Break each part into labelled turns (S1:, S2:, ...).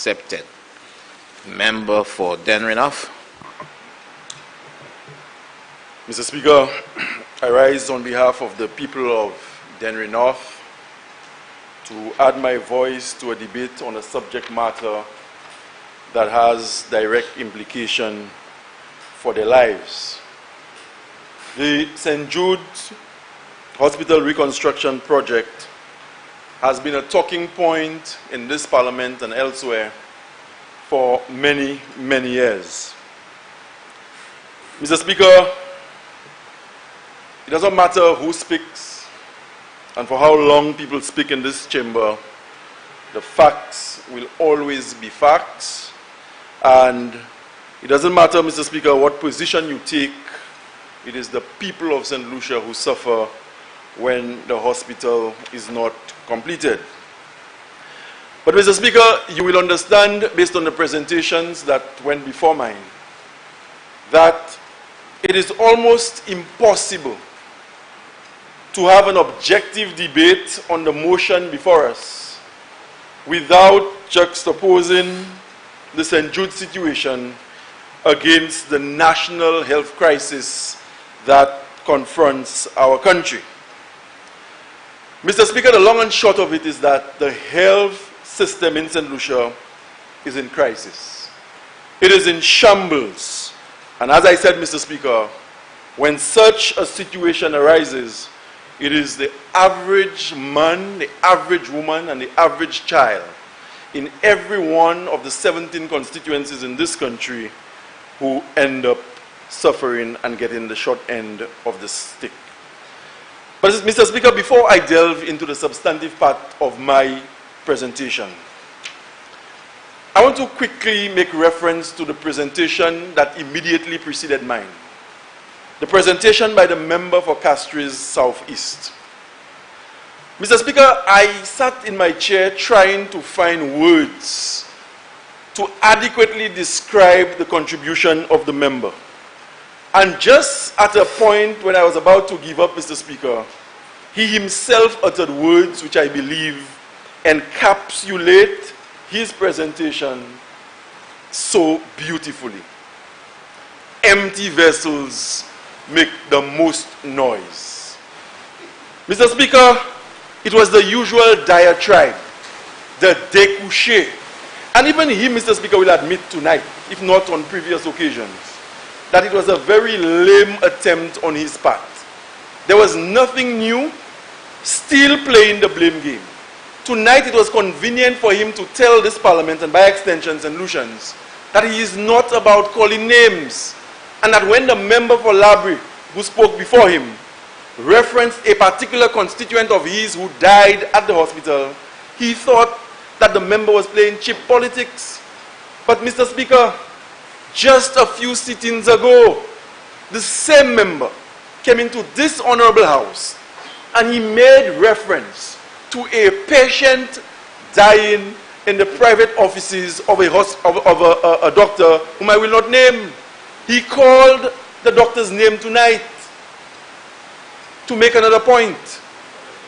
S1: accepted. Member for Denrenough.
S2: Mr. Speaker, I rise on behalf of the people of Denrenough to add my voice to a debate on a subject matter that has direct implication for their lives. The St. Jude Hospital Reconstruction Project has been a talking point in this Parliament and elsewhere for many, many years. Mr. Speaker, it doesn't matter who speaks and for how long people speak in this chamber, the facts will always be facts. And it doesn't matter, Mr. Speaker, what position you take, it is the people of St. Lucia who suffer when the hospital is not completed. But, Mr. Speaker, you will understand, based on the presentations that went before mine, that it is almost impossible to have an objective debate on the motion before us without juxtaposing the St. Jude situation against the national health crisis that confronts our country. Mr. Speaker, the long and short of it is that the health system in St. Lucia is in crisis. It is in shambles. And as I said, Mr. Speaker, when such a situation arises, it is the average man, the average woman, and the average child in every one of the 17 constituencies in this country who end up suffering and getting the short end of the stick. But, Mr. Speaker, before I delve into the substantive part of my presentation, I want to quickly make reference to the presentation that immediately preceded mine. The presentation by the member for Castries Southeast. Mr. Speaker, I sat in my chair trying to find words to adequately describe the contribution of the member. And just at a point when I was about to give up, Mr. Speaker, he himself uttered words which I believe encapsulate his presentation so beautifully. Empty vessels make the most noise. Mr. Speaker, it was the usual diatribe, the découché. And even he, Mr. Speaker, will admit tonight, if not on previous occasions, that it was a very lame attempt on his part. There was nothing new, still playing the blame game. Tonight it was convenient for him to tell this Parliament, and by extension St. Lucians, that he is not about calling names. And that when the member for Labrie, who spoke before him, referenced a particular constituent of his who died at the hospital, he thought that the member was playing cheap politics. But, Mr. Speaker, just a few sittings ago, the same member came into this honorable house and he made reference to a patient dying in the private offices of a doctor whom I will not name. He called the doctor's name tonight to make another point.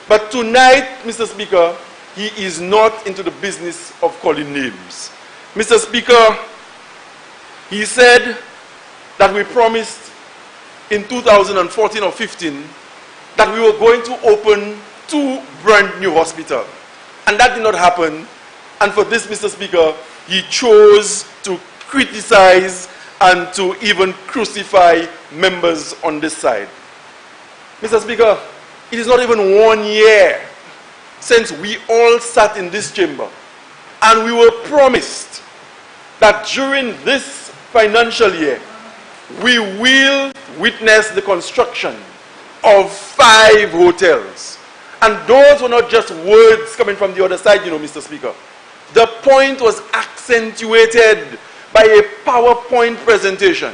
S2: But tonight, Mr. Speaker, he is not into the business of calling names. Mr. Speaker, he said that we promised in 2014 or 15 that we were going to open 2 brand new hospitals. And that did not happen. And for this, Mr. Speaker, he chose to criticize and to even crucify members on this side. Mr. Speaker, it is not even 1 year since we all sat in this chamber and we were promised that during this financial year, we will witness the construction of 5 hotels. And those were not just words coming from the other side, you know, Mr. Speaker. The point was accentuated by a PowerPoint presentation.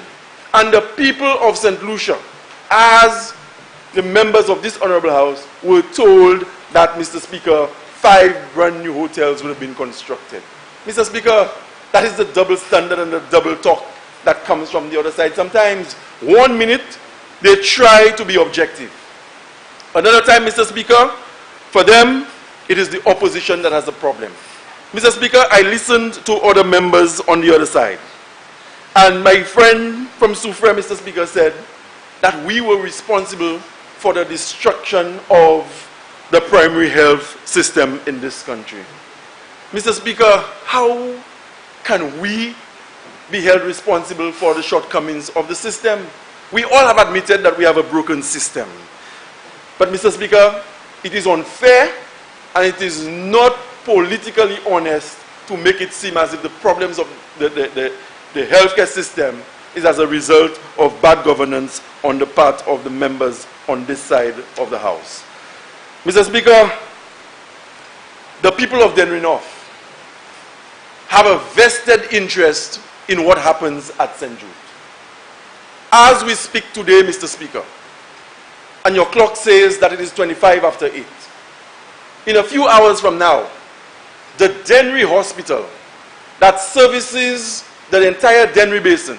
S2: And the people of St. Lucia, as the members of this honorable house, were told that, Mr. Speaker, 5 brand new hotels would have been constructed. Mr. Speaker, that is the double standard and the double talk that comes from the other side. Sometimes, 1 minute, they try to be objective. Another time, Mr. Speaker, for them, it is the opposition that has the problem. Mr. Speaker, I listened to other members on the other side. And my friend from Soufrière, Mr. Speaker, said that we were responsible for the destruction of the primary health system in this country. Mr. Speaker, how can we be held responsible for the shortcomings of the system? We all have admitted that we have a broken system. But Mr. Speaker, it is unfair and it is not politically honest to make it seem as if the problems of the healthcare system is as a result of bad governance on the part of the members on this side of the House. Mr. Speaker, the people of Dennery North have a vested interest in what happens at St. Jude. As we speak today, Mr. Speaker, and your clock says that it is 25 after 8, in a few hours from now, the Dennery Hospital that services the entire Dennery Basin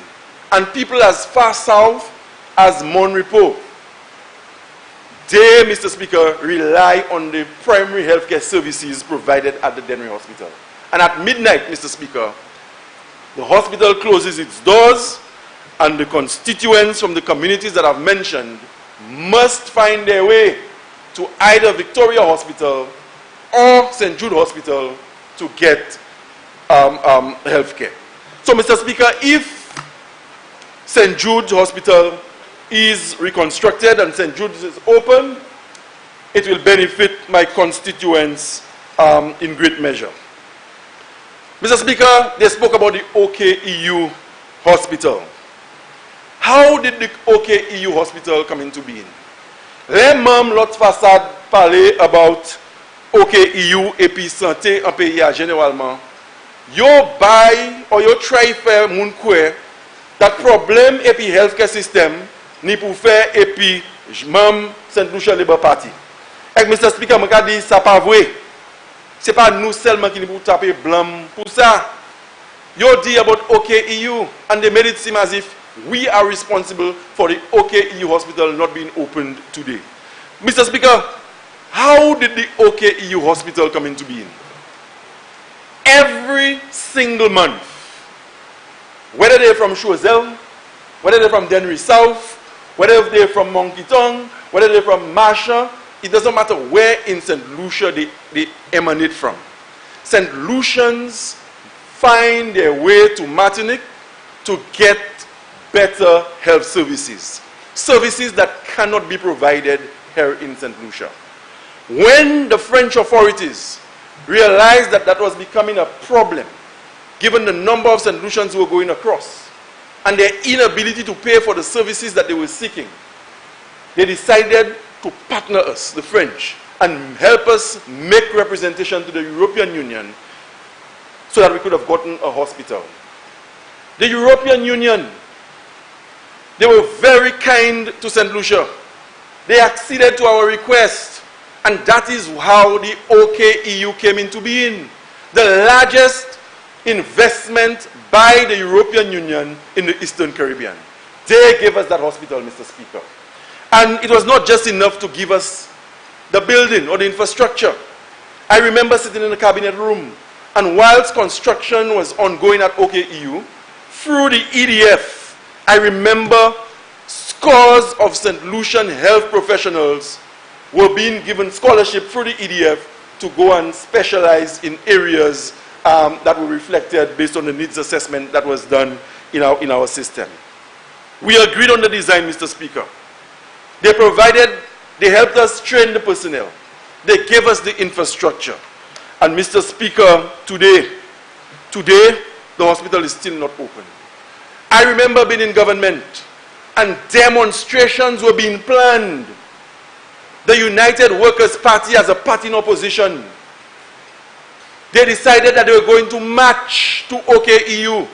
S2: and people as far south as Monrepo, they, Mr. Speaker, rely on the primary healthcare services provided at the Dennery Hospital. And at midnight, Mr. Speaker, the hospital closes its doors and the constituents from the communities that I've mentioned must find their way to either Victoria Hospital or St. Jude Hospital to get health care. So, Mr. Speaker, if St. Jude Hospital is reconstructed and St. Jude is open, it will benefit my constituents in great measure. Mr. Speaker, they spoke about the OKEU Hospital. How did the OKEU Hospital come into being? Les membres l'autre façade parler about OKEU et puis santé en pays généralement. Yo buy or yo try faire moun kwe that problem et puis healthcare system ni pour faire et puis même St. Lucia Labour Party. Et Mr. Speaker, m'a dit ça pas vrai. C'est pas nous seulement qui nous taper blâme pour ça. You did about OKEU and they made it seem as if we are responsible for the OKEU hospital not being opened today. Mr. Speaker, how did the OKEU hospital come into being? Every single month, whether they're from Choiseul, whether they're from Dennery South, whether they're from Monkey Tongue, whether they're from Marsha, it doesn't matter where in St. Lucia they emanate from. St. Lucians find their way to Martinique to get better health services. Services that cannot be provided here in St. Lucia. When the French authorities realized that that was becoming a problem, given the number of St. Lucians who were going across, and their inability to pay for the services that they were seeking, they decided to partner us, the French, and help us make representation to the European Union so that we could have gotten a hospital. The European Union, they were very kind to St. Lucia. They acceded to our request, and that is how the OKEU came into being. The largest investment by the European Union in the Eastern Caribbean. They gave us that hospital, Mr. Speaker. And it was not just enough to give us the building or the infrastructure. I remember sitting in the cabinet room, and whilst construction was ongoing at OKEU, through the EDF, I remember scores of St. Lucian health professionals were being given scholarship through the EDF to go and specialize in areas that were reflected based on the needs assessment that was done in our system. We agreed on the design, Mr. Speaker. They helped us train the personnel. They gave us the infrastructure. And Mr. Speaker, today, the hospital is still not open. I remember being in government and demonstrations were being planned. The United Workers' Party as a party in opposition, they decided that they were going to march to OKEU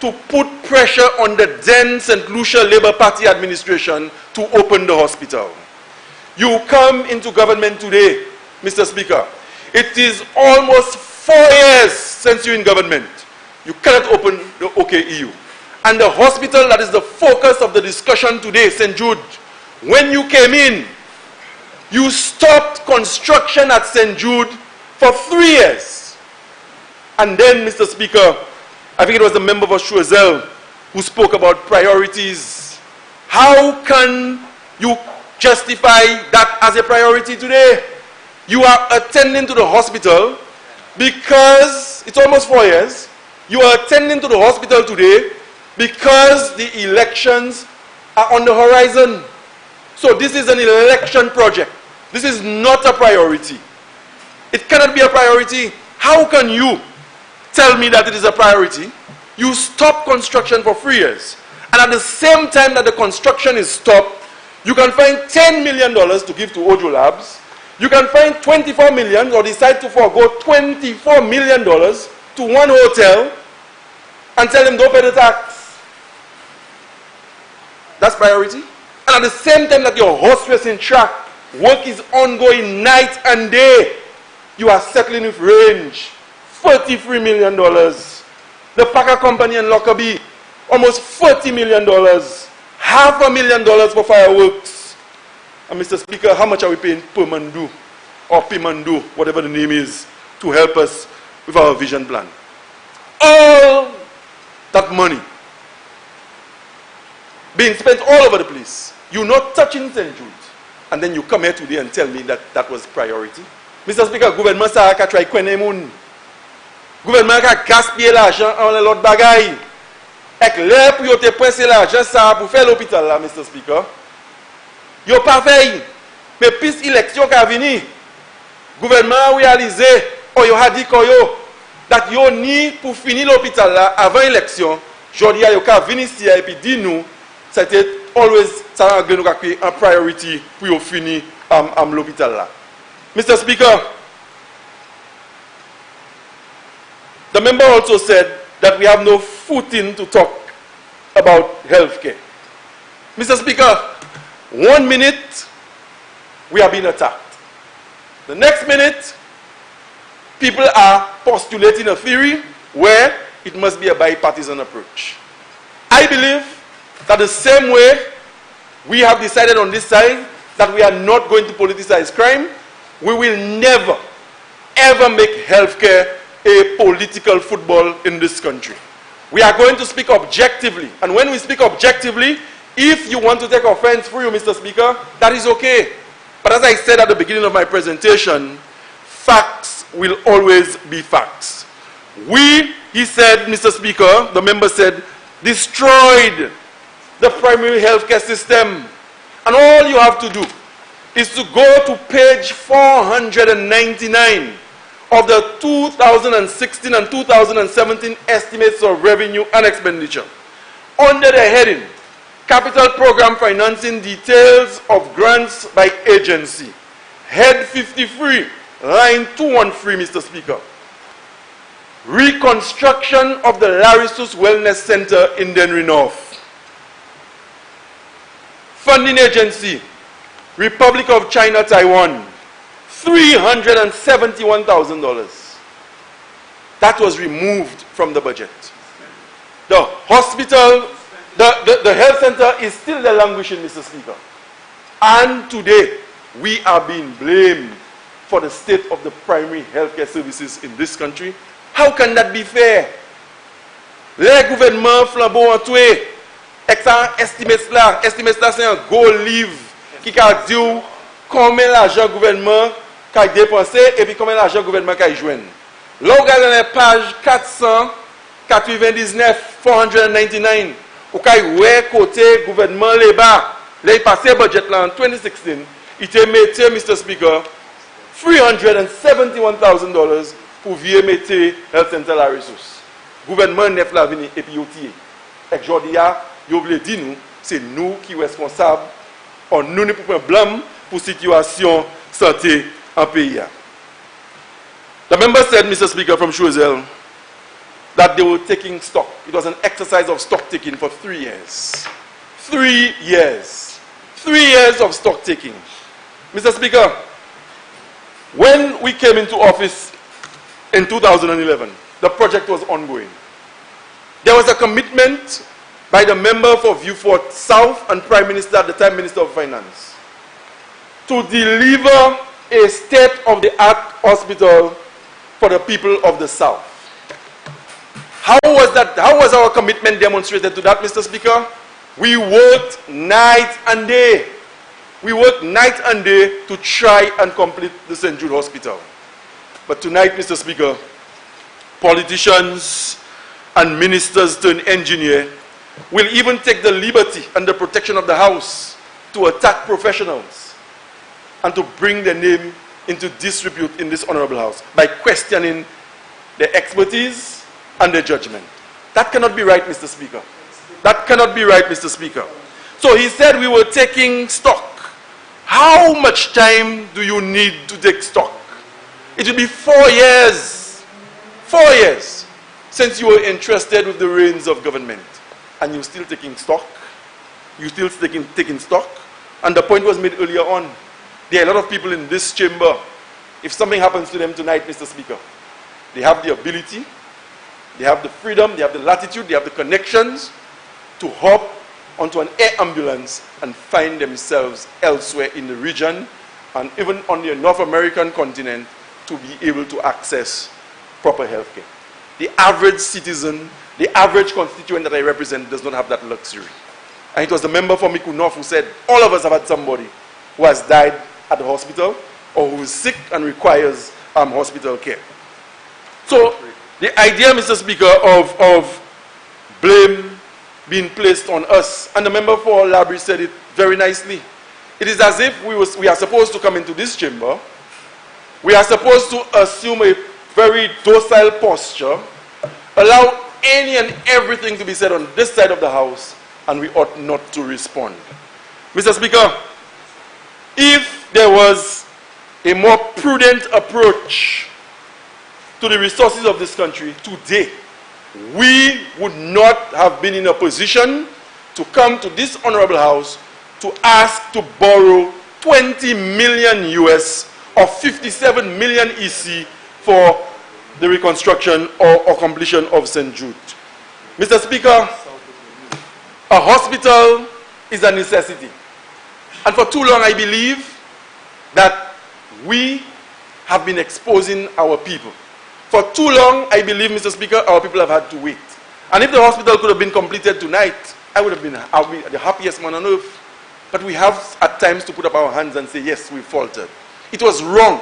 S2: to put pressure on the then St. Lucia Labour Party administration to open the hospital. You come into government today, Mr. Speaker. It is almost 4 years since you're in government. You cannot open the OKEU. And the hospital that is the focus of the discussion today, St. Jude, when you came in, you stopped construction at St. Jude for 3 years. And then, Mr. Speaker, I think it was the member for Choiseul who spoke about priorities. How can you justify that as a priority today? You are attending to the hospital because it's almost 4 years. You are attending to the hospital today because the elections are on the horizon. So this is an election project. This is not a priority. It cannot be a priority. How can you tell me that it is a priority? You stop construction for 3 years. And at the same time that the construction is stopped, you can find $10 million to give to Ojo Labs. You can find $24 million or decide to forego $24 million to one hotel and tell them don't pay the tax. That's priority. And at the same time that your horse racing track work is ongoing night and day, you are settling with range. $43 million. The Packer Company in Lockerbie, almost $40 million. $500,000 for fireworks. And Mr. Speaker, how much are we paying per Mandu or Pimandu, whatever the name is, to help us with our vision plan? All that money being spent all over the place. You're not touching St. Jude. And then you come here today and tell me that that was priority. Mr. Speaker, gouvernement sa a try kwen moun. Gouvernement a gaspillé l'argent en l'autre bagaille. Ek lè pou yo te presse l'argent ça pour faire l'hôpital là, Mr. Speaker. Yo pas fait. Mais puis élection ka vini, gouvernement réalisé ou yo a dit koyo that yo ni pour finir l'hôpital là avant élection, jodi yo ka vini ici et puis dit nous c'était always ça nous ka créer en priority pour yo finir l'hôpital là. Mr. Speaker, the member also said that we have no footing to talk about healthcare. Mr. Speaker, 1 minute we are being attacked. The next minute, people are postulating a theory where it must be a bipartisan approach. I believe that the same way we have decided on this side that we are not going to politicize crime, we will never, ever make healthcare a political football in this country. We are going to speak objectively. And when we speak objectively, if you want to take offense for you, Mr. Speaker, that is okay. But as I said at the beginning of my presentation, facts will always be facts. We, he said, Mr. Speaker, the member said, destroyed the primary healthcare system. And all you have to do is to go to page 499 of the 2016 and 2017 estimates of revenue and expenditure. Under the heading, Capital Program Financing Details of Grants by Agency. Head 53, line 213, Mr. Speaker. Reconstruction of the Larissus Wellness Center in Dennery North. Funding Agency, Republic of China, Taiwan. $371,000. That was removed from the budget. The hospital, the health center is still there languishing, Mr. Speaker. And today, we are being blamed for the state of the primary healthcare services in this country. How can that be fair? Le gouvernement flambeau en toué, estimates là c'est un go live qui a dit combien l'argent gouvernement qu'a dépensé et puis combien l'argent gouvernement qu'a joint. Là, vous regardez la page 499, 499, vous voyez côté gouvernement les bas, là il passé le budget là en 2016, il te mettait, Mr. Speaker, $371,000 pour vieux mettre Health Center la ressource. Gouvernement neuf la vini et puis yotier. Et aujourd'hui, vous voulez dire nous, c'est nous qui sommes responsables, on nous ne pouvons pas blâmer pour la situation santé en pays. The member said, Mr. Speaker, from Choiseul, that they were taking stock. It was an exercise of stock taking for 3 years. 3 years. 3 years of stock taking. Mr. Speaker, when we came into office in 2011, the project was ongoing. There was a commitment by the member for Vieux-Fort South and Prime Minister at the time, Minister of Finance, to deliver a state-of-the-art hospital for the people of the South. How was that? How was our commitment demonstrated to that, Mr. Speaker? We worked night and day. We worked night and day to try and complete the St. Jude Hospital. But tonight, Mr. Speaker, politicians and ministers turned engineer will even take the liberty and the protection of the House to attack professionals and to bring their name into disrepute in this honorable House by questioning their expertise and their judgment. That cannot be right, Mr. Speaker. That cannot be right, Mr. Speaker. So he said we were taking stock. How much time do you need to take stock? It will be 4 years. 4 years since you were entrusted with the reins of government. And you're still taking stock. You're still taking stock. And the point was made earlier on. There are a lot of people in this chamber. If something happens to them tonight, Mr. Speaker, they have the ability, they have the freedom, they have the latitude, they have the connections to hop onto an air ambulance and find themselves elsewhere in the region and even on the North American continent to be able to access proper health care. The average citizen, the average constituent that I represent does not have that luxury. And it was the member for Miku North who said, all of us have had somebody who has died at the hospital or who is sick and requires hospital care. So the idea, Mr. Speaker, of blame being placed on us, and the member for Labrie said it very nicely. It is as if we are supposed to come into this chamber, we are supposed to assume a very docile posture, allow any and everything to be said on this side of the House, and we ought not to respond. Mr. Speaker, if there was a more prudent approach to the resources of this country today, we would not have been in a position to come to this honorable House to ask to borrow 20 million US or 57 million EC for the reconstruction or completion of St. Jude. Mr. Speaker, a hospital is a necessity. And for too long, I believe that we have been exposing our people. For too long, I believe, Mr. Speaker, our people have had to wait. And if the hospital could have been completed tonight, I would be the happiest man on earth. But we have at times to put up our hands and say, yes, we faltered. It was wrong.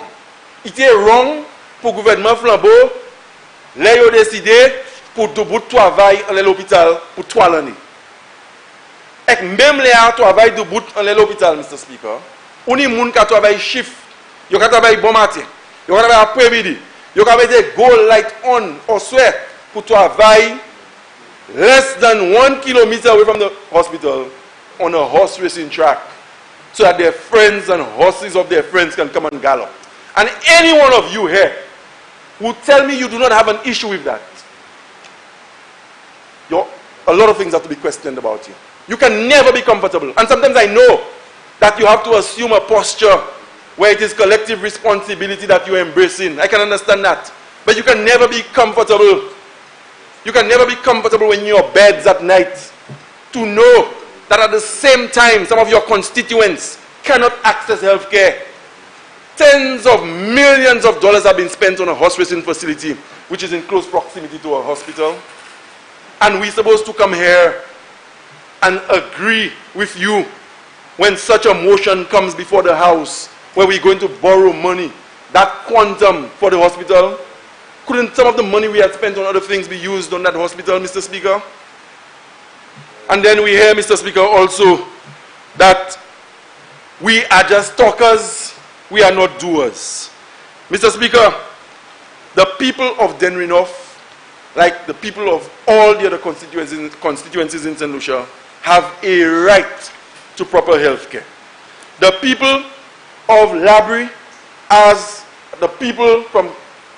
S2: It is wrong pour le gouvernement Flambeau, là, ils ont décidé pour de bout de travail à l'hôpital pour 3 années. Et même les travail de bout à l'hôpital, Mr. Speaker, on y a des gens qui travaillent shift, ils travaillent bon matin, ils travaillent après-midi, ils travaillent des goal light on or sweat pour travailler less than 1 kilometer away from the hospital on a horse racing track so that their friends and horses of their friends can come and gallop. And any one of you here who tell me you do not have an issue with that, a lot of things have to be questioned about you. You can never be comfortable. And sometimes I know that you have to assume a posture where it is collective responsibility that you are embracing. I can understand that. But you can never be comfortable. You can never be comfortable when you're in your beds at night to know that at the same time some of your constituents cannot access health care. Tens of millions of dollars have been spent on a horse racing facility which is in close proximity to a hospital. And we're supposed to come here and agree with you when such a motion comes before the House where we're going to borrow money, that quantum for the hospital. Couldn't some of the money we had spent on other things be used on that hospital, Mr. Speaker? And then we hear, Mr. Speaker, also that we are just talkers, we are not doers. Mr. Speaker, the people of Dennery North, like the people of all the other constituencies in St. Lucia, have a right to proper health care. The people of Labrie, as the people from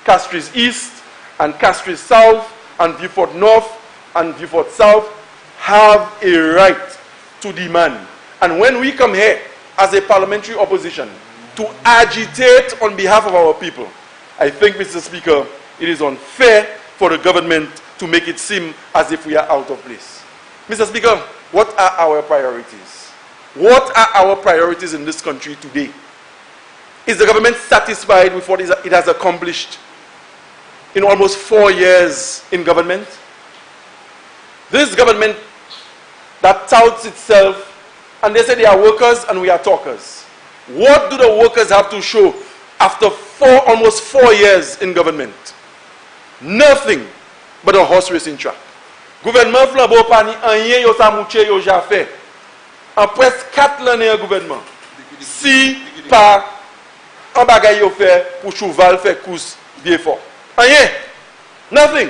S2: Castries East and Castries South and Vieux-Fort North and Vieux-Fort South, have a right to demand. And when we come here as a parliamentary opposition to agitate on behalf of our people, I think, Mr. Speaker, it is unfair for the government to make it seem as if we are out of place. Mr. Speaker, what are our priorities? What are our priorities in this country today? Is the government satisfied with what it has accomplished in almost 4 years in government? This government that touts itself, and they say they are workers and we are talkers. What do the workers have to show after almost 4 years in government? Nothing but a horse racing track. Gouvernement flambeau pani anye yo sa mouche yo ja fait. En presque 4 l'année en gouvernement. Si pas un bagay yo fait pour cheval fait course bien fort. Anye. Nothing.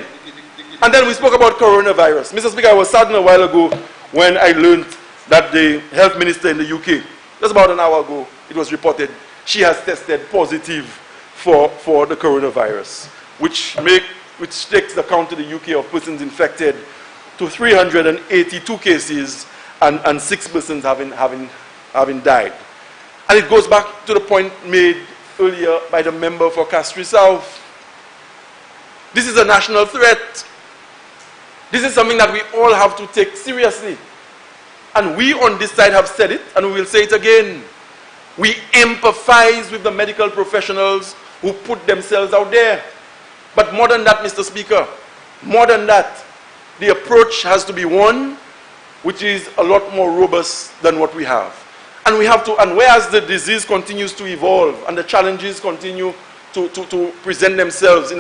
S2: And then we spoke about coronavirus. Mr. Speaker, I was saddened a while ago when I learned that the health minister in the UK, just about an hour ago, it was reported she has tested positive for the coronavirus, which takes the count to the UK of persons infected to 382 cases and 6 persons having died. And it goes back to the point made earlier by the member for Castries South. This is a national threat. This is something that we all have to take seriously. And we on this side have said it, and we will say it again. We empathize with the medical professionals who put themselves out there. But more than that, Mr. Speaker, more than that, the approach has to be one which is a lot more robust than what we have. And we have to, and whereas the disease continues to evolve and the challenges continue to present themselves in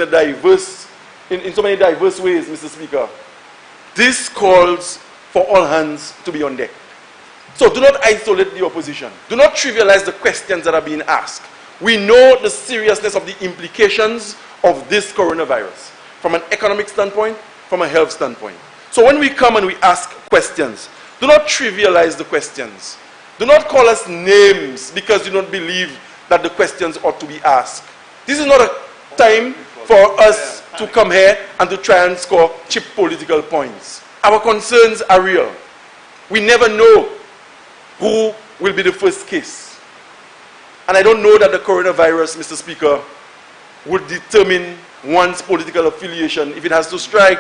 S2: so many diverse ways, Mr. Speaker, this calls for all hands to be on deck. So do not isolate the opposition. Do not trivialize the questions that are being asked. We know the seriousness of the implications of this coronavirus from an economic standpoint, from a health standpoint. So when we come and we ask questions, do not trivialize the questions. Do not call us names because you don't believe that the questions ought to be asked. This is not a time for us to come here and to try and score cheap political points. Our concerns are real. We never know who will be the first case. And I don't know that the coronavirus, Mr. Speaker, would determine one's political affiliation if it has to strike.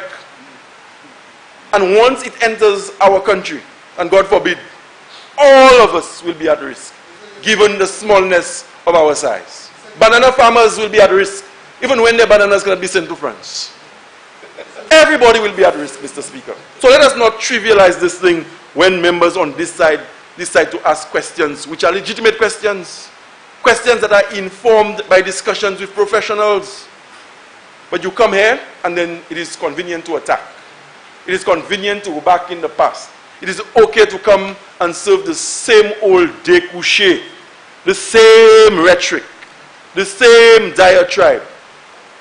S2: And once it enters our country, and God forbid, all of us will be at risk, given the smallness of our size. Banana farmers will be at risk, even when their bananas cannot be sent to France. Everybody will be at risk, Mr. Speaker. So let us not trivialize this thing when members on this side decide to ask questions which are legitimate questions. Questions that are informed by discussions with professionals. But you come here and then it is convenient to attack. It is convenient to go back in the past. It is okay to come and serve the same old découché, the same rhetoric, the same diatribe,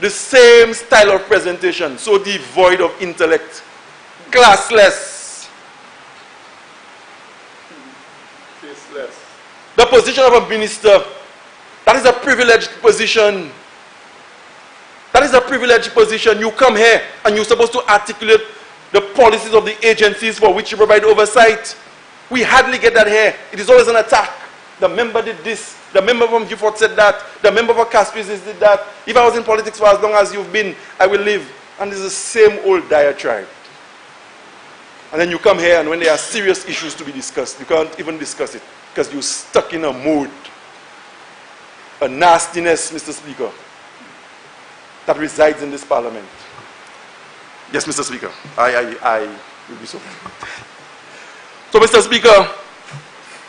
S2: the same style of presentation, so devoid of intellect, classless, faceless. The position of a minister, that is a privileged position. That is a privileged position. You come here and you're supposed to articulate the policies of the agencies for which you provide oversight. We hardly get that here. It is always an attack. The member did this. The member from Beaufort said that. The member for Castries did that. If I was in politics for as long as you've been, I will live. And it's the same old diatribe. And then you come here and when there are serious issues to be discussed, you can't even discuss it because you're stuck in a mood, a nastiness, Mr. Speaker, that resides in this parliament. Yes, Mr. Speaker, I will be so. So, Mr. Speaker,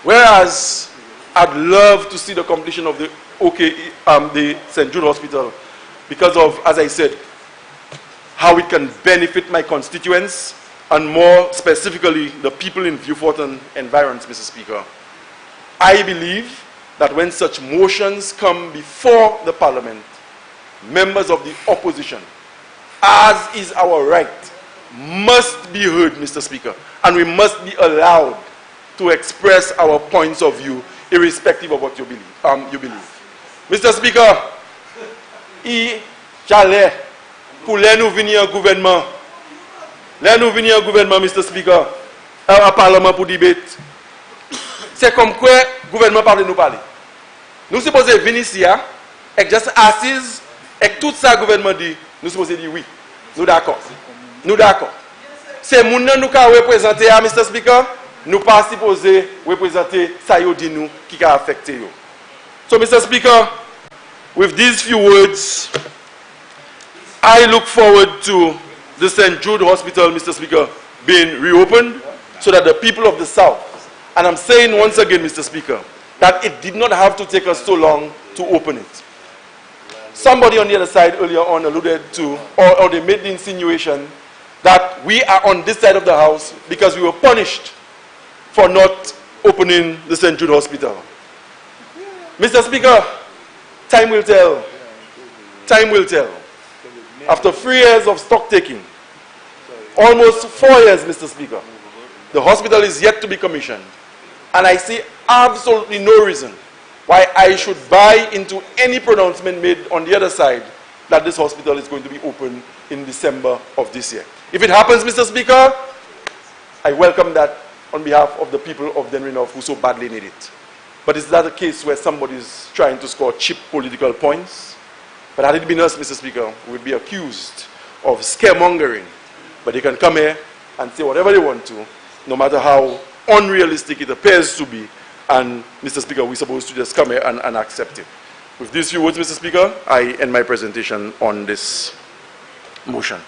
S2: whereas I'd love to see the completion of the St. Jude Hospital because of, as I said, how it can benefit my constituents and more specifically the people in Beaufort and environs, Mr. Speaker. I believe that when such motions come before the parliament, members of the opposition, as is our right, must be heard, Mr. Speaker, and we must be allowed to express our points of view irrespective of what you believe. Mr. Speaker, j'allais pour les nous venir au gouvernement. Les nous venir au gouvernement, Mr. Speaker, au Parlement pour débattre. C'est comme quoi le gouvernement parle de nous parler. Nous supposons venir ici, et juste assises, et tout ça le gouvernement dit, nous supposons dire oui. Nous d'accord. Nous d'accord. C'est mon nom nous qui représenter, Mr. Speaker, nous pas supposés représenter ça yo dit nous qui a affecté yo. So, Mr. Speaker, with these few words, I look forward to the St. Jude Hospital, Mr. Speaker, being reopened so that the people of the South, and I'm saying once again, Mr. Speaker, that it did not have to take us so long to open it. Somebody on the other side earlier on alluded to, or they made the insinuation that we are on this side of the house because we were punished for not opening the St. Jude Hospital. Mr. Speaker, time will tell. Time will tell. After 3 years of stock taking, almost 4 years, Mr. Speaker, the hospital is yet to be commissioned. And I see absolutely no reason why I should buy into any pronouncement made on the other side that this hospital is going to be open in December of this year. If it happens, Mr. Speaker, I welcome that on behalf of the people of Denrinof who so badly need it. But is that a case where somebody is trying to score cheap political points? But had it been us, Mr. Speaker, we would be accused of scaremongering. But they can come here and say whatever they want to, no matter how unrealistic it appears to be. And, Mr. Speaker, we're supposed to just come here and accept it. With these few words, Mr. Speaker, I end my presentation on this motion.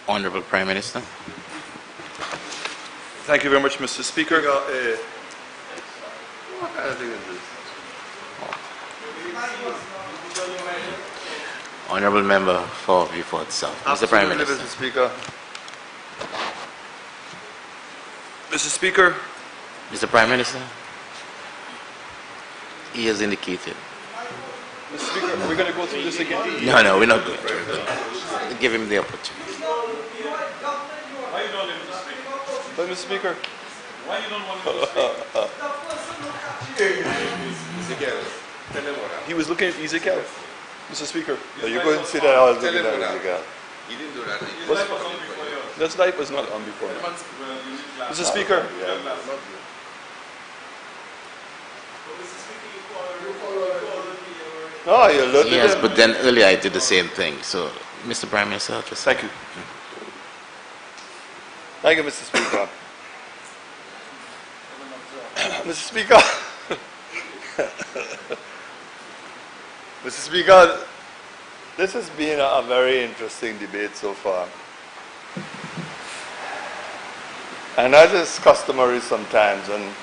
S1: Honorable Prime Minister.
S3: Thank you very much, Mr. Speaker. What kind of thing is this?
S1: Honorable Member for Beaufort South. Mr. Prime Minister.
S3: Mr. Speaker. Mr. Speaker.
S1: Mr. Prime Minister. He has indicated.
S3: Mr. Speaker, are we going to go through this again?
S1: No, we're not going to. Give him the opportunity.
S3: But, Mr. Speaker.
S4: Why you don't want to
S3: He was looking at Ezekiel. Mr. Speaker.
S5: You couldn't see that I was looking at Ezekiel.
S4: He didn't do that.
S3: This light was not on before. Mr. Speaker.
S5: No, you looked at
S1: Yes,
S5: him.
S1: but then earlier I did the same thing. So, Mr. Prime Minister, just
S3: Thank you.
S5: Thank you, Mr. Speaker. Mr. Speaker. Mr. Speaker, this has been a very interesting debate so far. And as is customary sometimes on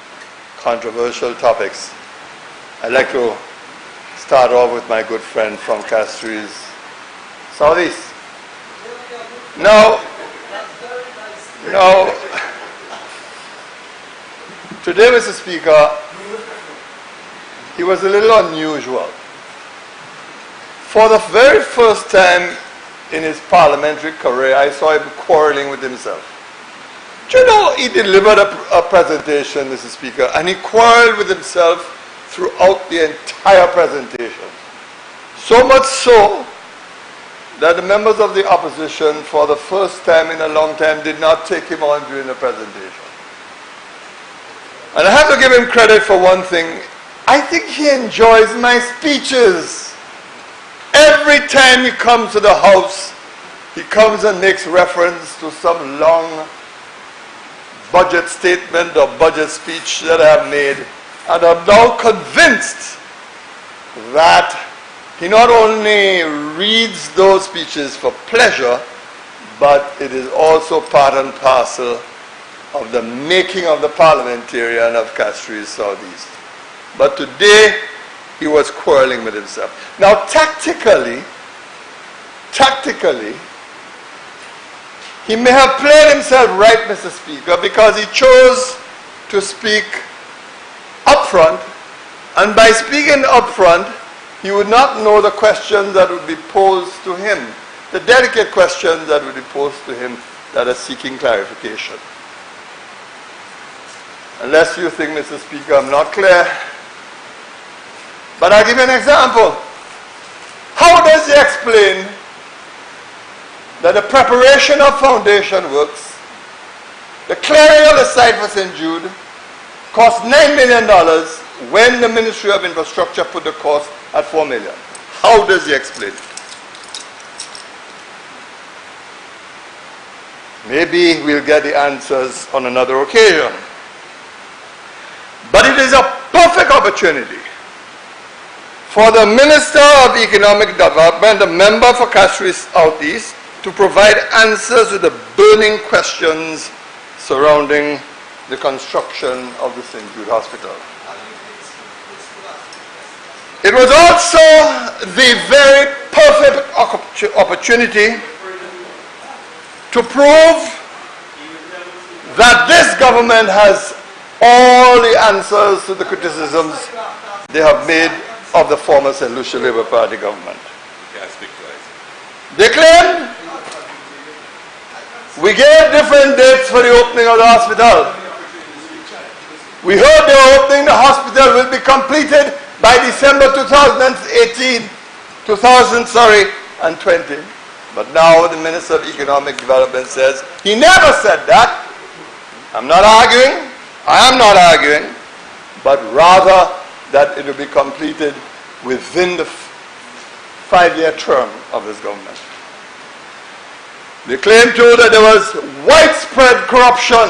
S5: controversial topics, I'd like to start off with my good friend from Castries Southeast. Now, today, Mr. Speaker, he was a little unusual. For the very first time in his parliamentary career, I saw him quarreling with himself. Do you know, he delivered a presentation, Mr. Speaker, and he quarreled with himself throughout the entire presentation. So much so that the members of the opposition, for the first time in a long time, did not take him on during the presentation. And I have to give him credit for one thing. I think he enjoys my speeches. Every time he comes to the House, he comes and makes reference to some long budget statement or budget speech that I have made. And I'm now convinced that he not only reads those speeches for pleasure, but it is also part and parcel of the making of the parliamentarian of Castries Southeast. But today, he was quarreling with himself. Now, tactically, he may have played himself right, Mr. Speaker, because he chose to speak up front, and by speaking up front, he would not know the questions that would be posed to him, the delicate questions that would be posed to him that are seeking clarification. Unless you think, Mr. Speaker, I'm not clear, but I'll give you an example. How does he explain that the preparation of foundation works, the clearing of the site for St. Jude, cost $9 million when the Ministry of Infrastructure put the cost at $4 million? How does he explain it? Maybe we'll get the answers on another occasion. But it is a perfect opportunity for the Minister of Economic Development, a member for Castries Southeast, to provide answers to the burning questions surrounding the construction of the St. Jude Hospital. It was also the very perfect opportunity to prove that this government has all the answers to the criticisms they have made of the former St. Lucia Labour Party government. They claimed we gave different dates for the opening of the hospital. We heard they were opening the hospital will be completed by December 2020. But now the Minister of Economic Development says he never said that. I'm not arguing. I am not arguing, but rather that it will be completed within the 5-year term of this government. They claim too that there was widespread corruption.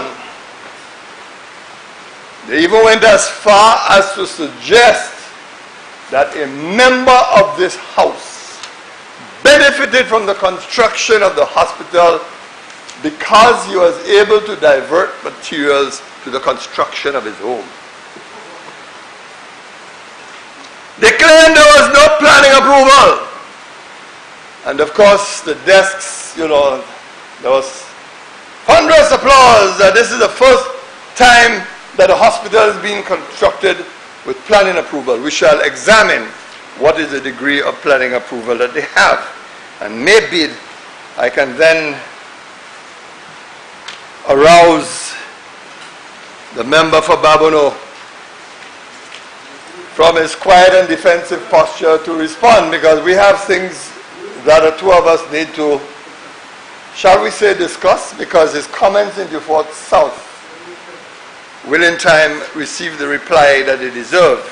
S5: They even went as far as to suggest that a member of this house benefited from the construction of the hospital because he was able to divert materials to the construction of his home. They claimed there was no planning approval. And of course, the desks, there was thunderous applause that this is the first time that a hospital is being constructed with planning approval. We shall examine what is the degree of planning approval that they have. And maybe I can then arouse the member for Babono from his quiet and defensive posture to respond, because we have things that the two of us need to, shall we say, discuss, because his comments in Beaufort South will in time receive the reply that they deserve.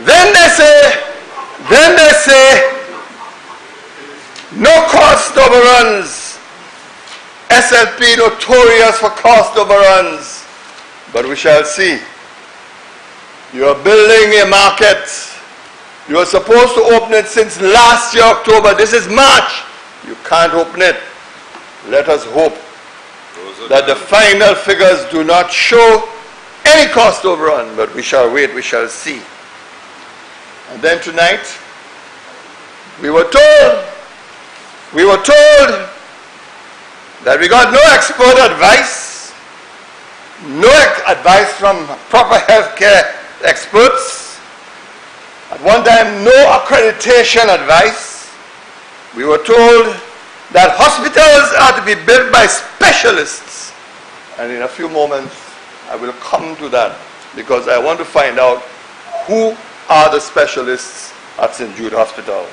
S5: Then they say, no cost overruns. SLP notorious for cost overruns. But we shall see. You are building a market. You are supposed to open it since last year, October. This is March. You can't open it. Let us hope that the final figures do not show any cost overrun, but we shall wait, we shall see. And then tonight, we were told that we got no expert advice, no advice from proper healthcare experts, at one time no accreditation advice. We were told that hospitals are to be built by specialists. And in a few moments, I will come to that, because I want to find out who are the specialists at St. Jude Hospital.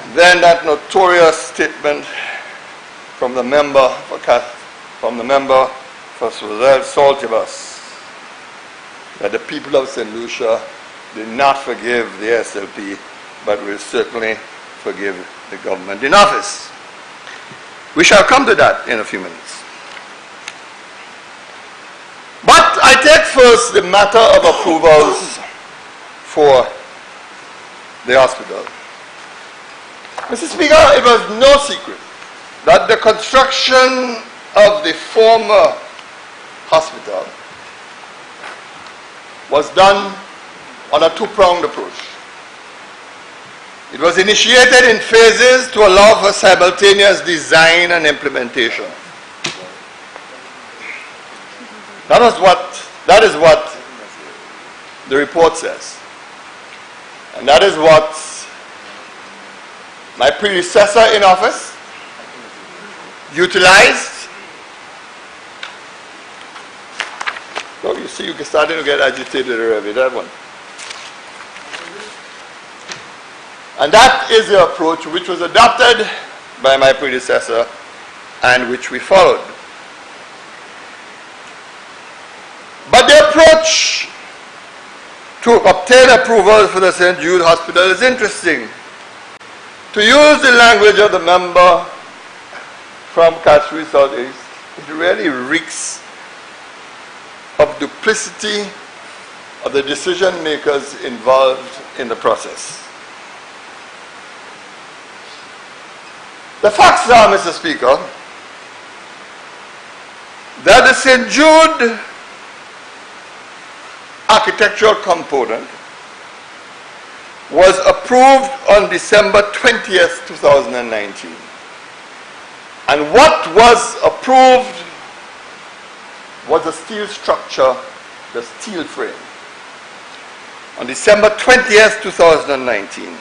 S5: And then that notorious statement from the member for Roselle Saltibus, that the people of St. Lucia did not forgive the SLP, but will certainly forgive the government in office. We shall come to that in a few minutes. But I take first the matter of approvals for the hospital. Mr. Speaker, it was no secret that the construction of the former hospital was done on a two-pronged approach. It was initiated in phases to allow for simultaneous design and implementation. That is what the report says. And that is what my predecessor in office utilized. So you see, you're starting to get agitated already, that one. And that is the approach which was adopted by my predecessor and which we followed. But the approach to obtain approval for the St. Jude Hospital is interesting. To use the language of the member from Castries Southeast, it really reeks of duplicity of the decision makers involved in the process. The facts are, Mr. Speaker, that the St. Jude architectural component was approved on December 20th, 2019. And what was approved was a steel structure, the steel frame. On December 20th, 2019.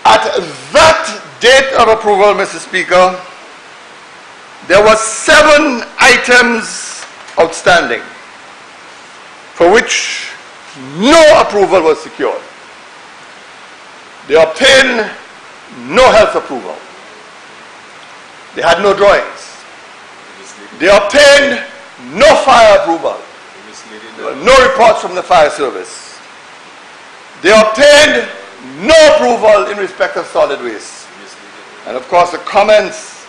S5: At that date of approval, Mr. Speaker, there were 7 items outstanding for which no approval was secured. They obtained no health approval. They had no drawings. They obtained no fire approval. There were no reports from the fire service. They obtained no approval in respect of solid waste. And of course the comments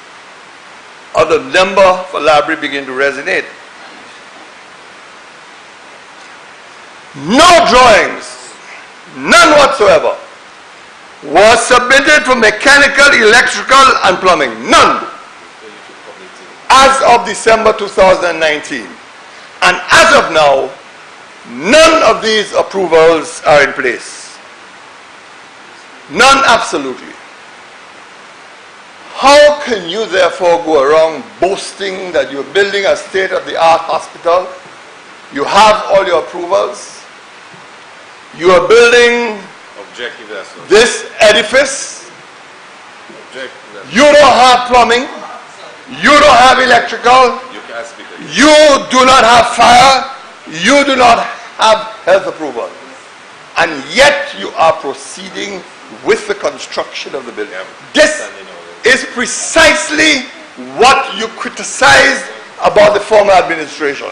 S5: of the member for Labrie begin to resonate. No drawings, none whatsoever, was submitted for mechanical, electrical and plumbing. None. As of December 2019. And as of now, none of these approvals are in place. None absolutely. How can you therefore go around boasting that you're building a state-of-the-art hospital? You have all your approvals. You are building this edifice. You don't have plumbing. You don't have electrical. You do not have fire. You do not have health approval. And yet you are proceeding with the construction of the building. This is precisely what you criticized about the former administration.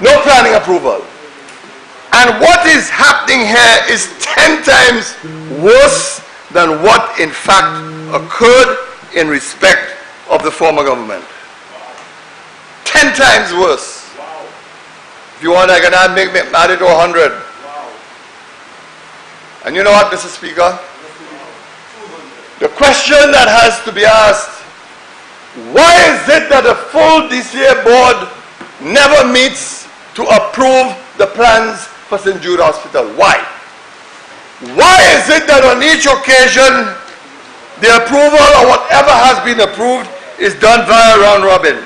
S5: No planning approval. And what is happening here is 10 times worse than what in fact occurred in respect of the former government. 10 times worse. If you want, I can add it to 100. And you know what, Mr. Speaker? The question that has to be asked, why is it that the full DCA board never meets to approve the plans for St. Jude Hospital? Why? Why is it that on each occasion the approval or whatever has been approved is done via round robin?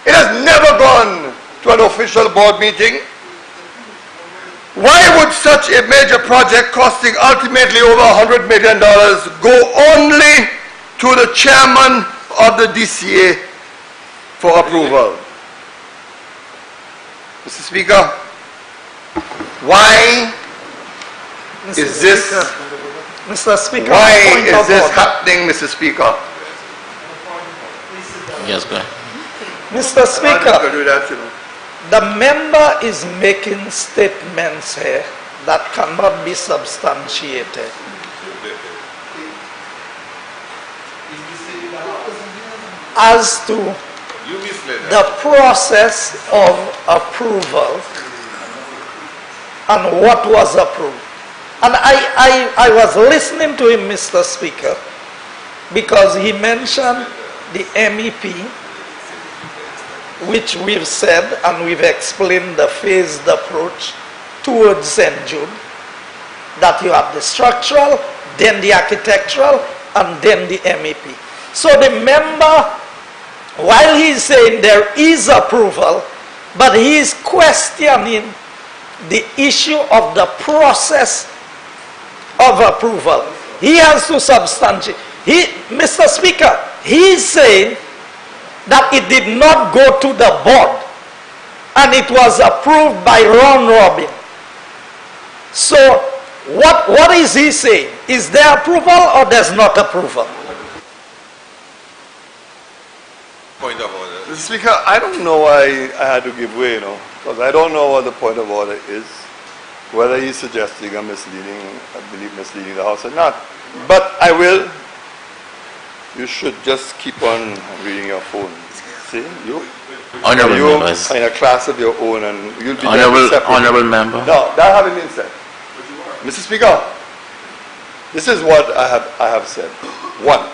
S5: It has never gone to an official board meeting. Why would such a major project costing ultimately over $100 million go only to the chairman of the DCA for approval? Mr. Speaker, why is this happening, Mr. Speaker?
S1: Yes, go ahead.
S6: Mr. Speaker, the member is making statements here that cannot be substantiated. As to the process of approval and what was approved. And I was listening to him, Mr. Speaker, because he mentioned the MEP, which we've said and we've explained the phased approach towards St. Jude, that you have the structural, then the architectural, and then the MEP. So the member, while he's saying there is approval, but he is questioning the issue of the process of approval. He has to substantiate. Mr. Speaker, he's saying that it did not go to the board and it was approved by round robin. So what is he saying? Is there approval or there's not approval?
S4: Point of order.
S5: Mr. Speaker, I don't know why I had to give way, because I don't know what the point of order is, whether he's suggesting I'm misleading, I believe misleading the House or not. But I will You should just keep on reading your phone. See, you
S1: Honorable
S5: you
S1: members.
S5: are in a class of your own, and you'll be
S1: Honorable,
S5: separate.
S1: honorable member.
S5: No, that having been said, Mr. Speaker, this is what I have said. One,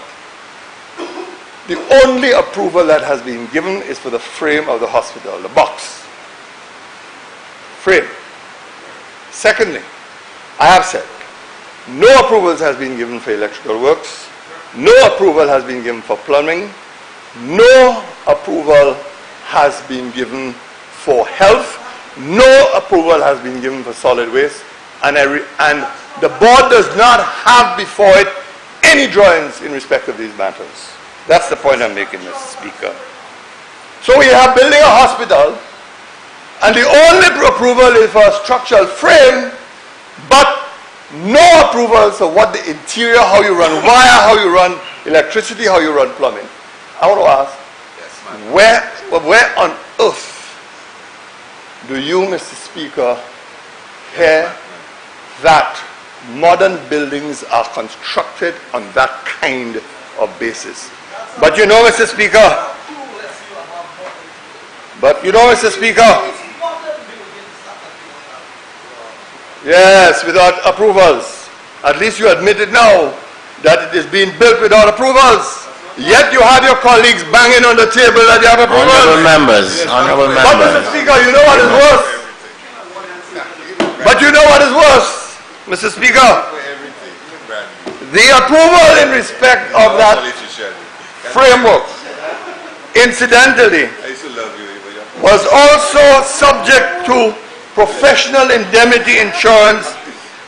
S5: the only approval that has been given is for the frame of the hospital, the box. Frame. Secondly, I have said, no approvals has been given for electrical works, no approval has been given for plumbing, no approval has been given for health, no approval has been given for solid waste, and the board does not have before it any drawings in respect of these matters. That's the point I'm making, Mr. Speaker. So we are building a hospital, and the only approval is for a structural frame, but no approvals of what the interior, how you run wire, how you run electricity, how you run plumbing. I want to ask, where on earth do you, Mr. Speaker, hear that modern buildings are constructed on that kind of basis? But you know, Mr. Speaker, yes, without approvals. At least you admit it now that it is being built without approvals. Yet you have your colleagues banging on the table that you have approvals.
S1: Honorable members. Honorable
S5: But Mr.
S1: members.
S5: Speaker, you know what is worse? But you know what is worse, Mr. Speaker? The approval in respect of that framework, incidentally, was also subject to professional indemnity insurance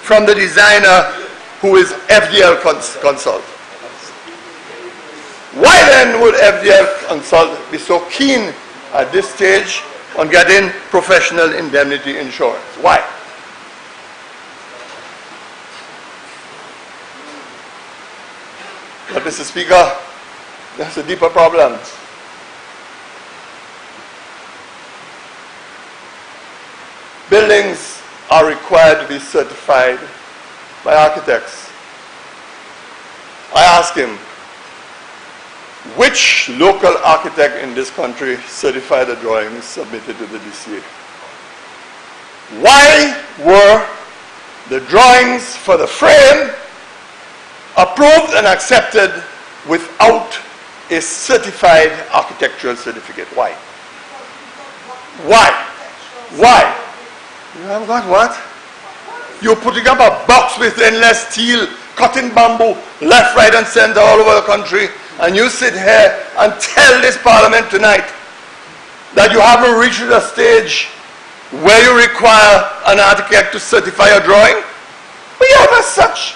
S5: from the designer, who is FDL Consult. Why then would FDL Consult be so keen at this stage on getting professional indemnity insurance? Why? But Mr. Speaker, there's a deeper problem. Buildings are required to be certified by architects. I asked him, which local architect in this country certified the drawings submitted to the DCA? Why were the drawings for the frame approved and accepted without a certified architectural certificate? Why? Why? Why? You have got what? You're putting up a box with endless steel, cutting bamboo, left, right, and center all over the country, and you sit here and tell this parliament tonight that you haven't reached a stage where you require an architect to certify a drawing? We have such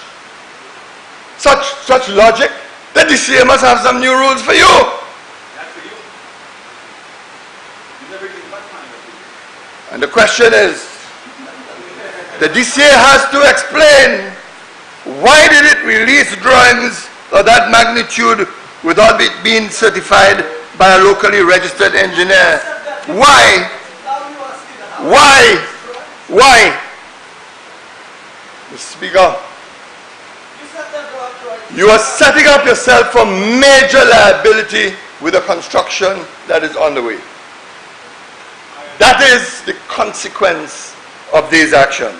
S5: logic that the DCA must have some new rules for you. And the question is, the DCA has to explain, why did it release drawings of that magnitude without it being certified by a locally registered engineer? Why? Why? Why? Mr. Speaker, you are setting up yourself for major liability with the construction that is on the way. That is the consequence of these actions.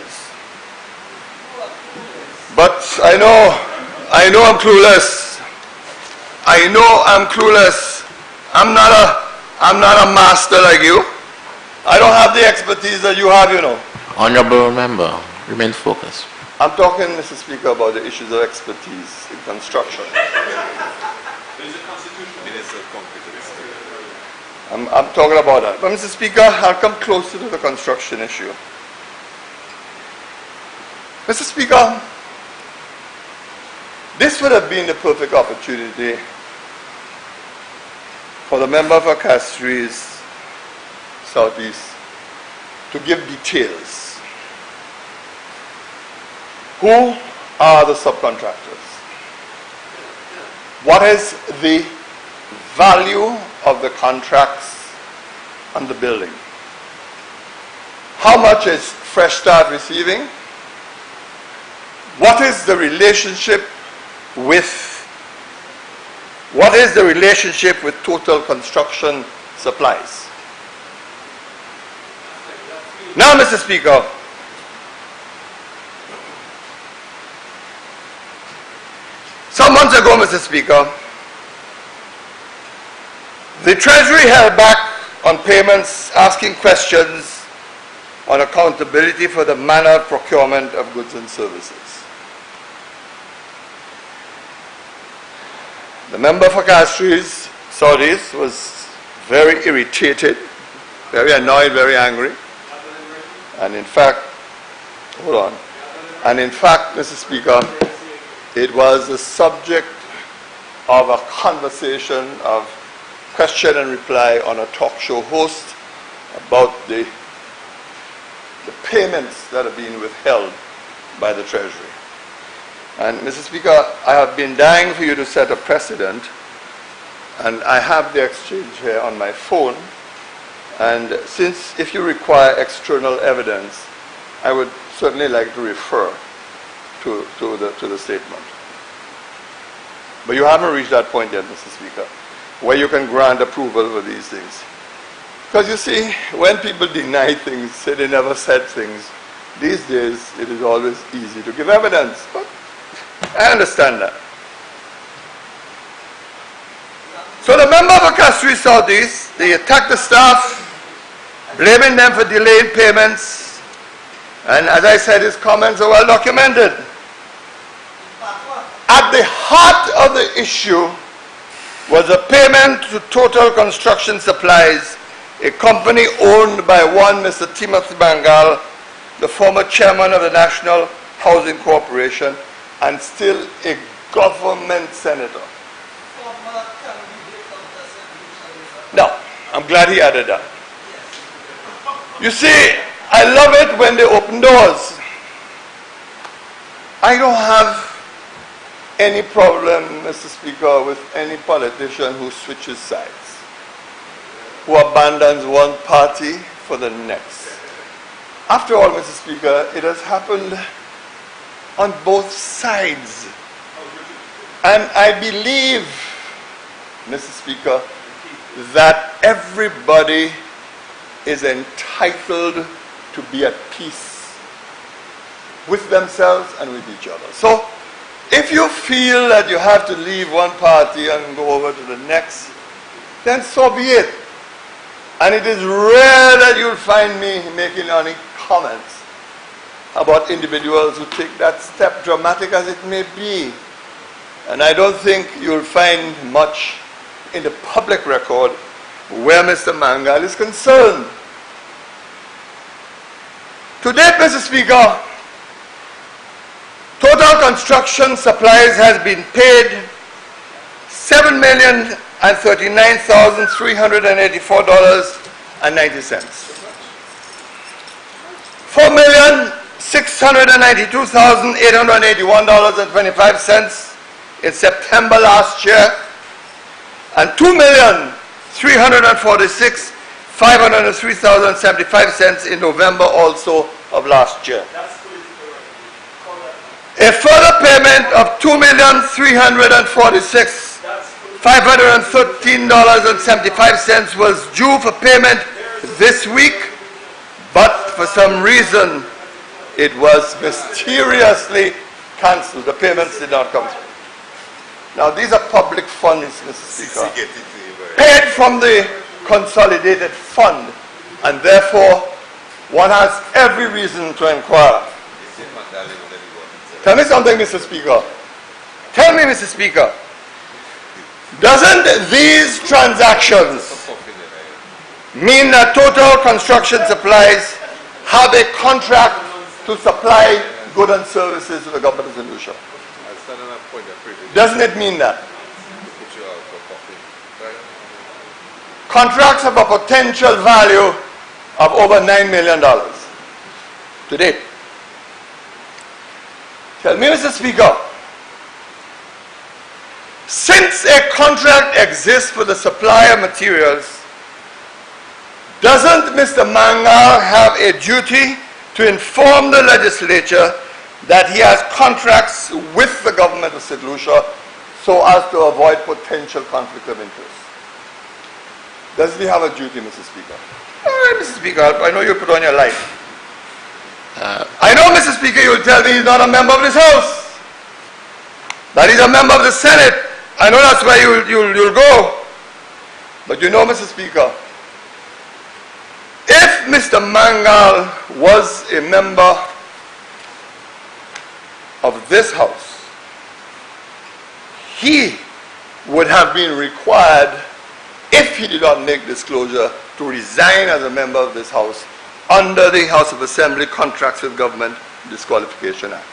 S5: But I know I'm clueless. I know I'm clueless. I'm not a master like you. I don't have the expertise that you have, you know.
S1: Honorable member, remain focused.
S5: I'm talking, Mr. Speaker, about the issues of expertise in construction. I'm talking about that. But Mr. Speaker, I'll come closer to the construction issue. Mr. Speaker, this would have been the perfect opportunity for the member for Castries Southeast to give details. Who are the subcontractors? What is the value of the contracts on the building? How much is Fresh Start receiving? What is the relationship with What is the relationship with Total Construction Supplies? Now, Mr. Speaker, some months ago, Mr. Speaker, the Treasury held back on payments, asking questions on accountability for the manner of procurement of goods and services. The member for Castries, Saudis, was very irritated, very annoyed, very angry. And in fact, hold on. And in fact, Mr. Speaker, it was the subject of a conversation of question and reply on a talk show host about the payments that are being withheld by the Treasury. And Mr. Speaker, I have been dying for you to set a precedent, and I have the exchange here on my phone. And since if you require external evidence, I would certainly like to refer to the statement. But you haven't reached that point yet, Mr. Speaker, where you can grant approval for these things. Because you see, when people deny things, say they never said things, these days it is always easy to give evidence. But I understand that. So the member of Castries Southeast, they attacked the staff, blaming them for delayed payments, and as I said, his comments are well documented. At the heart of the issue was a payment to Total Construction Supplies, a company owned by one Mr. Timothy Mangal, the former chairman of the National Housing Corporation, and still a government senator. Now, I'm glad he added that. You see, I love it when they open doors. I don't have any problem, Mr. Speaker, with any politician who switches sides, who abandons one party for the next. After all, Mr. Speaker, it has happened on both sides. And I believe, Mr. Speaker, that everybody is entitled to be at peace with themselves and with each other. So, if you feel that you have to leave one party and go over to the next, then so be it. And it is rare that you'll find me making any comments about individuals who take that step, dramatic as it may be. And I don't think you'll find much in the public record where Mr. Mangal is concerned. To date, Mr. Speaker, Total Construction Supplies has been paid $7,039,384.90. $4,692,881.25 in September last year, and $2,346,503.75 in November also of last year. A further payment of $2,346,513.75 was due for payment this week, but for some reason it was mysteriously cancelled. The payments did not come through. Now these are public funds, Mr. Speaker, paid from the consolidated fund, and therefore one has every reason to inquire. Tell me something, Mr. Speaker. Tell me, Mr. Speaker, doesn't these transactions mean that Total Construction Supplies have a contract to supply goods and services to the government of St. Lucia? Doesn't it mean that? Contracts have a potential value of over $9 million to date. Tell me, Mr. Speaker, since a contract exists for the supply of materials, doesn't Mr. Mangal have a duty to inform the legislature that he has contracts with the government of St. Lucia so as to avoid potential conflict of interest? Does he have a duty, Mr. Speaker? All right, Mr. Speaker, I know you put on your light. I know, Mr. Speaker, you will tell me he's not a member of this House, that he's a member of the Senate. I know that's where you'll go. But you know, Mr. Speaker, if Mr. Mangal was a member of this House, he would have been required, if he did not make disclosure, to resign as a member of this House under the House of Assembly Contracts with Government Disqualification Act.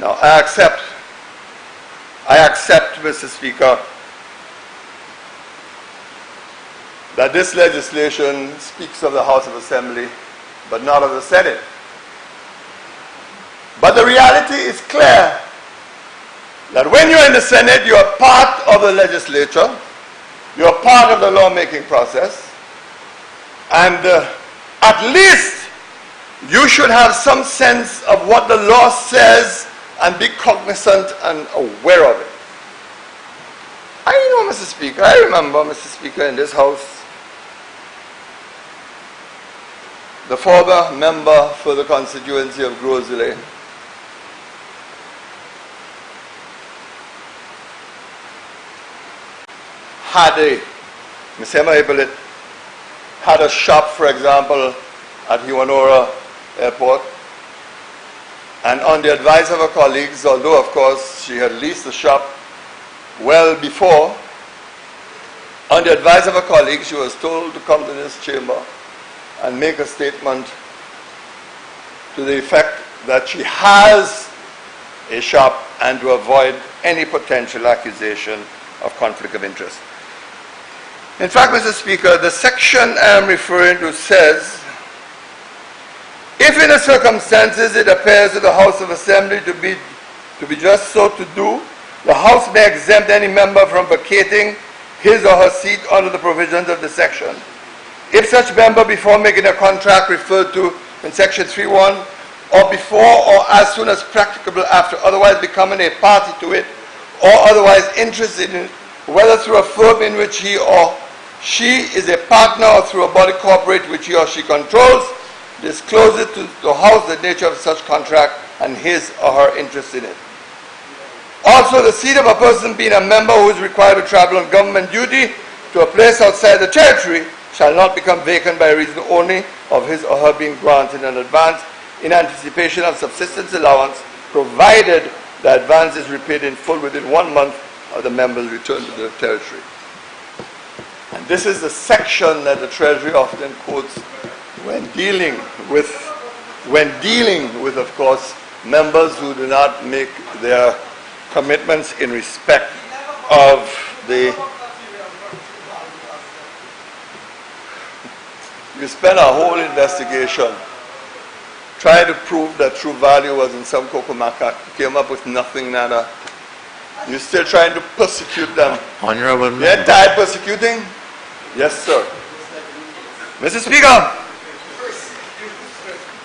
S5: Now, I accept, Mr. Speaker, that this legislation speaks of the House of Assembly, but not of the Senate. But the reality is clear that when you're in the Senate, you're part of the legislature, you're part of the lawmaking process, and at least you should have some sense of what the law says and be cognizant and aware of it. I know, Mr. Speaker, I remember, Mr. Speaker, in this House, the former member for the constituency of Grosley had Ms. Emma Hippolyte had a shop, for example, at Hewanora Airport, and on the advice of her colleagues, although of course she had leased the shop well before, on the advice of her colleagues, she was told to come to this chamber and make a statement to the effect that she has a shop and to avoid any potential accusation of conflict of interest. In fact, Mr. Speaker, the section I am referring to says, if in the circumstances it appears to the House of Assembly to be just so to do, the House may exempt any member from vacating his or her seat under the provisions of the section. If such member, before making a contract referred to in section 3.1, or before or as soon as practicable after otherwise becoming a party to it, or otherwise interested in it, whether through a firm in which he or she is a partner or through a body corporate which he or she controls, discloses to the House the nature of such contract and his or her interest in it. Also, the seat of a person being a member who is required to travel on government duty to a place outside the territory shall not become vacant by reason only of his or her being granted in advance in anticipation of subsistence allowance, provided the advance is repaid in full within 1 month of the member's return to the territory. And this is the section that the Treasury often quotes when dealing with, of course, members who do not make their commitments in respect of the... You spend a whole investigation trying to prove that True Value was in some Cocomaca, came up with nothing, nada. You're still trying to persecute them.
S1: Honorable member.
S5: They're tired persecuting? Yes, sir. Mr. Speaker,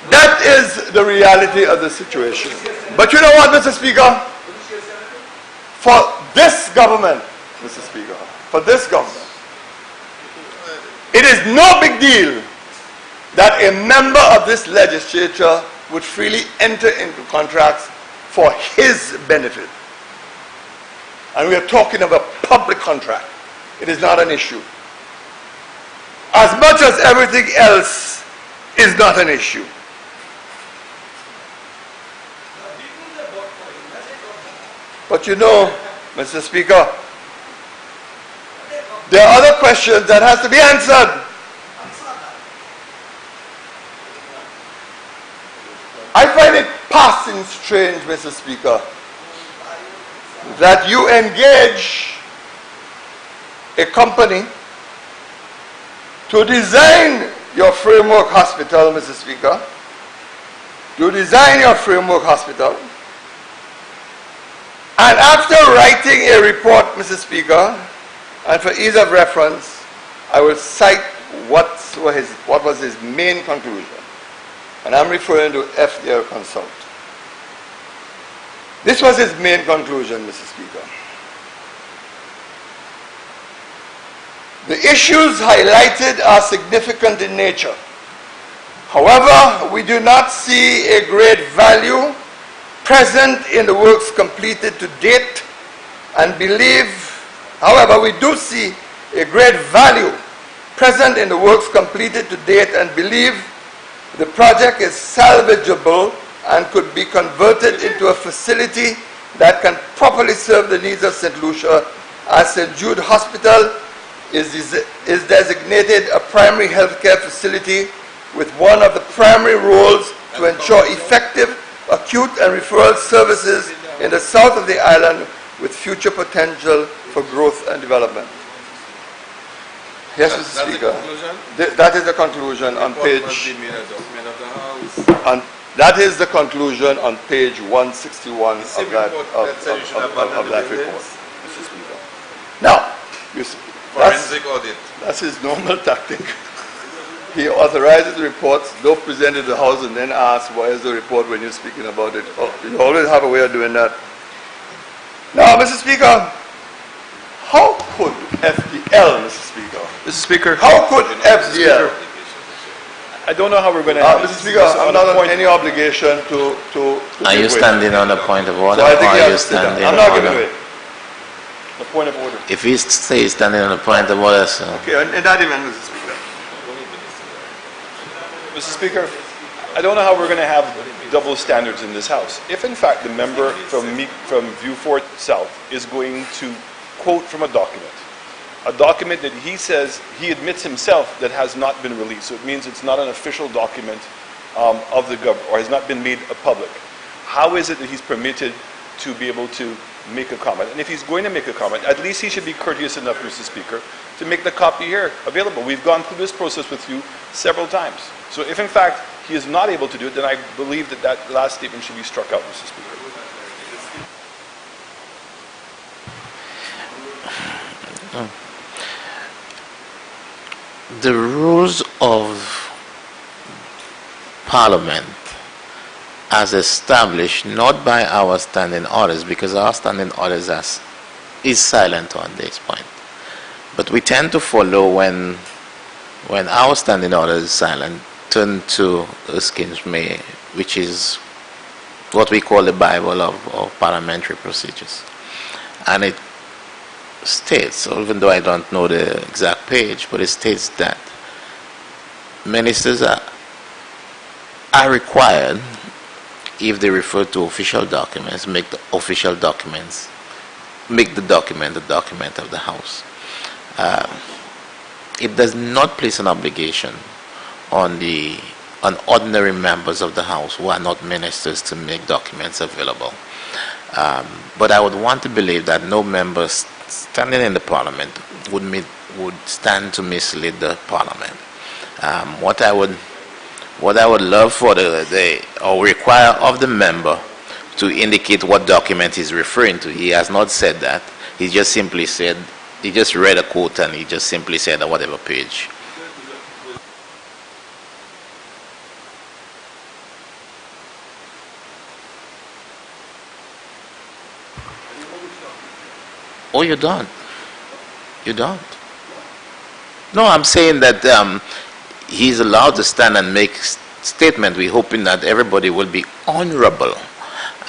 S5: that is the reality of the situation. But you know what, Mr. Speaker? For this government, Mr. Speaker, for this government, it is no big deal that a member of this legislature would freely enter into contracts for his benefit. And we are talking of a public contract. It is not an issue. As much as everything else is not an issue. But you know, Mr. Speaker, there are other questions that has to be answered. I find it passing strange, Mr. Speaker, that you engage a company to design your framework hospital, Mr. Speaker, to design your framework hospital, and after writing a report, Mr. Speaker, and for ease of reference, I will cite what was his main conclusion. And I'm referring to FDR Consult. This was his main conclusion, Mr. Speaker. The issues highlighted are significant in nature. However, we do not see a great value present in the works completed to date and believe, however, we do see a great value present in the works completed to date and believe the project is salvageable and could be converted into a facility that can properly serve the needs of St. Lucia, as St. Jude Hospital is designated a primary healthcare facility with one of the primary roles to ensure effective acute and referral services in the south of the island with future potential for growth and development. Yes, Mr. Speaker. That is the conclusion on page. That is the conclusion on page 161 of that report, Mr. Speaker. Now,
S4: Forensic audit.
S5: that's his normal tactic. He authorizes reports, don't present it to the House, and then ask, why is the report when you're speaking about it? Oh, you always have a way of doing that. Now, Mr. Speaker, how could FDL, Mr. Speaker?
S3: Mr. Speaker,
S5: How could FDL?
S3: I don't know how we're going to
S5: Mr. Speaker, I'm not on any obligation to
S1: Are you
S5: give way.
S1: standing on a point of order,
S5: So I
S1: or
S5: think
S1: are
S5: you
S1: you
S5: have to sit down.
S1: standing
S5: I'm not
S1: on
S5: giving
S1: a...
S5: way.
S3: The point of order.
S1: If he stays standing on a point of order, sir.
S5: Okay, in that event, Mr. Speaker.
S3: Mr. Speaker, I don't know how we're going to have double standards in this House. If in fact the member from Viewfort South is going to quote from a document that he says, he admits himself that has not been released. So it means it's not an official document of the government or has not been made public. How is it that he's permitted to be able to make a comment? And if he's going to make a comment, at least he should be courteous enough, Mr. Speaker, to make the copy here available. We've gone through this process with you several times. So if in fact he is not able to do it, then I believe that that last statement should be struck out, Mr. Speaker.
S1: The rules of Parliament as established not by our standing orders, because our standing orders is silent on this point. But we tend to follow when our standing order is silent, turn to Erskine's May, which is what we call the Bible of parliamentary procedures. And it states, even though I don't know the exact page, but it states that ministers are required, if they refer to official documents, make the document the document of the House. It does not place an obligation on ordinary members of the House who are not ministers to make documents available. But I would want to believe that no member standing in the Parliament would stand to mislead the Parliament. What I would love for or require of the member to indicate what document he's referring to. He has not said that. He just simply said, he just read a quote and he just simply said whatever page. Oh, you don't. You don't. No, I'm saying that he's allowed to stand and make statement. We're hoping that everybody will be honorable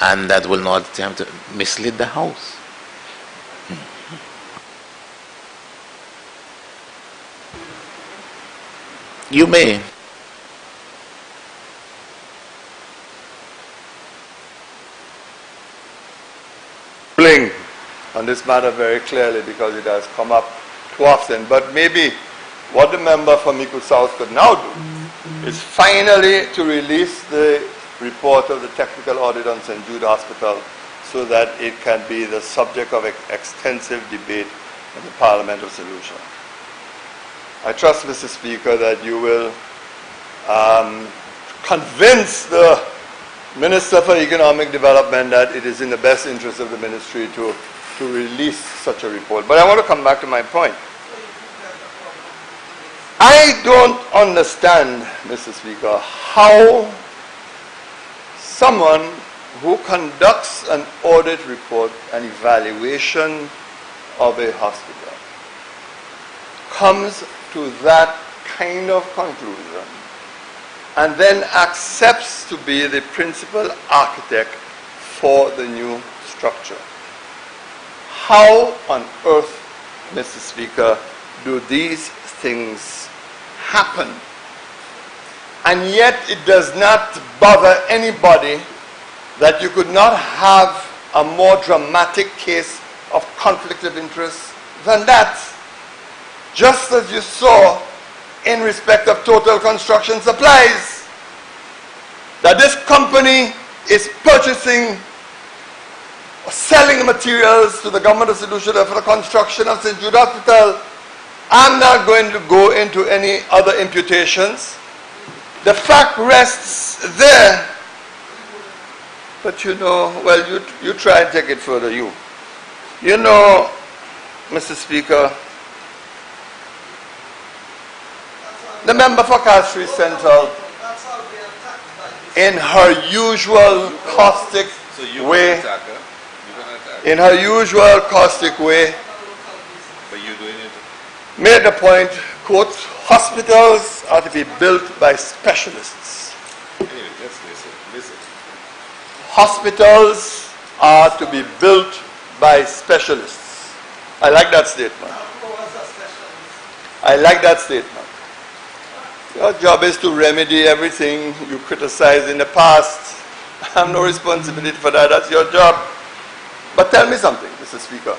S1: and that will not attempt to mislead the House. You may.
S5: On this matter very clearly because it has come up too often. But maybe what the member from Micoud South could now do is finally to release the report of the technical audit on St. Jude Hospital so that it can be the subject of extensive debate in the Parliament of St. Lucia. I trust, Mr. Speaker, that you will convince the Minister for Economic Development that it is in the best interest of the ministry to release such a report. But I want to come back to my point. I don't understand, Mr. Speaker, how someone who conducts an audit report and evaluation of a hospital comes to that kind of conclusion and then accepts to be the principal architect for the new structure. How on earth, Mr. Speaker, do these things happen? And yet it does not bother anybody that you could not have a more dramatic case of conflict of interest than that. Just as you saw in respect of Total Construction Supplies, that this company is purchasing or selling materials to the government of St. Lucia for the construction of St. Jude Hospital. I'm not going to go into any other imputations. The fact rests there. But you know, well, you try and take it further, you. You know, Mr. Speaker, the member for Castries Central, in her usual caustic way, in her usual caustic way,
S4: But you doing it.
S5: made the point, quote, hospitals are to be built by specialists.
S4: Anyway, let's listen.
S5: Hospitals are to be built by specialists. I like that statement. I like that statement. Your job is to remedy everything you criticized in the past. I have no responsibility for that. That's your job. But tell me something, Mr. Speaker.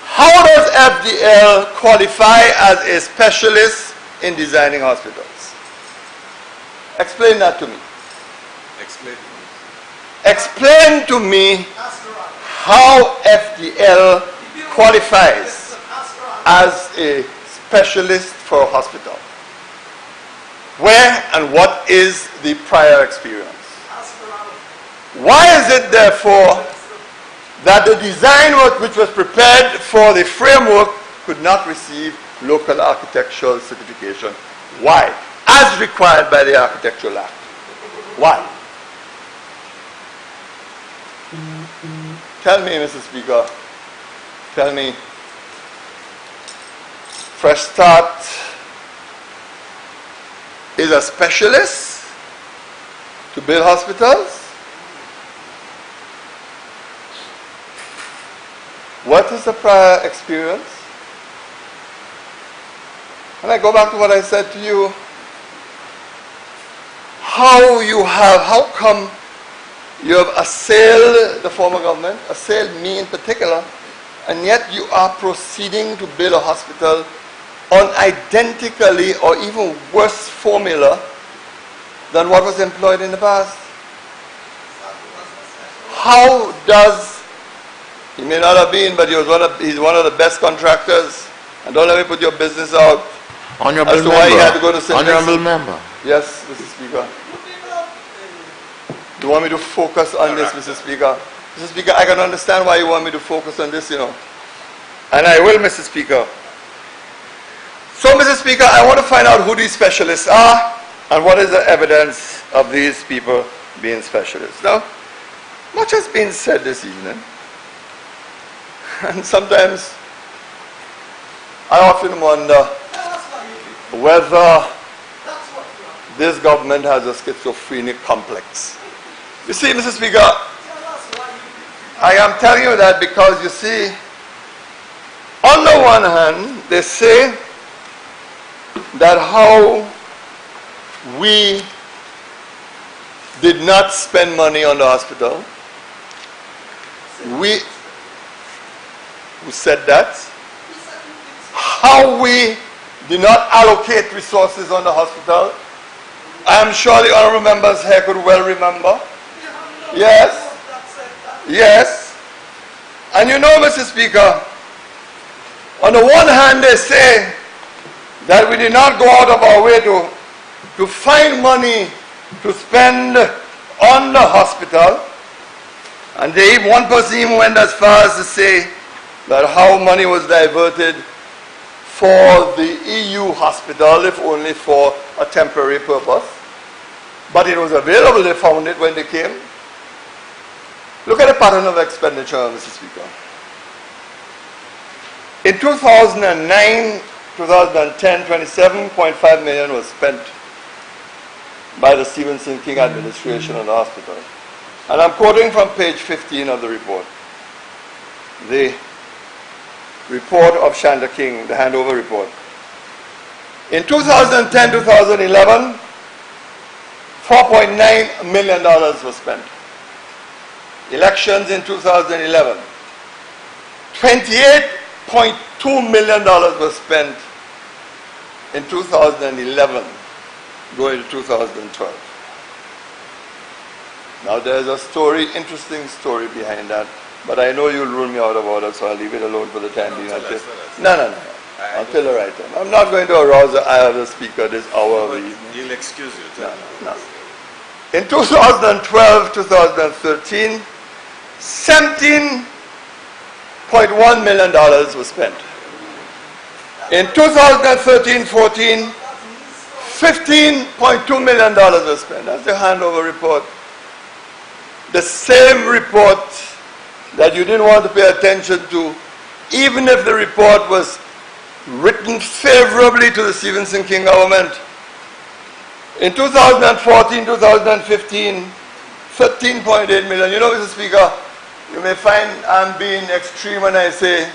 S5: How does FDL qualify as a specialist in designing hospitals? Explain that to me.
S4: Explain.
S5: Explain to me how FDL qualifies as a specialist for a hospital. Where and what is the prior experience? Why is it, therefore, that the design work which was prepared for the framework could not receive local architectural certification? Why? As required by the Architectural Act. Why? Tell me, Mr. Speaker. Tell me. Fresh Start is a specialist to build hospitals? What is the prior experience? And I go back to what I said to you. How come you have assailed the former government, assailed me in particular, and yet you are proceeding to build a hospital on identically or even worse formula than what was employed in the past? How does, he may not have been, but he's one of the best contractors, and don't let me put your business out.
S1: Honorable
S5: As to why he had to go to St.
S1: Honorable
S5: Vincent.
S1: member.
S5: Yes, Mr. Speaker. You want me to focus on this, Mr. Speaker? Mr. Speaker, I can understand why you want me to focus on this, you know. And I will, Mr. Speaker. So, Mr. Speaker, I want to find out who these specialists are and what is the evidence of these people being specialists. Now, much has been said this evening. And sometimes I often wonder whether this government has a schizophrenic complex. You see, Mr. Speaker, I am telling you that because, you see, on the one hand, they say that how we did not spend money on the hospital. Who said that? How we did not allocate resources on the hospital. I am sure the honorable members here could well remember. Yes. Yes. And you know, Mr. Speaker, on the one hand they say that we did not go out of our way to find money to spend on the hospital. And one person even went as far as to say that how money was diverted for the EU hospital, if only for a temporary purpose. But it was available, they found it when they came. Look at the pattern of expenditure, Mr. Speaker. In 2009, 2010, 27.5 million was spent by the Stevenson King administration on the hospital. And I'm quoting from page 15 of the report. The report of Shanda King, the handover report. In 2010-2011, $4.9 million was spent. Elections in 2011, $28.2 million was spent in 2011, going to 2012. Now there's a story, interesting story behind that, but I know you'll rule me out of order, so I'll leave it alone for the time being. No. Until the right time. I'm not going to arouse the ire of the speaker this hour of the evening.
S4: He'll excuse you.
S5: No. In 2012, 2013, $17.1 million was spent. In 2013-14, $15.2 million was spent. That's the handover report. The same report that you didn't want to pay attention to, even if the report was written favorably to the Stevenson King government. In 2014, 2015, 13.8 million. You know, Mr. Speaker, you may find I'm being extreme when I say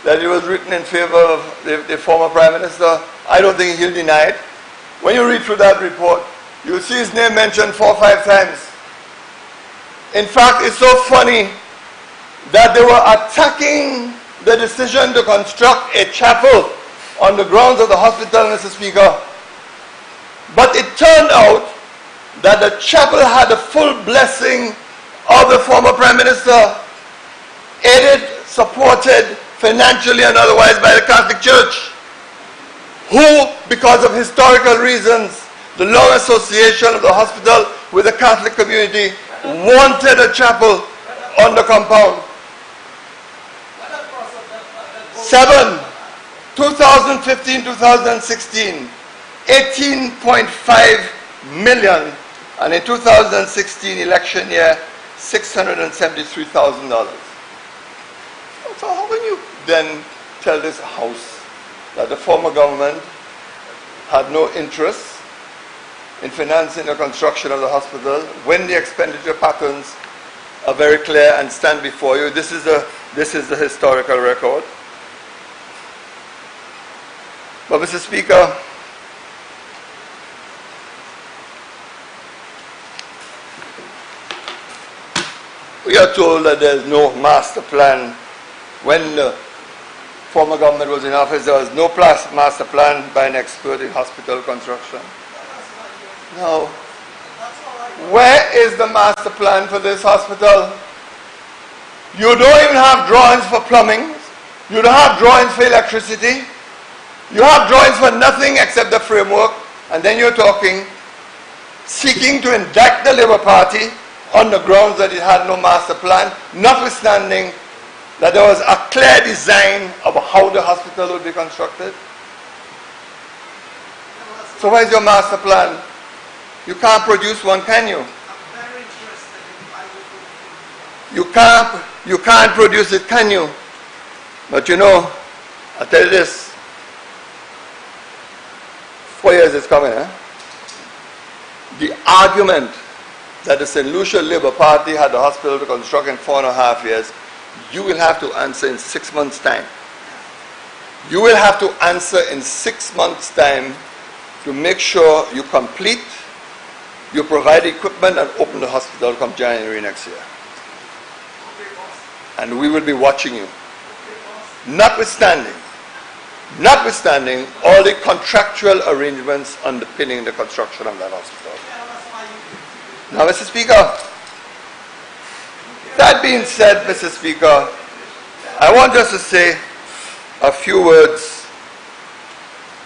S5: that it was written in favor of the former Prime Minister. I don't think he'll deny it. When you read through that report, you'll see his name mentioned 4 or 5 times. In fact, it's so funny that they were attacking the decision to construct a chapel on the grounds of the hospital, Mr. Speaker. But it turned out that the chapel had the full blessing of the former Prime Minister, aided, supported financially and otherwise by the Catholic Church, who, because of historical reasons, the long association of the hospital with the Catholic community, wanted a chapel on the compound. 7, 2015-2016, 18.5 million, and in 2016 election year, $673,000. So how can you then tell this House that the former government had no interest in financing the construction of the hospital when the expenditure patterns are very clear and stand before you? This is the historical record. But Mr. Speaker, we are told that there is no master plan. When the former government was in office, there was no master plan by an expert in hospital construction. Now, where is the master plan for this hospital? You don't even have drawings for plumbing. You don't have drawings for electricity. You have drawings for nothing except the framework, and then you're talking, seeking to indict the Labour Party on the grounds that it had no master plan, notwithstanding that there was a clear design of how the hospital would be constructed. So where's your master plan? You can't produce one, can you? You can't produce it, can you? But you know, I'll tell you this, 4 years is coming, eh? The argument that the St. Lucia Labour Party had the hospital to construct in 4.5 years, you will have to answer in 6 months' time. You will have to answer in 6 months' time to make sure you complete, you provide equipment and open the hospital come January next year. And we will be watching you. Notwithstanding all the contractual arrangements underpinning the construction of that hospital. Now, Mr. Speaker, that being said, Mr. Speaker, I want just to say a few words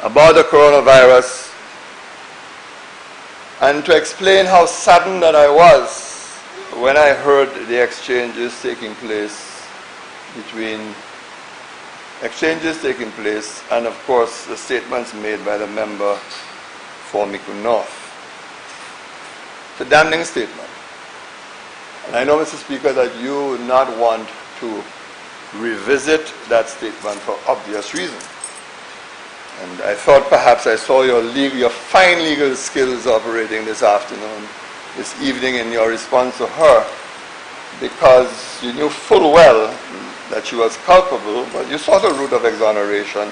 S5: about the coronavirus and to explain how saddened that I was when I heard the exchanges taking place and of course the statements made by the member for Micoud North. It's a damning statement. And I know, Mr. Speaker, that you would not want to revisit that statement for obvious reasons. And I thought perhaps I saw your fine legal skills operating this afternoon, this evening in your response to her, because you knew full well that she was culpable, but you sought a route of exoneration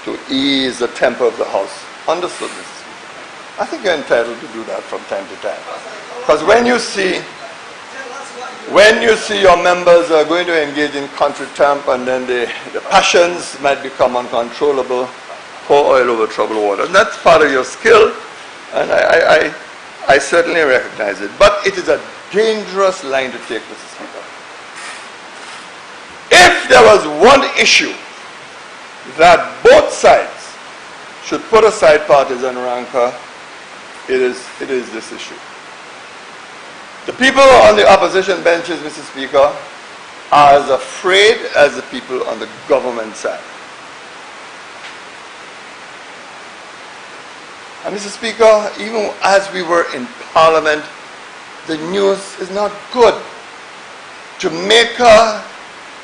S5: to ease the temper of the House. Understood, Mr. Speaker. I think you're entitled to do that from time to time. Because when you see your members are going to engage in contretemps and then the passions might become uncontrollable, pour oil over troubled water. And that's part of your skill, and I certainly recognize it. But it is a dangerous line to take, Mr. Speaker. If there was one issue that both sides should put aside partisan rancor, it is this issue. The people on the opposition benches, Mr. Speaker, are as afraid as the people on the government side. And Mr. Speaker, even as we were in Parliament, the news is not good. Jamaica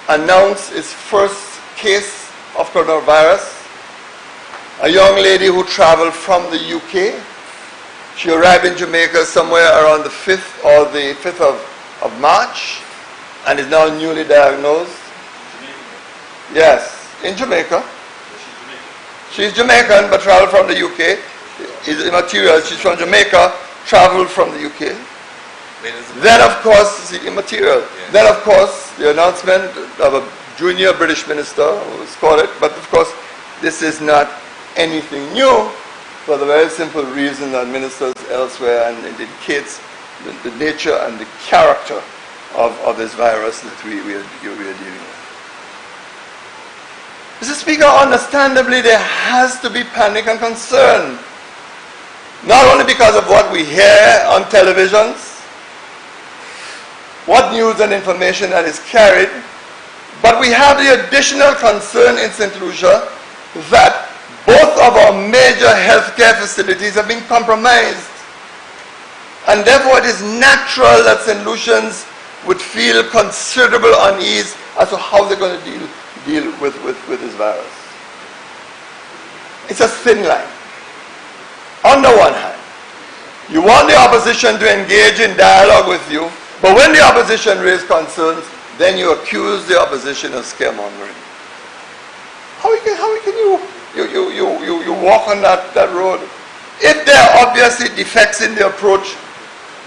S5: announced its first case of coronavirus. A young lady who traveled from the UK. She arrived in Jamaica somewhere around the 5th or the 5th of March and is now newly diagnosed. Yes, in Jamaica. She's Jamaican but traveled from the UK. Is immaterial. She's from Jamaica, traveled from the UK. Then of course, immaterial. Yes. Then of course, the announcement of a junior British minister was called it, but of course, this is not anything new for the very simple reason that ministers elsewhere, and it indicates the nature and the character of this virus that we are dealing with. Mr. Speaker, understandably there has to be panic and concern. Not only because of what we hear on televisions, what news and information that is carried, but we have the additional concern in St. Lucia that both of our major healthcare facilities have been compromised. And therefore it is natural that St. Lucians would feel considerable unease as to how they're going to deal with this virus. It's a thin line. On the one hand, you want the opposition to engage in dialogue with you, but when the opposition raises concerns, then you accuse the opposition of scaremongering. How can you walk on that road? If there are obviously defects in the approach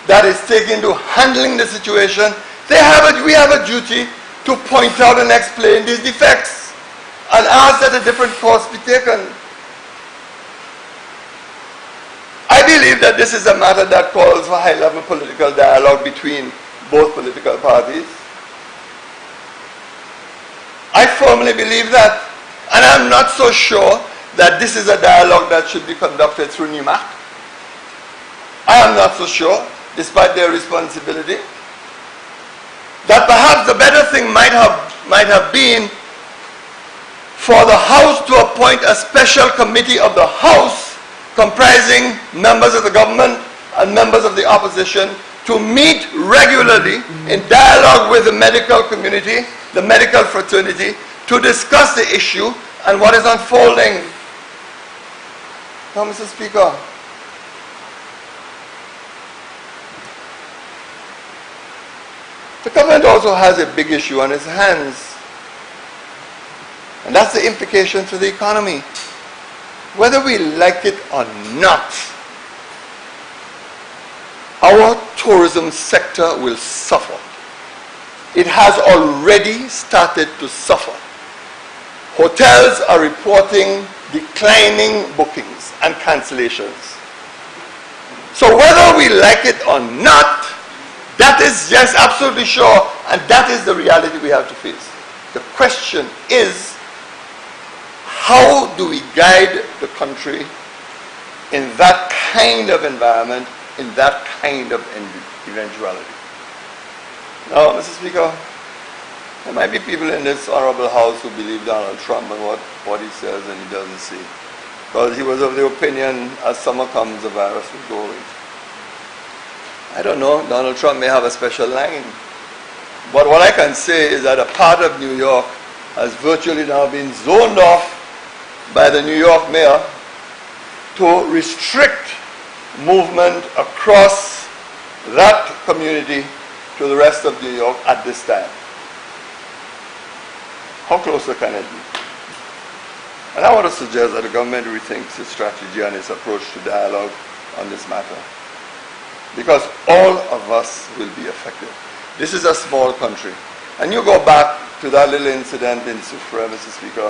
S5: that is taken to handling the situation, we have a duty to point out and explain these defects and ask that a different course be taken. I believe that this is a matter that calls for high-level political dialogue between both political parties. I firmly believe that, and I'm not so sure that this is a dialogue that should be conducted through NIMAC. I am not so sure, despite their responsibility, that perhaps the better thing might have been for the House to appoint a special committee of the House comprising members of the government and members of the opposition to meet regularly in dialogue with the medical community, the medical fraternity, to discuss the issue and what is unfolding. Now, Mr. Speaker, the government also has a big issue on its hands, and that's the implications for the economy. Whether we like it or not, our tourism sector will suffer. It has already started to suffer. Hotels are reporting declining bookings and cancellations. So whether we like it or not, that is just absolutely sure, and that is the reality we have to face. The question is, how do we guide the country in that kind of environment, in that kind of eventuality? Now, Mr. Speaker, there might be people in this honorable House who believe Donald Trump and what he says and he doesn't see. Because he was of the opinion, as summer comes, the virus will go away. I don't know, Donald Trump may have a special line. But what I can say is that a part of New York has virtually now been zoned off by the New York mayor to restrict movement across that community to the rest of New York at this time. How closer can it be? And I want to suggest that the government rethinks its strategy and its approach to dialogue on this matter, because all of us will be affected. This is a small country. And you go back to that little incident in Soufrière, Mr. Speaker,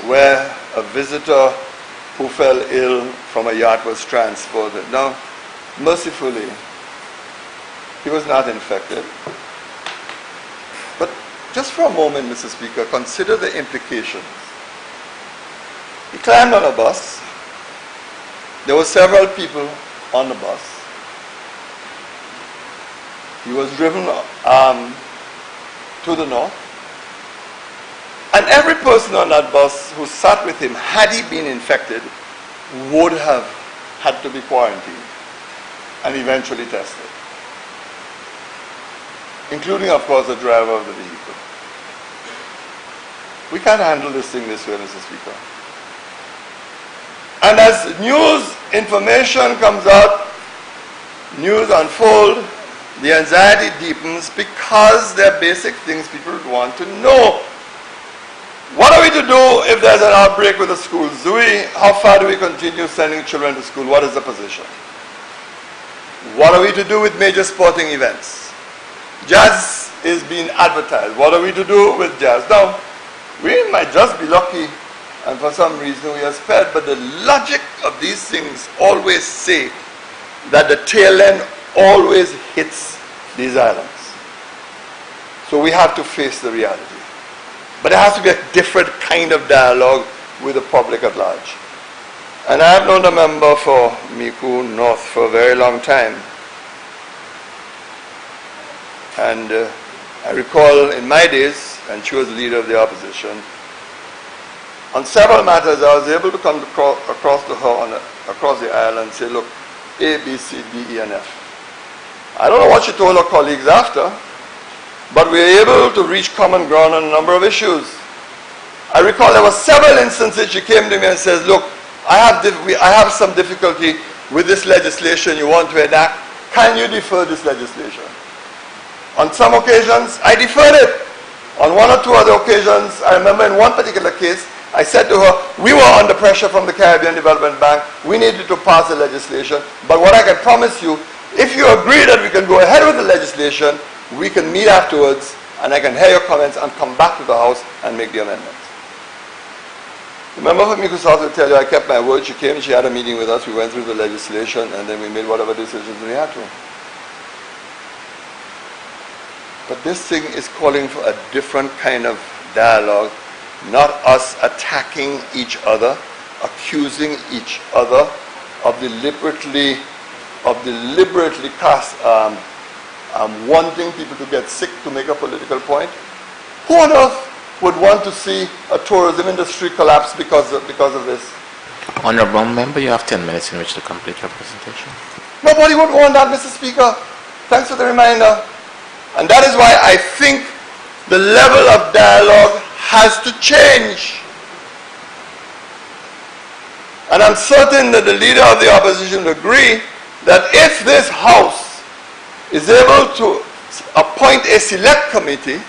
S5: where a visitor who fell ill from a yacht was transported. Now, mercifully, he was not infected. But just for a moment, Mr. Speaker, consider the implications. He climbed on a bus. There were several people on the bus. He was driven to the north. And every person on that bus who sat with him, had he been infected, would have had to be quarantined and eventually tested, including, of course, the driver of the vehicle. We can't handle this thing this way, Mr. Speaker. And as news information comes out, news unfolds, the anxiety deepens because there are basic things people want to know. What are we to do if there's an outbreak with the schools? How far do we continue sending children to school? What is the position? What are we to do with major sporting events? Jazz is being advertised. What are we to do with jazz? Now, we might just be lucky and for some reason we are spared, but the logic of these things always say that the tail end always hits these islands. So we have to face the reality. But there has to be a different kind of dialogue with the public at large. And I have known a member for Micoud North for a very long time. And I recall in my days, and she was the leader of the opposition, on several matters I was able to come across to her across the aisle and say, look, A, B, C, D, E, and F. I don't know what she told her colleagues after, but we were able to reach common ground on a number of issues. I recall there were several instances she came to me and says, look, I have some difficulty with this legislation you want to enact. Can you defer this legislation? On some occasions, I deferred it. On one or two other occasions, I remember in one particular case, I said to her, we were under pressure from the Caribbean Development Bank. We needed to pass the legislation. But what I can promise you, if you agree that we can go ahead with the legislation, we can meet afterwards and I can hear your comments and come back to the House and make the amendments. Remember, for Micoud South will tell you, I kept my word. She came, she had a meeting with us, we went through the legislation, and then we made whatever decisions we had to. But this thing is calling for a different kind of dialogue, not us attacking each other, accusing each other of deliberately wanting people to get sick to make a political point. Who on earth would want to see a tourism industry collapse because of this?
S1: Honorable Member, you have 10 minutes in which to complete your presentation.
S5: Nobody would want that, Mr. Speaker. Thanks for the reminder. And that is why I think the level of dialogue has to change. And I'm certain that the leader of the opposition will agree that if this House is able to appoint a select committee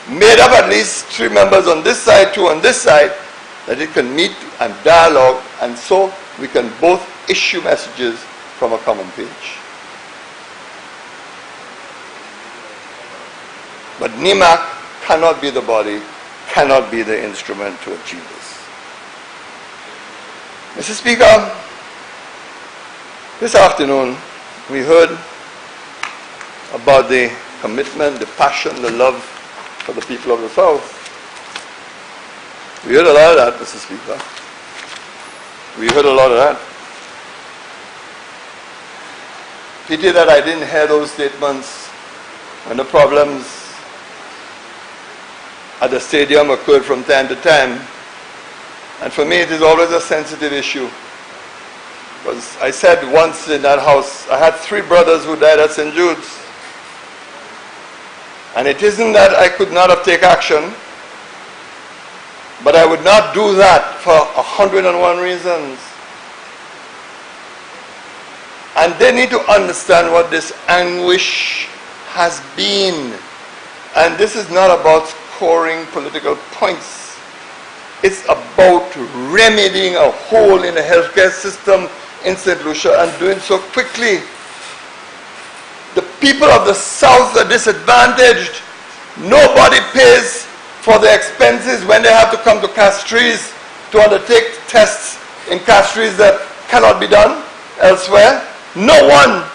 S5: made up at least 3 members on this side, 2 on this side, that it can meet and dialogue, and so we can both issue messages from a common page. But NEMAC cannot be the body, cannot be the instrument to achieve this. Mr. Speaker, this afternoon we heard about the commitment, the passion, the love for the people of the South. We heard a lot of that, Mr. Speaker. We heard a lot of that. Pity that I didn't hear those statements when the problems at the stadium occurred from time to time. And for me, it is always a sensitive issue. Because I said once in that house, I had 3 brothers who died at St. Jude's. And it isn't that I could not have taken action, but I would not do that for 101 reasons. And they need to understand what this anguish has been. And this is not about scoring political points. It's about remedying a hole in the healthcare system in St. Lucia and doing so quickly. The people of the South are disadvantaged. Nobody pays for the expenses when they have to come to Castries to undertake tests in Castries that cannot be done elsewhere. No one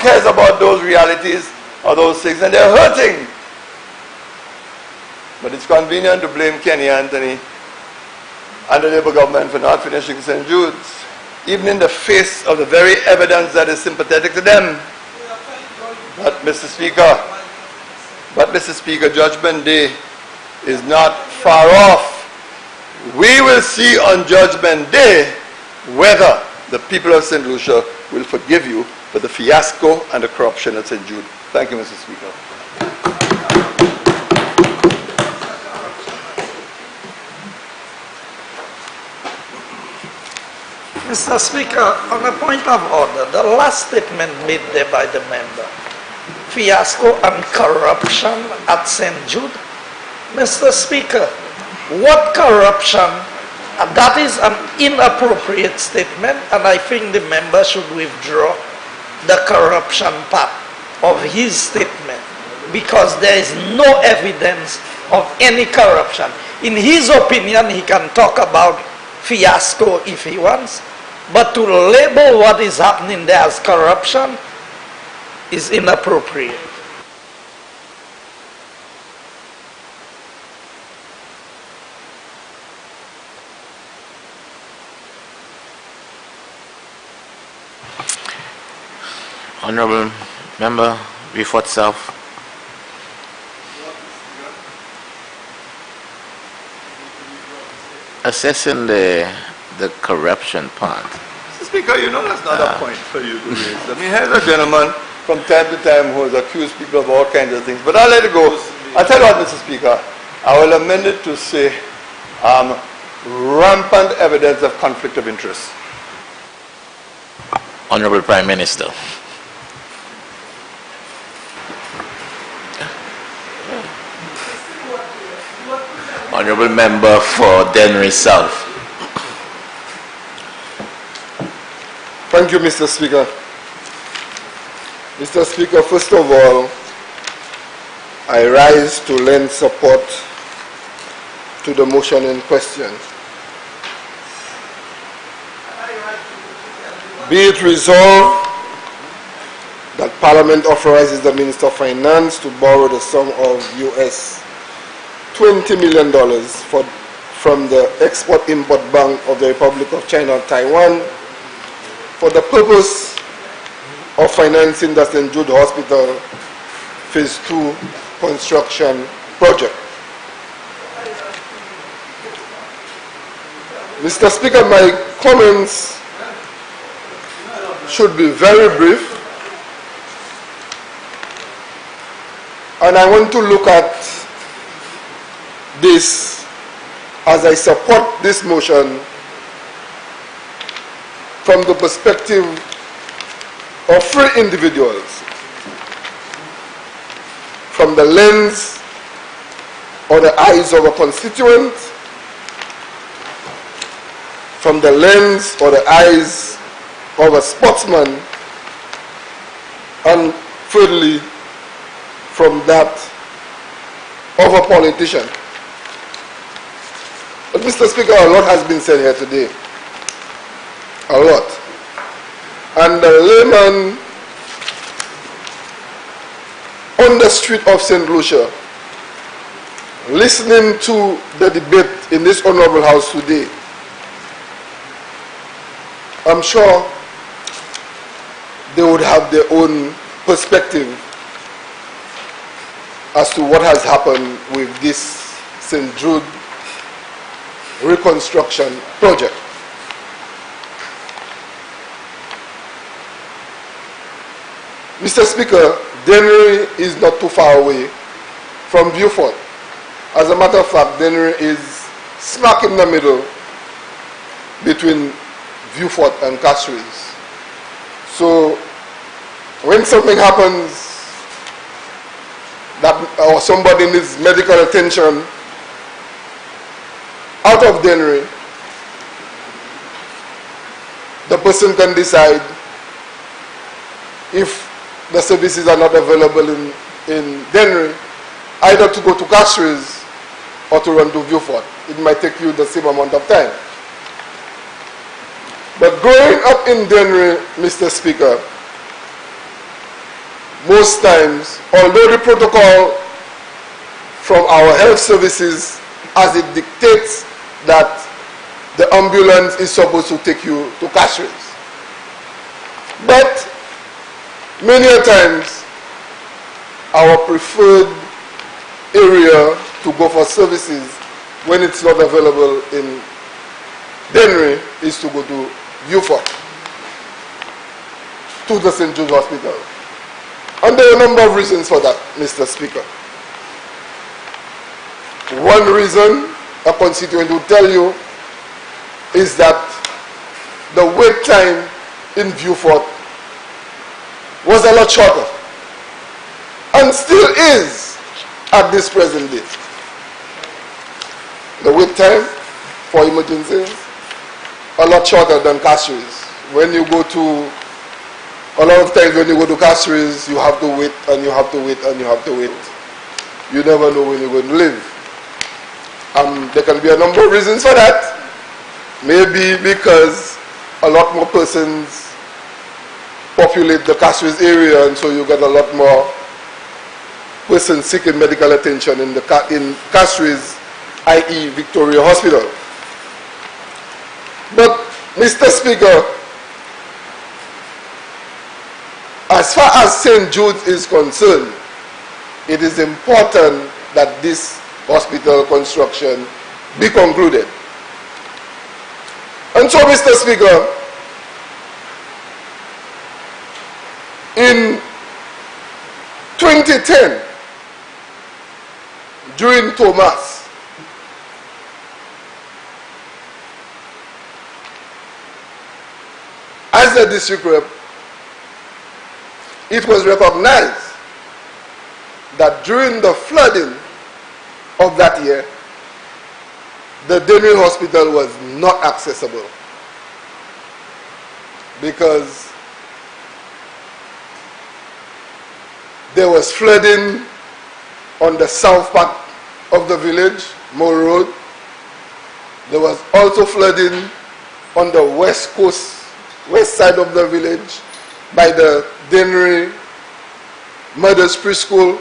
S5: cares about those realities or those things, and they're hurting. But it's convenient to blame Kenny Anthony and the Labour government for not finishing St. Jude's, even in the face of the very evidence that is sympathetic to them. But Mr. Speaker, Judgment Day is not far off. We will see on Judgment Day whether the people of St. Lucia will forgive you for the fiasco and the corruption at St. Jude. Thank you, Mr. Speaker.
S6: Mr. Speaker, on a point of order, the last statement made there by the member, fiasco and corruption at St. Jude. Mr. Speaker, what corruption? That is an inappropriate statement, and I think the member should withdraw the corruption part of his statement, because there is no evidence of any corruption. In his opinion, he can talk about fiasco if he wants, but to label what is happening there as corruption is inappropriate.
S1: Honorable Member, Beaufort South. Assessing the corruption part.
S5: Mr. Speaker, you know that's not a point for you to raise. I mean, here's a gentleman from time to time who has accused people of all kinds of things. But I'll let it go. I'll tell you what, Mr. Speaker, I will amend it to say rampant evidence of conflict of interest.
S1: Honorable Prime Minister. Honorable Member for Dennery South.
S7: Thank you, Mr. Speaker. Mr. Speaker, first of all, I rise to lend support to the motion in question. Be it resolved that Parliament authorizes the Minister of Finance to borrow the sum of US $20 million from the Export-Import Bank of the Republic of China, Taiwan, for the purpose of financing the St. Jude Hospital Phase 2 construction project. Mr. Speaker, my comments should be very brief, and I want to look at this as I support this motion from the perspective of 3 individuals, from the lens or the eyes of a constituent, from the lens or the eyes of a sportsman, and thirdly, from that of a politician. But Mr. Speaker, a lot has been said here today. A lot. And the layman on the street of St. Lucia, listening to the debate in this honorable house today, I'm sure they would have their own perspective as to what has happened with this St. Jude reconstruction project. Mr. Speaker, Dennery is not too far away from Beaufort. As a matter of fact, Dennery is smack in the middle between Beaufort and Castries. So when something happens that or somebody needs medical attention out of Dennery, the person can decide if the services are not available in Dennery, either to go to Castries or to run to Beaufort. It might take you the same amount of time. But growing up in Dennery, Mr. Speaker, most times, although the protocol from our health services, as it dictates that the ambulance is supposed to take you to Castries, but many a times, our preferred area to go for services when it's not available in Dennery is to go to Beaufort, to the St. Jude Hospital. And there are a number of reasons for that, Mr. Speaker. One reason a constituent will tell you is that the wait time in Beaufort was a lot shorter, and still is at this present day. The wait time for emergencies a lot shorter than Castries. When you go to, a lot of times when you go to Castries, you have to wait and you have to wait and you have to wait. You never know when you're going to live. There can be a number of reasons for that. Maybe because a lot more persons populate the Castries area, and so you get a lot more persons seeking medical attention in Castries, i.e. Victoria Hospital. But, Mr. Speaker, as far as St. Jude is concerned, it is important that this hospital construction be concluded. And so, Mr. Speaker, in 2010, during Thomas, as a district rep, it was recognized that during the flooding of that year, the Dennery Hospital was not accessible because there was flooding on the south part of the village, Moore Road. There was also flooding on the west side of the village by the Dennery Mothers Preschool,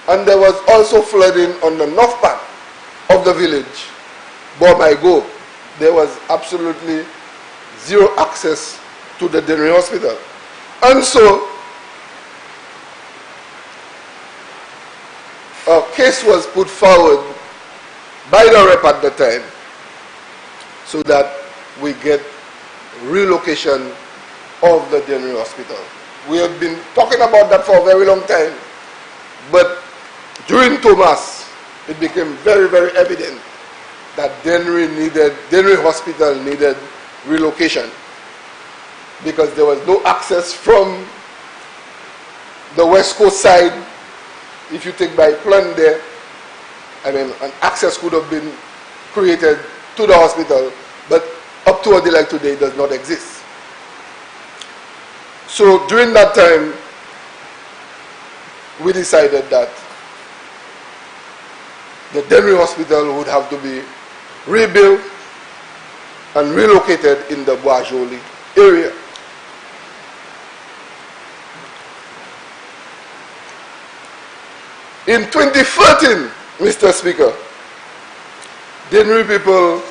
S7: and there was also flooding on the north part of the village, Bob-I-Go. There was absolutely zero access to the Dennery Hospital. And so, a case was put forward by the rep at the time so that we get relocation of the Dennery Hospital. We have been talking about that for a very long time, but during Thomas, it became very, very evident that Dennery Hospital needed relocation because there was no access from the West Coast side. If you take by plan there, an access could have been created to the hospital, but up to a day like today, it does not exist. So during that time, we decided that the Dennery Hospital would have to be rebuilt and relocated in the Boisjoli area. In 2013, Mr. Speaker, Dennery people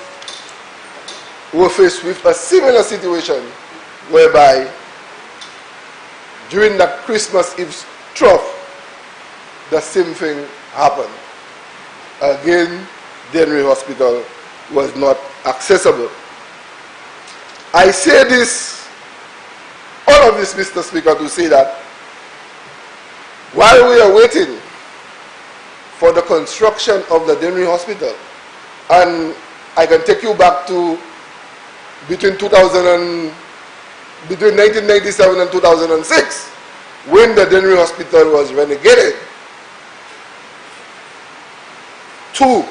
S7: were faced with a similar situation whereby during that Christmas Eve trough, the same thing happened. Again, Dennery Hospital was not accessible. I say this, all of this, Mr. Speaker, to say that while we are waiting for the construction of the Dennery Hospital, and I can take you back to between 1997 and 2006, when the Dennery Hospital was renovated to,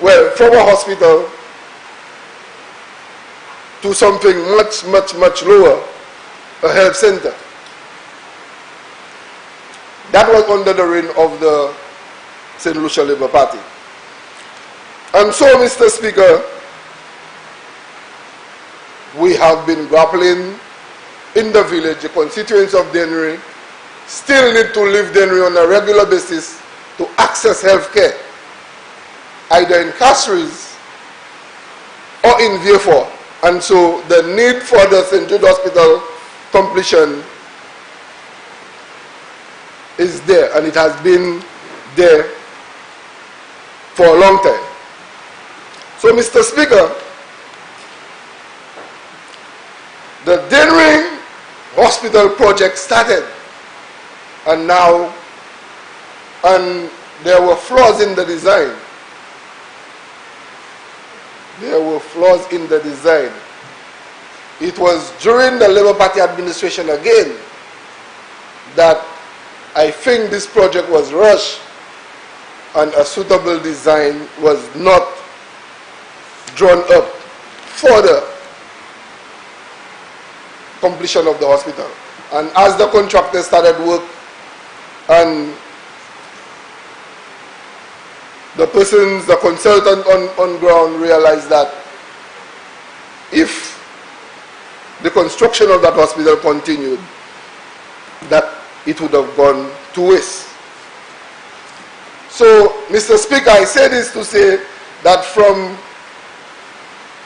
S7: well, from a hospital to something much, much, much lower, a health center. That was under the reign of the St. Lucia Labour Party. And so, Mr. Speaker, we have been grappling in the village. The constituents of Dennery still need to leave Dennery on a regular basis to access health care, either in Castries or in Vieux-Fort. And so the need for the St. Jude Hospital completion is there, and it has been there for a long time. So, Mr. Speaker, the Dennery Hospital project started, and there were flaws in the design. There were flaws in the design. It was during the Labour Party administration again that I think this project was rushed and a suitable design was not drawn up for the completion of the hospital. And as the contractor started work and the consultant on ground realized that if the construction of that hospital continued, that it would have gone to waste. So, Mr. Speaker, I say this to say that from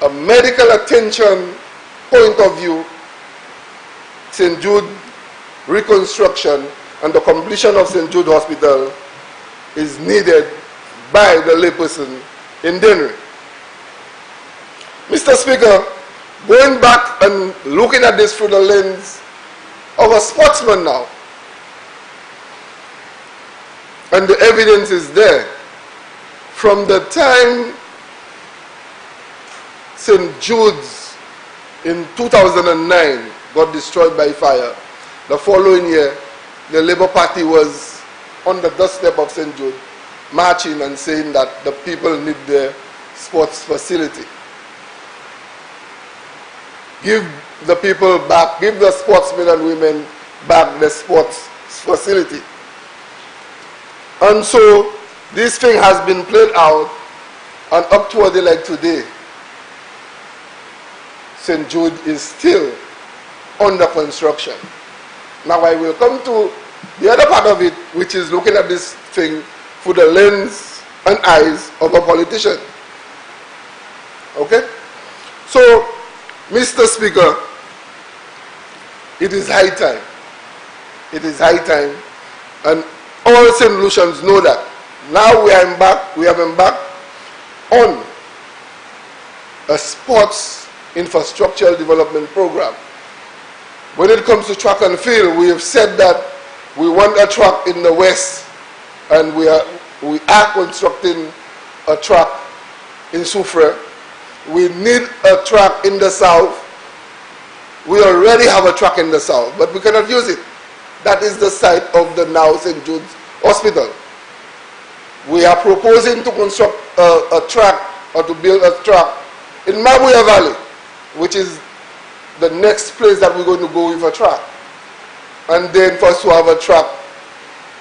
S7: a medical attention point of view, St. Jude reconstruction and the completion of St. Jude Hospital is needed by the layperson in Dennery. Mr. Speaker, going back and looking at this through the lens of a sportsman now, and the evidence is there, from the time St. Jude's in 2009 got destroyed by fire, the following year, the Labour Party was on the doorstep of St. Jude, marching and saying that the people need their sports facility. Give the people back, give the sportsmen and women back the sports facility. And so this thing has been played out, and up to a day like today, St. Jude is still under construction. Now I will come to the other part of it, which is looking at this thing through the lens and eyes of a politician. Okay? So, Mr. Speaker, it is high time. It is high time, and all St. Lucians know that. Now we have embarked on a sports infrastructure development program. When it comes to track and field, we have said that we want a track in the west, and we are constructing a track in Soufrière. We need a track in the south. We already have a track in the south, but we cannot use it. That is the site of the now St. Jude's Hospital. We are proposing to construct a track, or to build a track in Mabuya Valley, which is the next place that we're going to go with a track. And then for us to have a track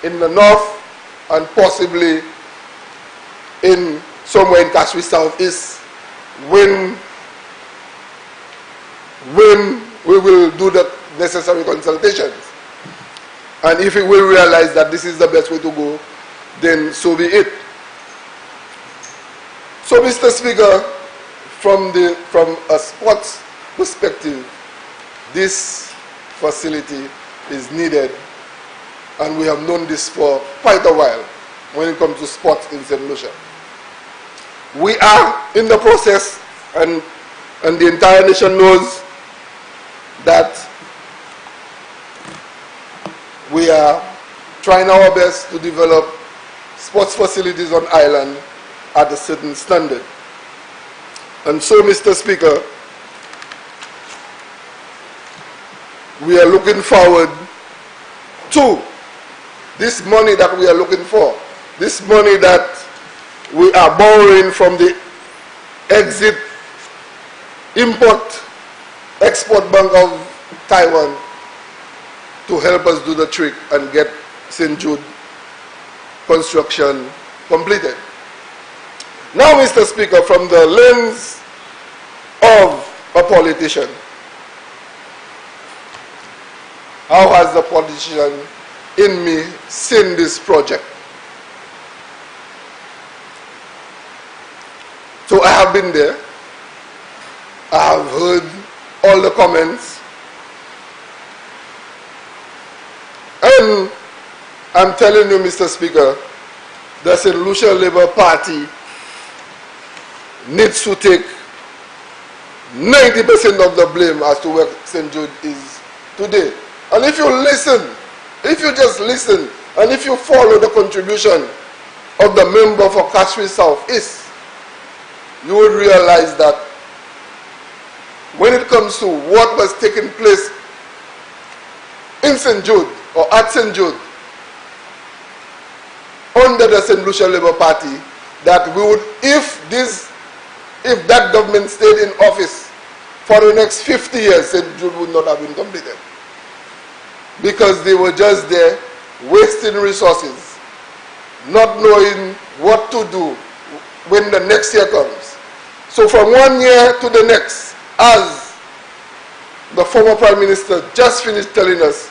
S7: in the north, and possibly in somewhere in Castries Southeast, when we will do the necessary consultations. And if we will realize that this is the best way to go, then so be it. So, Mr. Speaker, from a sports perspective, this facility is needed, and we have known this for quite a while when it comes to sports in St. Lucia. We are in the process, and the entire nation knows that we are trying our best to develop sports facilities on island at a certain standard. And so, Mr. Speaker, we are looking forward to this money that we are looking for, this money that we are borrowing from the exit export bank of Taiwan to help us do the trick and get St. Jude construction completed. Now, Mr. Speaker, from the lens of a politician, how has the politician in me seen this project? So I have been there. I have heard all the comments. And I'm telling you, Mr. Speaker, the St. Lucia Labour Party needs to take 90% of the blame as to where St. Jude is today. And if you listen, if you just listen, and if you follow the contribution of the member for Kashmir South East, you would realize that when it comes to what was taking place in St. Jude or at St. Jude under the St. Lucia Labour Party, that we would, if that government stayed in office for the next 50 years, St. Jude would not have been completed. Because they were just there wasting resources, not knowing what to do when the next year comes. So from one year to the next, as the former Prime Minister just finished telling us,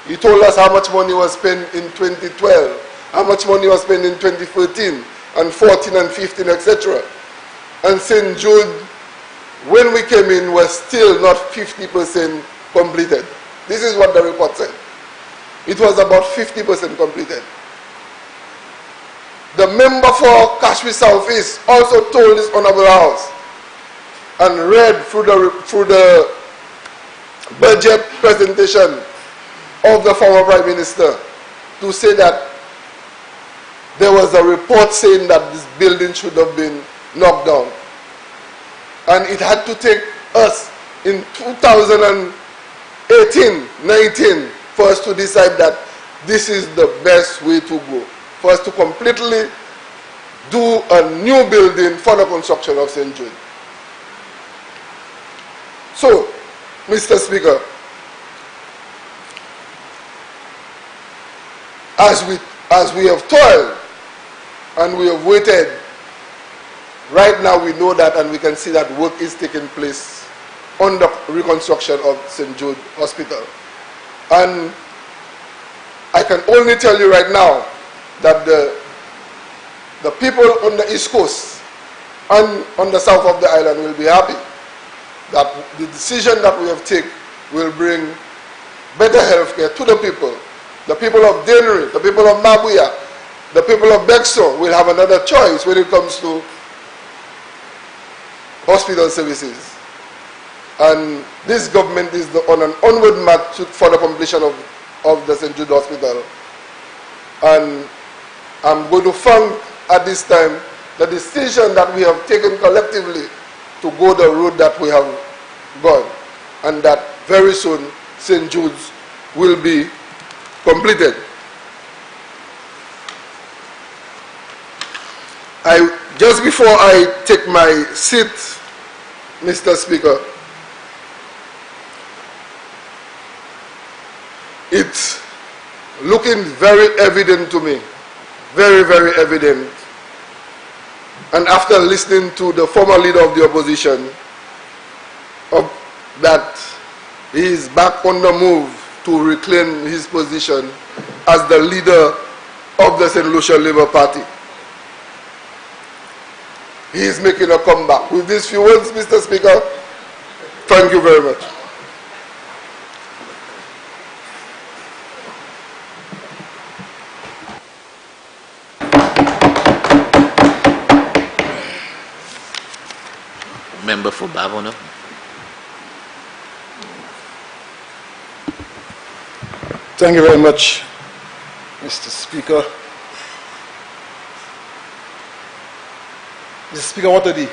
S7: he told us how much money was spent in 2012, how much money was spent in 2013, and 14 and 15, etc. And St. Jude, when we came in, was still not 50% completed. This is what the report said. It was about 50% completed. The member for Kashmir South East also told this Honorable House and read through the budget presentation of the former Prime Minister to say that there was a report saying that this building should have been knocked down. And it had to take us in 2018-19 for us to decide that this is the best way to go, for us to completely do a new building for the construction of St. Jude. So, Mr. Speaker, as we have toiled and we have waited, right now we know that and we can see that work is taking place on the reconstruction of St. Jude Hospital. And I can only tell you right now that the people on the East Coast and on the south of the island will be happy that the decision that we have taken will bring better health care to the people. The people of Dennery, the people of Mabuya, the people of Bexo will have another choice when it comes to hospital services. And this government is on an onward march for the completion of the St. Jude Hospital. And I'm going to thank at this time the decision that we have taken collectively to go the road that we have gone, and that very soon St. Jude's will be completed. Just before I take my seat, Mr. Speaker, it's looking very evident to me, very, very evident. And after listening to the former leader of the opposition, that he is back on the move to reclaim his position as the leader of the St. Lucia Labour Party. He is making a comeback. With these few words, Mr. Speaker, thank you very much.
S1: Member for Bavono.
S7: Thank you very much,
S8: Mr. Speaker. Mr. Speaker, what a day.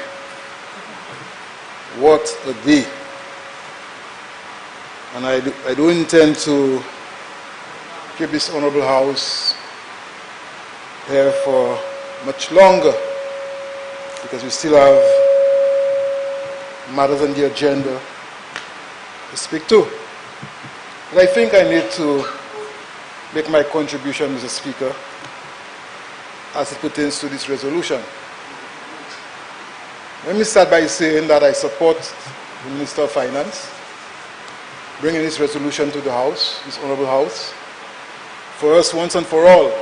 S8: What a day. And I don't intend to keep this Honorable House here for much longer, because we still have matters on the agenda to speak to. But I think I need to make my contribution, Mr. Speaker, as it pertains to this resolution. Let me start by saying that I support the Minister of Finance bringing this resolution to the House, this Honorable House, for us once and for all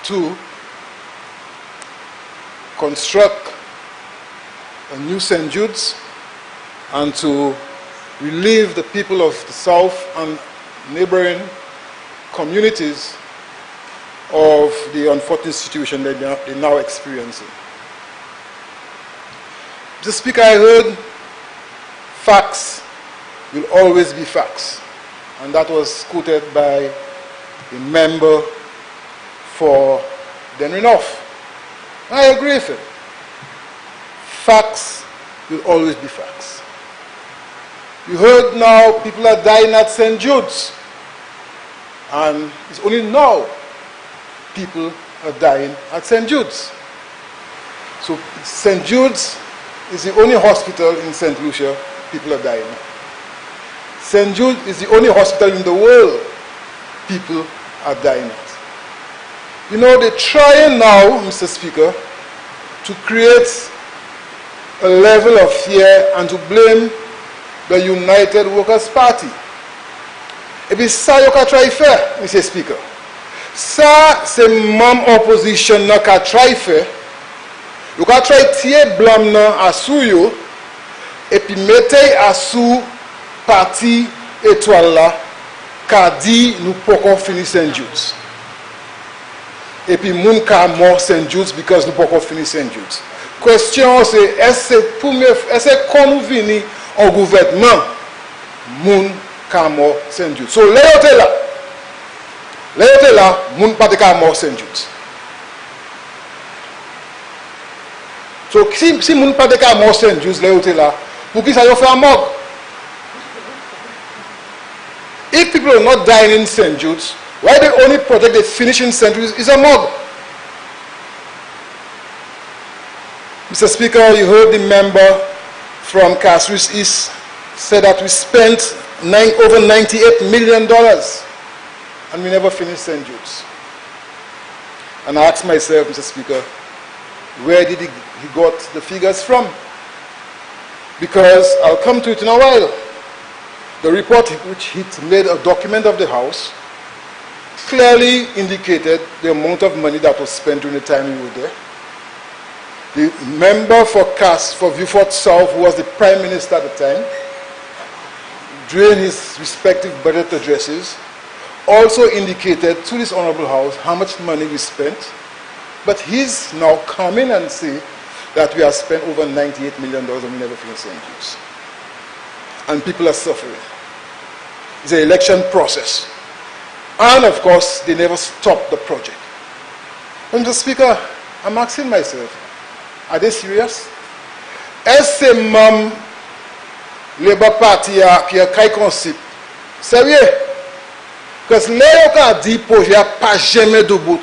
S8: to construct a new St. Jude's and to relieve the people of the South and neighboring communities of the unfortunate situation that they're now experiencing. Mr. Speaker, I heard facts will always be facts, and that was quoted by a member for Denry North. I agree with him. Facts will always be facts. You heard now people are dying at St. Jude's, and it's only now people are dying at St. Jude's. So St. Jude's is the only hospital in St. Lucia people are dying at. St. Jude is the only hospital in the world people are dying at. You know, they're trying now, Mr. Speaker, to create a level of fear and to blame the United Workers' Party. It is ça you can try fair, Mr. Speaker. Ça, c'est même opposition na ka try fair. You can try tirer blâme na asou yo, et puis mettez asou parti étoile là, ka dit nous pouvons finir St. Jude's. Et puis moun ka mort St. Jude's because nous pouvons finir St. Jude's. Question c'est, est-ce que quand nous venons au gouvernement, moun ka mort St. Jude's. So, là, moun pas de ka mort St. Jude's. So, si moun pas de ka mort St. Jude's, là, pour qui ça y fait un morgue? If people are not dying in St. Jude's, why the only project they finish in St. Jude's is a morgue? Mr. Speaker, you heard the member from Castries East say that we spent over $98 million and we never finished St. Jude's. And I asked myself, Mr. Speaker, where did he got the figures from? Because I'll come to it in a while. The report which he made a document of the House clearly indicated the amount of money that was spent during the time we were there. The member for Vieux-Fort South, who was the Prime Minister at the time, during his respective budget addresses, also indicated to this Honorable House how much money we spent. But he's now coming and say that we have spent over $98 million and we never finished St. Jude's. And people are suffering. It's an election process. And of course, they never stopped the project. Mr. Speaker, I'm asking myself, are they serious? Est-ce que même Labour Party qui a créé concept? Sérieux? Parce que là, on a dit que projet n'a pas jamais de bout.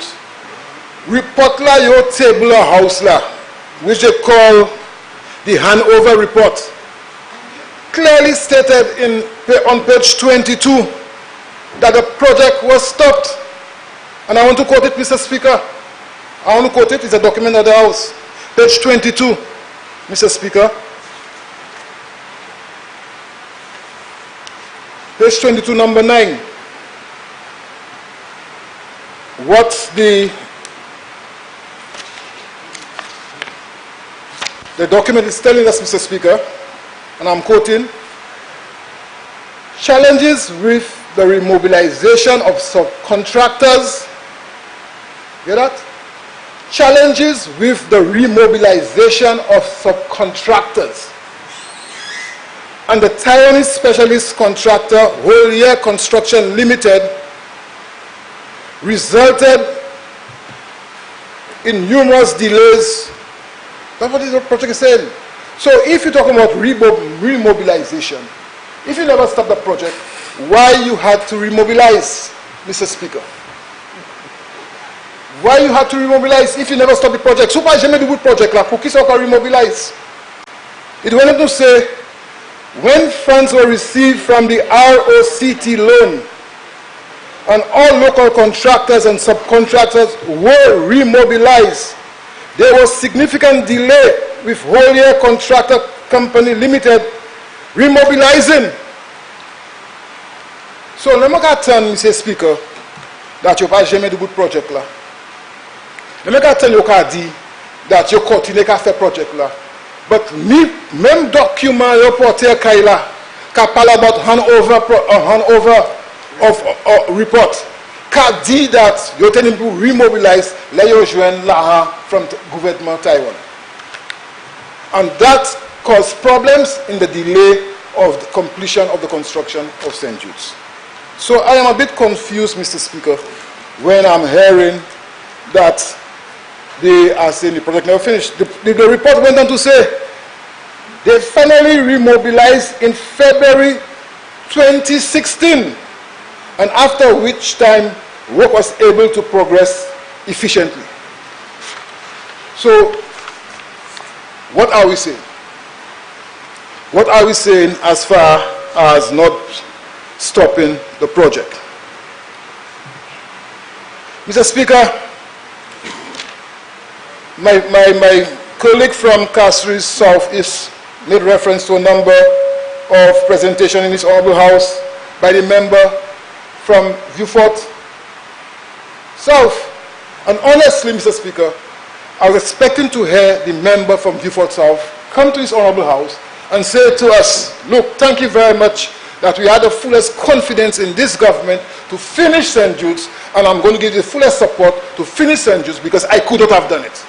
S8: Report là, yo table house là, which they call the handover report, clearly stated on page 22 that the project was stopped. And I want to quote it, Mr. Speaker. I want to quote it. It's a document of the House. Page 22, Mr. Speaker. Page 22, number 9. What the document is telling us, Mr. Speaker, and I'm quoting, challenges with the remobilization of subcontractors. Get that? Challenges with the remobilization of subcontractors. And the Taiwanese specialist contractor, Whole Year Construction Limited, resulted in numerous delays. That's what the project is saying. So if you're talking about remobilization, if you never stop the project, why you had to remobilize, Mr. Speaker? Why you had to remobilize if you never stop the project? So pas jamais de bout project là, pour qui ça encore remobilize? It went on to say, when funds were received from the ROCT loan, and all local contractors and subcontractors were remobilized, there was significant delay with Holier Contractor Company Limited remobilizing. So, let me tell you, Mr. Speaker, that you n'avez pas jamais de bout de project là. Let me tell you that you continue à faire project là. But même document reporter Kaila, qui parle about handover of report, qui dit that you tell him to remobilize là you join là from the government of Taiwan. And that caused problems in the delay of the completion of the construction of St. Jude's. So I am a bit confused, Mr. Speaker, when I'm hearing that they are saying the project never finished. The report went on to say they finally remobilized in February 2016, and after which time work was able to progress efficiently. So, what are we saying? What are we saying as far as not stopping the project? Mr. Speaker, my colleague from Castres Southeast made reference to a number of presentations in this Honorable House by the member from Vieux-Fort South. And honestly, Mr. Speaker, I was expecting to hear the member from Vieux-Fort South come to this Honorable House and say to us, look, thank you very much that we had the fullest confidence in this government to finish St. Jude's, and I'm going to give you the fullest support to finish St. Jude's because I could not have done it.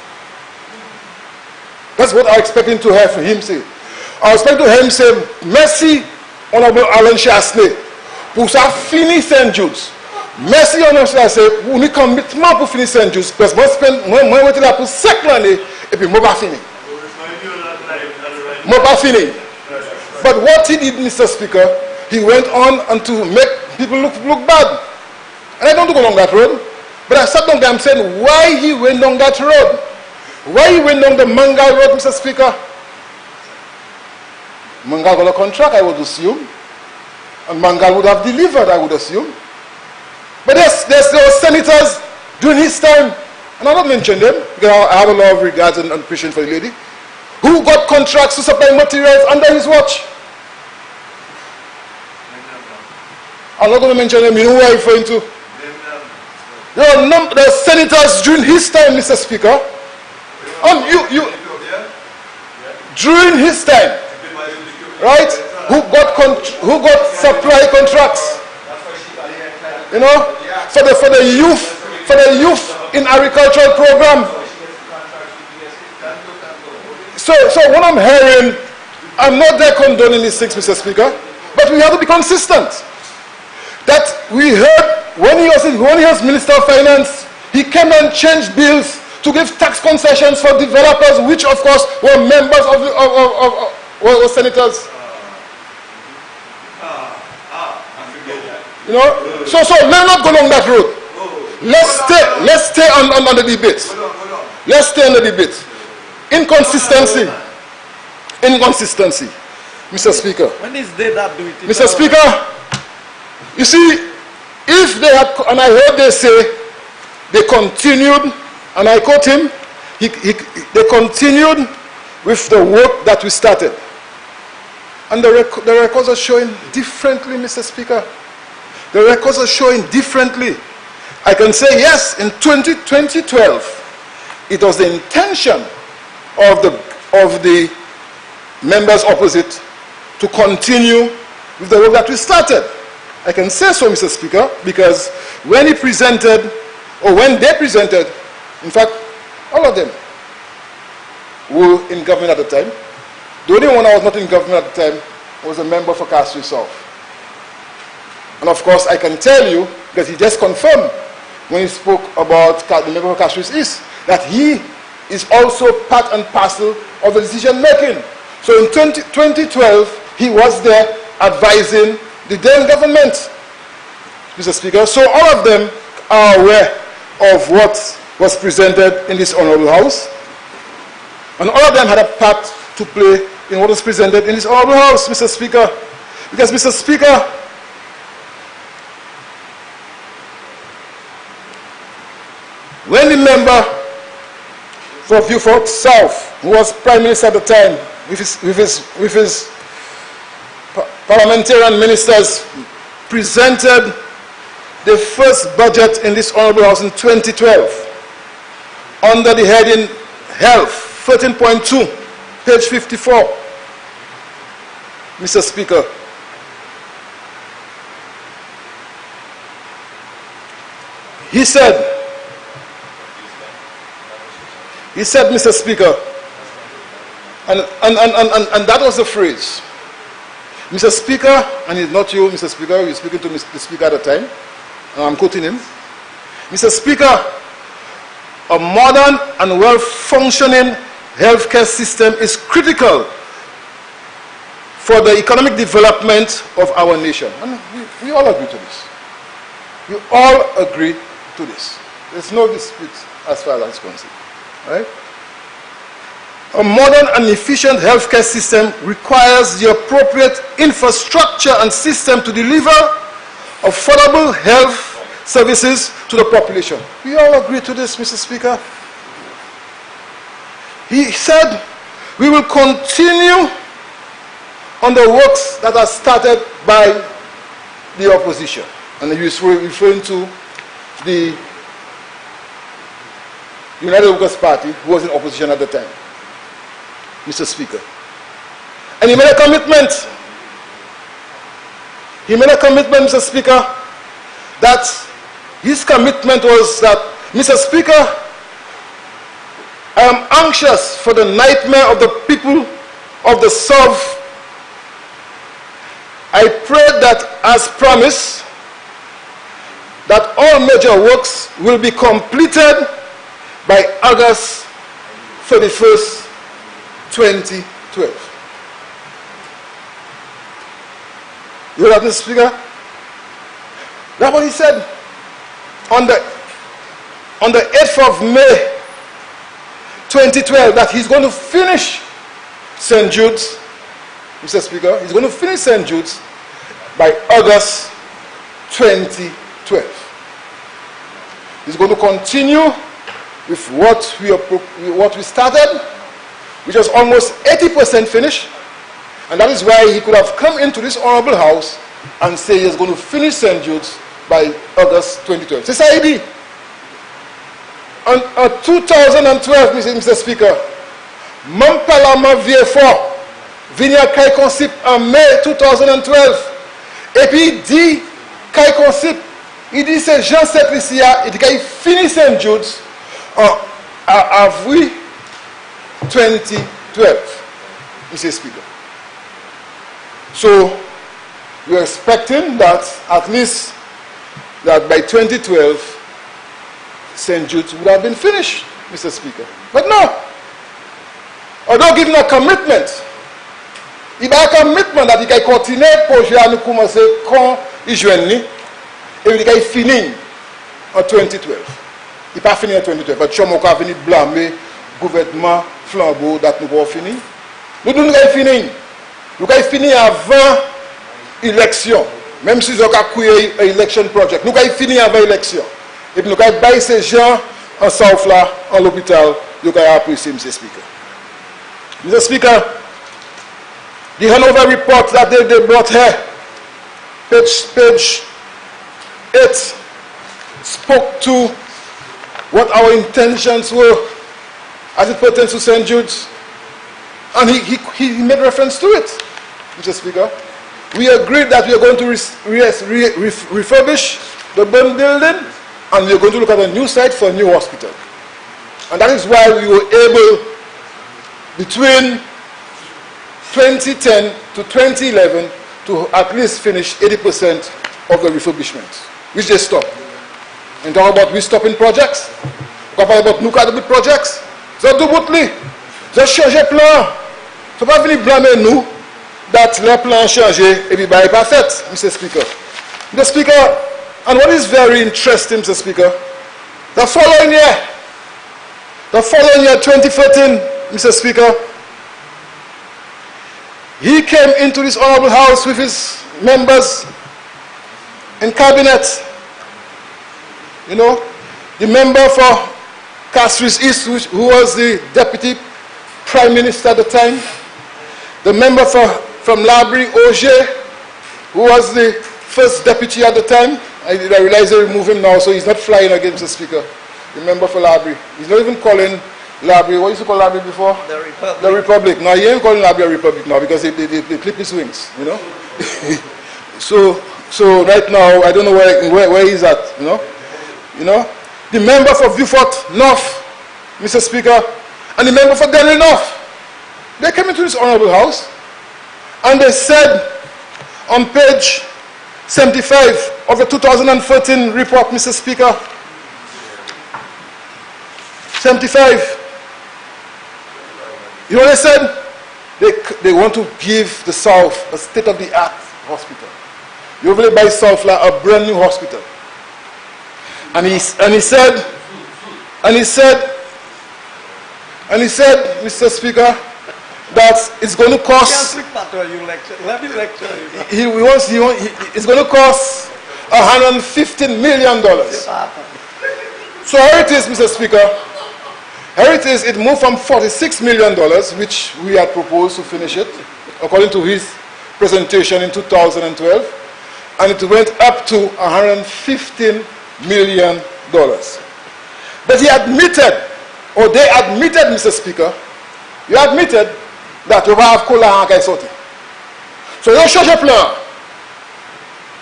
S8: That's what I was expecting to hear from him say. I was expecting to hear him say, merci, Honorable Alan Chasney, pour ça finir St. Jude's. Merci, Honorable Chasney, pour nous commitment pour finir St. Jude's, parce que moi, j'étais là pour 5 années, et puis moi, pas fini. Moi, pas fini. But what he did, Mr. Speaker, he went on and to make people look bad. And I don't go along that road, but I sat down there and said, why he went down that road? Why he went down the Mangal road, Mr. Speaker? Mangal got a contract, I would assume. And Mangal would have delivered, I would assume. But there were senators during his time, and I'll not mention them, because I have a lot of regards and appreciation for the lady, who got contracts to supply materials under his watch. I'm not going to mention them, you know who I'm referring to? There are senators during his time, Mr. Speaker. During his time, right? Who got supply contracts? You know, for the youth in agricultural program. So what I'm hearing, I'm not there condoning these things, Mr. Speaker, but we have to be consistent. That we heard when he was Minister of Finance, he came and changed bills to give tax concessions for developers, which of course were members were senators. You know, so let's not go along that road. Let's stay on the debate. Let's stay on the debate. Inconsistency, Mr. Speaker.
S6: When is they that do it?
S8: Mr. Speaker, you see, if they had, and I heard they say they continued, and I quote him, they continued with the work that we started. And the records are showing differently, Mr. Speaker. The records are showing differently. I can say, yes, in 2012, it was the intention of the members opposite to continue with the work that we started. I can say so, Mr. Speaker, because when he presented, or when they presented, in fact, all of them were in government at the time. The only one I was not in government at the time was a member for Castres South. And of course, I can tell you, because he just confirmed, when he spoke about the member of Castres East, that he is also part and parcel of the decision making. So in 2012, he was there advising the then government, Mr. Speaker. So all of them are aware of what was presented in this Honorable House, and all of them had a part to play in what was presented in this Honorable House, Mr. Speaker. Because, Mr. Speaker, when the member for Beaufort South, who was Prime Minister at the time, with his parliamentarian ministers, presented the first budget in this Honorable House in 2012, under the heading Health, 13.2, page 54. Mr. Speaker, he said, Mr. Speaker, and that was the phrase. Mr. Speaker, and it's not you, Mr. Speaker, you're speaking to the Speaker at the time, and I'm quoting him. Mr. Speaker, a modern and well-functioning healthcare system is critical for the economic development of our nation. And we all agree to this. We all agree to this. There's no dispute as far as that's concerned. Right? A modern and efficient healthcare system requires the appropriate infrastructure and system to deliver affordable health services to the population. We all agree to this, Mr. Speaker. He said, we will continue on the works that are started by the opposition. And he was referring to the United Workers' Party, who was in opposition at the time, Mr. Speaker. And he made a commitment. He made a commitment, Mr. Speaker, that his commitment was that, Mr. Speaker, I am anxious for the nightmare of the people of the South. I pray that, as promised, that all major works will be completed by August 31st, 2012. You heard that, Mr. Speaker? That's what he said. On the 8th of May, 2012, that he's going to finish St. Jude's, Mr. Speaker, he's going to finish St. Jude's by August 2012. He's going to continue with what we started, which was almost 80% finished, and that is why he could have come into this Honorable House and say he's going to finish St. Jude's by August 2012. C'est ça il dit. En 2012, Mr. Speaker, mon parlement vient fort, venu à Kaikonsip en mai 2012, et puis il dit, Kaikonsip, il dit c'est Jean Saint-Christia, il dit qu'il finit St. Jude's en avril 2012, Mr. Speaker. So, we're expecting that at least that by 2012, St. Jude's would have been finished, Mr. Speaker. But no. Although given a commitment, il y a un commitment that il va continuer pour nous commencer quand il joigne et il va finir en 2012. Il n'est pas fini en 2012. Parce que nous avons venir blâmer le gouvernement flambeau that nous avons fini. Nous devons finir. Nous avons fini avant l'élection. Même si nous avons créé un election project. Nous avons fini avant l'élection. Et puis nous avons baillé ces gens en South là, en l'hôpital, nous avons apprécié, Mr. Speaker. Mr. Speaker, the Hanover report that they brought here, page 8, spoke to what our intentions were as it pertains to St. Jude's. And he made reference to it, Mr. Speaker. We agreed that we are going to refurbish the burnt building, and we are going to look at a new site for a new hospital. And that is why we were able, between 2010 to 2011, to at least finish 80% of the refurbishment, which they stopped. and talk about we stopping projects, talk about nous cadre projects. Ça tout bout li. Ça changer plan. Ça pas venir blâmer nous that les plans changé et puis bah pas fait, Mr. Speaker. Mr. Speaker, and what is very interesting, Mr. Speaker, the following year, 2013, Mr. Speaker, he came into this honorable house with his members in cabinet. You know, the member for Castries East, who was the deputy prime minister at the time, the member from Labrie, Auger, who was the first deputy at the time. I realize they remove him now, so he's not flying again, Mr. Speaker. The member for Labrie. He's not even calling Labrie. What used to call Labrie before?
S6: The Republic.
S8: The Republic. Now he ain't calling Labrie a Republic now because they clip his wings, you know. so right now I don't know where he's at, you know. The member for Beaufort North, Mr. Speaker, and the member for Denley North. They came into this honorable house and they said on page 75 of the 2013 report, Mr. Speaker, 75. You know what they said? They want to give the South a state-of-the-art hospital. You will buy South like a brand new hospital. And he said, Mr. Speaker, that it's going to cost.
S6: Let me lecture you.
S8: It's going to cost $115 million. So here it is, Mr. Speaker. Here it is. It moved from $46 million, which we had proposed to finish it, according to his presentation in 2012, and it went up to $115 million. But he admitted, or they admitted, Mr. Speaker, you admitted that you have cola and sorti. So you change a plan.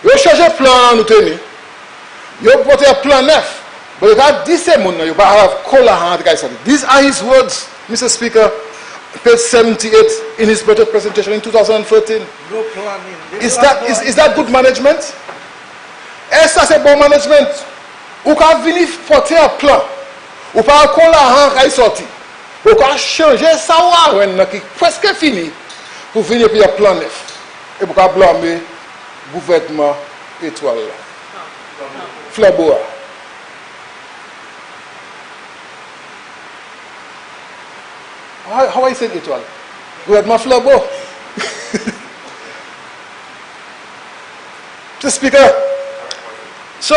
S8: You change a plan, nous tenons. You put a plan neuf. But you have this same one, you have cola and sorti. These are his words, Mr. Speaker, page 78 in his budget presentation in 2013.
S6: No planning.
S8: Is that good management? Est-ce que c'est bon management? Ou quand venir porter un plan, ou pas cola and sorti. Ou quand changer ça qui est presque fini pour venir pour un plan neuf. Et pour qu'on blâmer gouvernement étoile. Flaboa. How I say étoile? Gouvernement Flabo. Mr. Speaker, so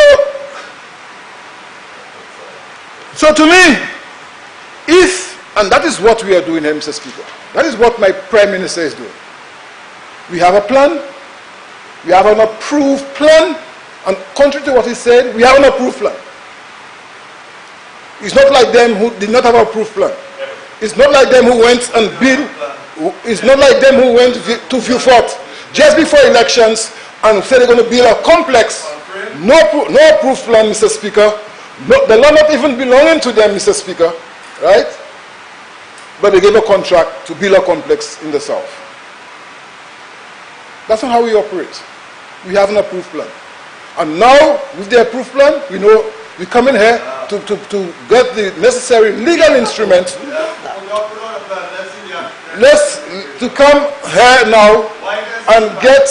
S8: to me, and that is what we are doing here, Mr. Speaker. That is what my Prime Minister is doing. We have a plan. We have an approved plan. And contrary to what he said, we have an approved plan. It's not like them who did not have an approved plan. It's not like them who went and built. It's not like them who went to Beaufort just before elections and said they're going to build a complex. No approved plan, Mr. Speaker. No, the law not even belonging to them, Mr. Speaker. Right? But they gave a contract to build a complex in the south. That's not how we operate. We have an approved plan. And now, with the approved plan, we know we come in here to get the necessary legal instrument. To come here now and get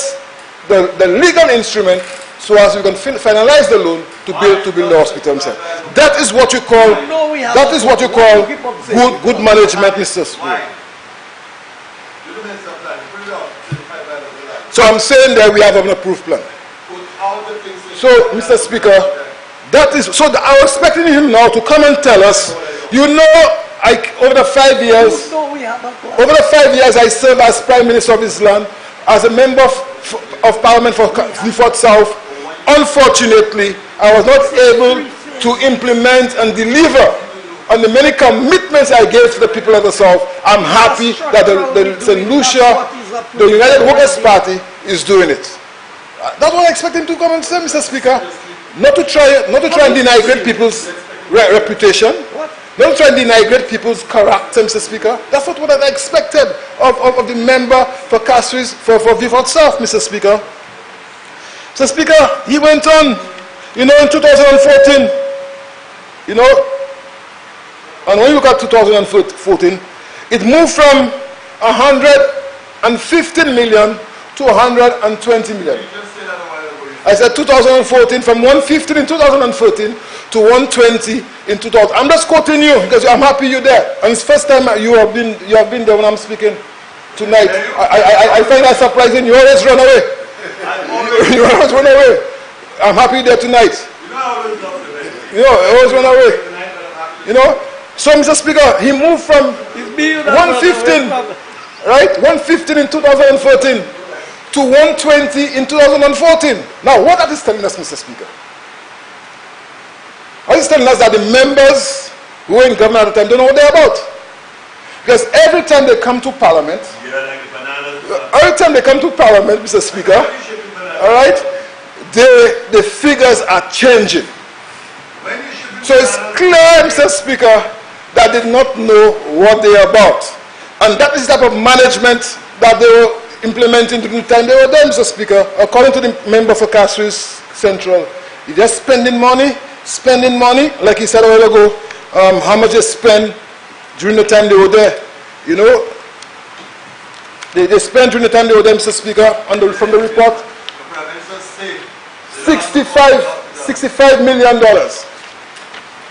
S8: the legal instrument so as we can finalize the loan to build the hospital himself. That is what you call good management, Mr. Speaker. So I'm saying that we have an approved plan. So, Mr. Speaker, that is so. I was expecting him now to come and tell us. You know, over the 5 years, I served as Prime Minister of this land, as a member of Parliament for Beaufort South. Unfortunately, I was not able to implement and deliver on the many commitments I gave to the people of the South. I'm happy that the St. Lucia, the United Workers' Party, is doing it. That's what I expect him to come and say, Mr. Speaker. Not to try and deny great people's reputation. Not to try and deny great people's character, Mr. Speaker. That's not what I expected of the member for Castries, for Beaufort South, Mr. Speaker. Mr. Speaker, he went on, in 2014, You know, and when you look at 2014, it moved from 115 million to 120 million. I said 2014, from 115 in 2014 to 120 in 2000. I'm just quoting you because I'm happy you're there. And it's the first time you have been there when I'm speaking tonight. I find that surprising. You always run away. You always run away. I'm happy there tonight. You know, I always run away. You know? So, Mr. Speaker, he moved from 115, right? 115 in 2014 to 120 in 2014. Now, what that is telling us, Mr. Speaker? What is telling us that the members who were in government at the time don't know what they're about. Because every time they come to Parliament, Mr. Speaker, all right, the figures are changing. So it's clear, Mr. Speaker, that they did not know what they are about. And that is the type of management that they were implementing during the time they were there, Mr. Speaker. According to the member for Castries Central, you're just spending money, like he said a while ago, how much they spend during the time they were there. You know, they spent during the time they were there, Mr. Speaker, from the report, $65 million.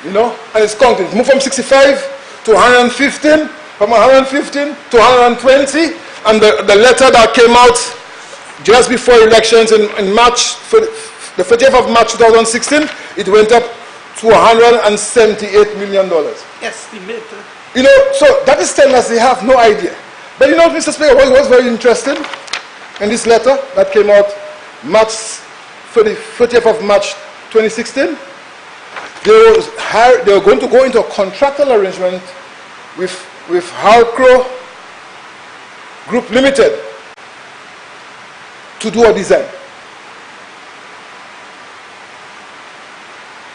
S8: You know, and it's counting. It moved from 65 to 115, from 115 to 120, and the letter that came out just before elections in March, the 30th of March 2016, it went up to $178 million.
S6: Estimated.
S8: You know, so that is telling us they have no idea. But you know, Mr. Speaker, what was very interesting in this letter that came out for the 30th of March 2016, they were going to go into a contractual arrangement with Halcro Group Limited to do a design.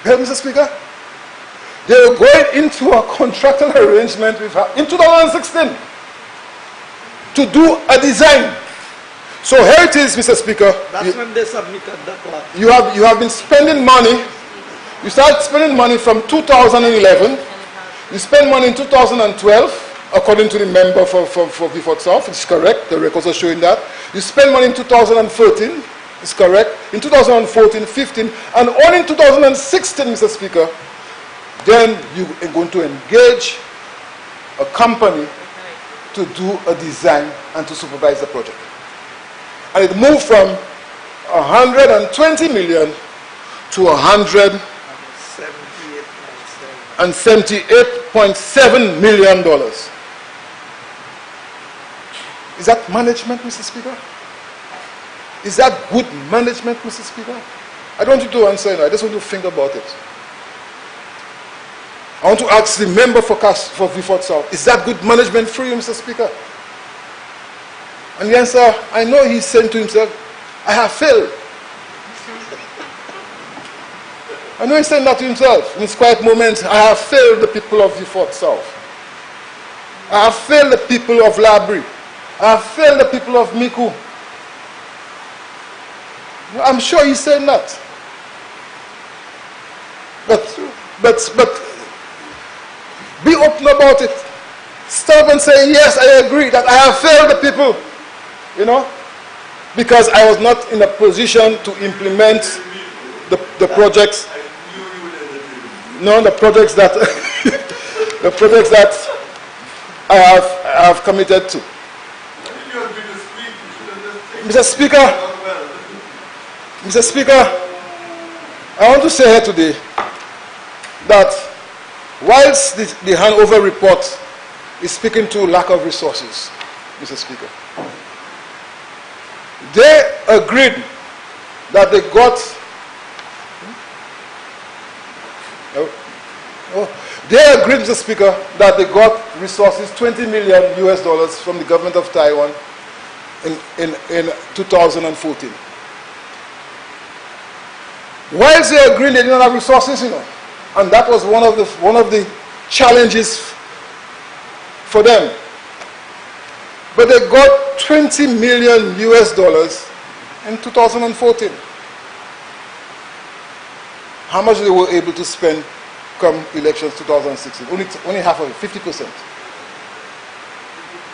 S8: Heard, Mr. Speaker? They were going into a contractual arrangement with her in 2016 to do a design. So here it is, Mr. Speaker.
S6: That's when they submitted that one.
S8: You have been spending money. You started spending money from 2011. You spent money in 2012, according to the member for Beaufort South. It's correct. The records are showing that. You spent money in 2013. It's correct. In 2014, 15, and only in 2016, Mr. Speaker, then you are going to engage a company to do a design and to supervise the project. And it moved from 120 million to 178.7 million dollars. Is that management, Mr. Speaker? Is that good management, Mr. Speaker? I don't want you to answer it. I just want you to think about it. I want to ask the member for Beaufort South, is that good management for you, Mr. Speaker? And the answer, I know he's saying to himself, I have failed. I know he's saying that to himself in his quiet moments. I have failed the people of Beaufort South. I have failed the people of Labrie. I have failed the people of Micoud. I'm sure he's saying that. But be open about it. Stop and say, yes, I agree that I have failed the people. You know, because I was not in a position to implement the projects. No, the projects that the projects that I have committed to. Mr. Speaker, I want to say here today that whilst the handover report is speaking to lack of resources, Mr. Speaker, they agreed that they got Mr. Speaker, that they got resources, $20 million US from the government of Taiwan in 2014. Whilst they agreed, they didn't have resources, you know, and that was one of the challenges for them. But they got $20 million US in 2014. How much they were able to spend come elections 2016. Only half of it, 50%.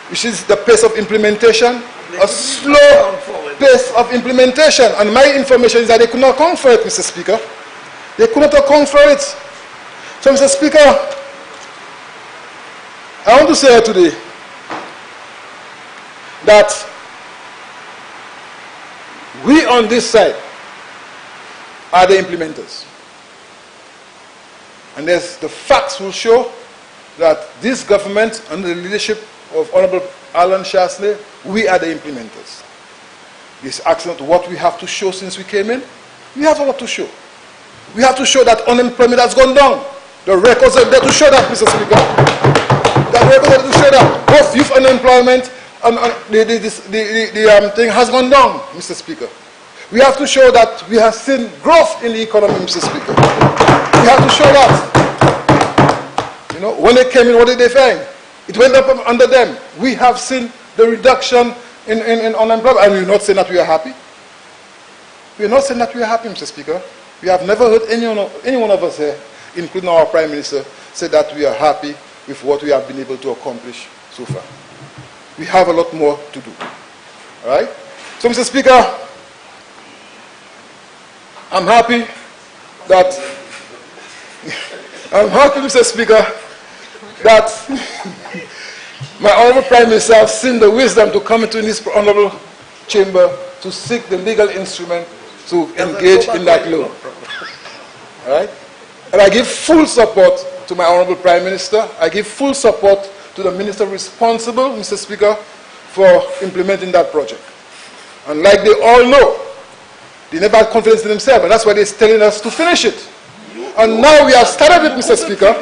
S8: Which is the pace of implementation, a slow pace of implementation. And my information is that they could not account for it, Mr. Speaker. They could not account for it. So, Mr. Speaker, I want to say today that we on this side are the implementers. And the facts will show that this government, under the leadership of Honorable Alan Chastanet, we are the implementers. This accident, what we have to show since we came in, we have a lot to show. We have to show that unemployment has gone down. The records are there to show that, Mr. Speaker. The records are there to show that both youth unemployment and the thing has gone down, Mr. Speaker. We have to show that we have seen growth in the economy, Mr. Speaker. We have to show that. You know, when they came in, what did they find? It went up under them. We have seen the reduction in unemployment, and we're not saying that we are happy. We're not saying that we are happy, Mr. Speaker. We have never heard any one of us here, including our Prime Minister, say that we are happy with what we have been able to accomplish so far. We have a lot more to do. All right? So, Mr. Speaker, I'm happy that Mr. Speaker, that my Honorable Prime Minister has seen the wisdom to come into this Honorable Chamber to seek the legal instrument to engage in that law. All right? And I give full support to my Honorable Prime Minister. I give full support to the Minister responsible, Mr. Speaker, for implementing that project. And like they all know, they never had confidence in themselves, and that's why they're telling us to finish it. And now we have started it, Mr. Speaker.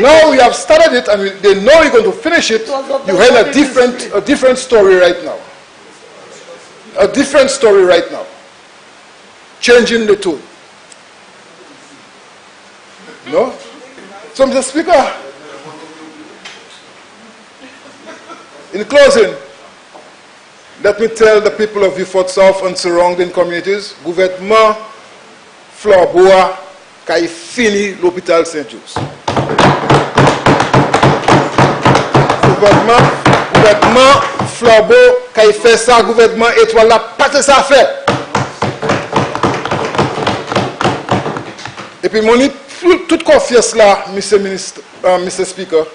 S8: Now we have started it, and they know we're going to finish it. You heard a different story right now. A different story right now. Changing the tone. No? So, Mr. Speaker, in closing, let me tell the people of Beaufort South and surrounding communities, gouvernement Florboa kay fini l'hôpital Saint-Just. Gouvernement Florboa kay fait ça, gouvernement Étoile la pas ça fait. Et puis mon toute confiance là, Mr. Speaker,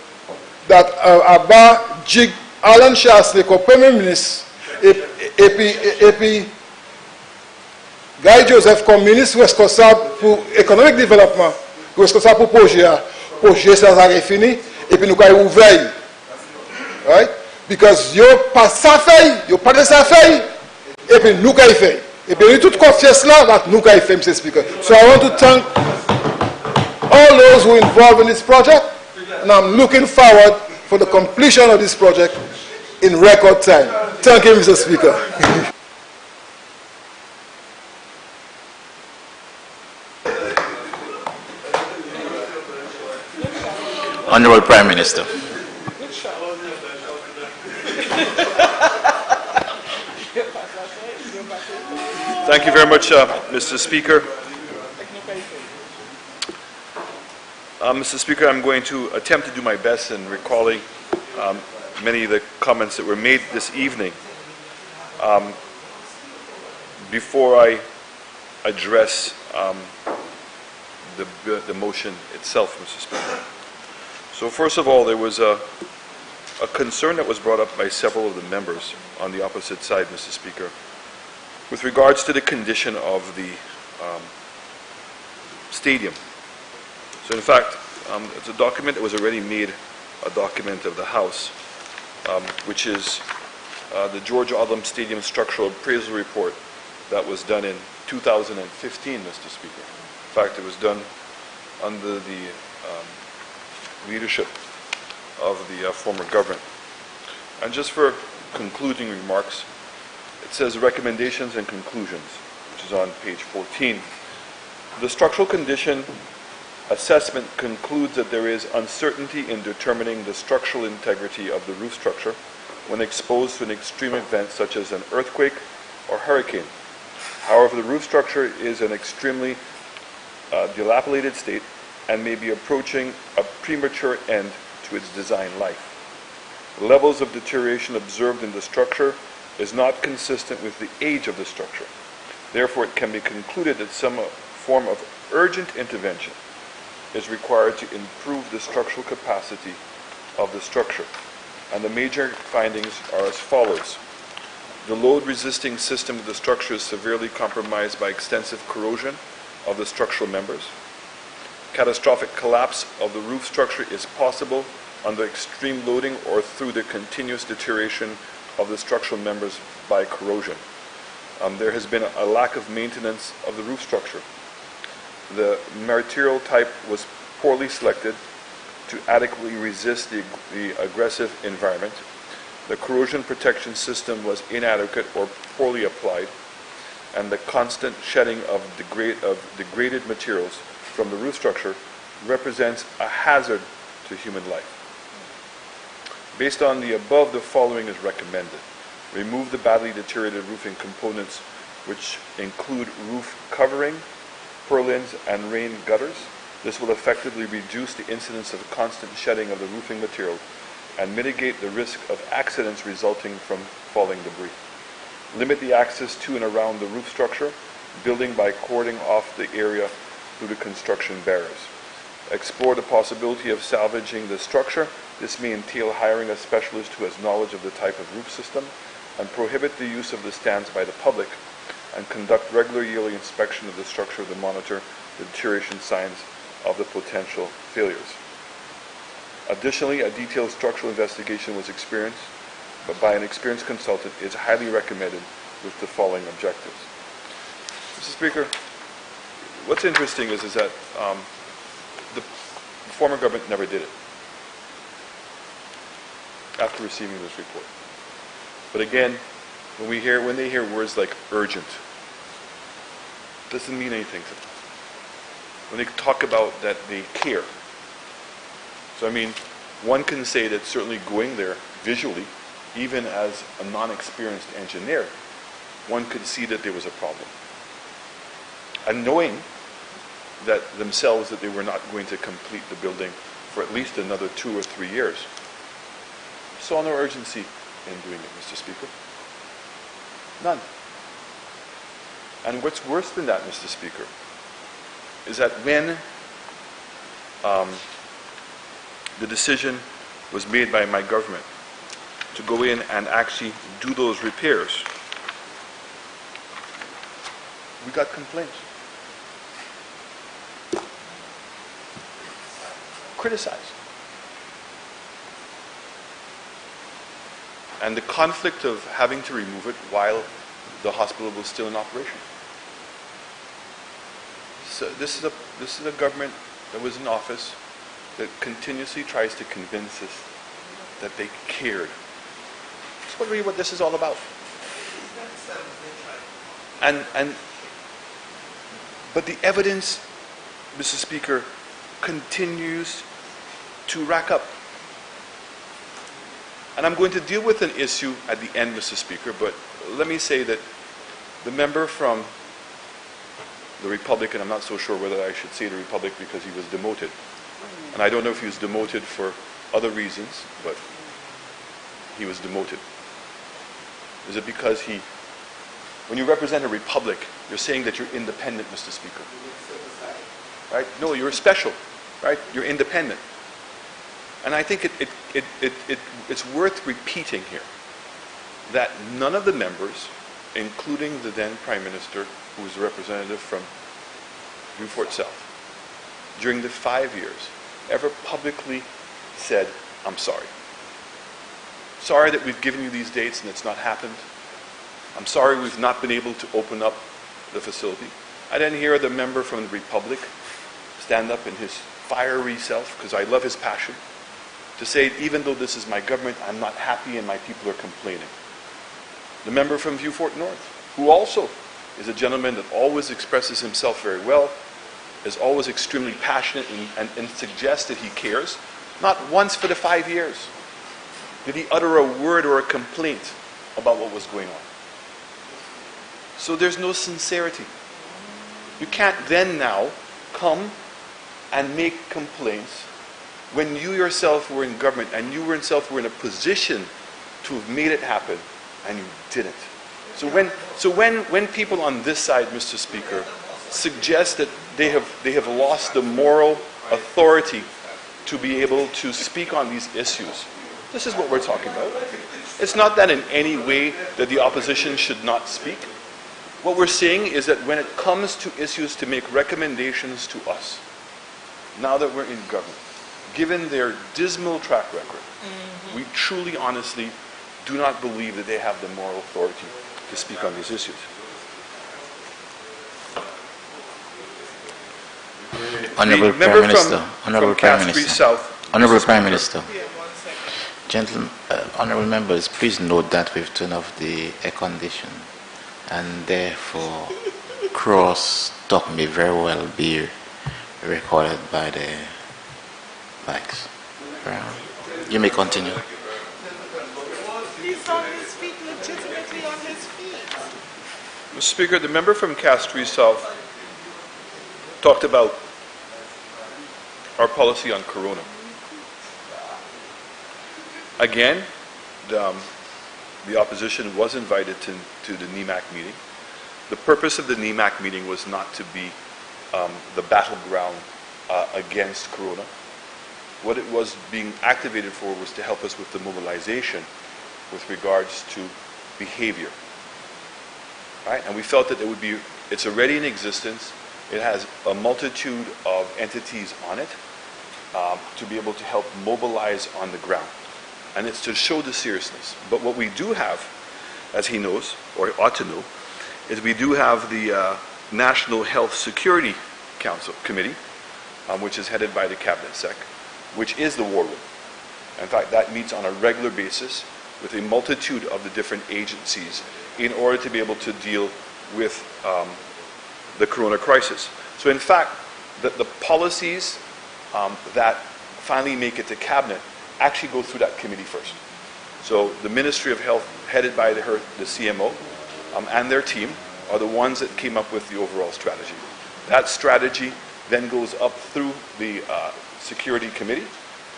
S8: that Abba Jig Alan Chastanet comme Premier ministre et puis Guy Joseph comme ministre responsable pour économique développement, responsable pour projet ça a fini et puis nous avons ouvert, right? Because yo pas ça fait, yo pas de ça fait et puis nous avons fait. Et puis toute confiance là, that nous avons fait, Mr. Speaker. So I want to thank all those who are involved in this project, and I'm looking forward for the completion of this project in record time. Thank you, Mr. Speaker.
S1: Honorable Prime Minister.
S3: Thank you very much, Mr. Speaker. Mr. Speaker, I'm going to attempt to do my best in recalling many of the comments that were made this evening. Before I address the motion itself, Mr. Speaker. So first of all, there was a concern that was brought up by several of the members on the opposite side, Mr. Speaker, with regards to the condition of the stadium. So in fact, it's a document that was already made a document of the House, which is the George Odlum Stadium Structural Appraisal Report that was done in 2015, Mr. Speaker. In fact, it was done under the leadership of the former government. And just for concluding remarks, it says recommendations and conclusions, which is on page 14. The structural condition assessment concludes that there is uncertainty in determining the structural integrity of the roof structure when exposed to an extreme event such as an earthquake or hurricane. However, the roof structure is in extremely dilapidated state and may be approaching a premature end to its design life. The levels of deterioration observed in the structure is not consistent with the age of the structure. Therefore, it can be concluded that some form of urgent intervention is required to improve the structural capacity of the structure. And the major findings are as follows. The load-resisting system of the structure is severely compromised by extensive corrosion of the structural members. Catastrophic collapse of the roof structure is possible under extreme loading or through the continuous deterioration of the structural members by corrosion. There has been a lack of maintenance of the roof structure. The material type was poorly selected to adequately resist the aggressive environment. The corrosion protection system was inadequate or poorly applied, and the constant shedding of degraded materials from the roof structure represents a hazard to human life. Based on the above, the following is recommended. Remove the badly deteriorated roofing components, which include roof covering, purlins, and rain gutters. This will effectively reduce the incidence of constant shedding of the roofing material and mitigate the risk of accidents resulting from falling debris. Limit the access to and around the roof structure, building by cording off the area through the construction barriers. Explore the possibility of salvaging the structure. This may entail hiring a specialist who has knowledge of the type of roof system, and prohibit the use of the stands by the public, and conduct regular yearly inspection of the structure to monitor the deterioration signs of the potential failures. Additionally, a detailed structural investigation was experienced, but by an experienced consultant is highly recommended with the following objectives. Mr. Speaker, what's interesting is that the former government never did it after receiving this report. But again, when they hear words like urgent, it doesn't mean anything to them. When they talk about that they care. So I mean, one can say that certainly going there visually, even as a non-experienced engineer, one could see that there was a problem. And knowing that themselves that they were not going to complete the building for at least another 2 or 3 years, saw no urgency in doing it, Mr. Speaker. None. And what's worse than that, Mr. Speaker, is that when the decision was made by my government to go in and actually do those repairs, we got complaints. Criticized. And the conflict of having to remove it while the hospital was still in operation. So this is a government that was in office that continuously tries to convince us that they cared. That's really what this is all about. But the evidence, Mr. Speaker, continues to rack up. And I'm going to deal with an issue at the end, Mr. Speaker, but let me say that the member from the Republic, and I'm not so sure whether I should say the Republic because he was demoted. And I don't know if he was demoted for other reasons, but he was demoted. Is it because when you represent a republic, you're saying that you're independent, Mr. Speaker? Right? No, you're special, right? You're independent. And I think it's worth repeating here that none of the members, including the then Prime Minister, who was a representative from Vieux-Fort South, during the 5 years, ever publicly said, I'm sorry. Sorry that we've given you these dates and it's not happened. I'm sorry we've not been able to open up the facility. I didn't hear the member from the Republic stand up in his fiery self, because I love his passion, to say, even though this is my government, I'm not happy and my people are complaining. The member from Vieux-Fort North, who also is a gentleman that always expresses himself very well, is always extremely passionate and suggests that he cares. Not once for the 5 years did he utter a word or a complaint about what was going on. So there's no sincerity. You can't then now come and make complaints when you yourself were in government and you yourself were in a position to have made it happen and you didn't? So when people on this side, Mr. Speaker, suggest that they have lost the moral authority to be able to speak on these issues, this is what we're talking about. It's not that in any way that the opposition should not speak. What we're saying is that when it comes to issues to make recommendations to us, now that we're in government, given their dismal track record, we truly, honestly, do not believe that they have the moral authority to speak on these issues.
S1: Honorable
S3: The
S1: Prime
S3: member
S1: Minister,
S3: from
S1: Honorable Prime
S3: Castries
S1: Minister,
S3: South.
S1: Honorable Prime Minister, gentlemen, honorable members, please note that we've turned off the air condition, and therefore cross-talk may very well be recorded by the mics. You may continue.
S9: He's on his feet, legitimately on his feet.
S3: Mr. Speaker, the member from Castries South talked about our policy on Corona. Again, the opposition was invited to the NEMAC meeting. The purpose of the NEMAC meeting was not to be the battleground against Corona. What it was being activated for was to help us with the mobilization with regards to behavior. Right? And we felt that it's already in existence. It has a multitude of entities on it to be able to help mobilize on the ground. And it's to show the seriousness. But what we do have, as he knows, or ought to know, is we do have the National Health Security Council Committee, which is headed by the Cabinet Sec, which is the war room. In fact, that meets on a regular basis with a multitude of the different agencies in order to be able to deal with the Corona crisis. So in fact, the policies that finally make it to Cabinet actually go through that committee first. So the Ministry of Health, headed by the CMO and their team, are the ones that came up with the overall strategy. That strategy then goes up through the Security Committee,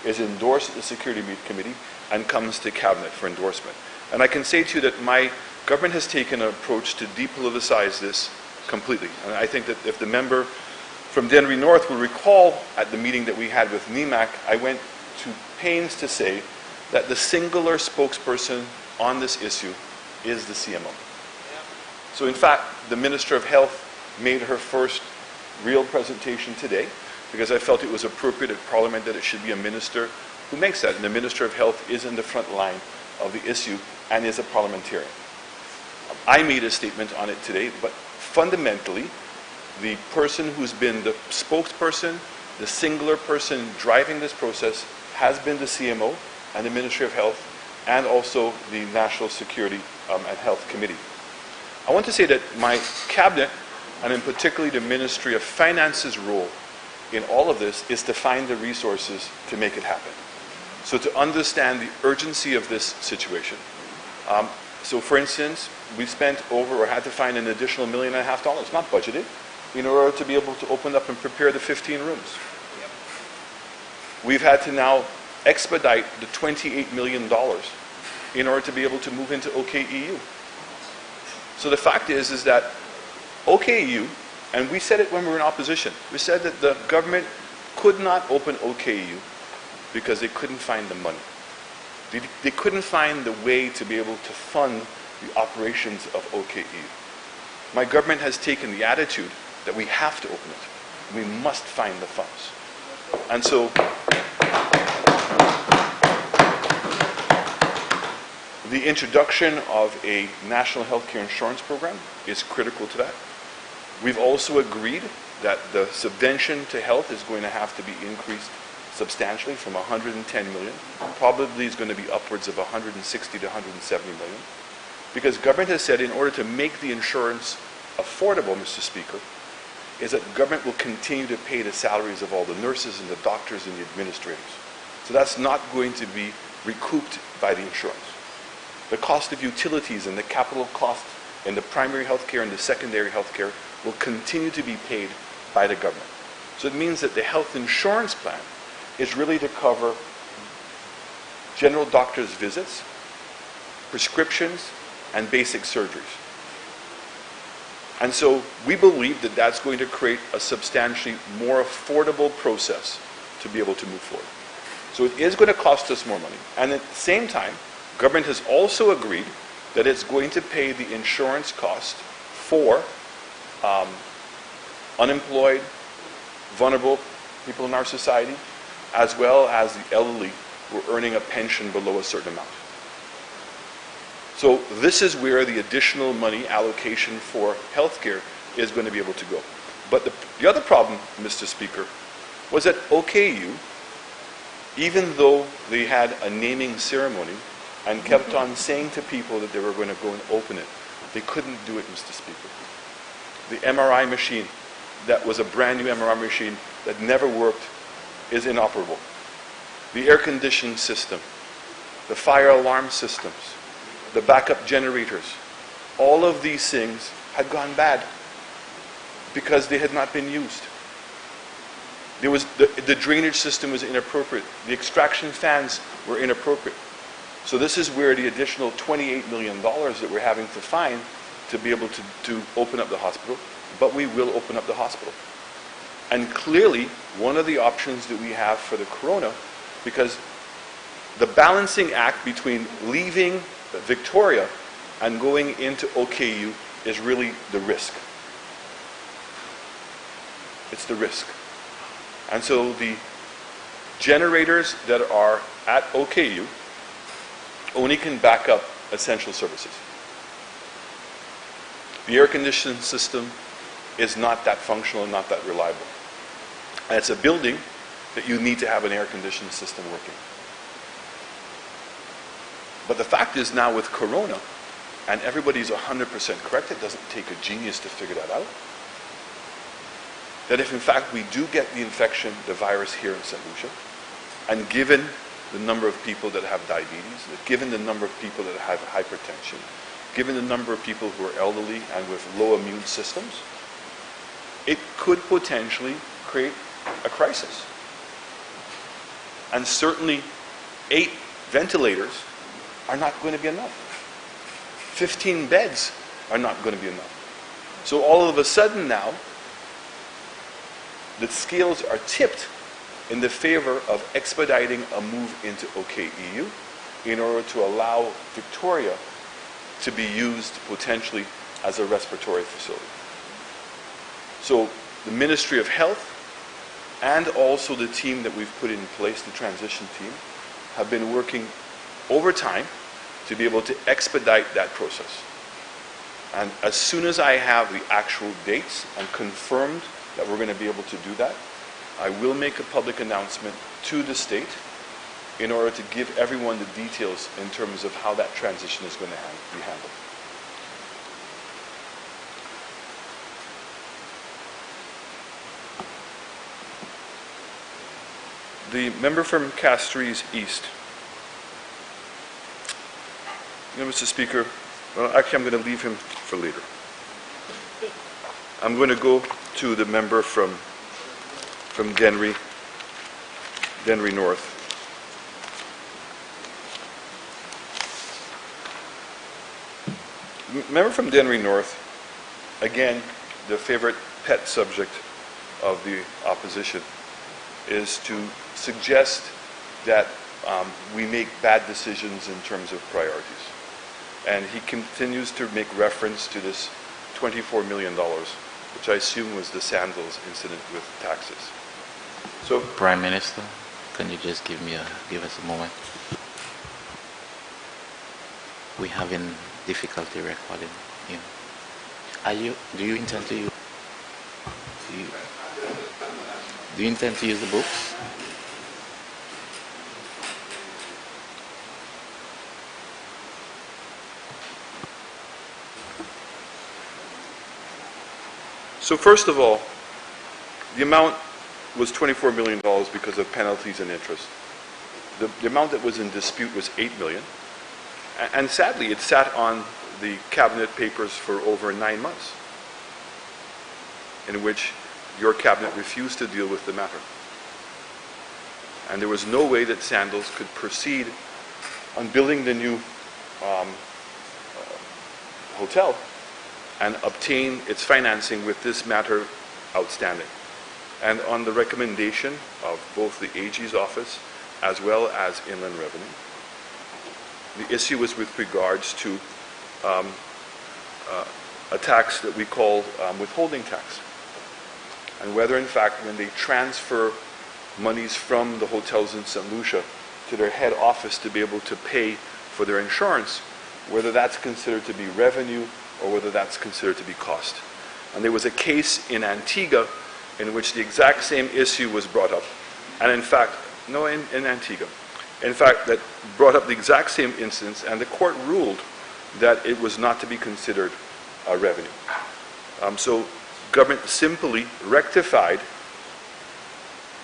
S3: is endorsed at the Security Committee, and comes to Cabinet for endorsement. And I can say to you that my government has taken an approach to depoliticize this completely. And I think that if the member from Dennery North will recall at the meeting that we had with NEMAC, I went to pains to say that the singular spokesperson on this issue is the CMO. So in fact, the Minister of Health made her first real presentation today because I felt it was appropriate at Parliament that it should be a minister who makes that. And the Minister of Health is in the front line of the issue and is a parliamentarian. I made a statement on it today, but fundamentally, the person who's been the spokesperson, the singular person driving this process has been the CMO and the Ministry of Health and also the National Security and Health Committee. I want to say that my Cabinet, and in particularly the Ministry of Finance's role in all of this, is to find the resources to make it happen. So to understand the urgency of this situation. So for instance, we spent or had to find an additional $1.5 million, not budgeted, in order to be able to open up and prepare the 15 rooms. We've had to now expedite the $28 million in order to be able to move into OKEU. So the fact is that OKEU, and we said it when we were in opposition, we said that the government could not open OKEU because they couldn't find the money. They couldn't find the way to be able to fund the operations of OKEU. My government has taken the attitude that we have to open it. We must find the funds. And so the introduction of a national healthcare insurance program is critical to that. We've also agreed that the subvention to health is going to have to be increased substantially from 110 million, probably is going to be upwards of 160 to 170 million. Because government has said in order to make the insurance affordable, Mr. Speaker, is that government will continue to pay the salaries of all the nurses and the doctors and the administrators. So that's not going to be recouped by the insurance. The cost of utilities and the capital cost in the primary health care and the secondary health care will continue to be paid by the government. So it means that the health insurance plan is really to cover general doctor's visits, prescriptions, and basic surgeries. And so we believe that that's going to create a substantially more affordable process to be able to move forward. So it is going to cost us more money. And at the same time, government has also agreed that it's going to pay the insurance cost for unemployed, vulnerable people in our society, as well as the elderly who are earning a pension below a certain amount. So this is where the additional money allocation for healthcare is going to be able to go. But the other problem, Mr. Speaker, was that OKU, even though they had a naming ceremony and kept on saying to people that they were going to go and open it, they couldn't do it, Mr. Speaker. The MRI machine, that was a brand new MRI machine that never worked, is inoperable. The air conditioning system, the fire alarm systems, the backup generators, all of these things had gone bad because they had not been used. There was the drainage system was inappropriate. The extraction fans were inappropriate. So this is where the additional $28 million that we're having to find to be able to open up the hospital, but we will open up the hospital. And clearly, one of the options that we have for the corona, because the balancing act between leaving Victoria and going into OKU is really the risk. It's the risk. And so the generators that are at OKU only can back up essential services. The air conditioning system is not that functional and not that reliable. And it's a building that you need to have an air conditioning system working. But the fact is now with corona, and everybody's 100% correct, it doesn't take a genius to figure that out, that if in fact we do get the infection, the virus here in St. Lucia, and given the number of people that have diabetes, given the number of people that have hypertension, given the number of people who are elderly and with low immune systems, it could potentially create a crisis. And certainly 8 ventilators are not going to be enough. 15 beds are not going to be enough. So all of a sudden now, the scales are tipped in the favor of expediting a move into OKEU in order to allow Victoria to be used potentially as a respiratory facility. So the Ministry of Health and also the team that we've put in place, the transition team, have been working overtime to be able to expedite that process. And as soon as I have the actual dates and confirmed that we're going to be able to do that, I will make a public announcement to the state in order to give everyone the details in terms of how that transition is going to be handled. The member from Castries East. You know, Mr. Speaker, well, actually I'm going to leave him for later. I'm going to go to the member from Dennery North. Member from Dennery North, again, the favorite pet subject of the opposition is to suggest that we make bad decisions in terms of priorities. And he continues to make reference to this $24 million, which I assume was the Sandals incident with taxes. So,
S1: Prime Minister, can you just give us a moment? We're having difficulty recording you. Do you intend to use the books?
S3: So first of all, the amount was $24 million because of penalties and interest. The amount that was in dispute was $8 million. And sadly, it sat on the cabinet papers for over 9 months, in which your cabinet refused to deal with the matter. And there was no way that Sandals could proceed on building the new hotel and obtain its financing with this matter outstanding. And on the recommendation of both the AG's office as well as Inland Revenue, the issue was with regards to a tax that we call withholding tax. And whether in fact when they transfer monies from the hotels in St. Lucia to their head office to be able to pay for their insurance, whether that's considered to be revenue or whether that's considered to be cost. And there was a case in Antigua in which the exact same issue was brought up. And in fact, no, in Antigua. In fact, that brought up the exact same instance, and the court ruled that it was not to be considered revenue. So government simply rectified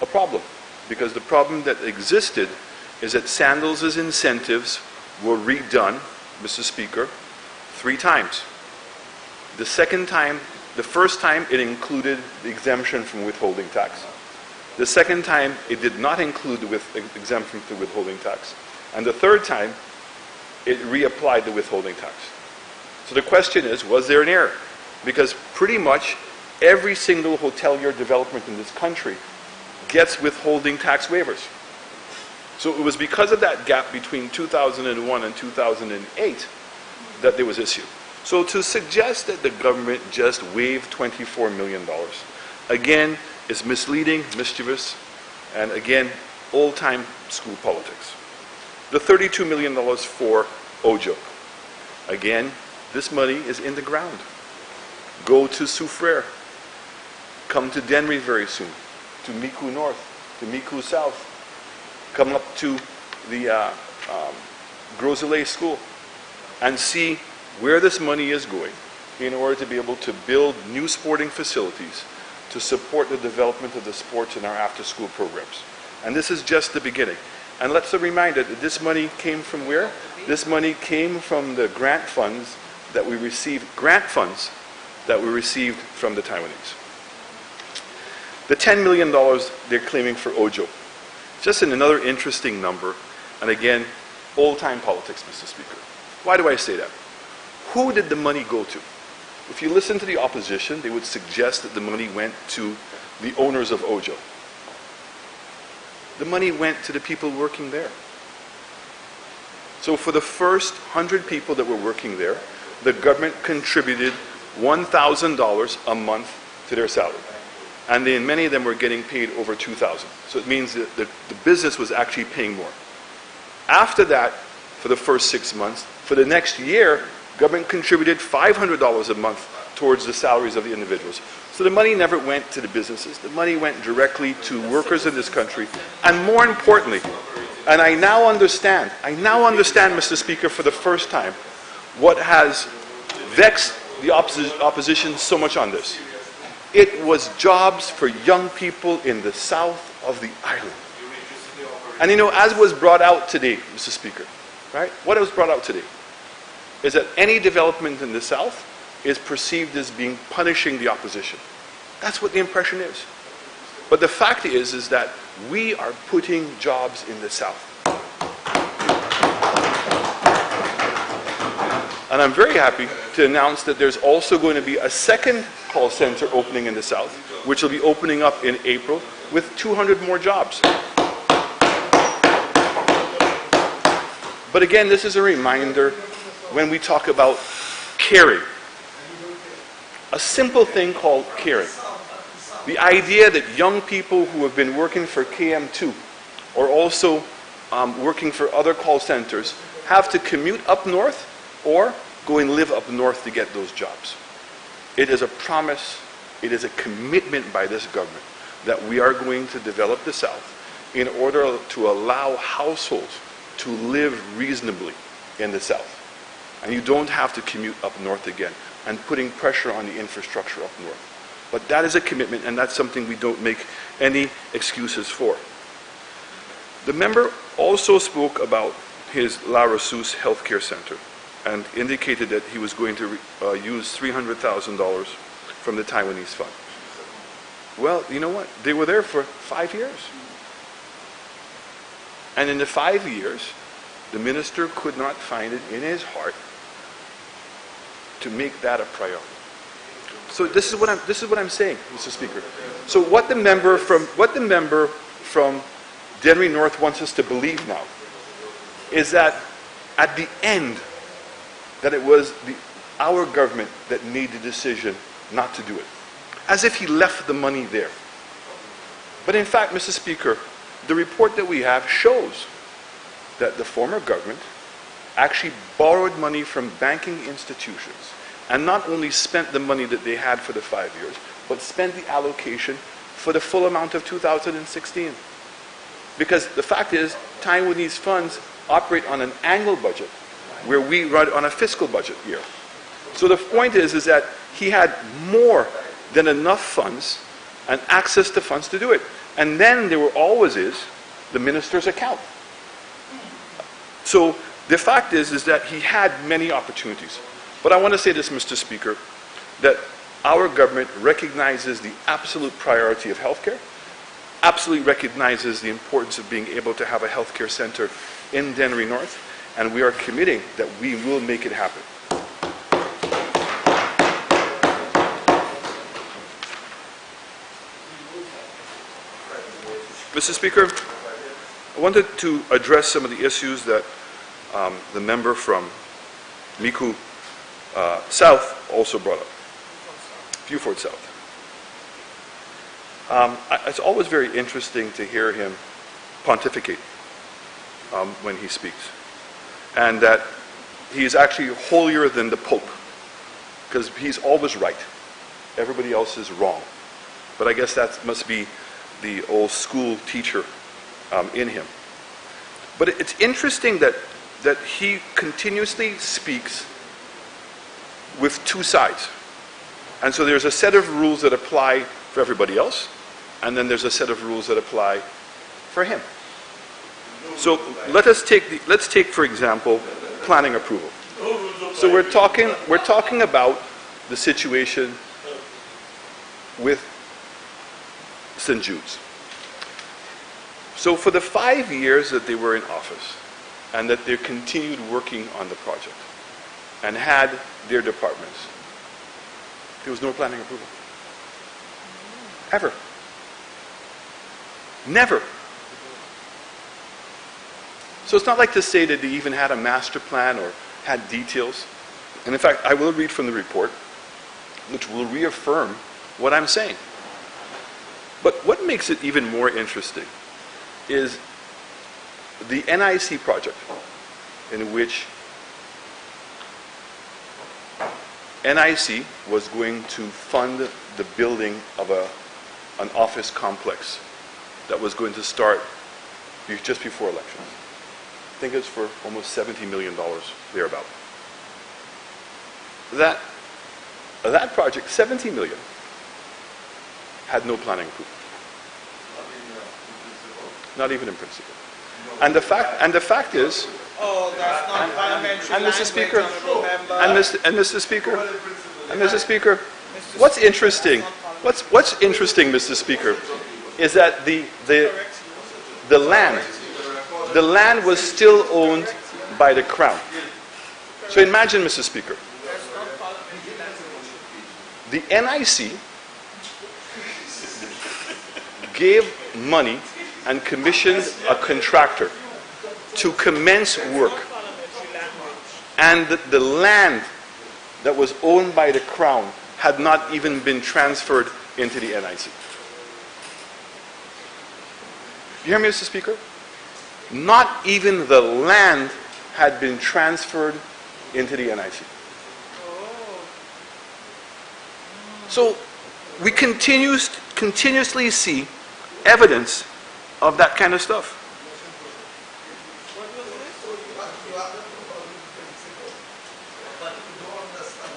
S3: a problem, because the problem that existed is that Sandals' incentives were redone, Mr. Speaker, 3 times. The first time it included the exemption from withholding tax. The second time it did not include the exemption from withholding tax. And the third time it reapplied the withholding tax. So the question is, was there an error? Because pretty much every single hotelier development in this country gets withholding tax waivers. So it was because of that gap between 2001 and 2008 that there was issue. So to suggest that the government just waived $24 million, again, is misleading, mischievous, and again, old-time school politics. The $32 million for Ojo. Again, this money is in the ground. Go to Soufriere. Come to Denry very soon. To Micoud North, to Micoud South. Come up to the Gros Islet School and see where this money is going in order to be able to build new sporting facilities to support the development of the sports in our after-school programs. And this is just the beginning. And let's be reminded that this money came from where? This money came from the grant funds that we received from the Taiwanese. The $10 million they're claiming for Ojo. Just another interesting number, and again, old-time politics, Mr. Speaker. Why do I say that? Who did the money go to? If you listen to the opposition, they would suggest that the money went to the owners of Ojo. The money went to the people working there. So for the first 100 people that were working there, the government contributed $1,000 a month to their salary. And then many of them were getting paid over $2,000. So it means that the business was actually paying more. After that, for the first 6 months, for the next year, government contributed $500 a month towards the salaries of the individuals. So the money never went to the businesses. The money went directly to workers in this country. And more importantly, and I now understand, Mr. Speaker, for the first time, what has vexed the opposition so much on this. It was jobs for young people in the south of the island. And you know, as was brought out today, Mr. Speaker, right? What was brought out today is that any development in the south is perceived as being punishing the opposition. That's what the impression is. But the fact is that we are putting jobs in the south. And I'm very happy to announce that there's also going to be a second call center opening in the south, which will be opening up in April with 200 more jobs. But again, this is a reminder when we talk about caring. A simple thing called caring. The idea that young people who have been working for KM2 or also working for other call centers have to commute up north or go and live up north to get those jobs. It is a promise, it is a commitment by this government that we are going to develop the South in order to allow households to live reasonably in the South. And you don't have to commute up north again and putting pressure on the infrastructure up north. But that is a commitment, and that's something we don't make any excuses for. The member also spoke about his La Ressource Healthcare Center and indicated that he was going to use $300,000 from the Taiwanese fund. Well, you know what? They were there for 5 years. And in the 5 years, the minister could not find it in his heart to make that a priority. So this is what I'm saying, Mr. Speaker. So what the member from Dennery North wants us to believe now is that at the end, that it was our government that made the decision not to do it. As if he left the money there. But in fact, Mr. Speaker, the report that we have shows that the former government actually borrowed money from banking institutions and not only spent the money that they had for the 5 years, but spent the allocation for the full amount of 2016. Because the fact is, Taiwanese funds operate on an annual budget, where we run on a fiscal budget year. So the point is that he had more than enough funds and access to funds to do it. And then there always is the minister's account. So the fact is that he had many opportunities. But I want to say this, Mr. Speaker, that our government recognizes the absolute priority of healthcare, absolutely recognizes the importance of being able to have a healthcare center in Dennery North, and we are committing that we will make it happen. Mr. Speaker, I wanted to address some of the issues that the member from Micoud South also brought up. Vieux Fort South. It's always very interesting to hear him pontificate when he speaks. And that he is actually holier than the Pope, because he's always right. Everybody else is wrong. But I guess that must be the old school teacher in him. But it's interesting that he continuously speaks with two sides. And so there's a set of rules that apply for everybody else, and then there's a set of rules that apply for him. So let's take, for example, planning approval. So we're talking about the situation with St. Jude's. So for the 5 years that they were in office, and that they continued working on the project, and had their departments, there was no planning approval. Ever. Never. So it's not like to say that they even had a master plan or had details. And in fact, I will read from the report, which will reaffirm what I'm saying. But what makes it even more interesting is the NIC project, in which NIC was going to fund the building of an office complex that was going to start just before elections. I think it's for almost $70 million thereabout. That project, $70 million, had no planning approval. Not even in principle. And the fact is,
S6: Oh, that's not parliamentary
S3: and Mr. Speaker,
S6: honorable member.
S3: and Mr. Speaker, what's interesting, Mr. Speaker, is that the land was still owned by the Crown. So imagine, Mr. Speaker, the NIC gave money and commissioned a contractor to commence work, and the land that was owned by the Crown had not even been transferred into the NIC. You hear me, Mr. Speaker? Not even the land had been transferred into the NIC. So we continuously see evidence of that kind of stuff.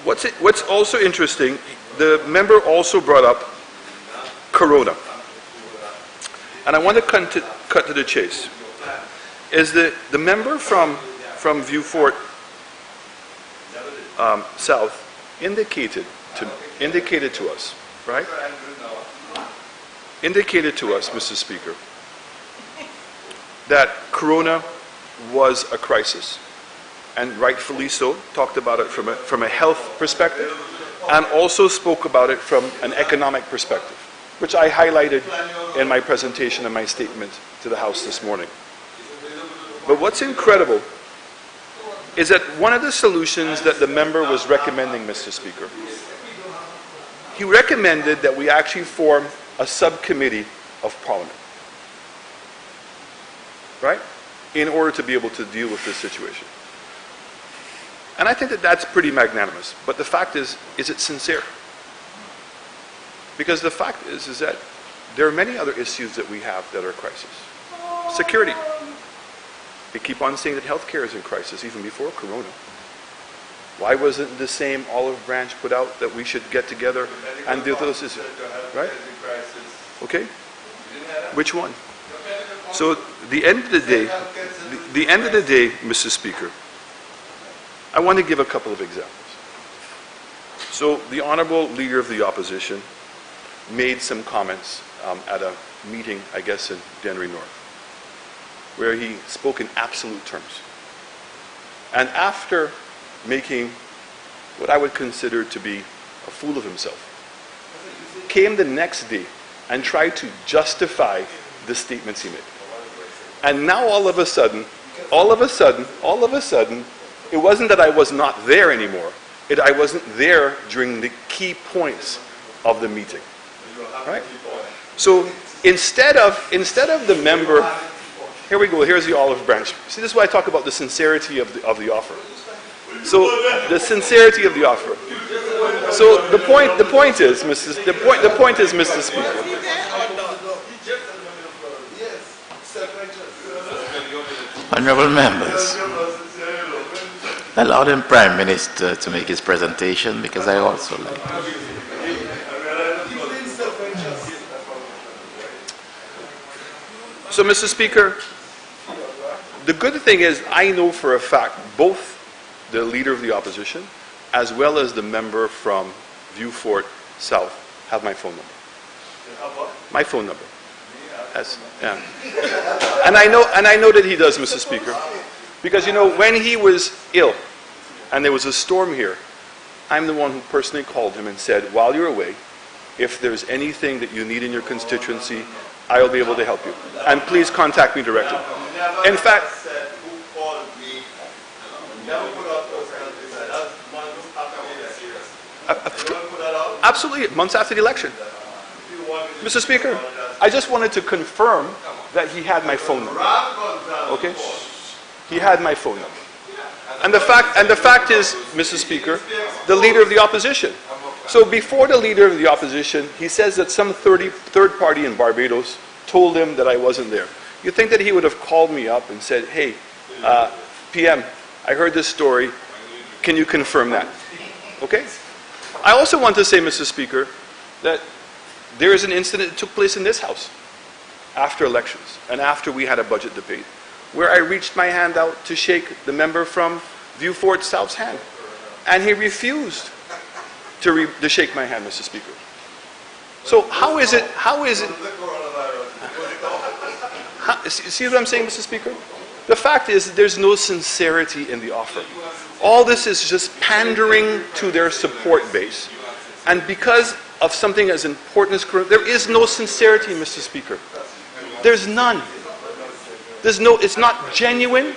S3: What's also interesting, the member also brought up Corona. And I want to cut to the chase. Is the member from Vieux Fort South indicated to us, right, indicated to us, Mr. Speaker, that Corona was a crisis, and rightfully so, talked about it from a health perspective, and also spoke about it from an economic perspective, which I highlighted in my presentation and my statement to the House this morning. But what's incredible is that one of the solutions that the member was recommending, Mr. Speaker, he recommended that we actually form a subcommittee of Parliament, right, in order to be able to deal with this situation. And I think that that's pretty magnanimous. But the fact is it sincere? Because the fact is that there are many other issues that we have that are a crisis. Security. They keep on saying that healthcare is in crisis even before Corona. Why wasn't the same olive branch put out that we should get together and deal with those issues? Right? Okay? Which one? So the end of the day, Mr. Speaker, I want to give a couple of examples. So the Honorable Leader of the Opposition made some comments at a meeting, I guess, in Dennery North, where he spoke in absolute terms. And after making what I would consider to be a fool of himself, came the next day and tried to justify the statements he made. And now all of a sudden, it wasn't that I was not there anymore. I wasn't there during the key points of the meeting. Right? So instead of the member, here we go, here's the olive branch. See, this is why I talk about the sincerity of the offer. So the sincerity of the offer. So the point is, Mr. Speaker.
S1: Honorable members, allow the Prime Minister to make his presentation, because I also like to.
S3: So, Mr. Speaker, the good thing is I know for a fact both the Leader of the Opposition as well as the member from Vieux Fort South have my phone number. My phone number. Yeah. And I know that he does, Mr. Speaker, because when he was ill and there was a storm here, I'm the one who personally called him and said, while you're away, if there's anything that you need in your constituency, I will be able to help you. And please contact me directly. In fact, absolutely, months after the election. Mr. Speaker, I just wanted to confirm that he had my phone number. Okay? He had my phone number. And the fact is, Mr. Speaker, the Leader of the Opposition. So before the Leader of the Opposition, he says that some third party in Barbados told him that I wasn't there. You'd think that he would have called me up and said, hey, PM, I heard this story. Can you confirm that? Okay? I also want to say, Mr. Speaker, that there is an incident that took place in this House after elections and after we had a budget debate, where I reached my hand out to shake the member from Vieux Fort South's hand. And he refused to shake my hand, Mr. Speaker. So how is it, see what I'm saying, Mr. Speaker? The fact is that there's no sincerity in the offer. All this is just pandering to their support base. And because of something as important as Corona, there is no sincerity, Mr. Speaker. There's none. It's not genuine.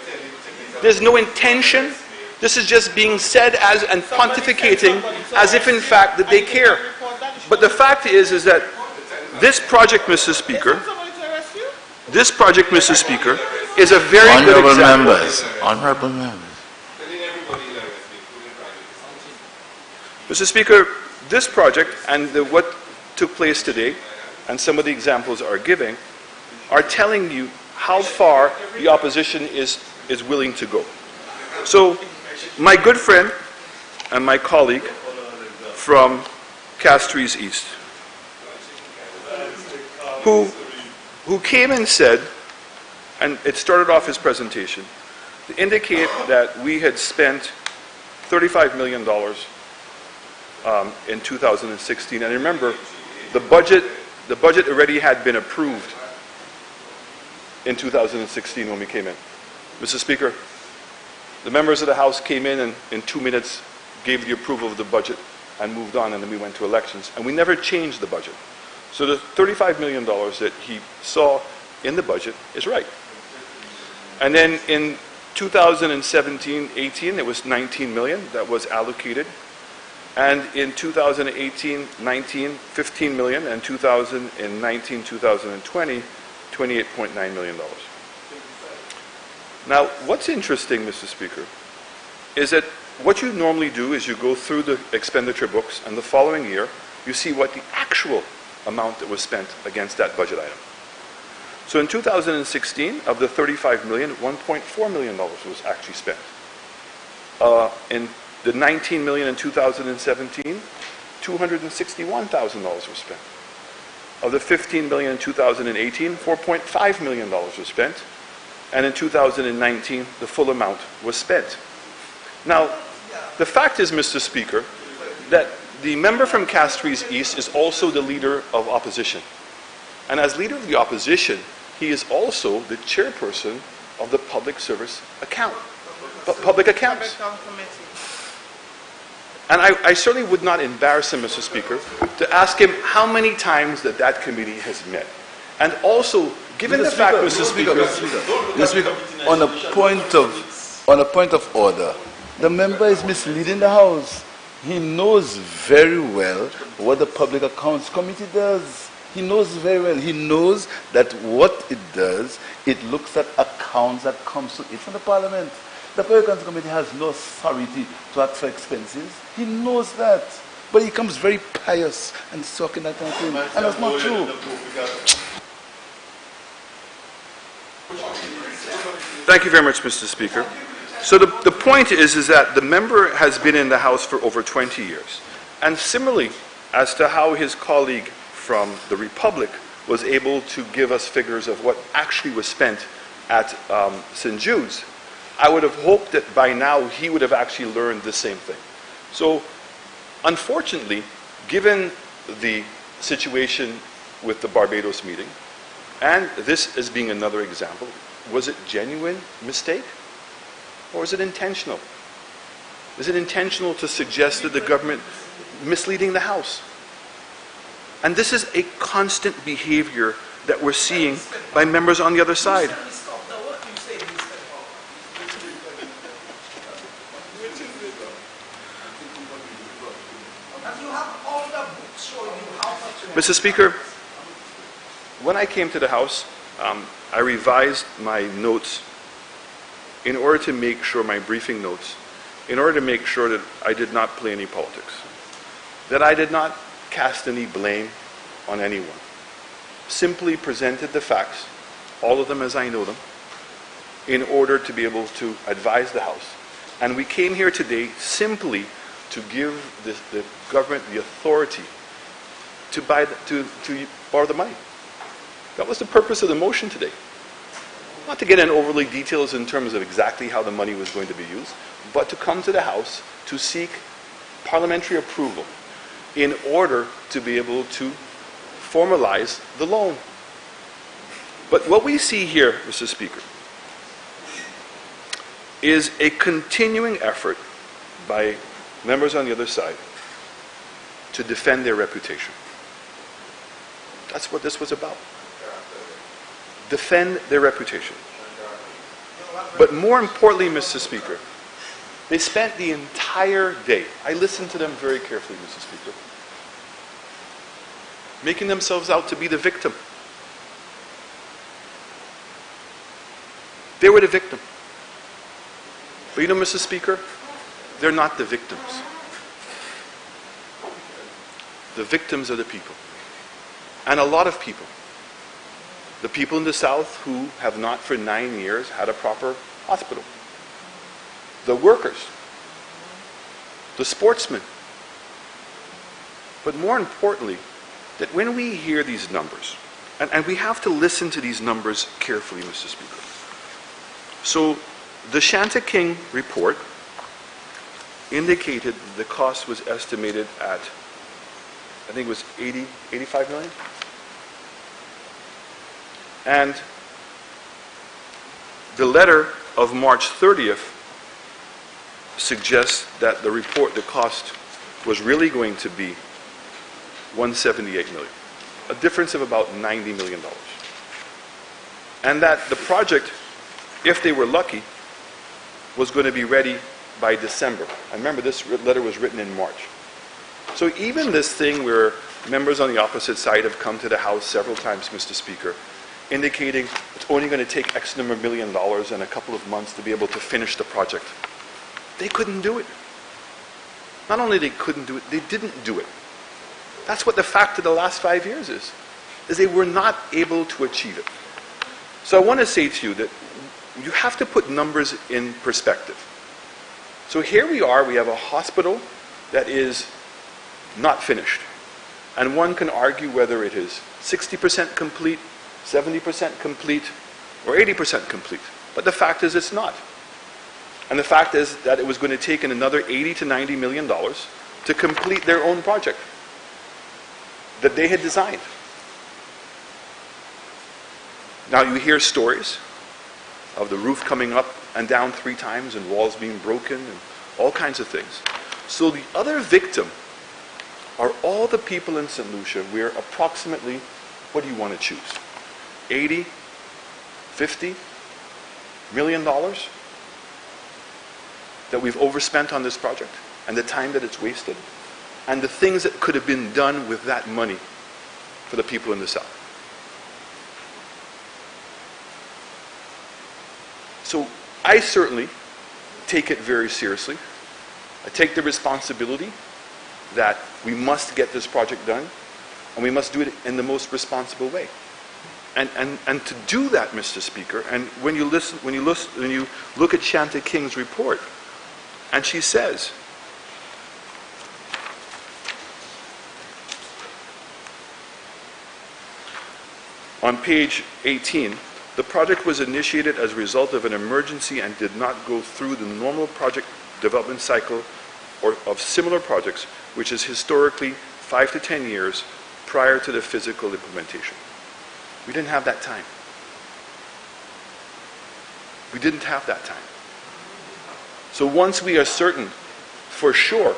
S3: There's no intention. This is just being said and pontificating as if in fact that they care. But the fact is that this project, Mr. Speaker, is a very good example.
S1: Honorable members.
S3: Mr. Speaker, this project and what took place today, and some of the examples are giving, are telling you how far the opposition is willing to go. So, my good friend and my colleague from Castries East, who came and said, and it started off his presentation, to indicate that we had spent $35 million in 2016. And remember, the budget the budget already had been approved in 2016 when we came in. Mr. Speaker, the members of the House came in and in 2 minutes gave the approval of the budget and moved on, and then we went to elections. And we never changed the budget. So the $35 million that he saw in the budget is right. And then in 2017-18, it was $19 million that was allocated. And in 2018-19, $15 million, and 2019-2020, $28.9 million. Now, what's interesting, Mr. Speaker, is that what you normally do is you go through the expenditure books, and the following year, you see what the actual amount that was spent against that budget item. So in 2016, of the $35 million, $1.4 million was actually spent. In the $19 million in 2017, $261,000 was spent. Of the $15 million in 2018, $4.5 million was spent. And in 2019, the full amount was spent. Now, the fact is, Mr. Speaker, that the member from Castries East is also the leader of opposition. And as leader of the opposition, he is also the chairperson of the Public Service Account, Public Accounts. And I certainly would not embarrass him, Mr. Speaker, to ask him how many times that committee has met. And also, given the fact, Mr. Speaker,
S10: on a point of order, the member is misleading the House. He knows very well what the Public Accounts Committee does. He knows very well. He knows that what it does, it looks at accounts that comes to it from the Parliament. The Public Accounts Committee has no authority to act for expenses. He knows that. But he comes very pious and talking that kind of thing. And that's not true.
S3: Thank you very much, Mr. Speaker. So the point is that the member has been in the House for over 20 years. And similarly, as to how his colleague from the Republic was able to give us figures of what actually was spent at St. Jude's, I would have hoped that by now he would have actually learned the same thing. So, unfortunately, given the situation with the Barbados meeting, and this as being another example, was it genuine mistake? Or is it intentional? Is it intentional to suggest that the government misleading the House? And this is a constant behavior that we're seeing by members on the other side. Mr. Speaker, when I came to the House, I revised my notes in order to make sure, my briefing notes, in order to make sure that I did not play any politics, that I did not cast any blame on anyone. Simply presented the facts, all of them as I know them, in order to be able to advise the House. And we came here today simply to give the government the authority to borrow the money. That was the purpose of the motion today. Not to get in overly details in terms of exactly how the money was going to be used, but to come to the House to seek parliamentary approval in order to be able to formalize the loan. But what we see here, Mr. Speaker, is a continuing effort by members on the other side to defend their reputation. That's what this was about. Defend their reputation. But more importantly, Mr. Speaker, they spent the entire day, I listened to them very carefully, Mr. Speaker, making themselves out to be the victim. They were the victim. But you know, Mr. Speaker, they're not the victims. The victims are the people. And a lot of people. The people in the South who have not for 9 years had a proper hospital. The workers. The sportsmen. But more importantly, that when we hear these numbers, and we have to listen to these numbers carefully, Mr. Speaker. So, the Shanta King report indicated the cost was estimated at, I think it was 85 million? And the letter of March 30th suggests that the cost was really going to be $178 million, a difference of about $90 million. And that the project, if they were lucky, was going to be ready by December. I remember this letter was written in March. So even this thing where members on the opposite side have come to the House several times, Mr. Speaker, indicating it's only going to take X number of $1 million and a couple of months to be able to finish the project. They couldn't do it. Not only they couldn't do it, they didn't do it. That's what the fact of the last 5 years is they were not able to achieve it. So I want to say to you that you have to put numbers in perspective. So here we are, we have a hospital that is not finished. And one can argue whether it is 60% complete, 70% complete, or 80% complete. But the fact is it's not. And the fact is that it was going to take another $80 to $90 million to complete their own project that they had designed. Now you hear stories of the roof coming up and down 3 times and walls being broken and all kinds of things. So the other victim are all the people in St. Lucia where approximately, what do you want to choose? 80, 50 million dollars that we've overspent on this project, and the time that it's wasted, and the things that could have been done with that money for the people in the South. So I certainly take it very seriously. I take the responsibility that we must get this project done, and we must do it in the most responsible way. And to do that, Mr. Speaker, and when you look at Shanta King's report, and she says, on page 18, the project was initiated as a result of an emergency and did not go through the normal project development cycle or of similar projects, which is historically 5 to 10 years prior to the physical implementation. We didn't have that time. We didn't have that time. So once we are certain, for sure,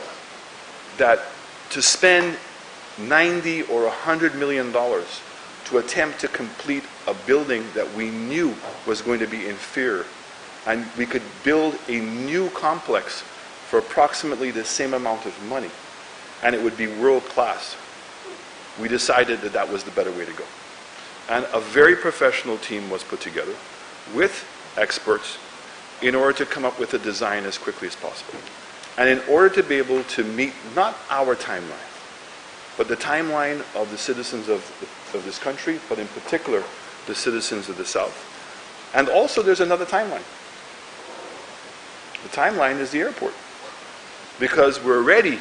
S3: that to spend $90 or $100 million to attempt to complete a building that we knew was going to be inferior, and we could build a new complex for approximately the same amount of money, and it would be world-class, we decided that that was the better way to go. And a very professional team was put together with experts in order to come up with a design as quickly as possible. And in order to be able to meet not our timeline, but the timeline of the citizens of this country, but in particular, the citizens of the South. And also there's another timeline. The timeline is the airport. Because we're already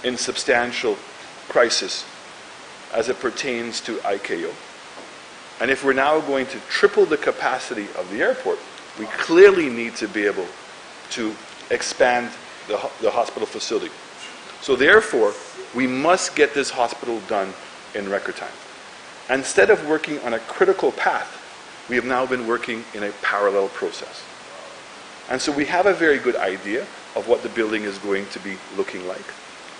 S3: in substantial crisis as it pertains to ICAO. And if we're now going to triple the capacity of the airport, we clearly need to be able to expand the hospital facility. So therefore, we must get this hospital done in record time. Instead of working on a critical path, we have now been working in a parallel process. And so we have a very good idea of what the building is going to be looking like.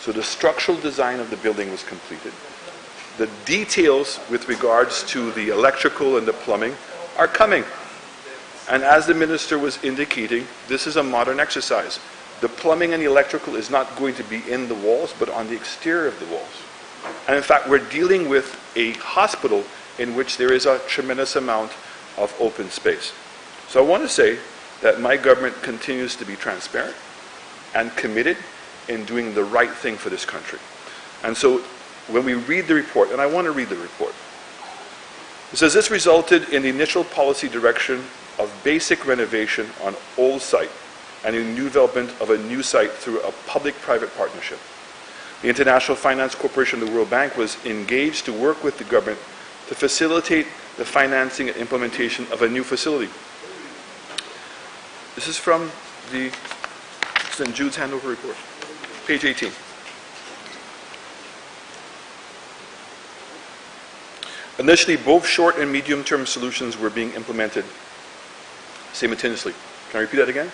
S3: So the structural design of the building was completed. The details with regards to the electrical and the plumbing are coming. And as the minister was indicating, this is a modern exercise. The plumbing and the electrical is not going to be in the walls, but on the exterior of the walls. And in fact, we're dealing with a hospital in which there is a tremendous amount of open space. So I want to say that my government continues to be transparent and committed in doing the right thing for this country. And so when we read the report, and I want to read the report, it says this resulted in the initial policy direction of basic renovation on old site and in new development of a new site through a public-private partnership. The International Finance Corporation of the World Bank was engaged to work with the government to facilitate the financing and implementation of a new facility. This is from the St. Jude's Handover Report, page 18. Initially, both short and medium-term solutions were being implemented simultaneously. Can I repeat that again?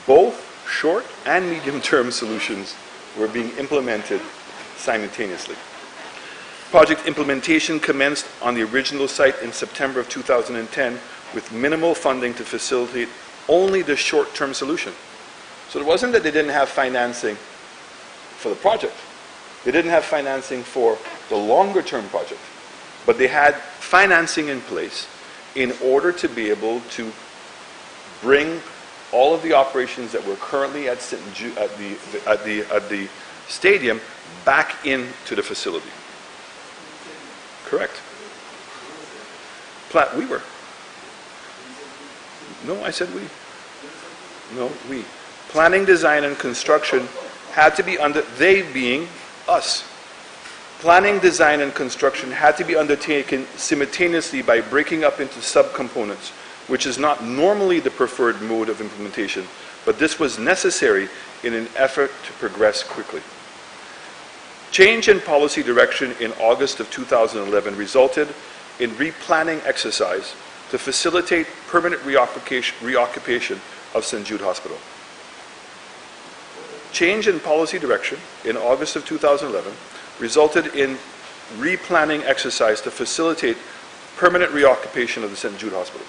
S3: Both short and medium-term solutions were being implemented simultaneously. Project implementation commenced on the original site in September of 2010 with minimal funding to facilitate only the short-term solution. So it wasn't that they didn't have financing for the project. They didn't have financing for the longer-term project. But they had financing in place in order to be able to bring all of the operations that were currently at the stadium back into the facility. Correct. We were. No, I said we. No, we. Planning, design, and construction had to be they being us. Planning, design, and construction had to be undertaken simultaneously by breaking up into subcomponents, which is not normally the preferred mode of implementation, but this was necessary in an effort to progress quickly. Change in policy direction in August of 2011 resulted in replanning exercise to facilitate permanent reoccupation of St. Jude Hospital. Change in policy direction in August of 2011 resulted in replanning exercise to facilitate permanent reoccupation of the St. Jude Hospital.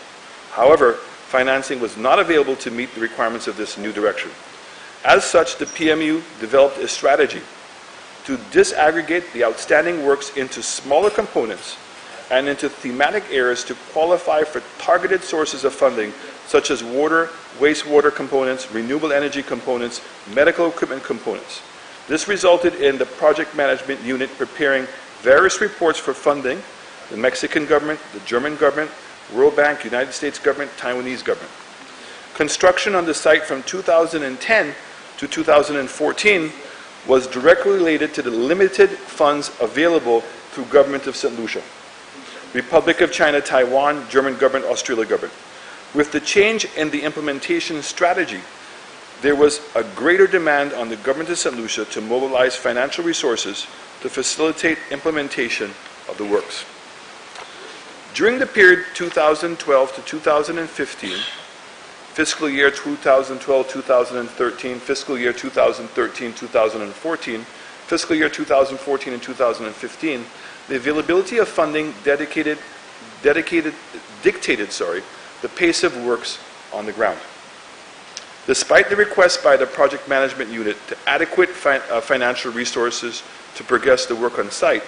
S3: However, financing was not available to meet the requirements of this new direction. As such, the PMU developed a strategy to disaggregate the outstanding works into smaller components and into thematic areas to qualify for targeted sources of funding such as water, wastewater components, renewable energy components, medical equipment components. This resulted in the project management unit preparing various reports for funding, the Mexican government, the German government, World Bank, United States government, Taiwanese government. Construction on the site from 2010 to 2014 was directly related to the limited funds available through Government of St. Lucia, Republic of China, Taiwan, German government, Australia government. With the change in the implementation strategy, there was a greater demand on the Government of St. Lucia to mobilize financial resources to facilitate implementation of the works. During the period 2012 to 2015, fiscal year 2012-2013, fiscal year 2013-2014, fiscal year 2014 and 2015, the availability of funding dictated the pace of works on the ground. Despite the request by the project management unit to adequate financial resources to progress the work on site,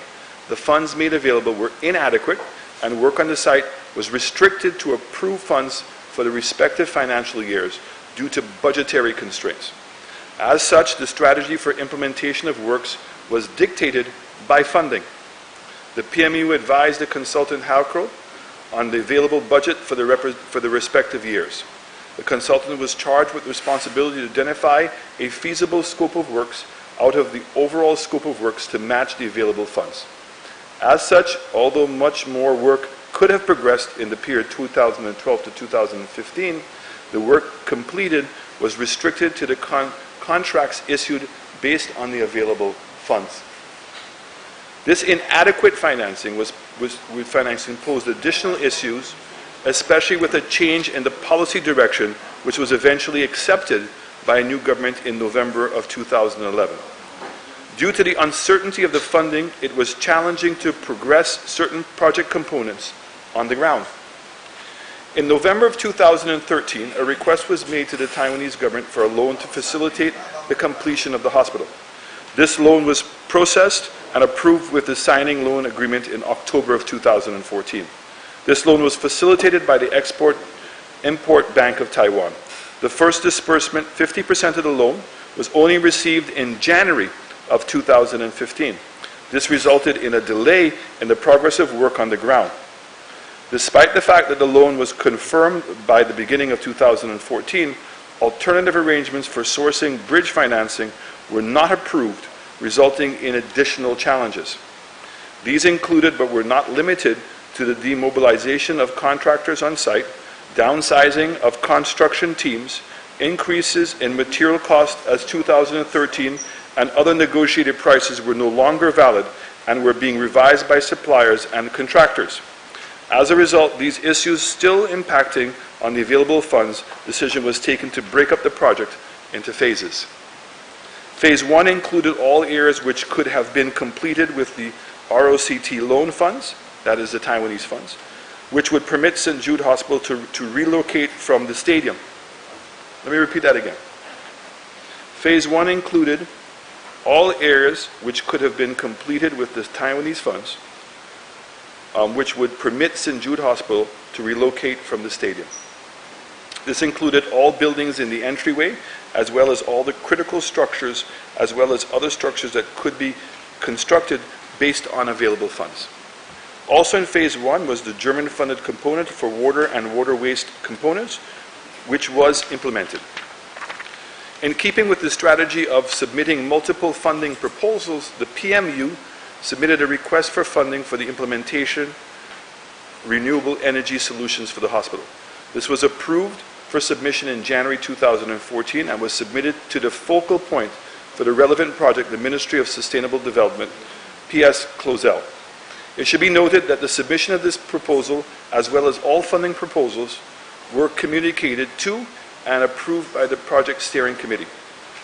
S3: the funds made available were inadequate and work on the site was restricted to approved funds for the respective financial years due to budgetary constraints. As such, the strategy for implementation of works was dictated by funding. The PMU advised the consultant Halcro on the available budget for the respective years. The consultant was charged with the responsibility to identify a feasible scope of works out of the overall scope of works to match the available funds. As such, although much more work could have progressed in the period 2012 to 2015, the work completed was restricted to the contracts issued based on the available funds. This inadequate financing posed additional issues, especially with a change in the policy direction, which was eventually accepted by a new government in November of 2011. Due to the uncertainty of the funding, it was challenging to progress certain project components on the ground. In November of 2013, a request was made to the Taiwanese government for a loan to facilitate the completion of the hospital. This loan was processed and approved with the signing loan agreement in October of 2014. This loan was facilitated by the Export-Import Bank of Taiwan. The first disbursement, 50% of the loan, was only received in January of 2015. This resulted in a delay in the progress of work on the ground. Despite the fact that the loan was confirmed by the beginning of 2014, alternative arrangements for sourcing bridge financing were not approved, resulting in additional challenges. These included, but were not limited to, the demobilization of contractors on site, downsizing of construction teams, increases in material costs as 2013 and other negotiated prices were no longer valid, and were being revised by suppliers and contractors. As a result, these issues still impacting on the available funds, decision was taken to break up the project into phases. Phase 1 included all areas which could have been completed with the ROCT loan funds, that is the Taiwanese funds, which would permit St. Jude Hospital to relocate from the stadium. Let me repeat that again. Phase 1 included all areas which could have been completed with the Taiwanese funds, which would permit St. Jude Hospital to relocate from the stadium. This included all buildings in the entryway, as well as all the critical structures, as well as other structures that could be constructed based on available funds. Also in Phase 1 was the German-funded component for water and water waste components, which was implemented. In keeping with the strategy of submitting multiple funding proposals, the PMU submitted a request for funding for the implementation renewable energy solutions for the hospital. This was approved for submission in January 2014 and was submitted to the focal point for the relevant project, the Ministry of Sustainable Development, PS Closel. It should be noted that the submission of this proposal, as well as all funding proposals, were communicated to and approved by the Project Steering Committee.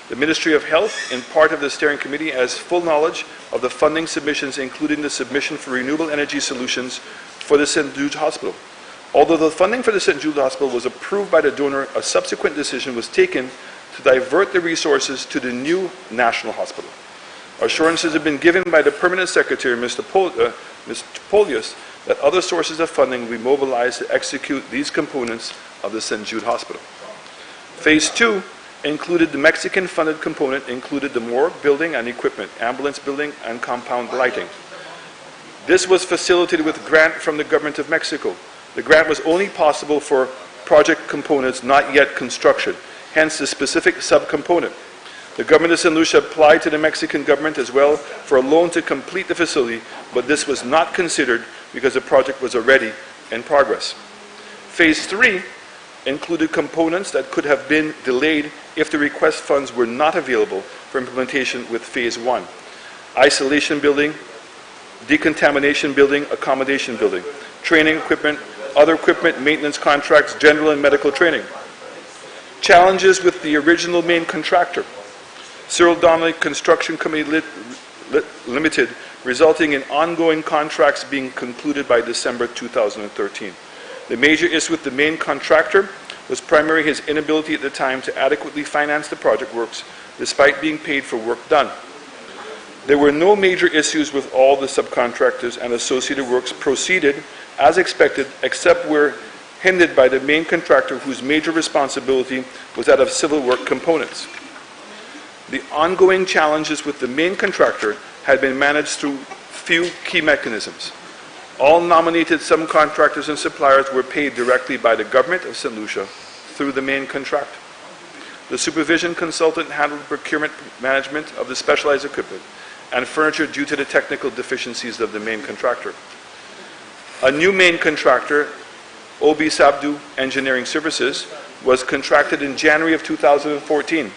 S3: The Ministry of Health, in part of the Steering Committee, has full knowledge of the funding submissions, including the submission for renewable energy solutions for the St. Jude Hospital. Although the funding for the St. Jude Hospital was approved by the donor, a subsequent decision was taken to divert the resources to the new National Hospital. Assurances have been given by the Permanent Secretary, Mr. Polius, that other sources of funding will be mobilized to execute these components of the St. Jude Hospital. Phase 2 included the Mexican-funded component, included the morgue building and equipment, ambulance building, and compound lighting. This was facilitated with a grant from the government of Mexico. The grant was only possible for project components not yet construction, hence the specific subcomponent. The government of St. Lucia applied to the Mexican government as well for a loan to complete the facility, but this was not considered because the project was already in progress. Phase 3 included components that could have been delayed if the request funds were not available for implementation with Phase 1. Isolation building, decontamination building, accommodation building, training equipment, other equipment, maintenance contracts, general and medical training. Challenges with the original main contractor, Cyril Donnelly Construction Company Limited, resulting in ongoing contracts being concluded by December 2013. The major issue with the main contractor was primarily his inability at the time to adequately finance the project works, despite being paid for work done. There were no major issues with all the subcontractors, and associated works proceeded as expected, except where hindered by the main contractor, whose major responsibility was that of civil work components. The ongoing challenges with the main contractor had been managed through few key mechanisms. All nominated subcontractors and suppliers were paid directly by the government of St. Lucia through the main contract. The supervision consultant handled procurement management of the specialized equipment and furniture due to the technical deficiencies of the main contractor. A new main contractor, OB Sabdu Engineering Services, was contracted in January of 2014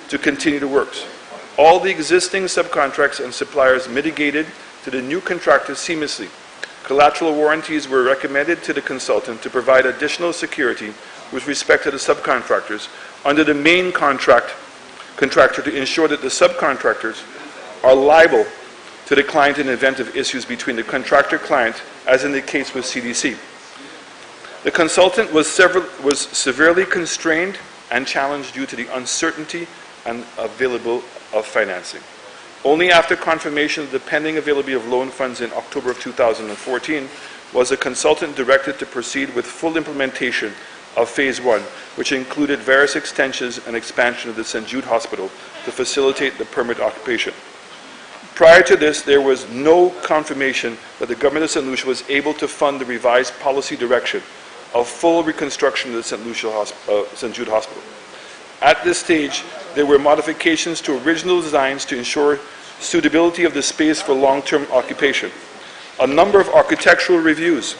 S3: to continue the works. All the existing subcontracts and suppliers mitigated to the new contractor seamlessly. Collateral warranties were recommended to the consultant to provide additional security with respect to the subcontractors under the main contractor to ensure that the subcontractors are liable to the client in the event of issues between the contractor-client, as in the case with CDC. The consultant was severely constrained and challenged due to the uncertainty and availability of financing. Only after confirmation of the pending availability of loan funds in October of 2014 was the consultant directed to proceed with full implementation of Phase 1, which included various extensions and expansion of the St. Jude Hospital to facilitate the permit occupation. Prior to this, there was no confirmation that the government of St. Lucia was able to fund the revised policy direction of full reconstruction of the St. Jude Hospital. At this stage, there were modifications to original designs to ensure suitability of the space for long-term occupation. A number of architectural reviews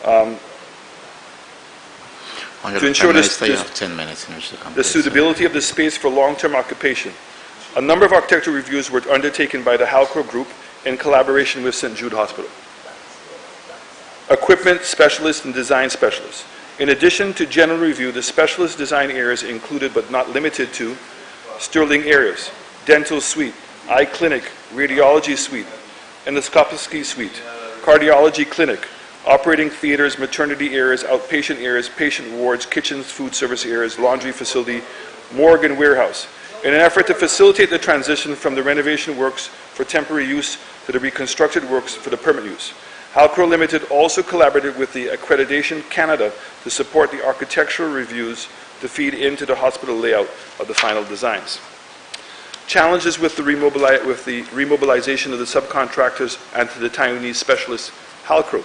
S3: to ensure the suitability of the space for long-term occupation. A number of architectural reviews were undertaken by the Halcro Group in collaboration with St. Jude Hospital. Equipment specialists and design specialists. In addition to general review, the specialist design areas included but not limited to Sterling areas, dental suite, eye clinic, radiology suite, endoscopy suite, cardiology clinic, operating theaters, maternity areas, outpatient areas, patient wards, kitchens, food service areas, laundry facility, morgue and warehouse, in an effort to facilitate the transition from the renovation works for temporary use to the reconstructed works for the permanent use. Halcro Limited also collaborated with the Accreditation Canada to support the architectural reviews to feed into the hospital layout of the final designs. Challenges with the remobilization of the subcontractors and to the Taiwanese specialist Halcro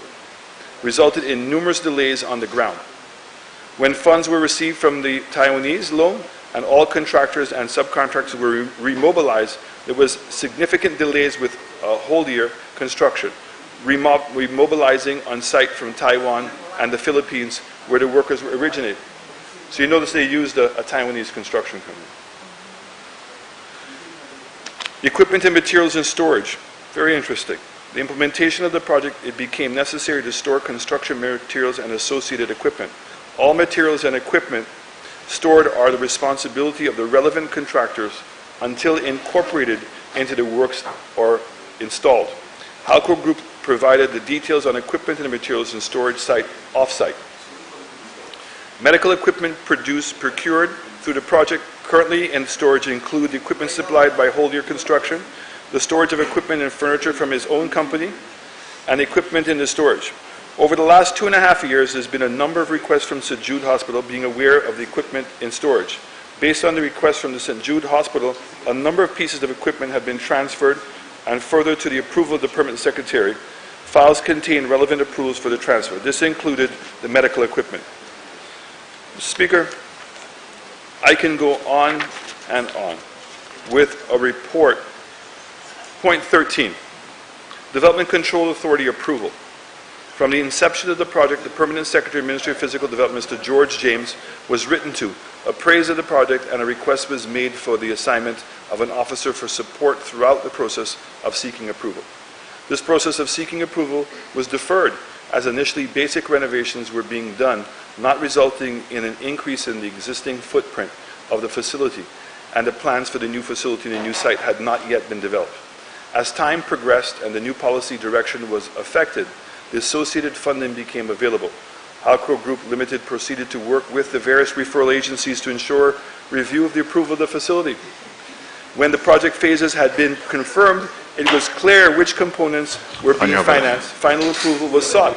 S3: resulted in numerous delays on the ground. When funds were received from the Taiwanese loan and all contractors and subcontractors were remobilized, there was significant delays with whole year construction, remobilizing on site from Taiwan and the Philippines where the workers were originated. So you notice they used a Taiwanese construction company. Equipment and materials and storage, very interesting. The implementation of the project, it became necessary to store construction materials and associated equipment. All materials and equipment stored are the responsibility of the relevant contractors until incorporated into the works or installed. Halcro Group provided the details on equipment and materials and storage site off-site. Medical equipment procured through the project currently in storage include the equipment supplied by Holdier Construction, the storage of equipment and furniture from his own company, and equipment in the storage. Over the last 2.5 years, there's been a number of requests from St. Jude Hospital being aware of the equipment in storage. Based on the request from the St. Jude Hospital, a number of pieces of equipment have been transferred and further to the approval of the permanent secretary. Files contain relevant approvals for the transfer. This included the medical equipment. Mr. Speaker, I can go on and on with a report. Point 13, Development Control Authority approval. From the inception of the project, the Permanent Secretary of Ministry of Physical Development, Mr. George James, was written to appraise of the project, and a request was made for the assignment of an officer for support throughout the process of seeking approval. This process of seeking approval was deferred as initially basic renovations were being done, not resulting in an increase in the existing footprint of the facility, and the plans for the new facility and the new site had not yet been developed. As time progressed and the new policy direction was affected, the associated funding became available. Halcro Group Limited proceeded to work with the various referral agencies to ensure review of the approval of the facility. When the project phases had been confirmed, it was clear which components were being financed. Final approval was sought.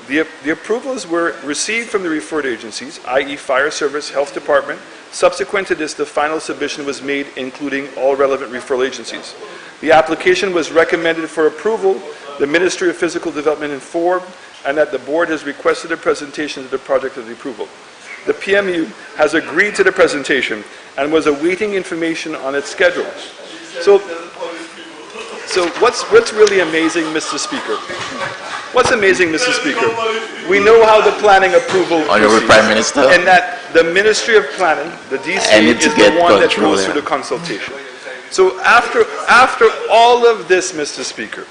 S3: The approvals were received from the referred agencies, i.e. Fire Service, Health Department. Subsequent to this, the final submission was made, including all relevant referral agencies. The application was recommended for approval. The Ministry of Physical Development informed, and that the board has requested a presentation of the project of the approval. The PMU has agreed to the presentation and was awaiting information on its schedule. So what's really amazing, Mr. Speaker? What's amazing, Mr. Speaker? We know how the planning approval
S1: Honorable Prime Minister,
S3: and that the Ministry of Planning, the DC, is the one that goes through the consultation. So after all of this, Mr. Speaker,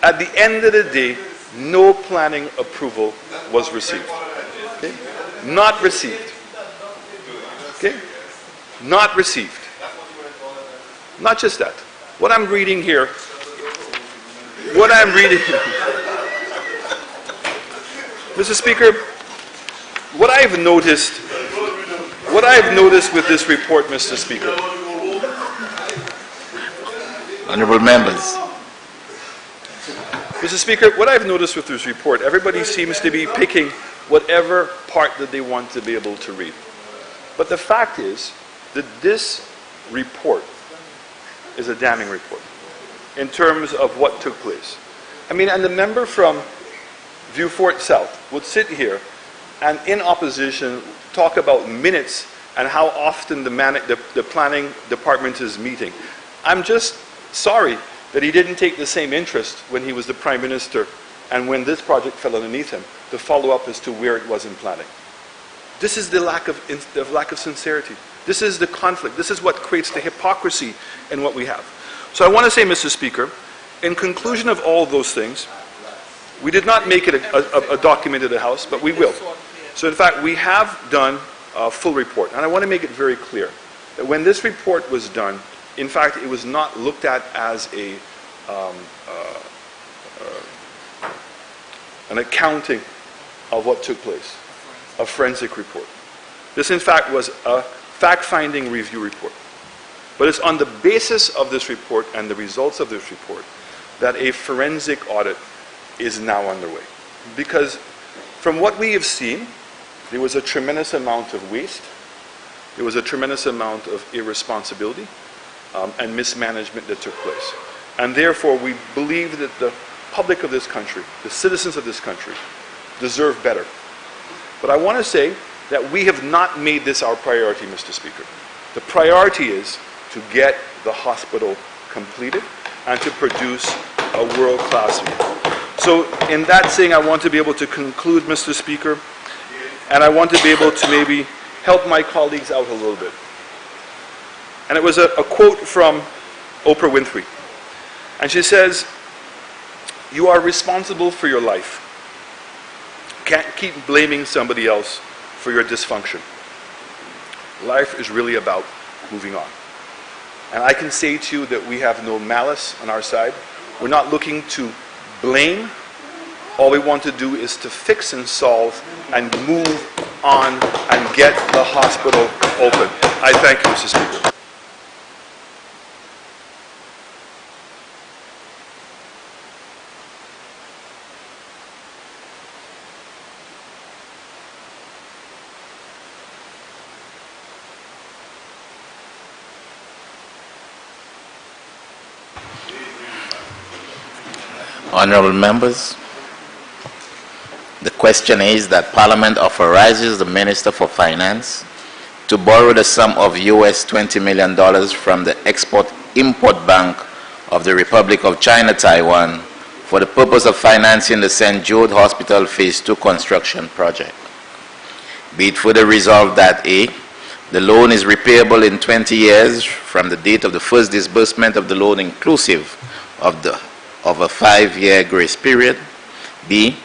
S3: at the end of the day, no planning approval was received. Okay? Not received. Okay? Not received. Not just that. What I'm reading here, Mr. Speaker, what I've noticed with this report, Mr. Speaker.
S1: honorable members,
S3: Mr. Speaker, what I've noticed with this report, everybody seems to be picking whatever part that they want to be able to read. But the fact is that this report is a damning report in terms of what took place. I mean, and the member from Vieux-Fort South would sit here and in opposition talk about minutes and how often the planning department is meeting. I'm just sorry that he didn't take the same interest when he was the Prime Minister and when this project fell underneath him to follow up as to where it was in planning. This is the lack of sincerity. This is the conflict. This is what creates the hypocrisy in what we have. So I want to say, Mr. Speaker, in conclusion of all of those things, we did not make it a document of the House, but we will. So in fact, we have done a full report. And I want to make it very clear that when this report was done, in fact, it was not looked at as an accounting of what took place, a forensic report. This, in fact, was a fact-finding review report. But it's on the basis of this report and the results of this report that a forensic audit is now underway. Because from what we have seen, there was a tremendous amount of waste, there was a tremendous amount of irresponsibility and mismanagement that took place. And therefore, we believe that the public of this country, the citizens of this country, deserve better. But I want to say that we have not made this our priority, Mr. Speaker. The priority is to get the hospital completed and to produce a world-class view. So in that saying, I want to be able to conclude, Mr. Speaker, and I want to be able to maybe help my colleagues out a little bit. And it was a quote from Oprah Winfrey. And she says, "You are responsible for your life. Can't keep blaming somebody else for your dysfunction. Life is really about moving on." And I can say to you that we have no malice on our side. We're not looking to blame. All we want to do is to fix and solve and move on and get the hospital open. I thank you, Mr. Speaker.
S1: Honorable members, the question is that Parliament authorizes the Minister for Finance to borrow the sum of US $20 million from the Export-Import Bank of the Republic of China, Taiwan, for the purpose of financing the St. Jude Hospital Phase 2 construction project. Be it further resolved that A, the loan is repayable in 20 years from the date of the first disbursement of the loan inclusive of a 5-year grace period. B,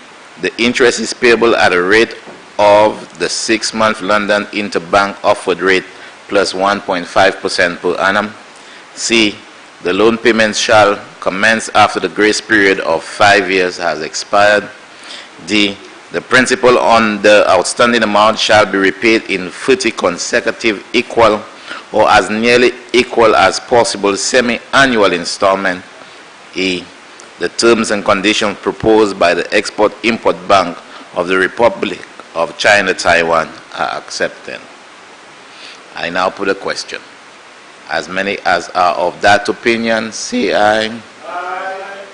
S1: the interest is payable at a rate of the 6-month London Interbank Offered Rate plus 1.5% per annum. C, the loan payments shall commence after the grace period of 5 years has expired. D, the principal on the outstanding amount shall be repaid in 30 consecutive equal or as nearly equal as possible semi-annual installment. E, the terms and conditions proposed by the Export-Import Bank of the Republic of China, Taiwan are accepted. I now put a question. As many as are of that opinion, say aye. Aye.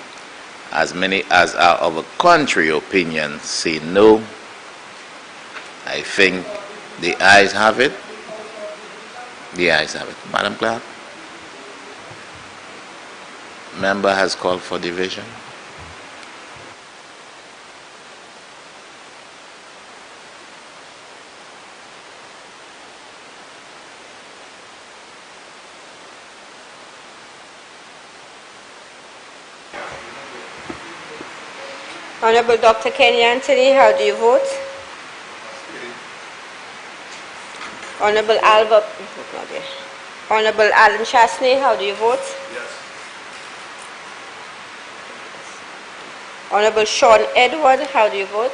S1: As many as are of a contrary opinion, say no. I think the ayes have it. The ayes have it. Madam Clerk. Member has called for division.
S11: Honorable Dr. Kenny Anthony, how do you vote? Honorable Honorable Alan Chasney, how do you vote?
S3: Yes.
S11: Honorable Sean Edward, how do you vote?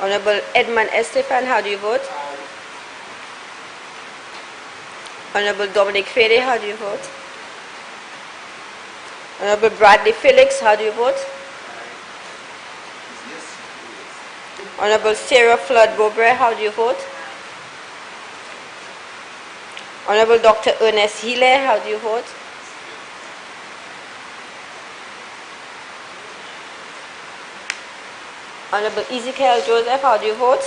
S11: Honorable Edmund Estefan, how do you vote? Honorable Dominic Fede, how do you vote? Honorable Bradley Felix, how do you vote? Honorable Sarah Flood Bobre, how do you vote? Honorable Dr. Ernest Healy, how do you vote? Honorable Ezekiel Joseph, how do you vote?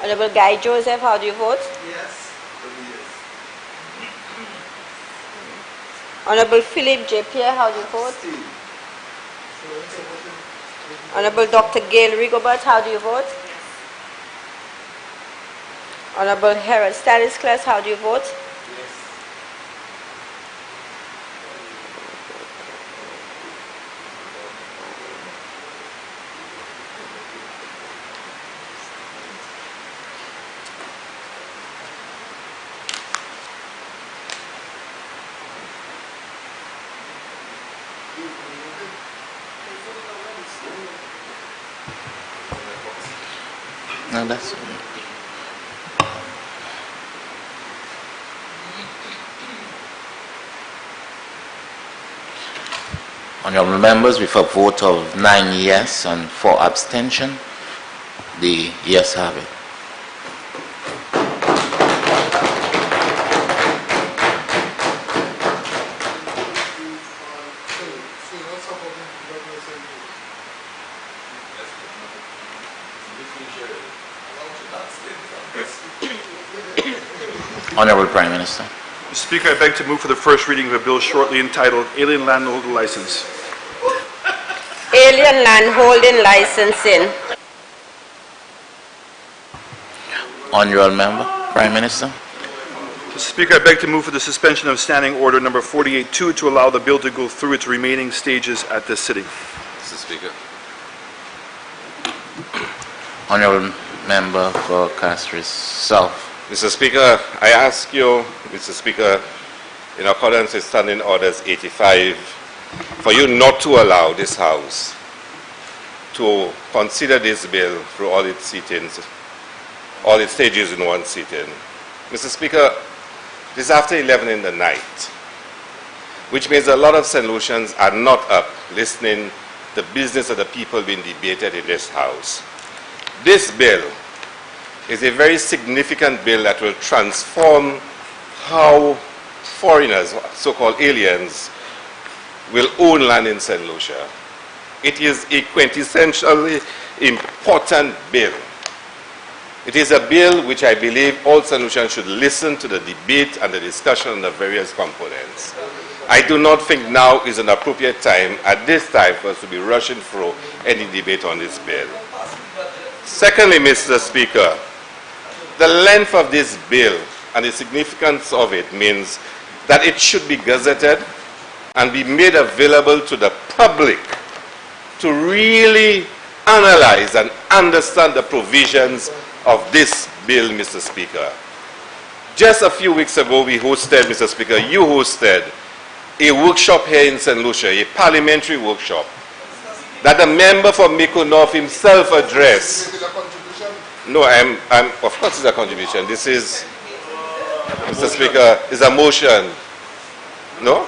S11: Honorable Guy Joseph, how do you vote?
S6: Yes.
S11: Honorable Philip J. Pierre, how do you vote? Honorable Dr. Gail Rigobert, how do you vote? Honorable Harold Stanislas, how do you vote?
S1: No, that's Honorable members, with a vote of 9 yes and 4 abstention, the yes have it. Honorable Prime Minister.
S3: Mr. Speaker, I beg to move for the first reading of a bill shortly entitled Alien Landholder License.
S11: Alien land holding licensing.
S1: Honorable Member, Prime Minister.
S3: Mr. Speaker, I beg to move for the suspension of Standing Order number 48-2 to allow the bill to go through its remaining stages at this sitting.
S4: Mr. Speaker.
S1: Honorable Member for Castries South.
S4: Mr. Speaker, I ask you, Mr. Speaker, in accordance with Standing Orders 85, for you not to allow this House to consider this bill through all its sittings, all its stages in one sitting. Mr. Speaker, this is after 11 in the night, which means a lot of St. Lucians are not up listening to the business of the people being debated in this House. This bill is a very significant bill that will transform how foreigners, so-called aliens, will own land in St. Lucia. It is a quintessentially important bill. It is a bill which I believe all St. Lucians should listen to the debate and the discussion on the various components. I do not think now is an appropriate time, at this time, for us to be rushing through any debate on this bill. Secondly, Mr. Speaker, the length of this bill and the significance of it means that it should be gazetted and be made available to the public to really analyze and understand the provisions of this bill, Mr. Speaker. Just a few weeks ago, we hosted, Mr. Speaker, you hosted a workshop here in St. Lucia, a parliamentary workshop, that the member for Miko North himself addressed. No, of course it's a contribution. This is, Mr. Speaker, is a motion. No?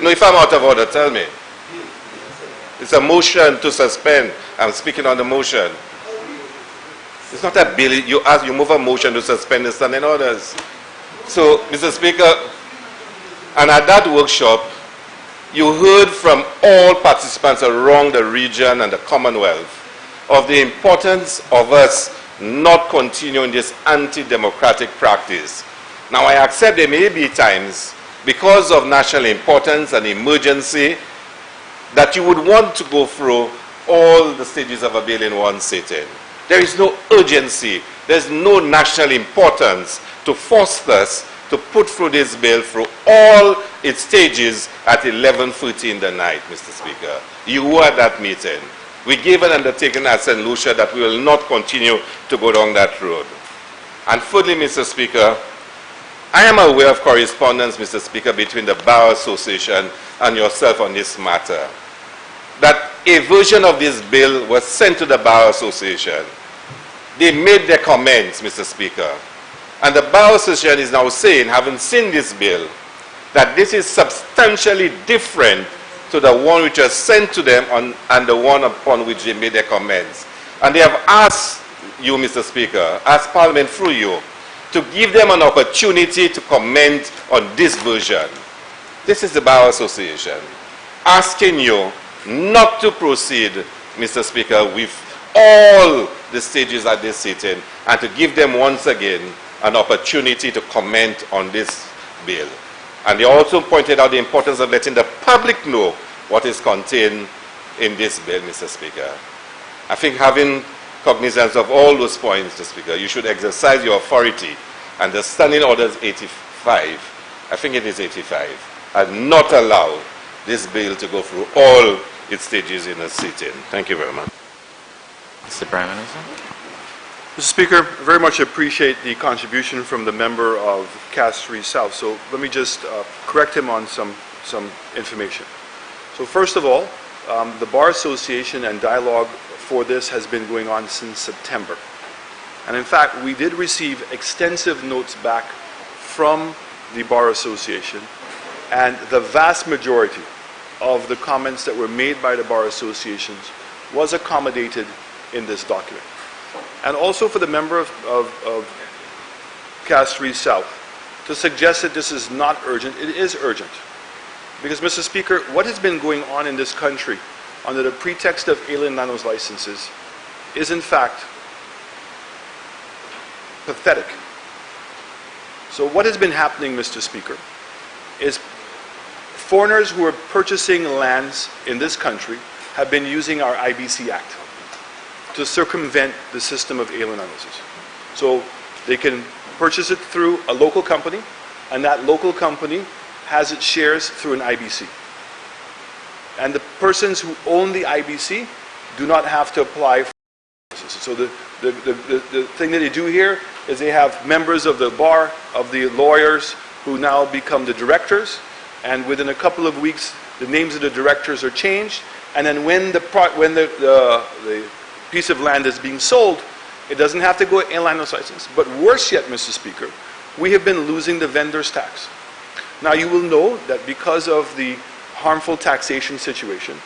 S4: No, if I'm out of order, tell me. It's a motion to suspend. I'm speaking on the motion. It's not a bill. You move a motion to suspend the standing orders. So, Mr. Speaker, and at that workshop, you heard from all participants around the region and the Commonwealth of the importance of us not continuing this anti-democratic practice. Now, I accept there may be times, because of national importance and emergency, that you would want to go through all the stages of a bill in one sitting. There is no urgency, there's no national importance to force us to put through this bill through all its stages at 11:30 in the night, Mr. Speaker. You were at that meeting. We gave an undertaking at St. Lucia that we will not continue to go down that road. And thirdly, Mr. Speaker, I am aware of correspondence, Mr. Speaker, between the Bar Association and yourself on this matter. That a version of this bill was sent to the Bar Association. They made their comments, Mr. Speaker. And the Bar Association is now saying, having seen this bill, that this is substantially different to the one which was sent to them and the one upon which they made their comments. And they have asked you, Mr. Speaker, asked Parliament through you, to give them an opportunity to comment on this version. This is the Bar Association asking you not to proceed, Mr. Speaker, with all the stages at this sitting and to give them once again an opportunity to comment on this bill. And they also pointed out the importance of letting the public know what is contained in this bill, Mr. Speaker. I think having cognizance of all those points, Mr. Speaker, you should exercise your authority and the Standing Orders 85, I think it is 85, and not allow this bill to go through all its stages in a sitting. Thank you very much.
S1: Mr. Prime Minister.
S3: Mr. Speaker, I very much appreciate the contribution from the member of Castries South. So let me just correct him on some information. So first of all, the Bar Association and dialogue for this has been going on since September. And in fact, we did receive extensive notes back from the Bar Association, and the vast majority of the comments that were made by the Bar Associations was accommodated in this document. And also for the member of Castries South to suggest that this is not urgent, it is urgent. Because, Mr. Speaker, what has been going on in this country under the pretext of alien landowners licenses is in fact pathetic. So what has been happening, Mr. Speaker, is foreigners who are purchasing lands in this country have been using our IBC Act to circumvent the system of alien licenses. So they can purchase it through a local company, and that local company has its shares through an IBC. And the persons who own the IBC do not have to apply for licenses. So the thing that they do here is they have members of the bar, of the lawyers, who now become the directors, and within a couple of weeks, the names of the directors are changed, and then when the piece of land is being sold, it doesn't have to go in landowner's license. But worse yet, Mr. Speaker, we have been losing the vendor's tax. Now you will know that because of the harmful taxation situation,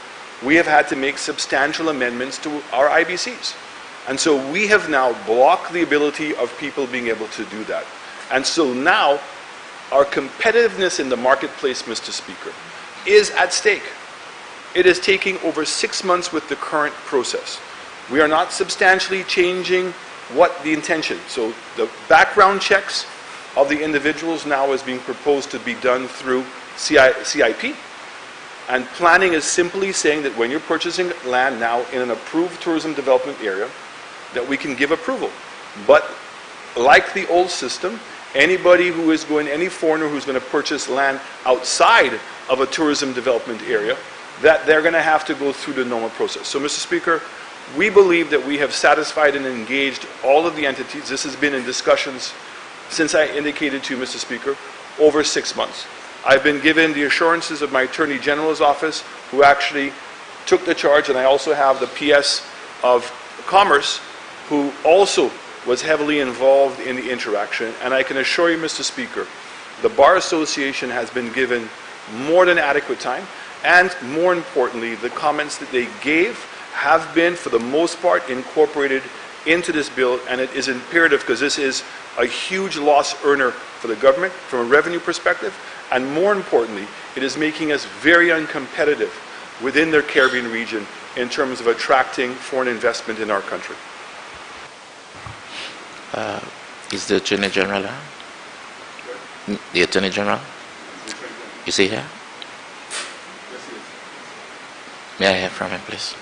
S3: we have had to make substantial amendments to our IBCs. And so we have now blocked the ability of people being able to do that. And so now our competitiveness in the marketplace, Mr. Speaker, is at stake. It is taking over 6 months with the current process. We are not substantially changing what the intention. So the background checks of the individuals now is being proposed to be done through CIP. And planning is simply saying that when you're purchasing land now in an approved tourism development area, that we can give approval. But like the old system, anybody who is going, any foreigner who's going to purchase land outside of a tourism development area, that they're going to have to go through the normal process. So, Mr. Speaker, we believe that we have satisfied and engaged all of the entities. This has been in discussions since I indicated to you, Mr. Speaker, over 6 months. I've been given the assurances of my Attorney General's office, who actually took the charge, and I also have the PS of Commerce, who also was heavily involved in the interaction. And I can assure you, Mr. Speaker, the Bar Association has been given more than adequate time, and more importantly, the comments that they gave have been, for the most part, incorporated into this bill, and it is imperative because this is a huge loss earner for the government from a revenue perspective, and more importantly, it is making us very uncompetitive within the Caribbean region in terms of attracting foreign investment in our country.
S1: Is the Attorney General here? The Attorney General? Is he here? May I hear from him, please?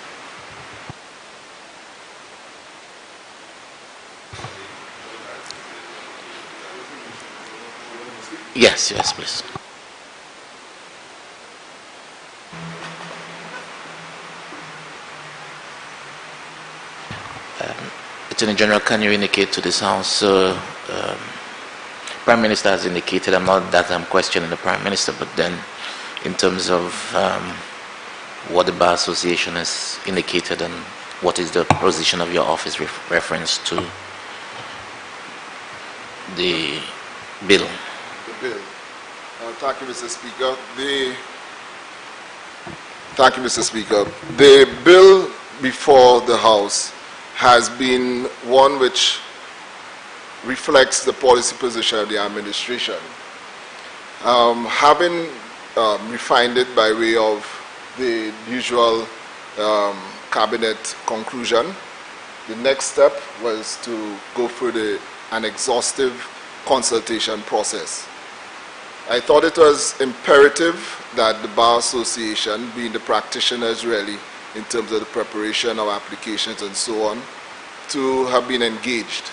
S1: Yes, please. Attorney General, can you indicate to this House, Prime Minister has indicated, I'm not that I'm questioning the Prime Minister, but then in terms of what the Bar Association has indicated and what is the position of your office with reference to the bill?
S7: Bill. Thank you, Mr. Speaker. Thank you, Mr. Speaker. The bill before the House has been one which reflects the policy position of the administration. Having refined it by way of the usual cabinet conclusion, the next step was to go through an exhaustive consultation process. I thought it was imperative that the Bar Association, being the practitioners really in terms of the preparation of applications and so on, to have been engaged.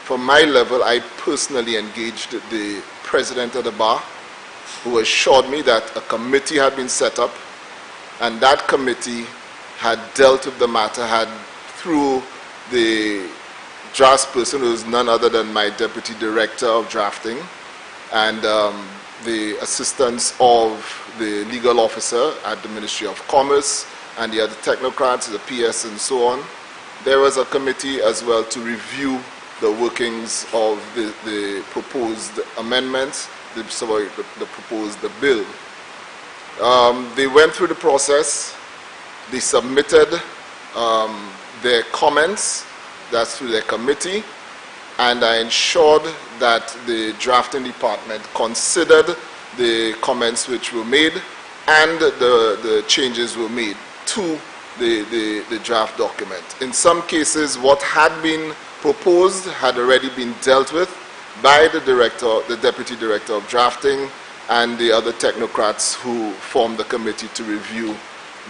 S7: From my level, I personally engaged the president of the bar, who assured me that a committee had been set up, and that committee had dealt with the matter, through the draftsperson, who is none other than my deputy director of drafting, and the assistance of the legal officer at the Ministry of Commerce, and the other technocrats, the PS and so on. There was a committee as well to review the workings of the proposed amendments, the proposed bill. They went through the process, they submitted their comments, that's through their committee, and I ensured that the drafting department considered the comments which were made and the changes were made to the draft document. In some cases, what had been proposed had already been dealt with by the deputy director of drafting and the other technocrats who formed the committee to review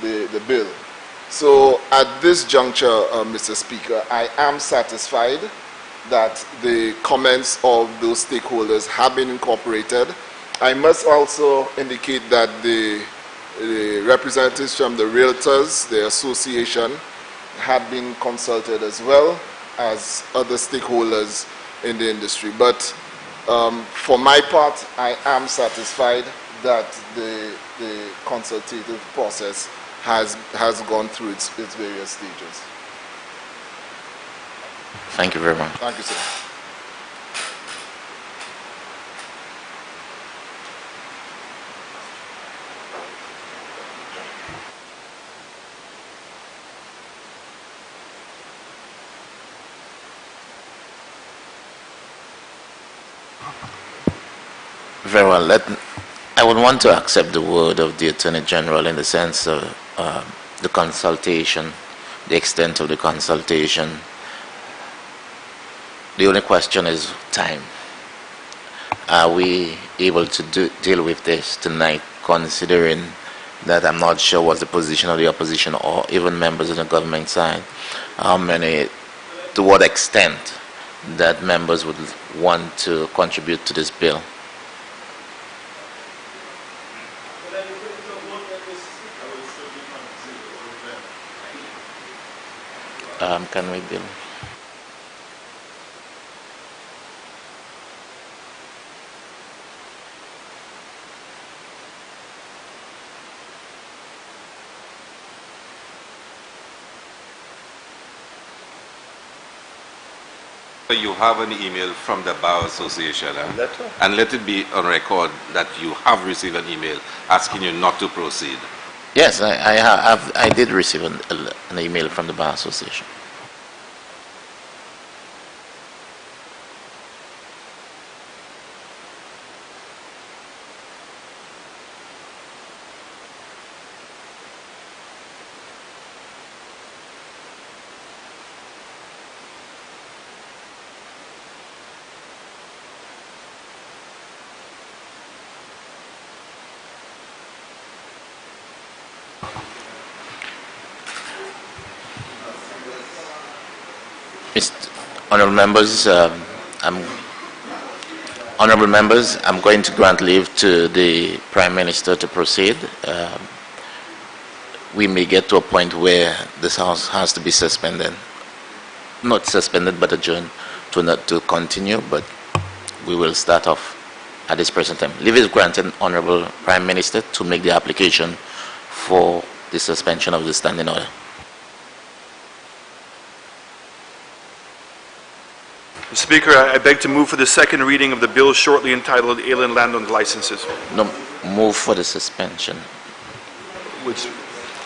S7: the bill. So at this juncture, Mr. Speaker, I am satisfied that the comments of those stakeholders have been incorporated. I must also indicate that the representatives from the Realtors, the association, had been consulted as well as other stakeholders in the industry. But for my part, I am satisfied that the consultative process has gone through its various stages.
S1: Thank you very much.
S7: Thank you, sir.
S1: Very well. I would want to accept the word of the Attorney General in the sense of the consultation, the extent of the consultation. The only question is time. Are we able to deal with this tonight, considering that I'm not sure what's the position of the opposition or even members of the government side, to what extent that members would want to contribute to this bill? Can we deal?
S4: You have an email from the Bar Association, and let it be on record that you have received an email asking you not to proceed.
S1: Yes, I did receive an email from the Bar Association. Honorable members, I'm going to grant leave to the Prime Minister to proceed. We may get to a point where this House has to be suspended. Not suspended, but adjourned to continue, but we will start off at this present time. Leave is granted, Honorable Prime Minister, to make the application for the suspension of the standing order.
S3: Mr. Speaker, I beg to move for the second reading of the bill shortly entitled Alien Landowner Licenses.
S1: No, move for the suspension.
S3: Which,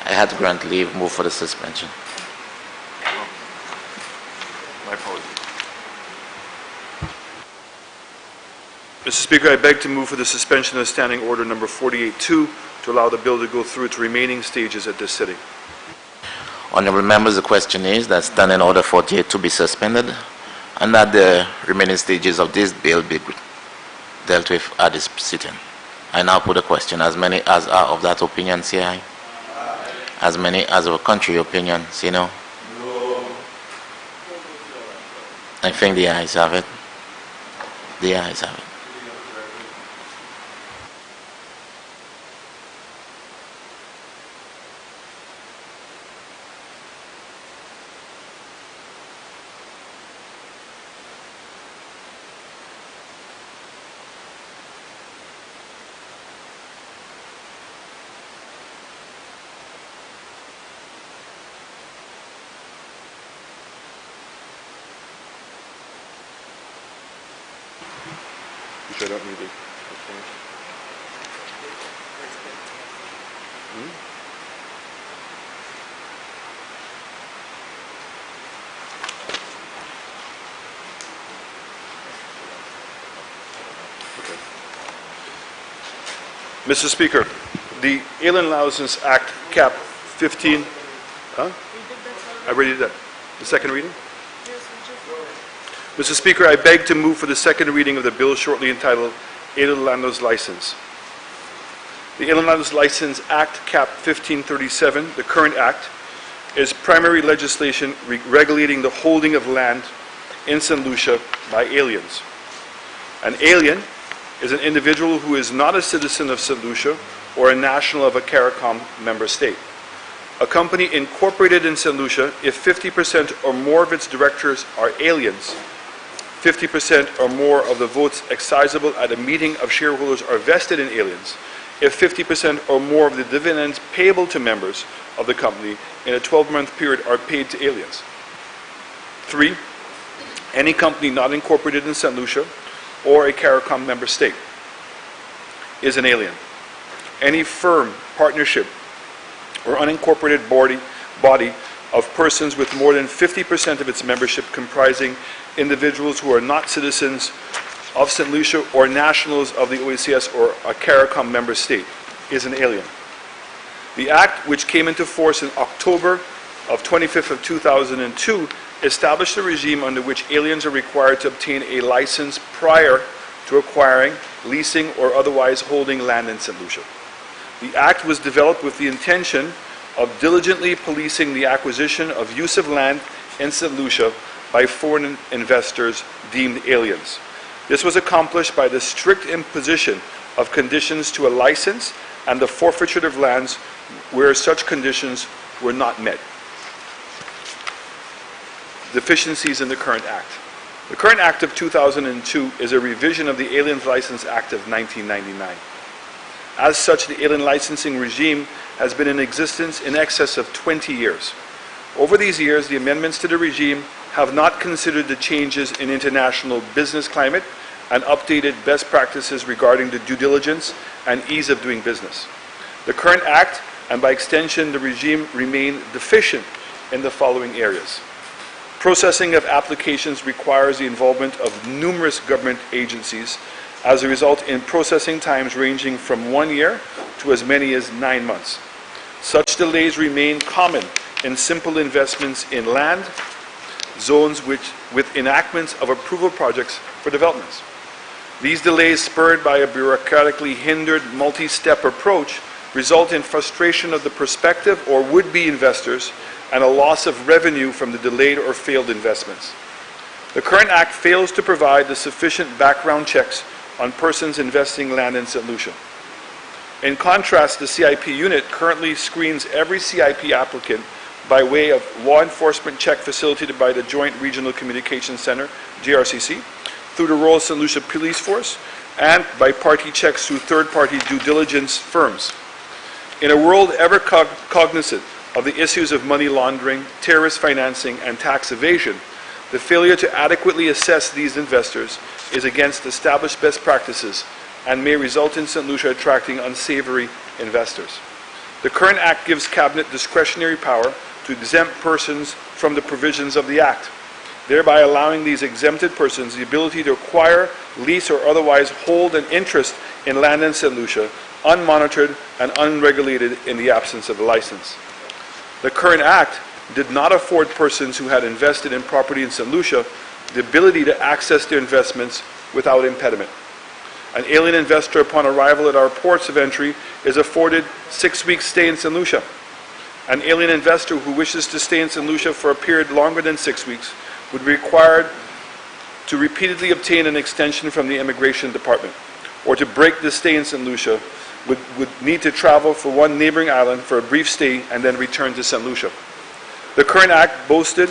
S1: I had to grant leave, move for the suspension.
S3: my apologies. Mr. Speaker, I beg to move for the suspension of Standing Order number 48-2 to allow the bill to go through its remaining stages at this sitting.
S1: Honorable members, the question is that Standing Order 48 to be suspended and that the remaining stages of this bill be dealt with at this sitting. I now put a question. As many as are of that opinion, say aye. As many as of a contrary opinion, say no. I think the ayes have it. The ayes have it.
S2: Which I don't need it.
S3: Mr. Speaker, the Alien License Act, Cap 15, I already did that. The second reading? Mr. Speaker, I beg to move for the second reading of the bill shortly entitled Alien Landowners License. The Alien Landowners License Act, Cap 1537, the current act, is primary legislation regulating the holding of land in St. Lucia by aliens. An alien is an individual who is not a citizen of St. Lucia or a national of a CARICOM member state. A company incorporated in St. Lucia, if 50% or more of its directors are aliens, 50% or more of the votes excisable at a meeting of shareholders are vested in aliens, if 50% or more of the dividends payable to members of the company in a 12-month period are paid to aliens. 3, any company not incorporated in St. Lucia or a CARICOM member state is an alien. Any firm, partnership, or unincorporated body of persons with more than 50% of its membership comprising individuals who are not citizens of St. Lucia or nationals of the OACS or a CARICOM member state is an alien. The Act, which came into force in October of 2002, established a regime under which aliens are required to obtain a license prior to acquiring, leasing, or otherwise holding land in St. Lucia. The Act was developed with the intention of diligently policing the acquisition of use of land in St. Lucia by foreign investors deemed aliens. This was accomplished by the strict imposition of conditions to a license and the forfeiture of lands where such conditions were not met. Deficiencies in the current Act. The current Act of 2002 is a revision of the Alien License Act of 1999. As such, the alien licensing regime has been in existence in excess of 20 years. Over these years, the amendments to the regime have not considered the changes in international business climate and updated best practices regarding the due diligence and ease of doing business. The current Act, and by extension the regime, remain deficient in the following areas. Processing of applications requires the involvement of numerous government agencies, as a result in processing times ranging from 1 year to as many as 9 months. Such delays remain common in simple investments in land, zones with enactments of approval projects for developments. These delays, spurred by a bureaucratically hindered multi-step approach, result in frustration of the prospective or would-be investors and a loss of revenue from the delayed or failed investments. The current Act fails to provide the sufficient background checks on persons investing land in St. Lucia. In contrast, the CIP unit currently screens every CIP applicant by way of law enforcement check facilitated by the Joint Regional Communications Center, JRCC, through the Royal St. Lucia Police Force, and by party checks through third-party due diligence firms. In a world ever cognizant of the issues of money laundering, terrorist financing, and tax evasion, the failure to adequately assess these investors is against established best practices and may result in St. Lucia attracting unsavory investors. The current Act gives Cabinet discretionary power to exempt persons from the provisions of the Act, thereby allowing these exempted persons the ability to acquire, lease, or otherwise hold an interest in land in St. Lucia, unmonitored and unregulated in the absence of a license. The current Act did not afford persons who had invested in property in St. Lucia the ability to access their investments without impediment. An alien investor upon arrival at our ports of entry is afforded 6 weeks stay in St. Lucia. An alien investor who wishes to stay in St. Lucia for a period longer than 6 weeks would be required to repeatedly obtain an extension from the Immigration Department, or to break the stay in St. Lucia would need to travel for one neighboring island for a brief stay and then return to St. Lucia. The current act boasted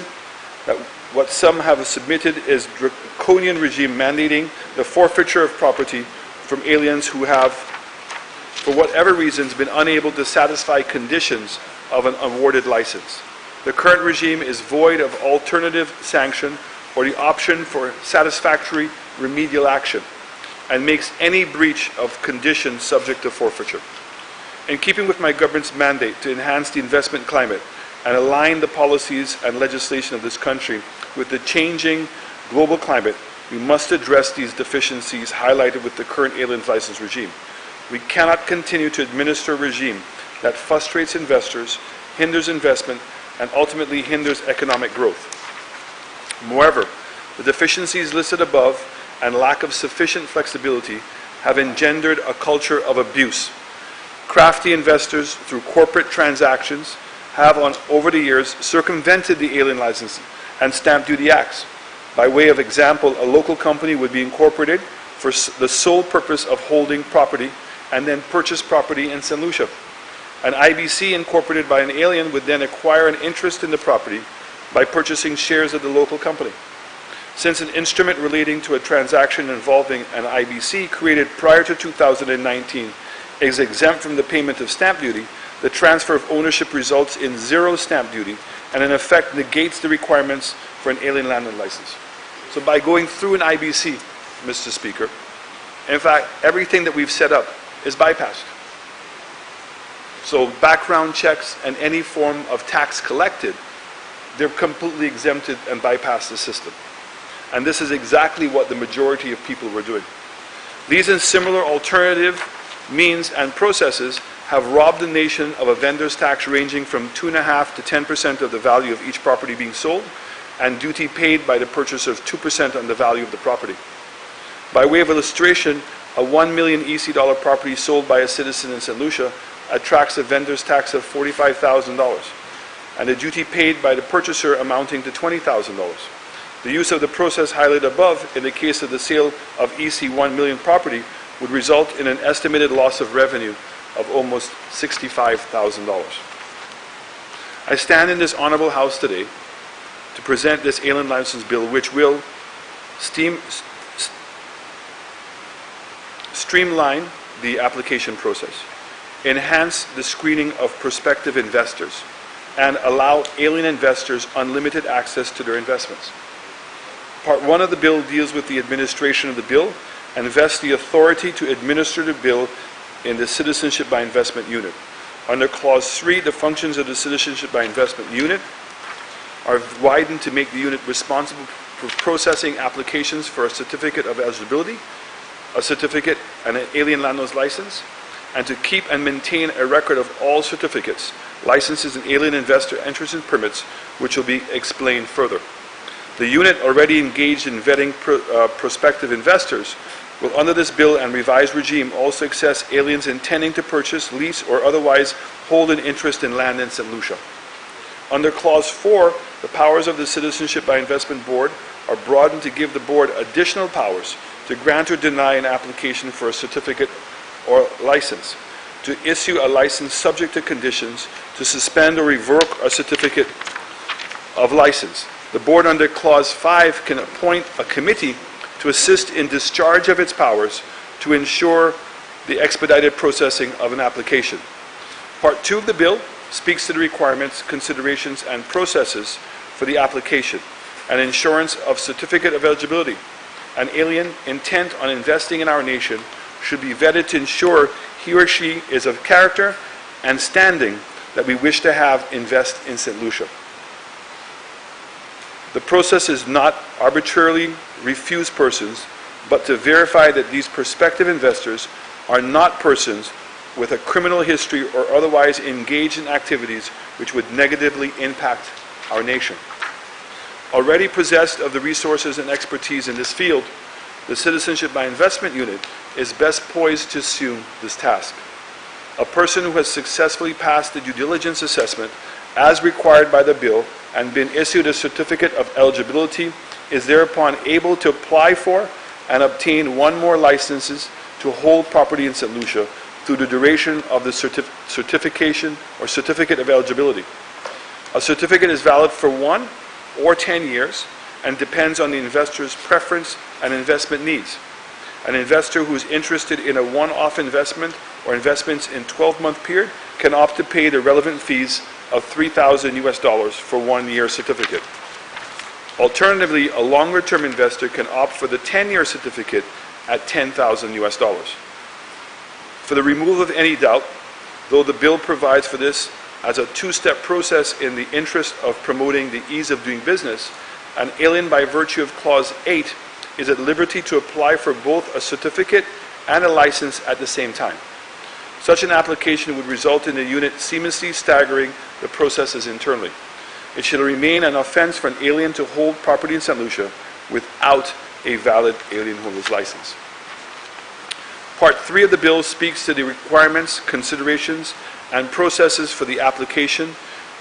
S3: that what some have submitted is draconian regime mandating the forfeiture of property from aliens who have, for whatever reasons, been unable to satisfy conditions of an awarded license. The current regime is void of alternative sanction or the option for satisfactory remedial action, and makes any breach of conditions subject to forfeiture. In keeping with my government's mandate to enhance the investment climate and align the policies and legislation of this country with the changing global climate, we must address these deficiencies highlighted with the current alien license regime. We cannot continue to administer a regime that frustrates investors, hinders investment, and ultimately hinders economic growth. Moreover, the deficiencies listed above and lack of sufficient flexibility have engendered a culture of abuse. Crafty investors, through corporate transactions, have over the years circumvented the Alien License and Stamp Duty Acts. By way of example, a local company would be incorporated for the sole purpose of holding property and then purchase property in St. Lucia. An IBC incorporated by an alien would then acquire an interest in the property by purchasing shares of the local company. Since an instrument relating to a transaction involving an IBC created prior to 2019 is exempt from the payment of stamp duty, the transfer of ownership results in zero stamp duty and in effect negates the requirements for an alien land license. So by going through an IBC, Mr. Speaker, in fact, everything that we've set up is bypassed. So background checks and any form of tax collected, they're completely exempted and bypass the system. And this is exactly what the majority of people were doing. These and similar alternative means and processes have robbed the nation of a vendor's tax ranging from 2.5% to 10% of the value of each property being sold, and duty paid by the purchaser of 2% on the value of the property. By way of illustration, a $1 million EC dollar property sold by a citizen in St. Lucia attracts a vendor's tax of $45,000, and a duty paid by the purchaser amounting to $20,000. The use of the process highlighted above in the case of the sale of EC 1 million property would result in an estimated loss of revenue of almost $65,000. I stand in this honorable House today to present this alien license bill, which will streamline the application process, enhance the screening of prospective investors, and allow alien investors unlimited access to their investments. Part 1 of the bill deals with the administration of the bill and vests the authority to administer the bill in the Citizenship by Investment Unit. Under Clause 3, the functions of the Citizenship by Investment Unit are widened to make the unit responsible for processing applications for a certificate of eligibility, a certificate and an alien landlord's license, and to keep and maintain a record of all certificates, licenses, and alien investor entries and permits, which will be explained further. The unit already engaged in vetting prospective investors will, under this bill and revised regime, also access aliens intending to purchase, lease, or otherwise hold an interest in land in St. Lucia. Under Clause 4, the powers of the Citizenship by Investment Board are broadened to give the Board additional powers to grant or deny an application for a certificate or license, to issue a license subject to conditions, to suspend or revoke a certificate of license. The Board under Clause 5 can appoint a committee to assist in discharge of its powers to ensure the expedited processing of an application. Part 2 of the bill speaks to the requirements, considerations, and processes for the application and insurance of certificate of eligibility. An alien intent on investing in our nation should be vetted to ensure he or she is of character and standing that we wish to have invest in St. Lucia. The process is not arbitrarily refuse persons, but to verify that these prospective investors are not persons with a criminal history or otherwise engaged in activities which would negatively impact our nation. Already possessed of the resources and expertise in this field, the Citizenship by Investment Unit is best poised to assume this task. A person who has successfully passed the due diligence assessment as required by the bill and been issued a certificate of eligibility is thereupon able to apply for and obtain one more licenses to hold property in St. Lucia through the duration of the certification or certificate of eligibility. A certificate is valid for 1 or 10 years and depends on the investor's preference and investment needs. An investor who is interested in a one-off investment or investments in 12-month period can opt to pay the relevant fees of $3,000 for 1-year certificate. Alternatively, a longer-term investor can opt for the 10-year certificate at $10,000. For the removal of any doubt, though the bill provides for this as a two-step process in the interest of promoting the ease of doing business, an alien by virtue of Clause 8 is at liberty to apply for both a certificate and a license at the same time. Such an application would result in the unit seamlessly staggering the processes internally. It shall remain an offense for an alien to hold property in St. Lucia without a valid alien holder's license. Part 3 of the bill speaks to the requirements, considerations, and processes for the application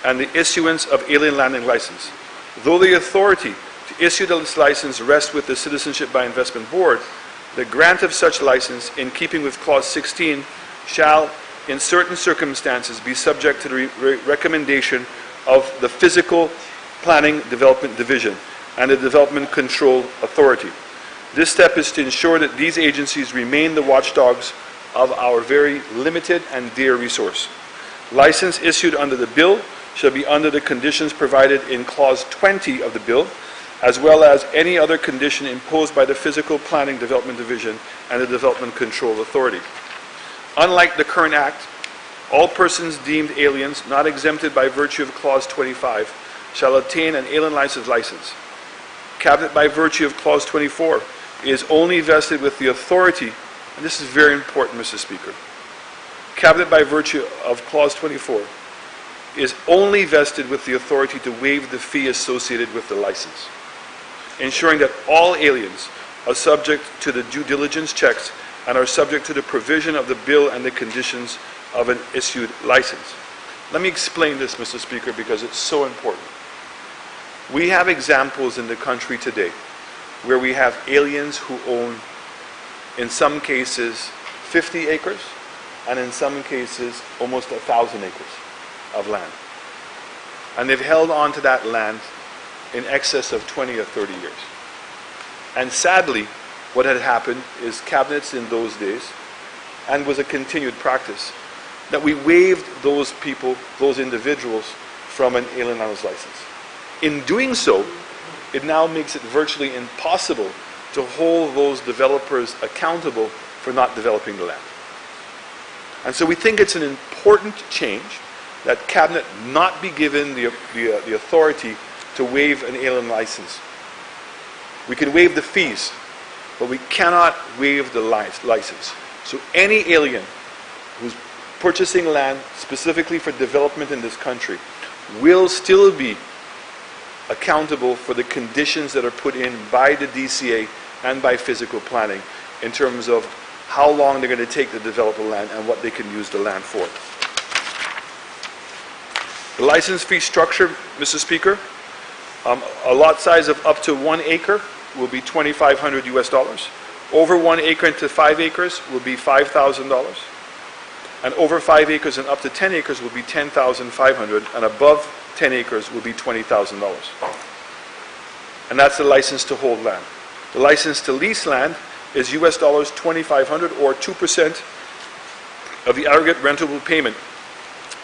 S3: and the issuance of alien landing license. Though the authority to issue this license rests with the Citizenship by Investment Board, the grant of such license, in keeping with Clause 16, shall, in certain circumstances, be subject to the recommendation of the Physical Planning Development Division and the Development Control Authority. This step is to ensure that these agencies remain the watchdogs of our very limited and dear resource. License issued under the bill shall be under the conditions provided in Clause 20 of the bill, as well as any other condition imposed by the Physical Planning Development Division and the Development Control Authority. Unlike the current Act, all persons deemed aliens not exempted by virtue of Clause 25 shall obtain an alien license. Cabinet, by virtue of Clause 24, is only vested with the authority, and this is very important, Mr. Speaker. Cabinet, by virtue of Clause 24, is only vested with the authority to waive the fee associated with the license, ensuring that all aliens are subject to the due diligence checks and are subject to the provision of the bill and the conditions of an issued license. Let me explain this, Mr. Speaker, because it's so important. We have examples in the country today where we have aliens who own, in some cases, 50 acres, and in some cases, almost 1,000 acres of land. And they've held on to that land in excess of 20 or 30 years. And sadly, what had happened is cabinets in those days, and was a continued practice, that we waived those people, those individuals, from an alien landlord's license. In doing so, it now makes it virtually impossible to hold those developers accountable for not developing the land. And so we think it's an important change that Cabinet not be given the authority to waive an alien license. We can waive the fees, but we cannot waive the license. So any alien who's purchasing land specifically for development in this country will still be accountable for the conditions that are put in by the DCA and by physical planning in terms of how long they're going to take to develop the land and what they can use the land for. The license fee structure, Mr. Speaker, a lot size of up to 1 acre will be $2,500. Over 1 acre into 5 acres will be $5,000. And over 5 acres and up to 10 acres will be $10,500, and above 10 acres will be $20,000. And that's the license to hold land. The license to lease land is $2,500, or 2% of the aggregate rentable payment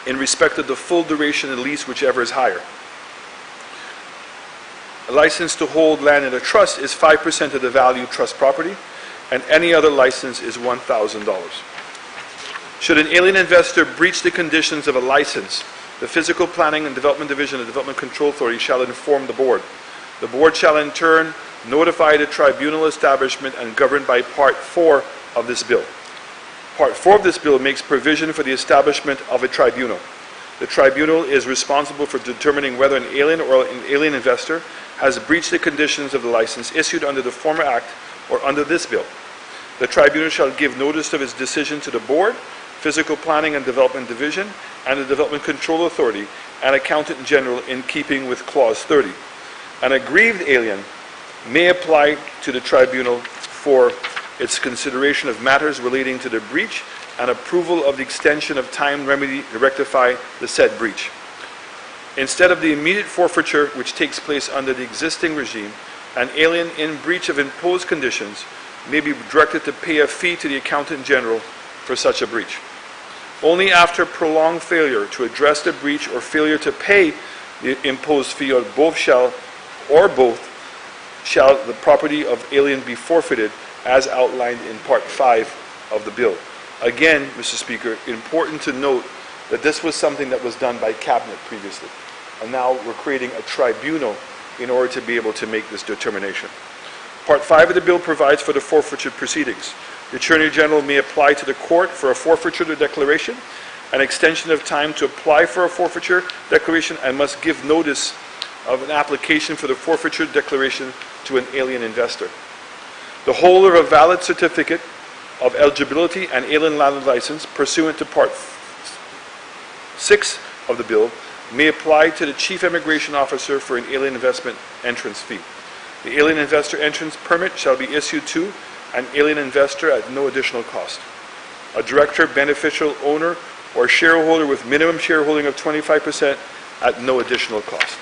S3: in respect of the full duration of the lease, whichever is higher. A license to hold land in a trust is 5% of the value of trust property, and any other license is $1,000. Should an alien investor breach the conditions of a license, the Physical Planning and Development Division of the Development Control Authority shall inform the board. The board shall in turn notify the tribunal establishment and governed by Part 4 of this bill. Part 4 of this bill makes provision for the establishment of a tribunal. The tribunal is responsible for determining whether an alien or an alien investor has breached the conditions of the license issued under the former Act or under this bill. The tribunal shall give notice of its decision to the Board, Physical Planning and Development Division, and the Development Control Authority, and Accountant General in keeping with Clause 30. An aggrieved alien may apply to the tribunal for its consideration of matters relating to the breach and approval of the extension of time remedy to rectify the said breach. Instead of the immediate forfeiture which takes place under the existing regime, an alien in breach of imposed conditions may be directed to pay a fee to the Accountant General for such a breach. Only after prolonged failure to address the breach or failure to pay the imposed fee or both shall the property of alien be forfeited as outlined in Part 5 of the bill. Again, Mr. Speaker, important to note that this was something that was done by Cabinet previously. And now we're creating a tribunal in order to be able to make this determination. Part 5 of the bill provides for the forfeiture proceedings. The Attorney General may apply to the court for a forfeiture declaration, an extension of time to apply for a forfeiture declaration, and must give notice of an application for the forfeiture declaration to an alien investor. The holder of a valid certificate of eligibility and alien land license pursuant to Part 6 of the bill may apply to the Chief Immigration Officer for an alien investment entrance fee. The alien investor entrance permit shall be issued to an alien investor at no additional cost. A director, beneficial owner, or shareholder with minimum shareholding of 25% at no additional cost.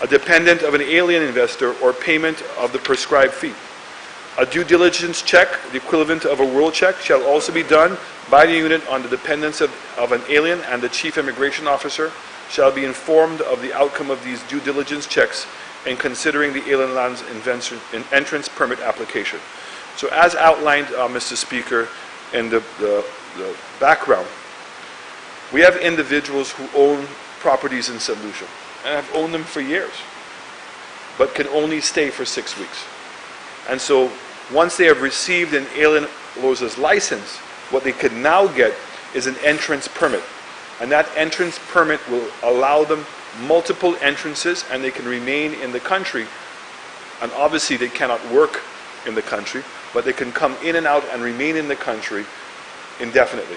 S3: A dependent of an alien investor or payment of the prescribed fee. A due diligence check, the equivalent of a world check, shall also be done by the unit on the dependents of an alien, and the Chief Immigration Officer shall be informed of the outcome of these due diligence checks in considering the alien lands entrance permit application. So as outlined, Mr. Speaker, in the background, we have individuals who own properties in St. Lucia and have owned them for years, but can only stay for 6 weeks. And so once they have received an alien LOSA's license, what they could now get is an entrance permit. And that entrance permit will allow them multiple entrances, and they can remain in the country. And obviously they cannot work in the country, but they can come in and out and remain in the country indefinitely.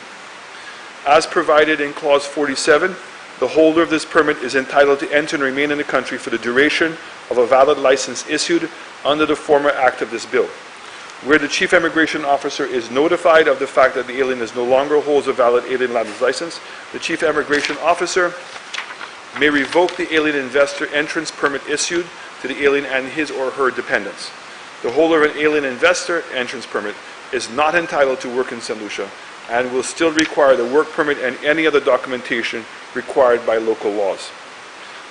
S3: As provided in Clause 47, the holder of this permit is entitled to enter and remain in the country for the duration of a valid license issued under the former act of this bill. Where the Chief Immigration Officer is notified of the fact that the alien no longer holds a valid alien lands license, the Chief Immigration Officer may revoke the alien investor entrance permit issued to the alien and his or her dependents. The holder of an alien investor entrance permit is not entitled to work in St. Lucia and will still require the work permit and any other documentation required by local laws.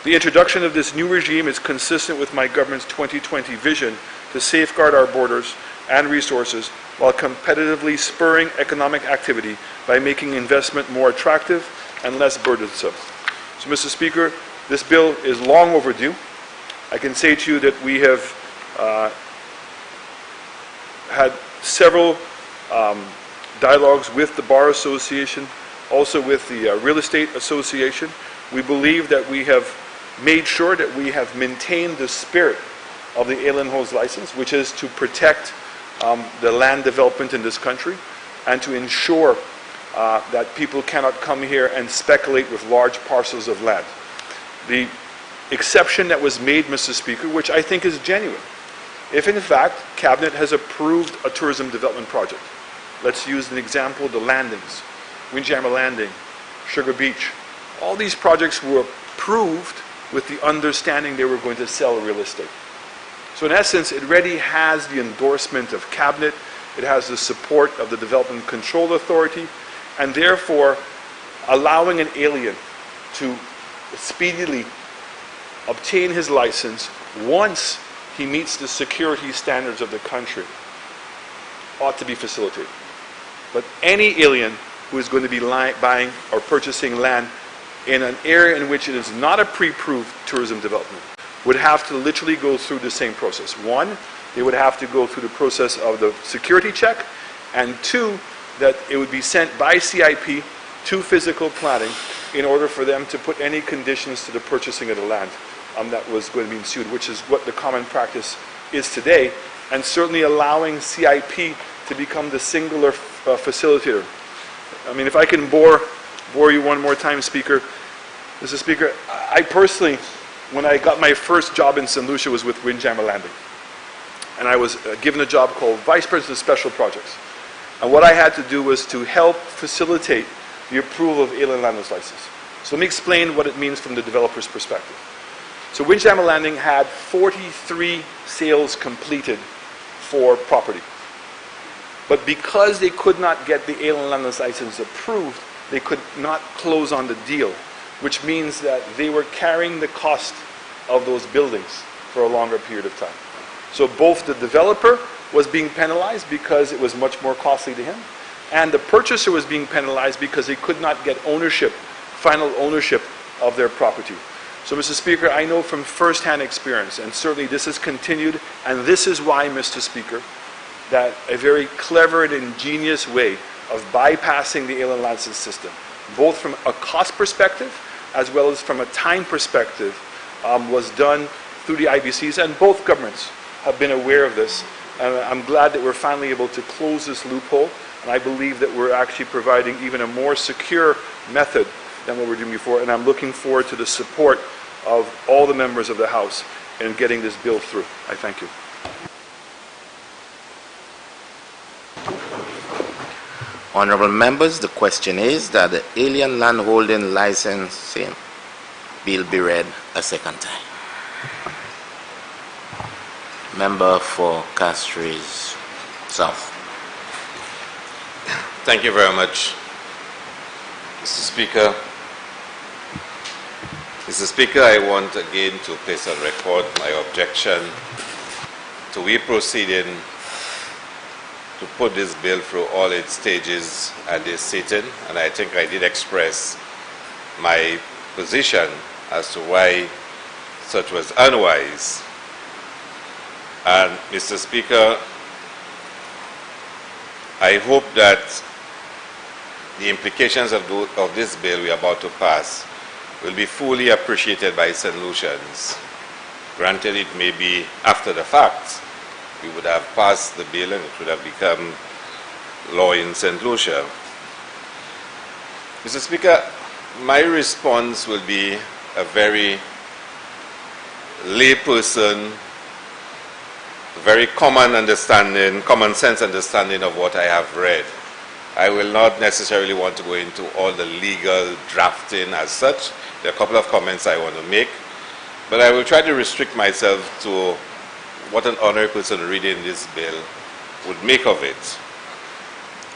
S3: The introduction of this new regime is consistent with my government's 2020 vision to safeguard our borders and resources while competitively spurring economic activity by making investment more attractive and less burdensome. So, Mr. Speaker, this bill is long overdue. I can say to you that we have had several dialogues with the Bar Association, also with the Real Estate Association. We believe that we have made sure that we have maintained the spirit of the alien holds license, which is to protect the land development in this country and to ensure that people cannot come here and speculate with large parcels of land. The exception that was made, Mr. Speaker, which I think is genuine, if in fact Cabinet has approved a tourism development project, let's use an example, the landings, Windjammer Landing, Sugar Beach, all these projects were approved with the understanding they were going to sell real estate. So in essence, it already has the endorsement of Cabinet, it has the support of the Development Control Authority, and therefore allowing an alien to speedily obtain his license once he meets the security standards of the country ought to be facilitated. But any alien who is going to be buying or purchasing land in an area in which it is not a pre-approved tourism development would have to literally go through the same process. One, they would have to go through the process of the security check, and two, that it would be sent by CIP to physical planning in order for them to put any conditions to the purchasing of the land that was going to be ensued, which is what the common practice is today. and certainly allowing CIP to become the singular facilitator. I mean, if I can bore you one more time, Speaker. Mr. Speaker, I personally, when I got my first job in St. Lucia, was with Windjammer Landing. And I was given a job called Vice President of Special Projects. And what I had to do was to help facilitate the approval of alien land use license. So let me explain what it means from the developer's perspective. So Windjammer Landing had 43 sales completed for property. But because they could not get the alien land use license approved, they could not close on the deal, which means that they were carrying the cost of those buildings for a longer period of time. So both the developer was being penalized because it was much more costly to him, and the purchaser was being penalized because they could not get ownership, final ownership of their property. So, Mr. Speaker, I know from first-hand experience, and certainly this has continued, and this is why, Mr. Speaker, that a very clever and ingenious way of bypassing the alien license system, both from a cost perspective as well as from a time perspective, was done through the IBCs, and both governments have been aware of this. And I'm glad that we're finally able to close this loophole, and I believe that we're actually providing even a more secure method than what we were doing before, and I'm looking forward to the support of all the members of the House in getting this bill through. I thank you.
S1: Honorable members, the question is that the alien landholding licensing bill be read a second time. Member for Castries South.
S4: Thank you very much, Mr. Speaker. Mr. Speaker, I want again to place on record my objection to we proceeding to put this bill through all its stages at this sitting, and I think I did express my position as to why such was unwise. And Mr. Speaker, I hope that the implications of this bill we are about to pass will be fully appreciated by St. Lucians. Granted, it may be after the fact. We would have passed the bill and it would have become law in St. Lucia. Mr. Speaker, my response will be a very layperson, very common sense understanding of what I have read. I will not necessarily want to go into all the legal drafting as such. There are a couple of comments I want to make, but I will try to restrict myself to what an honorary person reading this bill would make of it.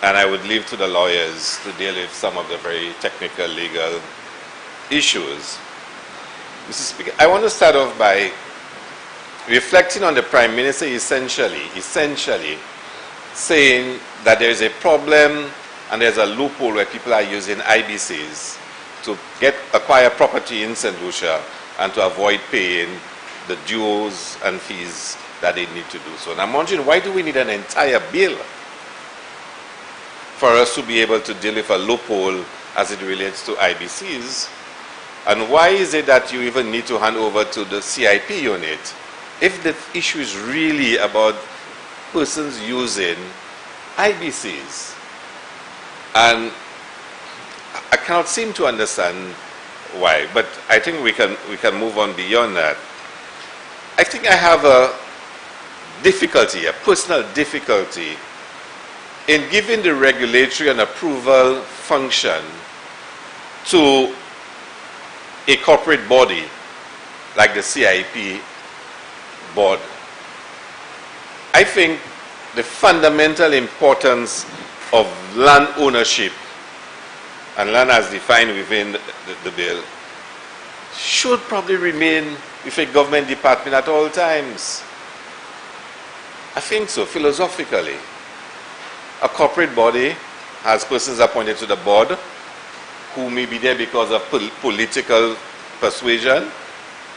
S4: And I would leave to the lawyers to deal with some of the very technical legal issues. Mr. Speaker, I want to start off by reflecting on the Prime Minister essentially saying that there is a problem and there's a loophole where people are using IBCs to acquire property in St. Lucia and to avoid paying the dues and fees that they need to do so. And I'm wondering, why do we need an entire bill for us to be able to deal with a loophole as it relates to IBCs? And why is it that you even need to hand over to the CIP unit if the issue is really about persons using IBCs? And I cannot seem to understand why, but I think we can move on beyond that. I think I have a personal difficulty in giving the regulatory and approval function to a corporate body like the CIP board. I think the fundamental importance of land ownership and land as defined within the bill should probably remain with a government department at all times. I think so, philosophically. A corporate body has persons appointed to the board who may be there because of political persuasion,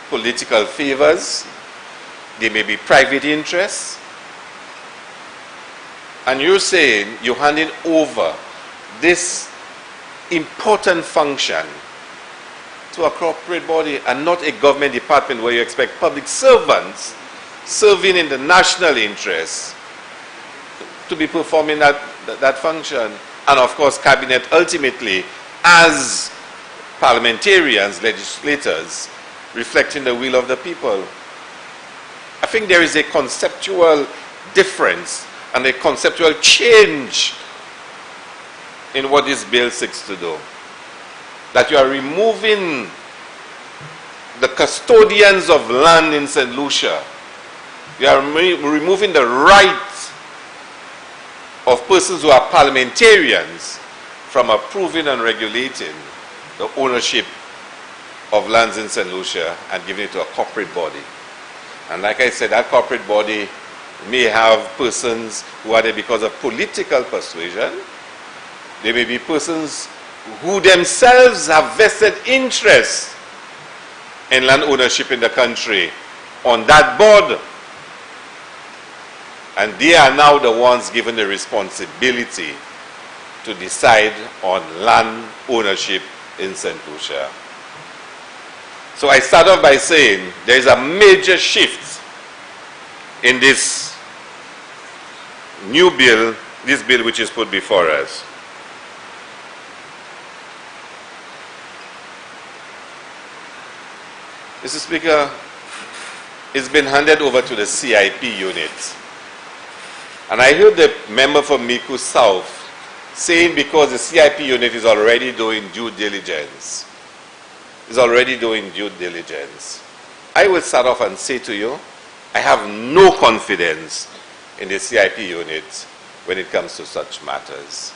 S4: political favors. They may be private interests. And you're saying you're handing over this important function to a corporate body and not a government department where you expect public servants serving in the national interest to be performing that function. And of course, cabinet ultimately as parliamentarians, legislators, reflecting the will of the people. I think there is a conceptual difference and a conceptual change in what this bill seeks to do. That you are removing the custodians of land in St. Lucia. You are removing the right of persons who are parliamentarians from approving and regulating the ownership of lands in St. Lucia and giving it to a corporate body. And like I said, that corporate body may have persons who are there because of political persuasion. They may be persons who themselves have vested interest in land ownership in the country on that board. And they are now the ones given the responsibility to decide on land ownership in St. Lucia. So I start off by saying there is a major shift in this new bill, this bill which is put before us. Mr. Speaker, it's been handed over to the CIP unit. And I heard the member from Micoud South saying because the CIP unit is already doing due diligence. I will start off and say to you, I have no confidence in the CIP unit when it comes to such matters.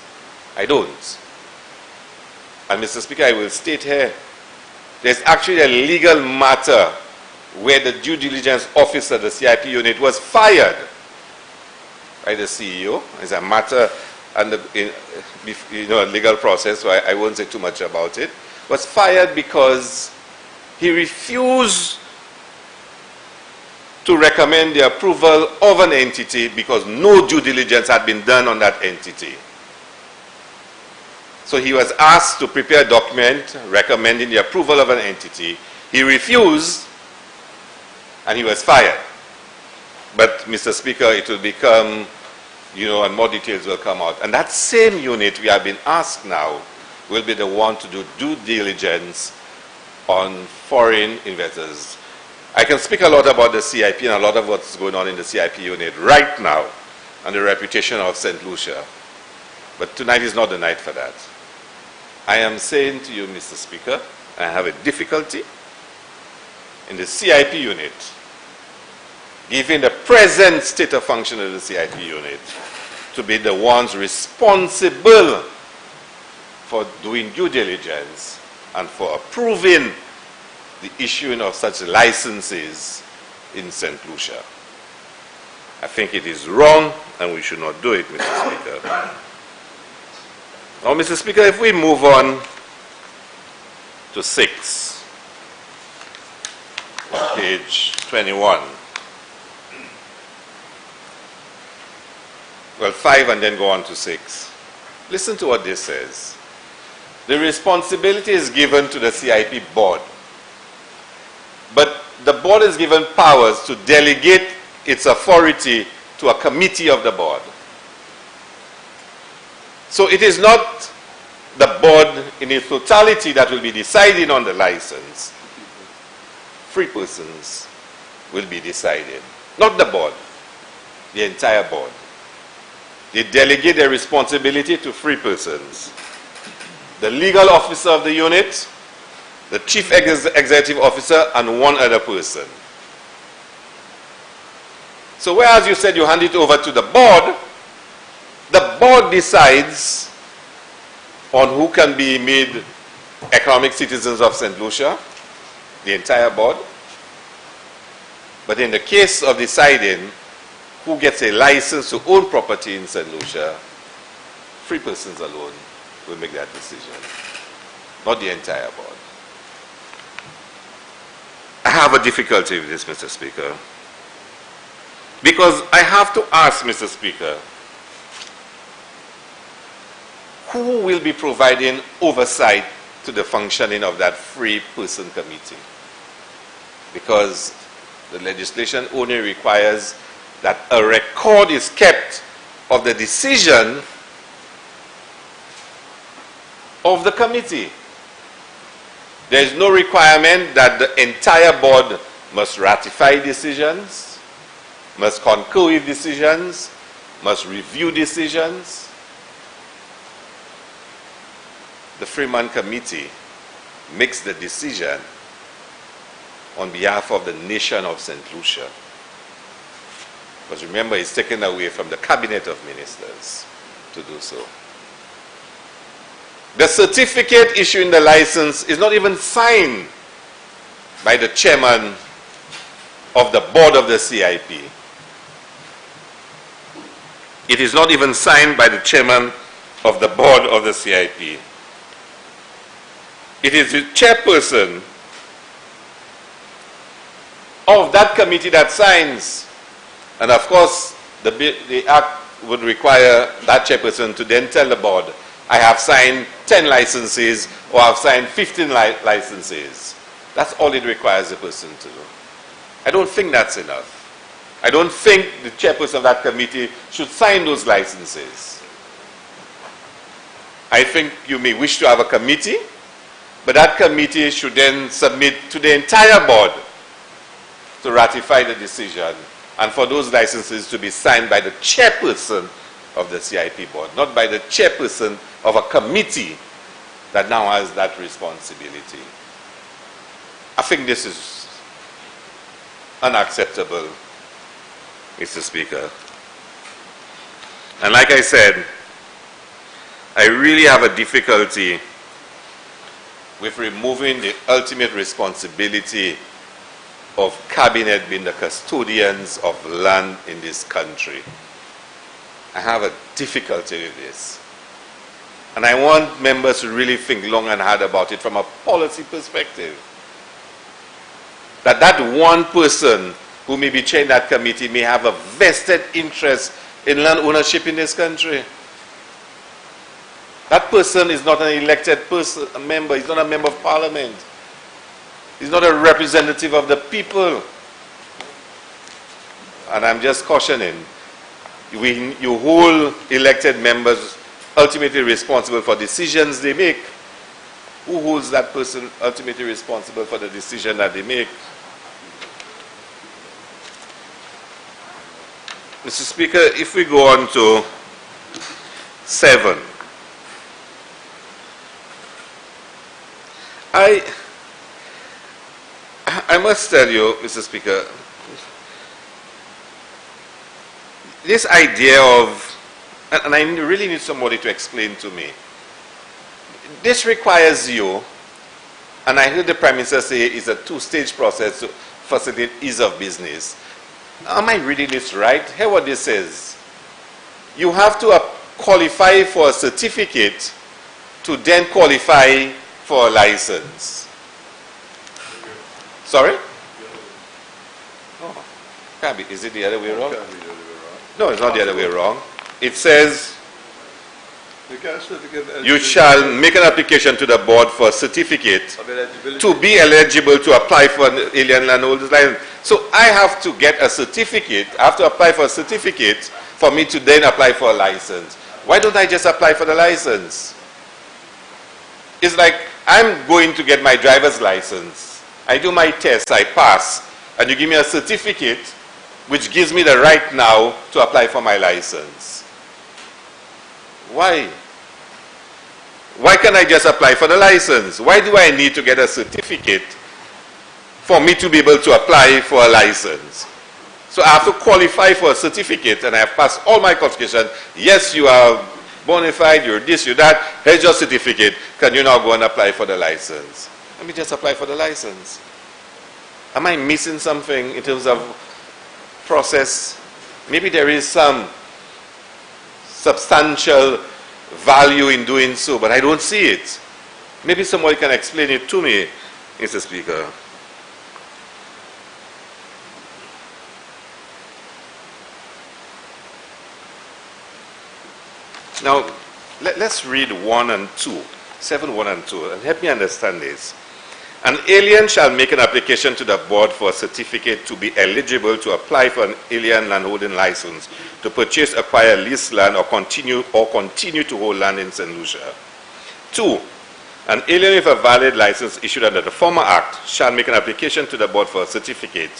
S4: I don't. And Mr. Speaker, I will state here, there's actually a legal matter where the due diligence officer of the CIP unit was fired by the CEO. It's a matter under a legal process, so I won't say too much about it. Was fired because he refused to recommend the approval of an entity because no due diligence had been done on that entity. So he was asked to prepare a document recommending the approval of an entity. He refused, and he was fired. But, Mr. Speaker, it will become, and more details will come out. And that same unit we have been asked now will be the one to do due diligence on foreign investors. I can speak a lot about the CIP and a lot of what's going on in the CIP unit right now and the reputation of St. Lucia. But tonight is not the night for that. I am saying to you, Mr. Speaker, I have a difficulty in the CIP unit, given the present state of function of the CIP unit, to be the ones responsible for doing due diligence and for approving the issuing of such licenses in St. Lucia. I think it is wrong and we should not do it, Mr. Speaker. Now, Mr. Speaker, if we move on to 6, on page 21. Well, 5 and then go on to 6. Listen to what this says. The responsibility is given to the CIP board, but the board is given powers to delegate its authority to a committee of the board. So it is not the board in its totality that will be deciding on the license. 3 persons will be deciding. Not the board, the entire board. They delegate their responsibility to 3 persons. The legal officer of the unit, the chief executive officer, and 1 other person. So whereas you said you hand it over to the board decides on who can be made economic citizens of St. Lucia, the entire board. But in the case of deciding who gets a license to own property in St. Lucia, 3 persons alone will make that decision, not the entire board. I have a difficulty with this, Mr. Speaker, because I have to ask, Mr. Speaker, who will be providing oversight to the functioning of that 3-person committee? Because The legislation only requires that a record is kept of the decision of the committee. There is no requirement that the entire board must ratify decisions, must concur with decisions, must review decisions. The Freeman Committee makes the decision on behalf of the nation of St. Lucia. Because remember, it's taken away from the Cabinet of Ministers to do so. The certificate issuing the license is not even signed by the chairman of the board of the CIP. It is not even signed by the chairman of the board of the CIP. It is the chairperson of that committee that signs. And of course, the act would require that chairperson to then tell the board, I have signed 10 licenses or I've signed 15 licenses. That's all it requires a person to do. I don't think that's enough. I don't think the chairperson of that committee should sign those licenses. I think you may wish to have a committee, but that committee should then submit to the entire board to ratify the decision and for those licenses to be signed by the chairperson of the CIP board, not by the chairperson of a committee that now has that responsibility. I think this is unacceptable, Mr. Speaker. And like I said, I really have a difficulty with removing the ultimate responsibility of cabinet being the custodians of land in this country. I have a difficulty with this. And I want members to really think long and hard about it from a policy perspective. That one person who may be chairing that committee may have a vested interest in land ownership in this country. That person is not an elected person, a member. He's not a member of parliament. He's not a representative of the people. And I'm just cautioning. You hold elected members ultimately responsible for decisions they make. Who holds that person ultimately responsible for the decision that they make? Mr. Speaker, if we go on to 7. I must tell you, Mr. Speaker, this idea of, and I really need somebody to explain to me, this requires you, and I heard the Prime Minister say it's a two-stage process to facilitate ease of business. Am I reading this right? Hear what this says. You have to qualify for a certificate to then qualify for a license. Sorry? Oh, can't be. Is it the other way around? No, it's not the other way around. It says, you shall make an application to the board for a certificate to be eligible to apply for an alien landholder's license. So I have to get a certificate. I have to apply for a certificate for me to then apply for a license. Why don't I just apply for the license? It's like I'm going to get my driver's license. I do my test, I pass, and you give me a certificate which gives me the right now to apply for my license. Why? Why can't I just apply for the license? Why do I need to get a certificate for me to be able to apply for a license? So I have to qualify for a certificate, and I have passed all my qualifications. Yes, you are bona fide, you're this, you're that. Here's your certificate. Can you now go and apply for the license? Let me just apply for the license. Am I missing something in terms of process? Maybe there is some substantial value in doing so, but I don't see it. Maybe somebody can explain it to me, Mr. Speaker. Now, let's read 1 and 2, 7, 1 and 2, and help me understand this. An alien shall make an application to the board for a certificate to be eligible to apply for an alien landholding license to purchase, acquire, lease land, or continue to hold land in St. Lucia. 2. An alien with a valid license issued under the former act shall make an application to the board for a certificate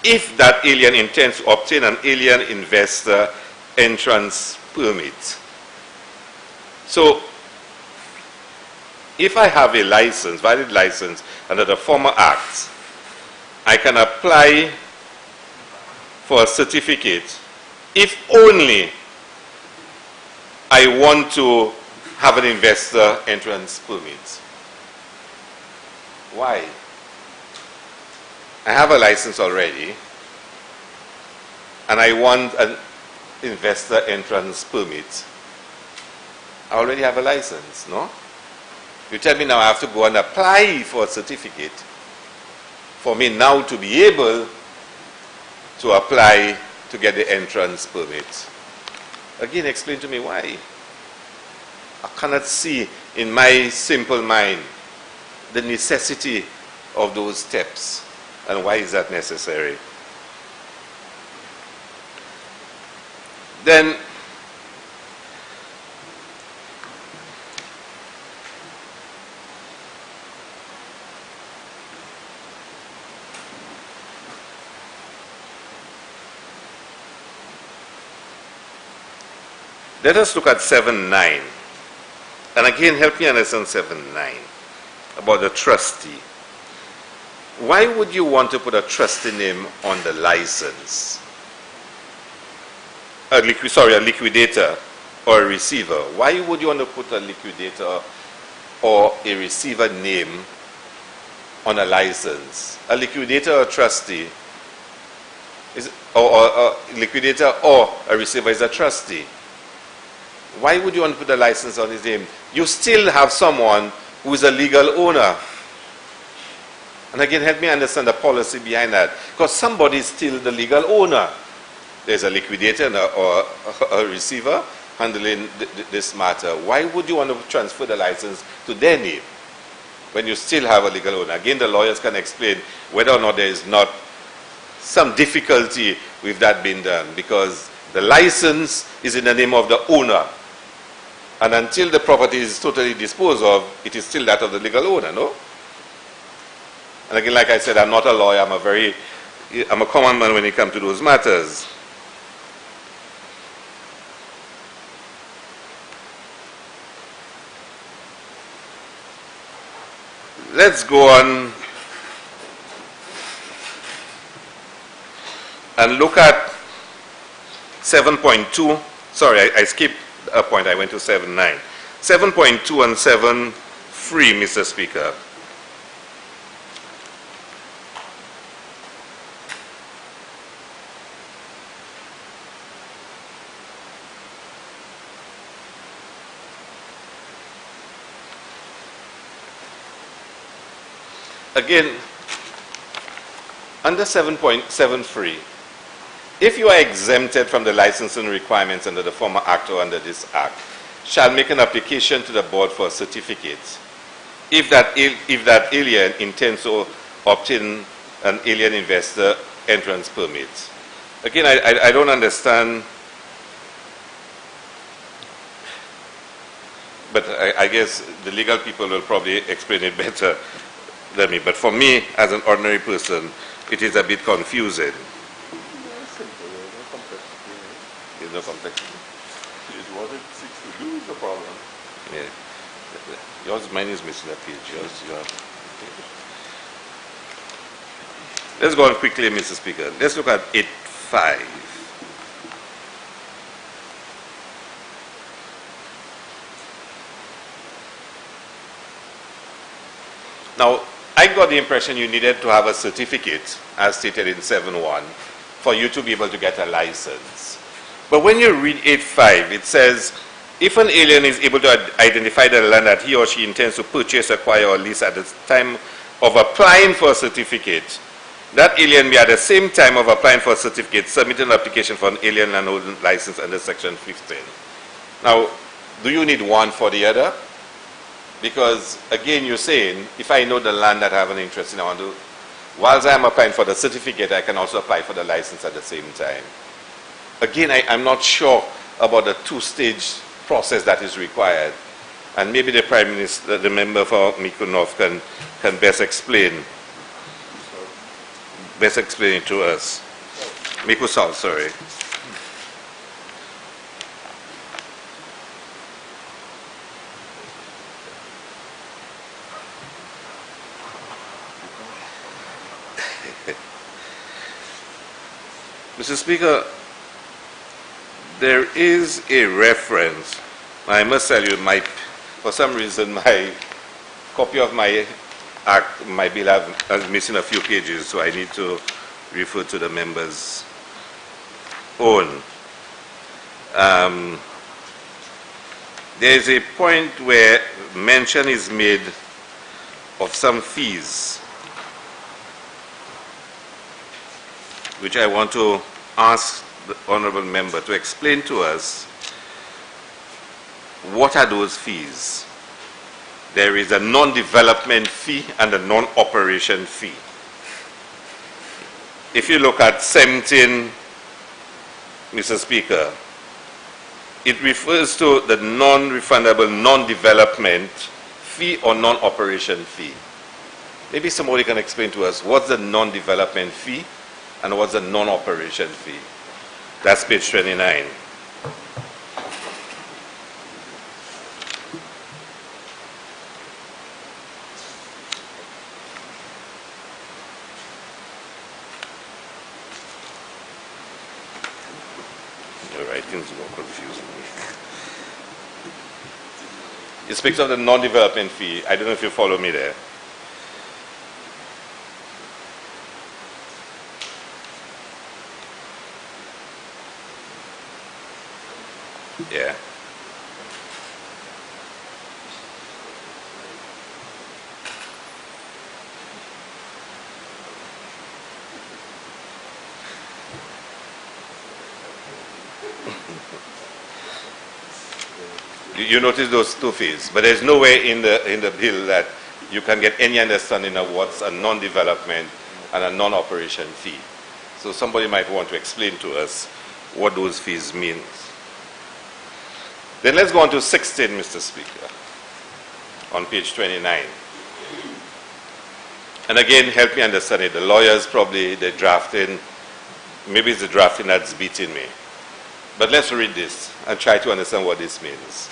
S4: if that alien intends to obtain an alien investor entrance permit. So, if I have a license, valid license under the former act, I can apply for a certificate if only I want to have an investor entrance permit. Why? I have a license already, and I want an investor entrance permit. I already have a license, no? You tell me now I have to go and apply for a certificate for me now to be able to apply to get the entrance permit. Again, explain to me why. I cannot see in my simple mind the necessity of those steps, and why is that necessary. Then let us look at 7.9. And again, help me understand 7.9 about the trustee. Why would you want to put a trustee name on the license? A liquidator or a receiver. Why would you want to put a liquidator or a receiver name on a license? A liquidator or trustee or a liquidator or a receiver is a trustee. Why would you want to put a license on his name? You still have someone who is a legal owner. And again, help me understand the policy behind that. Because somebody is still the legal owner. There's a liquidator or a receiver handling this matter. Why would you want to transfer the license to their name when you still have a legal owner? Again, the lawyers can explain whether or not there is not some difficulty with that being done, because the license is in the name of the owner. And until the property is totally disposed of, it is still that of the legal owner, no? And again, like I said, I'm not a lawyer. I'm a common man when it comes to those matters. Let's go on and look at 7.2. Sorry, I skipped a point. I went to 7.9. 7.2 and 7.3, Mr. Speaker. Again, under 7.73, if you are exempted from the licensing requirements under the former act or under this act, shall make an application to the board for a certificate if that alien intends to obtain an alien investor entrance permit. Again, I don't understand, but I guess the legal people will probably explain it better than me. But for me, as an ordinary person, it is a bit confusing. There's no complexity.
S2: It's what it seeks to do is the problem.
S4: Yeah. Mine is missing a page. Yours, you have. Let's go on quickly, Mr. Speaker. Let's look at 8.5. Now, I got the impression you needed to have a certificate, as stated in 7.1, for you to be able to get a license. But when you read 8.5, it says, if an alien is able to identify the land that he or she intends to purchase, acquire, or lease at the time of applying for a certificate, that alien may at the same time of applying for a certificate submit an application for an alien landholding license under Section 15. Now, do you need one for the other? Because, again, you're saying, if I know the land that I have an interest in, I want to, whilst I'm applying for the certificate, I can also apply for the license at the same time. Again, I'm not sure about the two-stage process that is required. And maybe the Prime Minister, the member for Mico North can best explain it to us. Mico South, sorry. Mr. Speaker, there is a reference. I must tell you, for some reason, my copy of my act, my bill, is missing a few pages, so I need to refer to the member's own. There is a point where mention is made of some fees, which I want to ask the honorable member to explain to us what are those fees. There is a non-development fee and a non-operation fee. If you look at 17, Mr. Speaker, it refers to the non-refundable non-development fee or non-operation fee. Maybe somebody can explain to us what's the non-development fee and what's the non-operation fee. That's page 29. Your writings will confuse me. It speaks of the non-development fee. I don't know if you follow me there. Yeah. You notice those two fees, but there's no way in the bill that you can get any understanding of what's a non-development and a non-operation fee. So somebody might want to explain to us what those fees mean. Then let's go on to 16, Mr. Speaker, on page 29. And again, help me understand it. The lawyers probably, they're drafting, maybe it's the drafting that's beating me. But let's read this and try to understand what this means.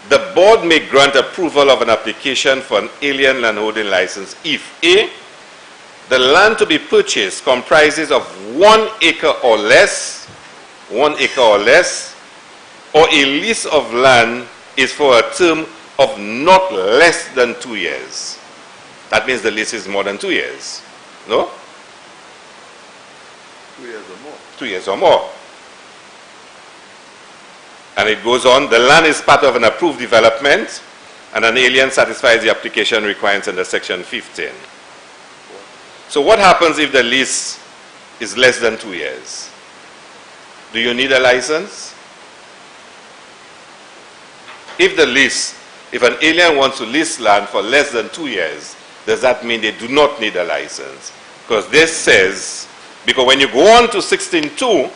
S4: The board may grant approval of an application for an alien landholding license if A, the land to be purchased comprises of 1 acre or less, 1 acre or less, or a lease of land is for a term of not less than 2 years. That means the lease is more than 2 years. No?
S5: 2 years or more.
S4: 2 years or more. And it goes on, the land is part of an approved development and an alien satisfies the application requirements under section 15. So what happens if the lease is less than 2 years? Do you need a license? If an alien wants to lease land for less than 2 years, does that mean they do not need a license? Because this says, because when you go on to 16.2,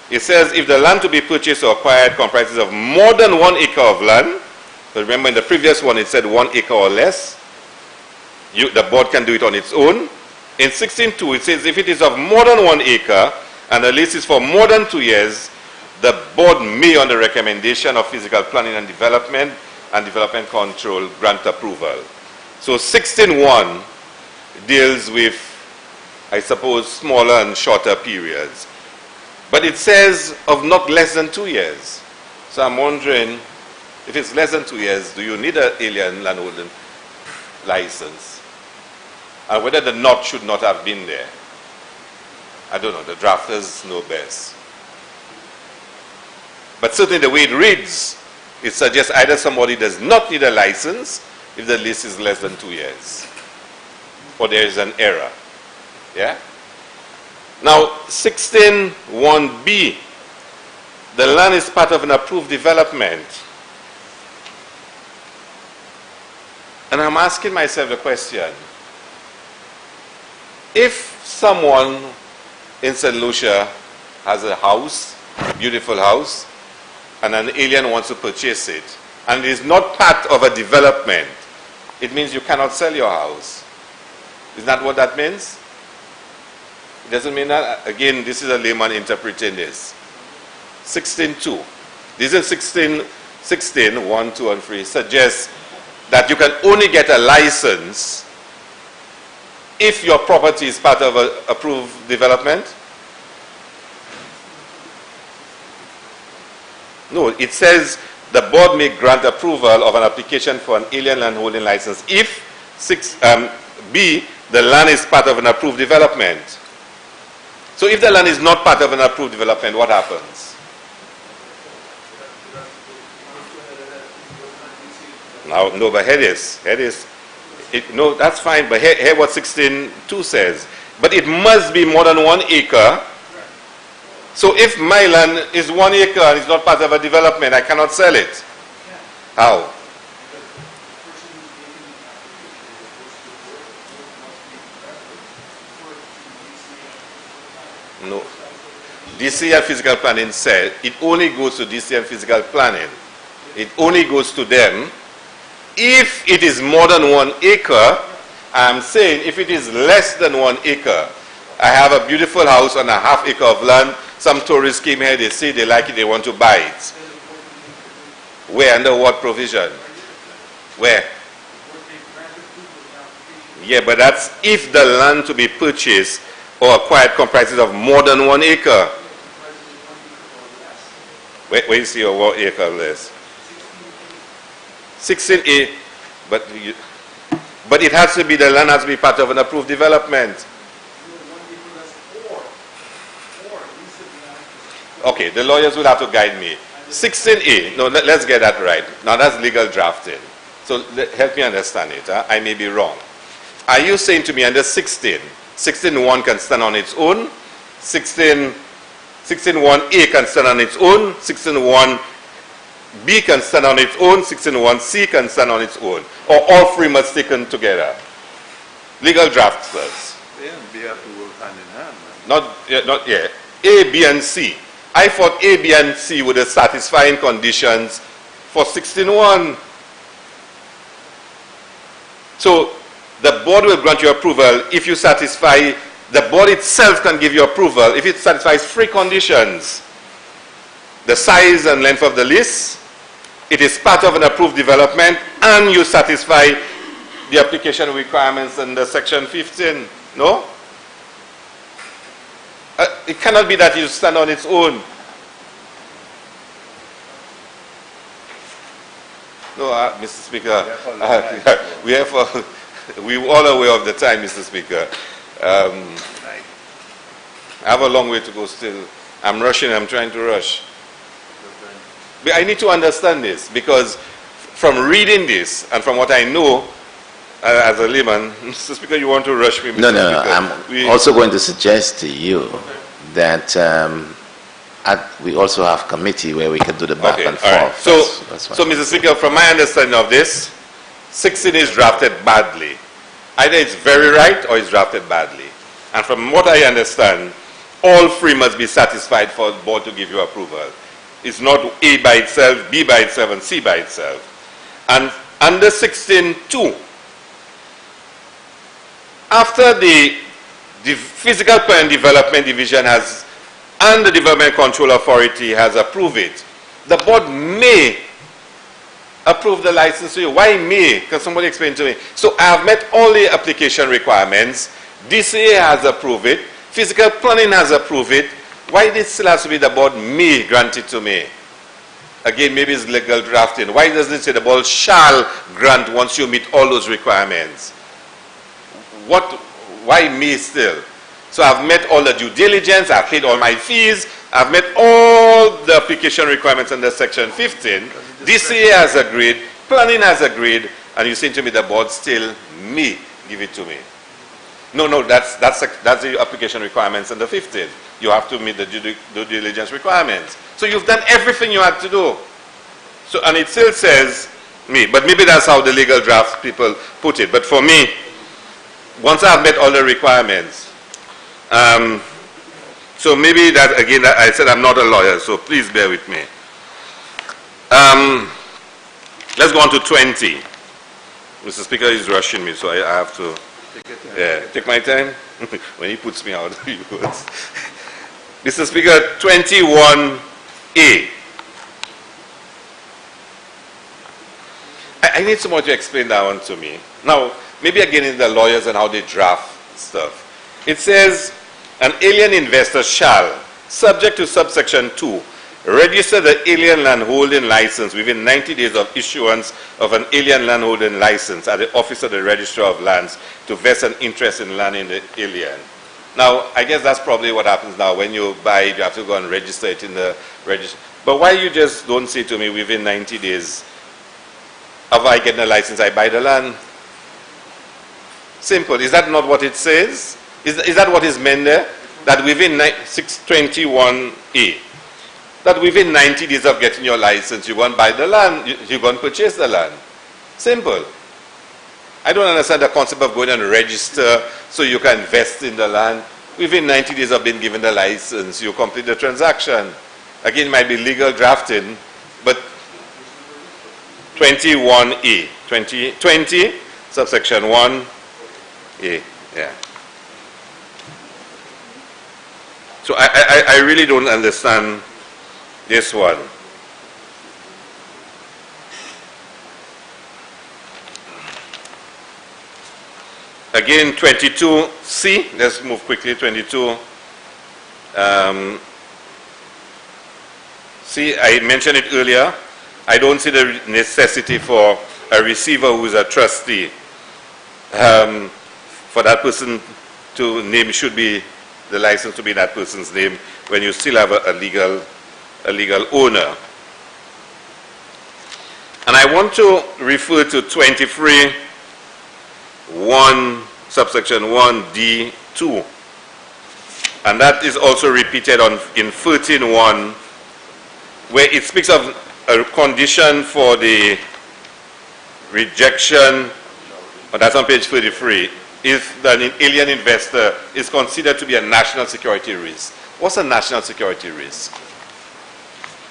S4: it says if the land to be purchased or acquired comprises of more than 1 acre of land, but remember in the previous one it said 1 acre or less, the board can do it on its own. In 16.2 it says if it is of more than 1 acre and the lease is for more than 2 years, the board may, on the recommendation of physical planning and development control, grant approval. So 16.1 deals with, I suppose, smaller and shorter periods. But it says of not less than 2 years. So I'm wondering, if it's less than 2 years, do you need an alien landholding license? And whether the not should not have been there. I don't know, the drafters know best. But certainly the way it reads, it suggests either somebody does not need a license if the lease is less than 2 years, or there is an error. Yeah? Now, 16.1b, the land is part of an approved development. And I'm asking myself the question, if someone in St. Lucia has a house, beautiful house, and an alien wants to purchase it, and it is not part of a development, it means you cannot sell your house. Is that what that means? It doesn't mean that. Again, this is a layman interpreting this. 16.2. This is 16, 1, 2, and 3 suggests that you can only get a license if your property is part of an approved development. No, it says the board may grant approval of an application for an alien land holding license if B, the land is part of an approved development. So if the land is not part of an approved development, what happens? Now, no, but here is, no, that's fine, but here what 16.2 says. But it must be more than 1 acre. So if my land is 1 acre and it's not part of a development, I cannot sell it. How? No. DC and physical planning said it only goes to DC and physical planning. It only goes to them if it is more than 1 acre. I'm saying if it is less than 1 acre, I have a beautiful house on a ½ acre of land. Some tourists came here, they say they like it, they want to buy it. Where? Under what provision? Where? Yeah, but that's if the land to be purchased or acquired comprises of more than 1 acre. Where you see your 1 acre list? 16A, but it has to be, the land has to be part of an approved development. Okay, the lawyers will have to guide me. 16A, no, let's get that right. Now that's legal drafting. So help me understand it. I may be wrong. Are you saying to me under 16.1 can stand on its own, 16.1A can stand on its own, 16.1B can stand on its own, 16.1C can stand on its own, or all three must be taken together? Legal drafters.
S10: A and B have to work hand in hand.
S4: Not yet. A, B, and C. I thought A, B, and C were the satisfying conditions for 16.1. So the board will grant you approval if you satisfy, the board itself can give you approval if it satisfies 3 conditions. The size and length of the lease, it is part of an approved development, and you satisfy the application requirements under section 15. No? It cannot be that you stand on its own. No, Mr. Speaker, we're all aware of the time, Mr. Speaker. I have a long way to go still. I'm rushing, I'm trying to rush. But I need to understand this, because from reading this and from what I know as a layman, Mr. Speaker, you want to rush me, Mr.
S1: No,
S4: Speaker.
S1: I'm also going to suggest to you that we also have committee where we can do the back and forth.
S4: Right. So, Mr. Speaker, from my understanding of this, 16 is drafted badly. Either it's very right or it's drafted badly. And from what I understand, all 3 must be satisfied for the board to give you approval. It's not A by itself, B by itself, and C by itself. And under 16.2, after the Physical Plan Development Division has, and the Development Control Authority has approved it, the board may approve the license to you. Why may? Can somebody explain to me? So I have met all the application requirements. DCA has approved it. Physical Planning has approved it. Why this still has to be the board may grant it to me? Again, maybe it's legal drafting. Why doesn't it say the board shall grant once you meet all those requirements? Why me still? So I've met all the due diligence, I've paid all my fees, I've met all the application requirements under section 15. DCA has agreed, planning has agreed, and you say to me the board still may give it to me. No, that's the application requirements under 15. You have to meet the due diligence requirements. So you've done everything you had to do. So, and it still says me. But maybe that's how the legal draft people put it. But for me, once I've met all the requirements, so maybe that, again, I said I'm not a lawyer, so please bear with me. Let's go on to 20. Mr. Speaker is rushing me, so I have to take my time. When he puts me out, he goes. Mr. Speaker, 21A. I need someone to explain that one to me. Now, maybe again in the lawyers and how they draft stuff. It says, an alien investor shall, subject to subsection 2, register the alien landholding license within 90 days of issuance of an alien landholding license at the office of the Registrar of Lands to vest an interest in land in the alien. Now, I guess that's probably what happens now. When you buy it, you have to go and register it in the register. But why you just don't say to me within 90 days, of I get the license, I buy the land? Simple. Is that not what it says? Is that what is meant there? That within 621A, that within 90 days of getting your license, you go and buy the land, you go and purchase the land. Simple. I don't understand the concept of going and register so you can invest in the land. Within 90 days of being given the license, you complete the transaction. Again, it might be legal drafting, but 21A, 20, subsection 1A, yeah. So I really don't understand this one. Again, 22C, let's move quickly, 22. See, I mentioned it earlier. I don't see the necessity for a receiver who is a trustee. For that person to name should be the license to be that person's name when you still have a legal owner. And I want to refer to 23(1), subsection 1D2. And that is also repeated in 13(1), where it speaks of a condition for the rejection, that's on page 33, if an alien investor is considered to be a national security risk. What's a national security risk?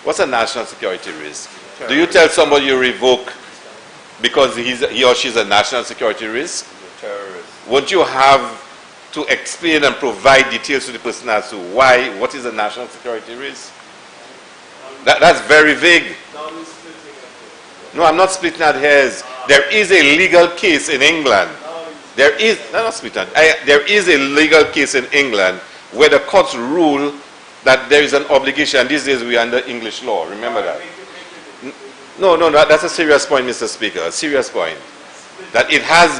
S4: What's a national security risk? Do you tell somebody you revoke because he or she is a national security risk?
S5: Terrorist.
S4: Won't you have to explain and provide details to the person as to why, what is a national security risk? That's very vague. No, I'm not splitting at hairs. There is a legal case in England. There is a legal case in England where the courts rule that there is an obligation. These days we are under English law. Remember that. No, that's a serious point, Mr. Speaker. A serious point. That it has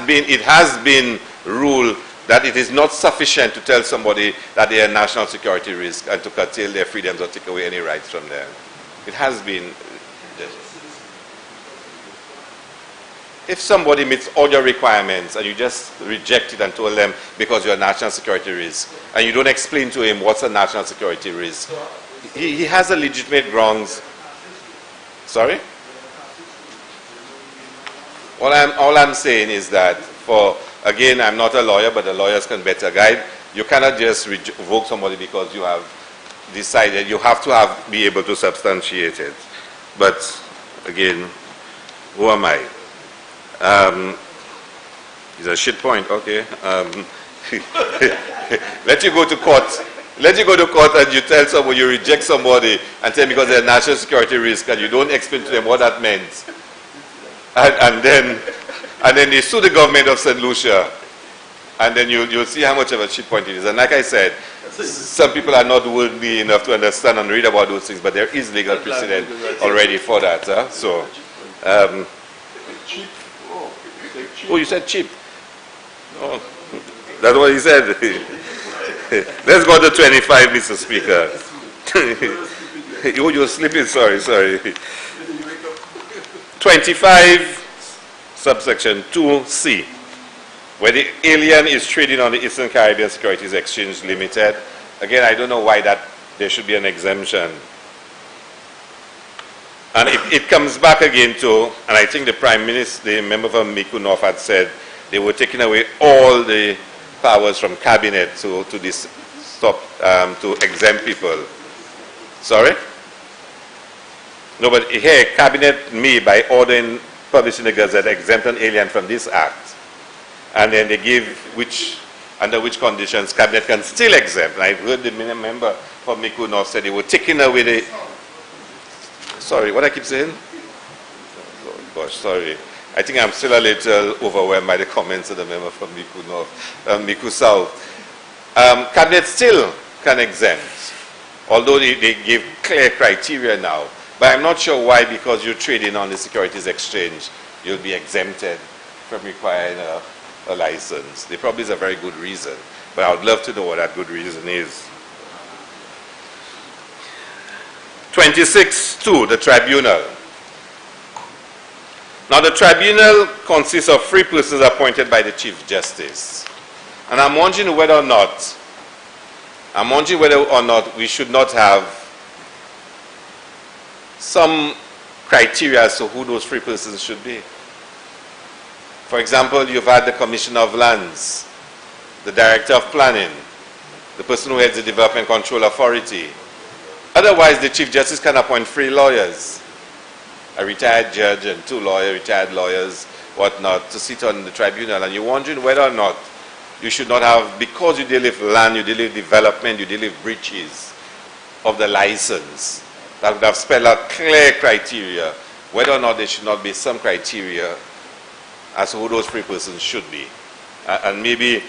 S4: been ruled that it is not sufficient to tell somebody that they are a national security risk and to curtail their freedoms or take away any rights from them. It has been. If somebody meets all your requirements and you just reject it and told them because you're a national security risk, and you don't explain to him what's a national security risk, he has a legitimate grounds. Sorry? All I'm saying is that again, I'm not a lawyer, but the lawyers can better guide. You cannot just revoke somebody because you have decided. You have to be able to substantiate it. But again, who am I? It's a shit point, okay. Let you go to court. Let you go to court and you tell someone, you reject somebody and tell them because they're a national security risk and you don't explain to them what that meant. And then they sue the government of St. Lucia. And then you'll see how much of a shit point it is. And like I said, some people are not worthy enough to understand and read about those things, but there is legal precedent already for that. So, oh, you said cheap. Oh, that's what he said. Let's go to 25, Mr. Speaker. You're sleeping, sorry. 25, subsection 2C, where the alien is trading on the Eastern Caribbean Securities Exchange Limited. Again, I don't know why there should be an exemption. And it comes back again to, and I think the Prime Minister, the member from Miku North had said they were taking away all the powers from cabinet to exempt people. Sorry? No, but here, cabinet may, by order published in the Gazette, exempt an alien from this act. And then they give under which conditions cabinet can still exempt. And I heard the member from Miku North said they were taking away the... Sorry, what I keep saying? Oh gosh, sorry. I think I'm still a little overwhelmed by the comments of the member from Miku North, Miku South. Cabinet still can exempt, although they give clear criteria now. But I'm not sure why, because you're trading on the securities exchange, you'll be exempted from requiring a license. There probably is a very good reason, but I would love to know what that good reason is. 26.2, the tribunal. Now the tribunal consists of 3 persons appointed by the Chief Justice. And I'm wondering whether or not we should not have some criteria as to who those 3 persons should be. For example, you've had the Commissioner of Lands, the Director of Planning, the person who heads the Development Control Authority. Otherwise, the Chief Justice can appoint 3 lawyers, a retired judge and 2 retired lawyers, whatnot, to sit on the tribunal. And you're wondering whether or not you should not have, because you deal with land, you deal with development, you deal with breaches of the license, that would have spelled out clear criteria, whether or not there should not be some criteria as to who those 3 persons should be. And maybe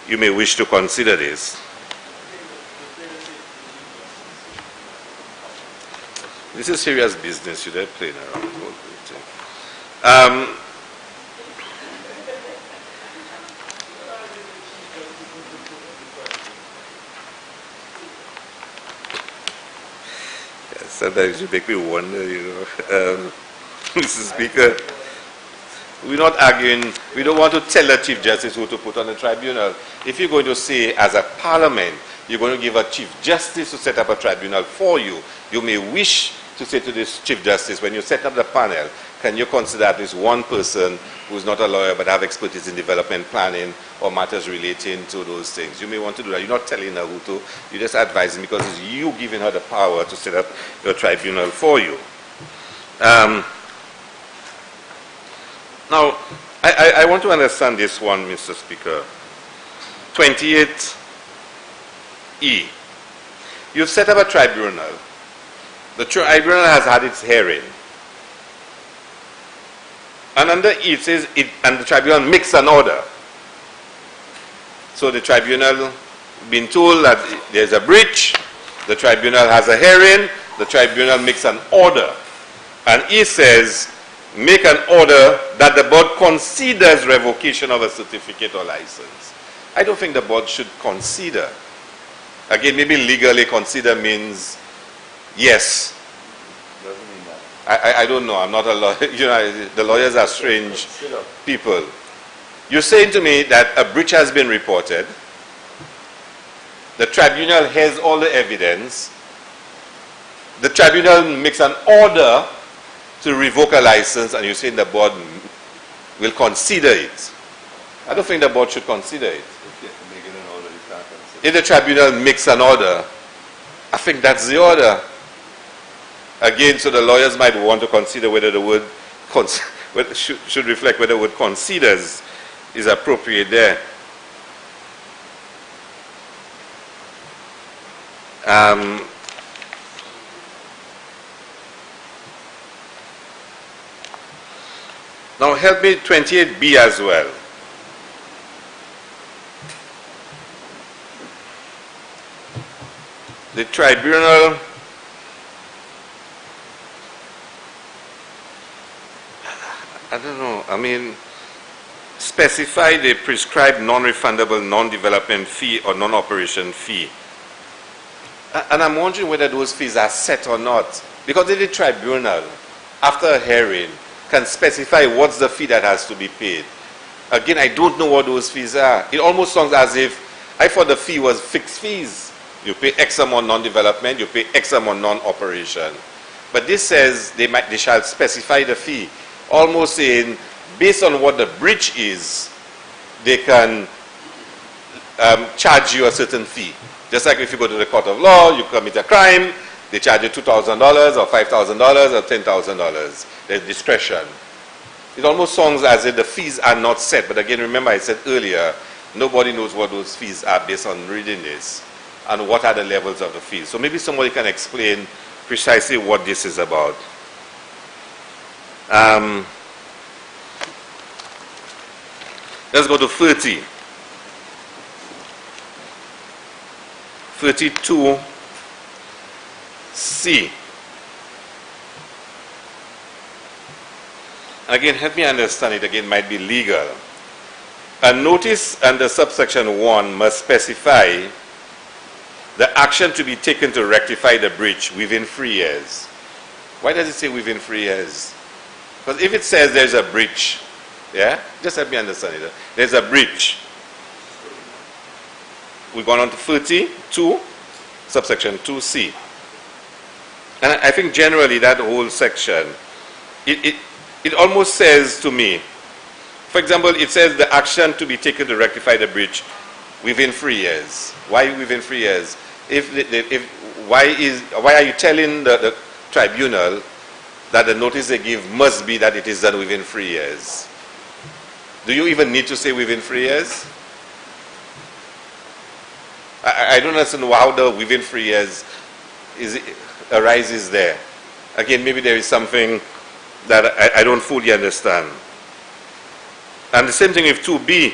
S4: you may wish to consider this. This is serious business. Should I play around? Sometimes you make me wonder, Mr. Speaker. We're not arguing, we don't want to tell the Chief Justice who to put on the tribunal. If you're going to say, as a parliament, you're going to give a Chief Justice to set up a tribunal for you, you may wish to say to this Chief Justice, when you set up the panel, can you consider at least 1 person who's not a lawyer but have expertise in development planning or matters relating to those things? You may want to do that. You're not telling her who to, you're just advising because it's you giving her the power to set up your tribunal for you. Now, I want to understand this one, Mr. Speaker. 28E. You've set up a tribunal. The tribunal has had its hearing. And under E it says, and the tribunal makes an order. So the tribunal been told that there's a breach, the tribunal has a hearing, the tribunal makes an order. And E says, make an order that the board considers revocation of a certificate or license. I don't think the board should consider. Again, maybe legally consider means yes.
S5: Doesn't mean that.
S4: I don't know. I'm not a lawyer. You know, the lawyers are strange people. You're saying to me that a breach has been reported. The tribunal has all the evidence. The tribunal makes an order to revoke a license, and you're saying the board will consider it. I don't think the board should consider it. If the tribunal makes an order, I think that's the order. Again, so the lawyers might want to consider whether the word should reflect whether the word considers is appropriate there. Now help me 28B as well. The tribunal I don't know, I mean, specify the prescribed non-refundable non-development fee or non-operation fee. And I'm wondering whether those fees are set or not. Because the tribunal, after a hearing, can specify what's the fee that has to be paid. Again, I don't know what those fees are. It almost sounds as if I thought the fee was fixed fees. You pay X amount non-development, you pay X amount non-operation. But this says they shall specify the fee, almost saying based on what the breach is, they can charge you a certain fee. Just like if you go to the court of law, you commit a crime, they charge you $2,000 or $5,000 or $10,000. There's discretion. It almost sounds as if the fees are not set. But again, remember I said earlier, nobody knows what those fees are based on reading this and what are the levels of the fees. So maybe somebody can explain precisely what this is about. Let's go to 30. 32C. Again, help me understand it. Again, might be legal. A notice under subsection 1 must specify the action to be taken to rectify the breach within 3 years. Why does it say within 3 years? Because if it says there's a breach, yeah, just help me understand it. There's a breach. We've gone on to 32, subsection 2C. And I think generally that whole section, it almost says to me, for example, it says the action to be taken to rectify the breach within 3 years. Why within 3 years? Why are you telling the tribunal that the notice they give must be that it is done within 3 years? Do you even need to say within 3 years? I don't understand how the within 3 years arises there. Again, maybe there is something that I don't fully understand. And the same thing with 2B.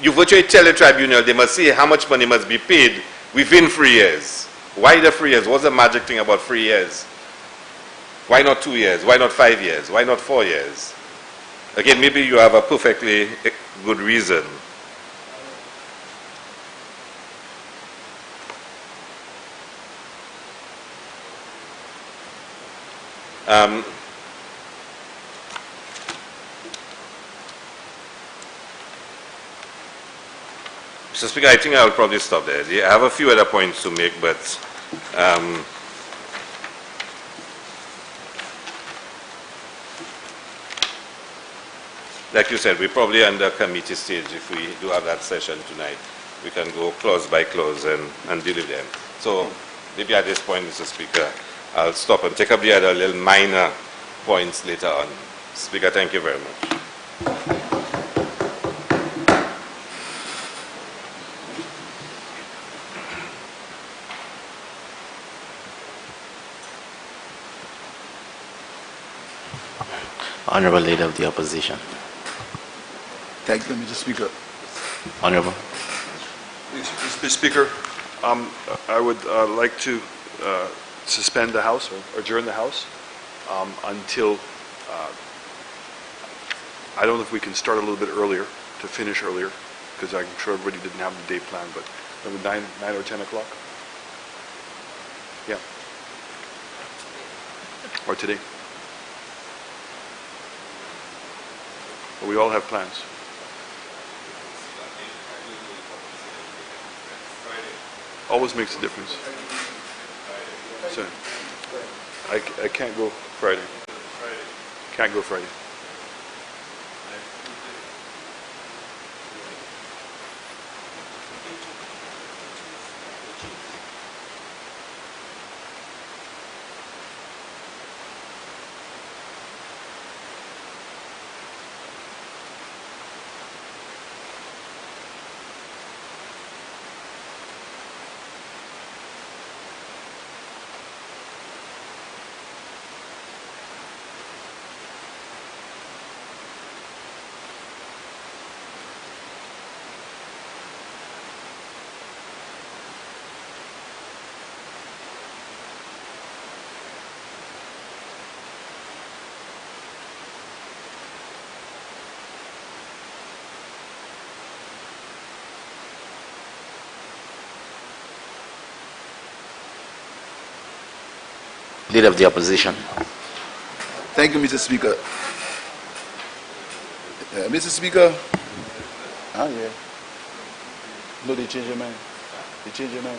S4: You virtually tell the tribunal they must say how much money must be paid within 3 years. Why the 3 years? What's the magic thing about 3 years? Why not 2 years? Why not 5 years? Why not 4 years? Again, maybe you have a perfectly good reason. Mr. Speaker, I think I'll probably stop there. I have a few other points to make, but like you said, we're probably under committee stage. If we do have that session tonight, we can go clause by clause and deal with them. So maybe at this point, Mr. Speaker, I'll stop and take up the other little minor points later on. Speaker, thank you very much.
S1: Honorable Leader of the Opposition.
S10: Thank you, Mr. Speaker.
S1: Honorable.
S3: Mr. Speaker, I would like to suspend the House or adjourn the House until, I don't know if we can start a little bit earlier to finish earlier, because I'm sure everybody didn't have the day planned, but maybe 9 or 10 o'clock? Yeah. Or today. But we all have plans. Always makes a difference. So, I can't go Friday. Can't go Friday.
S1: Leader of the Opposition.
S10: Thank you, Mr. Speaker. Mr. Speaker. Yeah. No, they changed your mind. They changed your mind.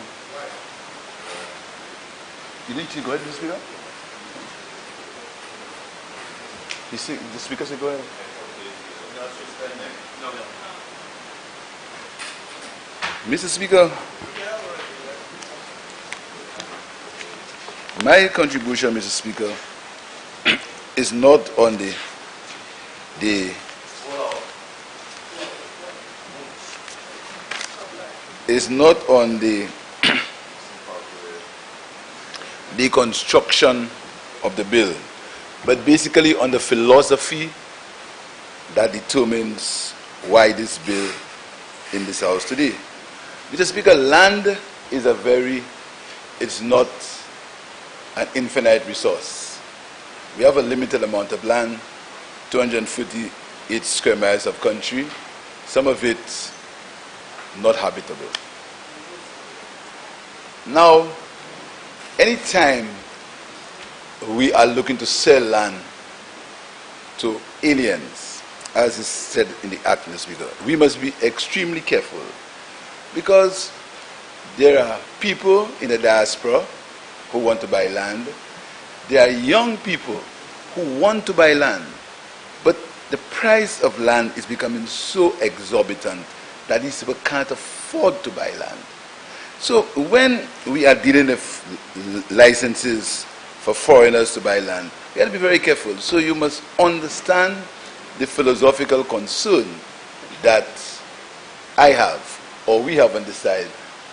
S10: You didn't go ahead, Mr. Speaker? The speaker said go ahead. Mr. Speaker, my contribution, Mr. Speaker, is not on the the construction of the bill, but basically on the philosophy that determines why this bill in this house today. Mr. Speaker, land is it's not an infinite resource. We have a limited amount of land, 258 square miles of country, some of it not habitable. Now, anytime we are looking to sell land to aliens, as is said in the Act, Mr. Speaker, we must be extremely careful, because there are people in the diaspora who want to buy land. There are young people who want to buy land, but the price of land is becoming so exorbitant that these people can't afford to buy land. So when we are dealing with licenses for foreigners to buy land, we have to be very careful. So you must understand the philosophical concern that I have, or we have on the side,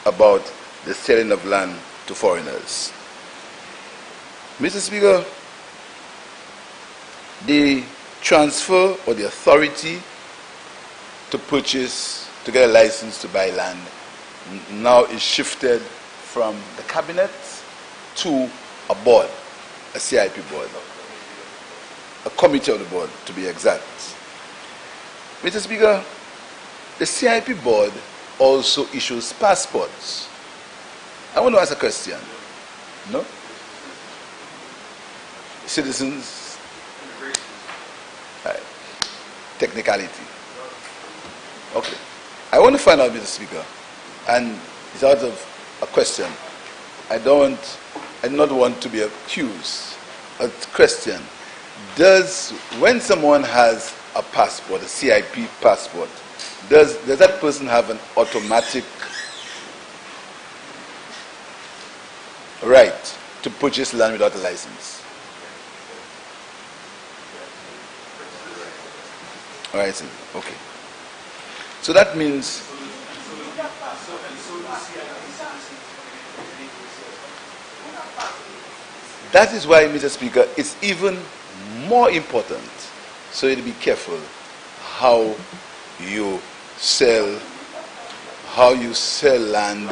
S10: about the selling of land to foreigners. Mr. Speaker, the transfer or the authority to purchase, to get a license to buy land, now is shifted from the cabinet to a board, a CIP board, a committee of the board to be exact. Mr. Speaker, the CIP board also issues passports. I want to ask a question. No? Citizens? Right. Technicality. Okay. I want to find out, Mr. Speaker, and it's out of a question. I do not want to be accused. A question. When someone has a passport, a CIP passport, does that person have an automatic right to purchase land without a license? All right, okay. So that means that is why, Mr. Speaker, it's even more important, so you'll be careful how you sell land,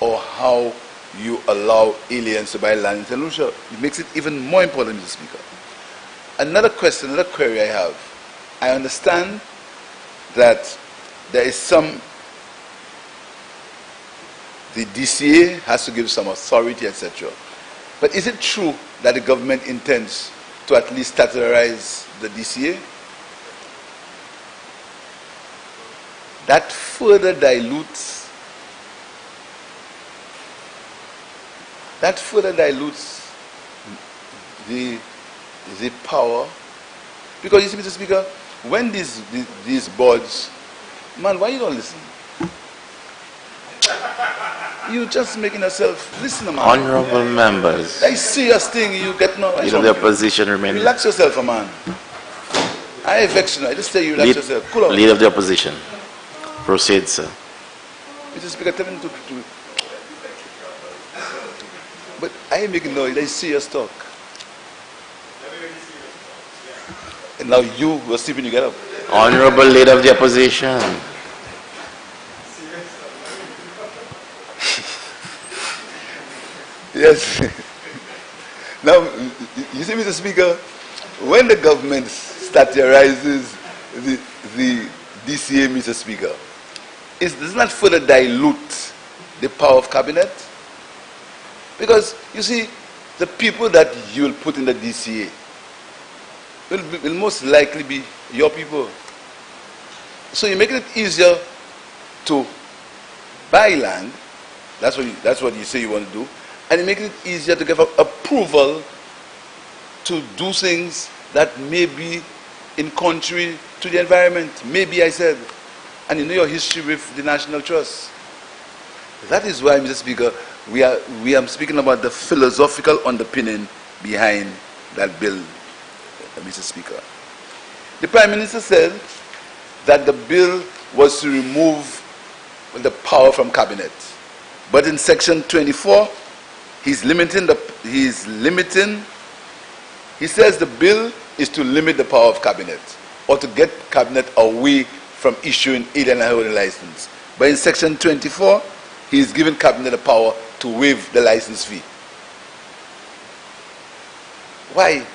S10: or how you allow aliens to buy land in St. Lucia. It makes it even more important, Mr. Speaker. Another question, another query I have. I understand that there is the DCA has to give some authority, etc. But is it true that the government intends to at least statutarize the DCA? That further dilutes the power. Because you see, Mr. Speaker, when these boards, man, why you don't listen? You just making yourself listen, man.
S1: Honorable members.
S10: I see your thing, you get no.
S1: Leader of the opposition remain.
S10: Relax yourself, man. I vex you. I just tell you, relax yourself. Cool out.
S1: Leader of the opposition. Proceed, sir.
S10: Mr. Speaker, tell him to. But I ain't making noise. I see your talk. And now you were sleeping, you get up.
S1: Honorable Leader of the opposition.
S10: Yes. Now, you see, Mr. Speaker, when the government statutarizes the DCA, Mr. Speaker, does not further dilute the power of cabinet? Because, you see, the people that you will put in the DCA will most likely be your people. So you're making it easier to buy land. That's what you say you want to do. And you're making it easier to give approval to do things that may be in contrary to the environment. Maybe, I said. And you know your history with the National Trust. That is why, Mr. Speaker, we are speaking about the philosophical underpinning behind that bill, Mr. Speaker. The Prime Minister said that the bill was to remove the power from cabinet. But in section 24, he says the bill is to limit the power of cabinet, or to get cabinet away from issuing alien and holding license. But in section 24, he is giving cabinet the power to waive the license fee. Why?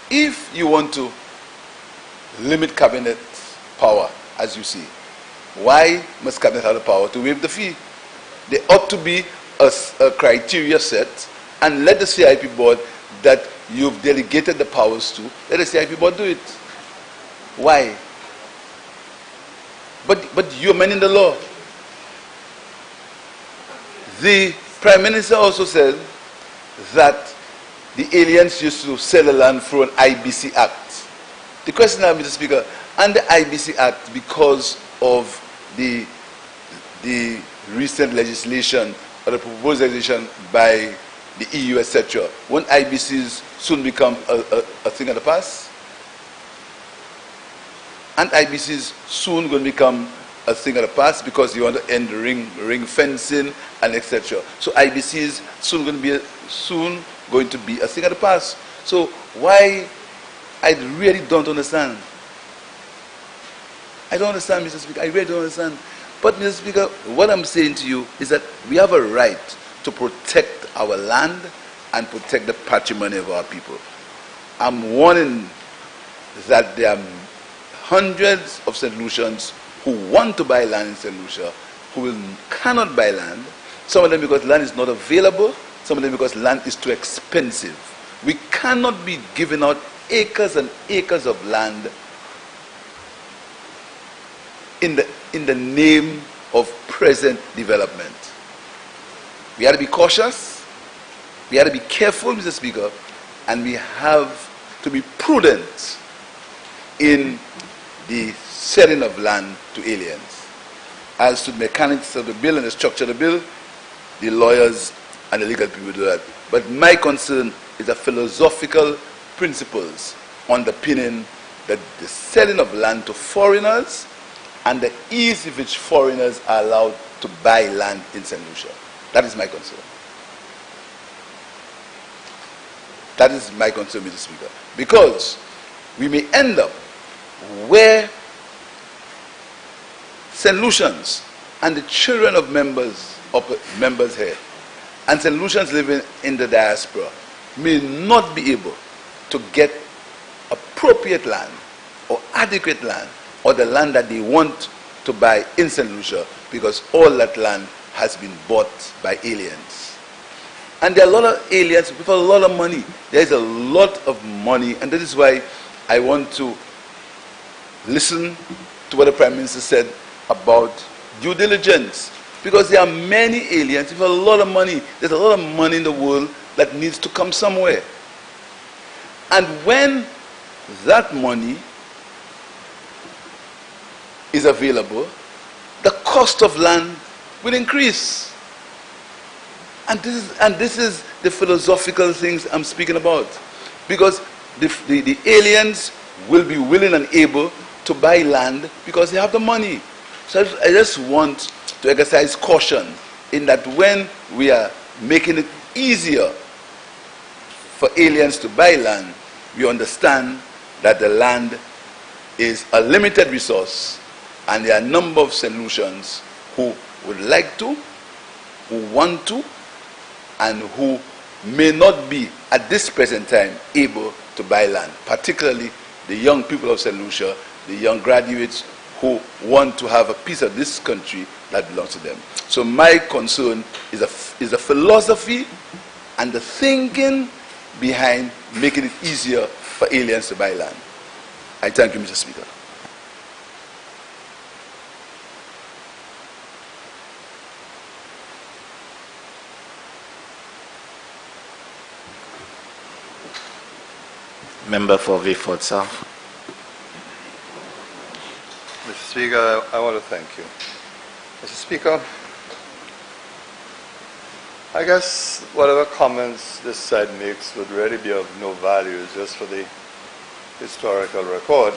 S10: If you want to limit cabinet power, as you see, why must cabinet have the power to waive the fee? There ought to be a criteria set, and let the CIP board that you've delegated the powers to, let the CIP board do it. Why? But you're amending the law. The Prime Minister also said that the aliens used to sell the land through an IBC Act. The question now, Mr. Speaker, under IBC Act, because of the recent legislation or the proposed legislation by the EU, etc., won't IBCs soon become a thing of the past? And IBCs soon going to become a thing of the past because you want to end ring fencing and etc. So IBCs soon going to be a thing of the past. So why? I really don't understand. I don't understand, Mr. Speaker. I really don't understand. But, Mr. Speaker, what I'm saying to you is that we have a right to protect our land and protect the patrimony of our people. I'm warning that there are hundreds of St. Lucians who want to buy land in St. Lucia, who cannot buy land, some of them because land is not available, some of them because land is too expensive. We cannot be giving out acres and acres of land in the name of present development. We have to be cautious, we have to be careful, Mr. Speaker, and we have to be prudent in the selling of land to aliens. As to the mechanics of the bill and the structure of the bill, the lawyers and the legal people do that. But my concern is the philosophical principles underpinning the selling of land to foreigners and the ease with which foreigners are allowed to buy land in St. Lucia. That is my concern. That is my concern, Mr. Speaker. Because we may end up where St. Lucians and the children of members here and St. Lucians living in the diaspora may not be able to get appropriate land or adequate land or the land that they want to buy in St. Lucia because all that land has been bought by aliens. And there are a lot of aliens with a lot of money. There is a lot of money, and that is why I want to listen to what the Prime Minister said about due diligence. Because there are many aliens with a lot of money. There's a lot of money in the world that needs to come somewhere. And when that money is available, the cost of land will increase. And this is the philosophical things I'm speaking about. Because the aliens will be willing and able to buy land because they have the money. So I just want to exercise caution in that when we are making it easier for aliens to buy land, we understand that the land is a limited resource and there are a number of solutions who would like to, who want to, and who may not be at this present time able to buy land, particularly the young people of St. Lucia, the young graduates who want to have a piece of this country that belongs to them. So my concern is the philosophy and the thinking behind making it easier for aliens to buy land. I thank you, Mr. Speaker.
S1: Member for Vieux-Fort South.
S5: Mr. Speaker, I want to thank you. Mr. Speaker, I guess whatever comments this side makes would really be of no value just for the historical record,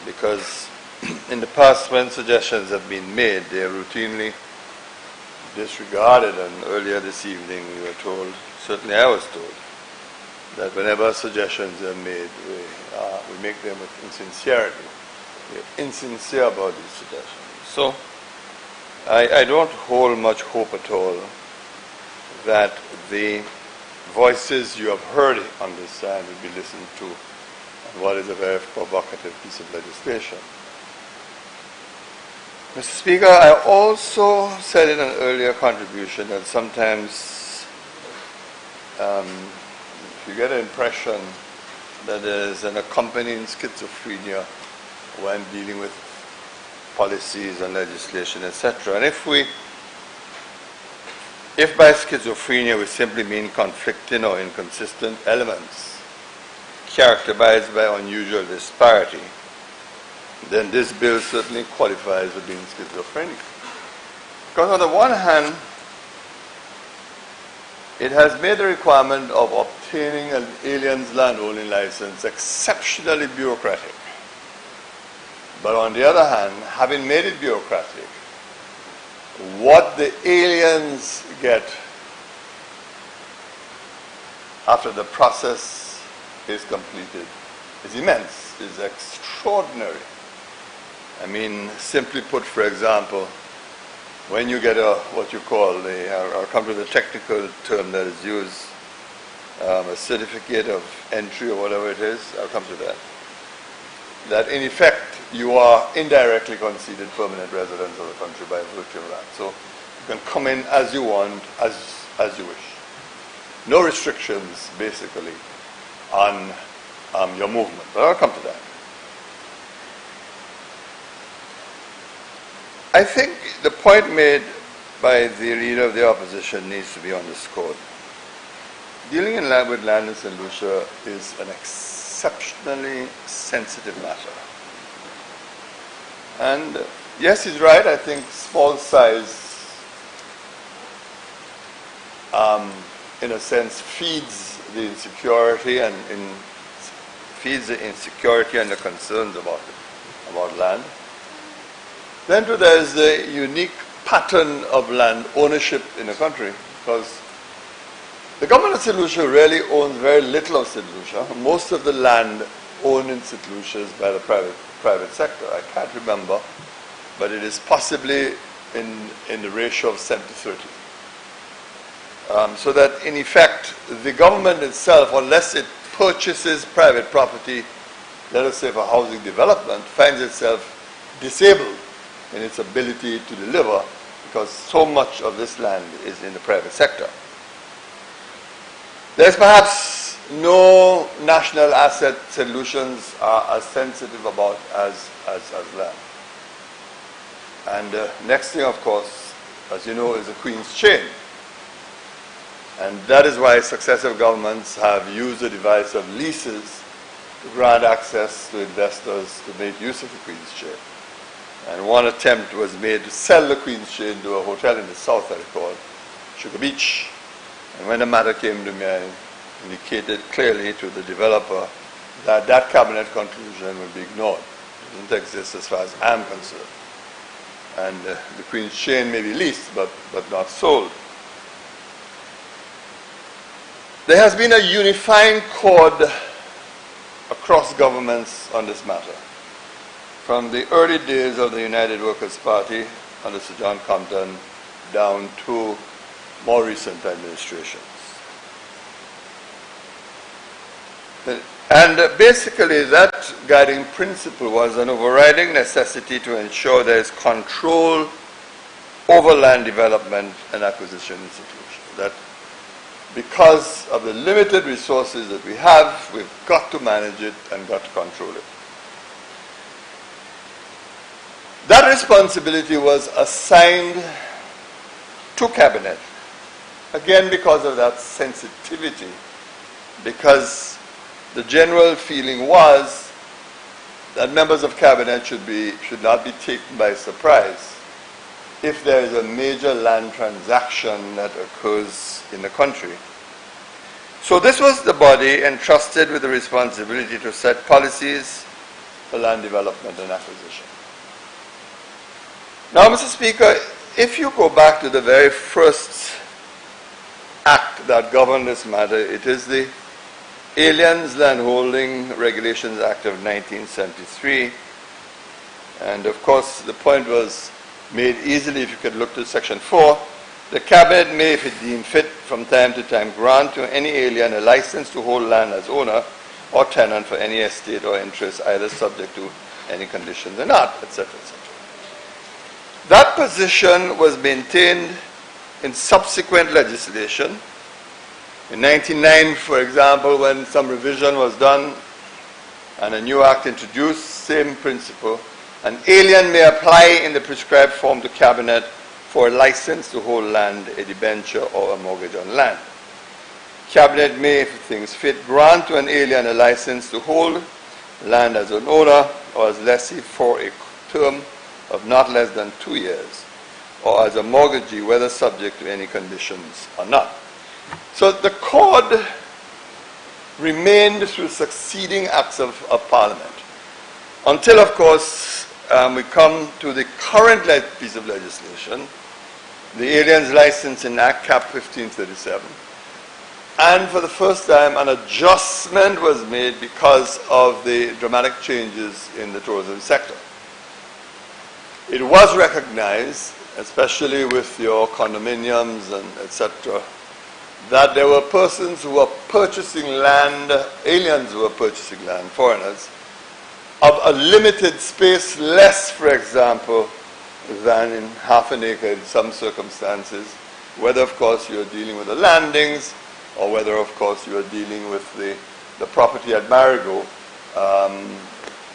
S5: because in the past when suggestions have been made, they are routinely disregarded, and earlier this evening we were told, certainly I was told, that whenever suggestions are made, we make them with insincerity. We are insincere about these suggestions. So I don't hold much hope at all that the voices you have heard on this side will be listened to on what is a very provocative piece of legislation. Mr. Speaker, I also said in an earlier contribution that sometimes if you get an impression that there's an accompanying schizophrenia when dealing with policies and legislation, etc. And if by schizophrenia we simply mean conflicting or inconsistent elements characterized by unusual disparity, then this bill certainly qualifies for being schizophrenic. Because on the one hand, it has made the requirement of obtaining an alien's landowning license exceptionally bureaucratic. But on the other hand, having made it bureaucratic, what the aliens get after the process is completed is immense, is extraordinary. I mean, simply put, for example, when you get what you call I'll come to the technical term that is used, a certificate of entry or whatever it is, I'll come to that. That in effect, you are indirectly conceded permanent residents of the country by virtue of that. So you can come in as you want, as you wish. No restrictions, basically, on your movement. But I'll come to that. I think the point made by the leader of the opposition needs to be underscored. Dealing with land in St. Lucia is an exceptionally sensitive matter. And yes, he's right. I think small size, in a sense, feeds the insecurity and feeds the insecurity and the concerns about land. Then too, there is the unique pattern of land ownership in the country, because the government of St. Lucia really owns very little of St. Lucia. Most of the land owned in St. Lucia is by the private sector. I can't remember, but it is possibly in the ratio of 70-30. So that in effect, the government itself, unless it purchases private property, let us say for housing development, finds itself disabled in its ability to deliver, because so much of this land is in the private sector. There's perhaps no national asset St. Lucians are as sensitive about as land. And next thing, of course, as you know, is the Queen's Chain. And that is why successive governments have used the device of leases to grant access to investors to make use of the Queen's Chain. And one attempt was made to sell the Queen's Chain to a hotel in the south, I recall, Sugar Beach. And when the matter came to me, I indicated clearly to the developer that that cabinet conclusion would be ignored. It doesn't exist as far as I'm concerned. And the Queen's Chain may be leased, but not sold. There has been a unifying chord across governments on this matter. From the early days of the United Workers' Party under Sir John Compton down to more recent administrations. And basically that guiding principle was an overriding necessity to ensure there is control over land development and acquisition institutions. That because of the limited resources that we have, we've got to manage it and got to control it. That responsibility was assigned to Cabinet, again because of that sensitivity because the general feeling was that members of cabinet should not be taken by surprise if there is a major land transaction that occurs in the country. So this was the body entrusted with the responsibility to set policies for land development and acquisition. Now, Mr. Speaker, if you go back to the very first act that governed this matter, it is the Aliens Landholding Regulations Act of 1973. And of course, the point was made easily if you could look to Section 4. The Cabinet may, if it deem fit, from time to time grant to any alien a license to hold land as owner or tenant for any estate or interest, either subject to any conditions or not, etc., etc. That position was maintained in subsequent legislation. In 1999, for example, when some revision was done and a new act introduced, same principle. An alien may apply in the prescribed form to Cabinet for a license to hold land, a debenture, or a mortgage on land. Cabinet may, if it thinks fit, grant to an alien a license to hold land as an owner or as lessee for a term of not less than 2 years, or as a mortgagee, whether subject to any conditions or not. So the code remained through succeeding acts of Parliament, until, of course, we come to the current piece of legislation, the Aliens Licensing Act, Cap 1537. And for the first time, an adjustment was made because of the dramatic changes in the tourism sector. It was recognized, especially with your condominiums and etc., that there were persons who were purchasing land, aliens who were purchasing land, foreigners, of a limited space, less, for example, than in half an acre in some circumstances, whether, of course, you're dealing with the landings or whether, of course, you're dealing with the property at Marigot,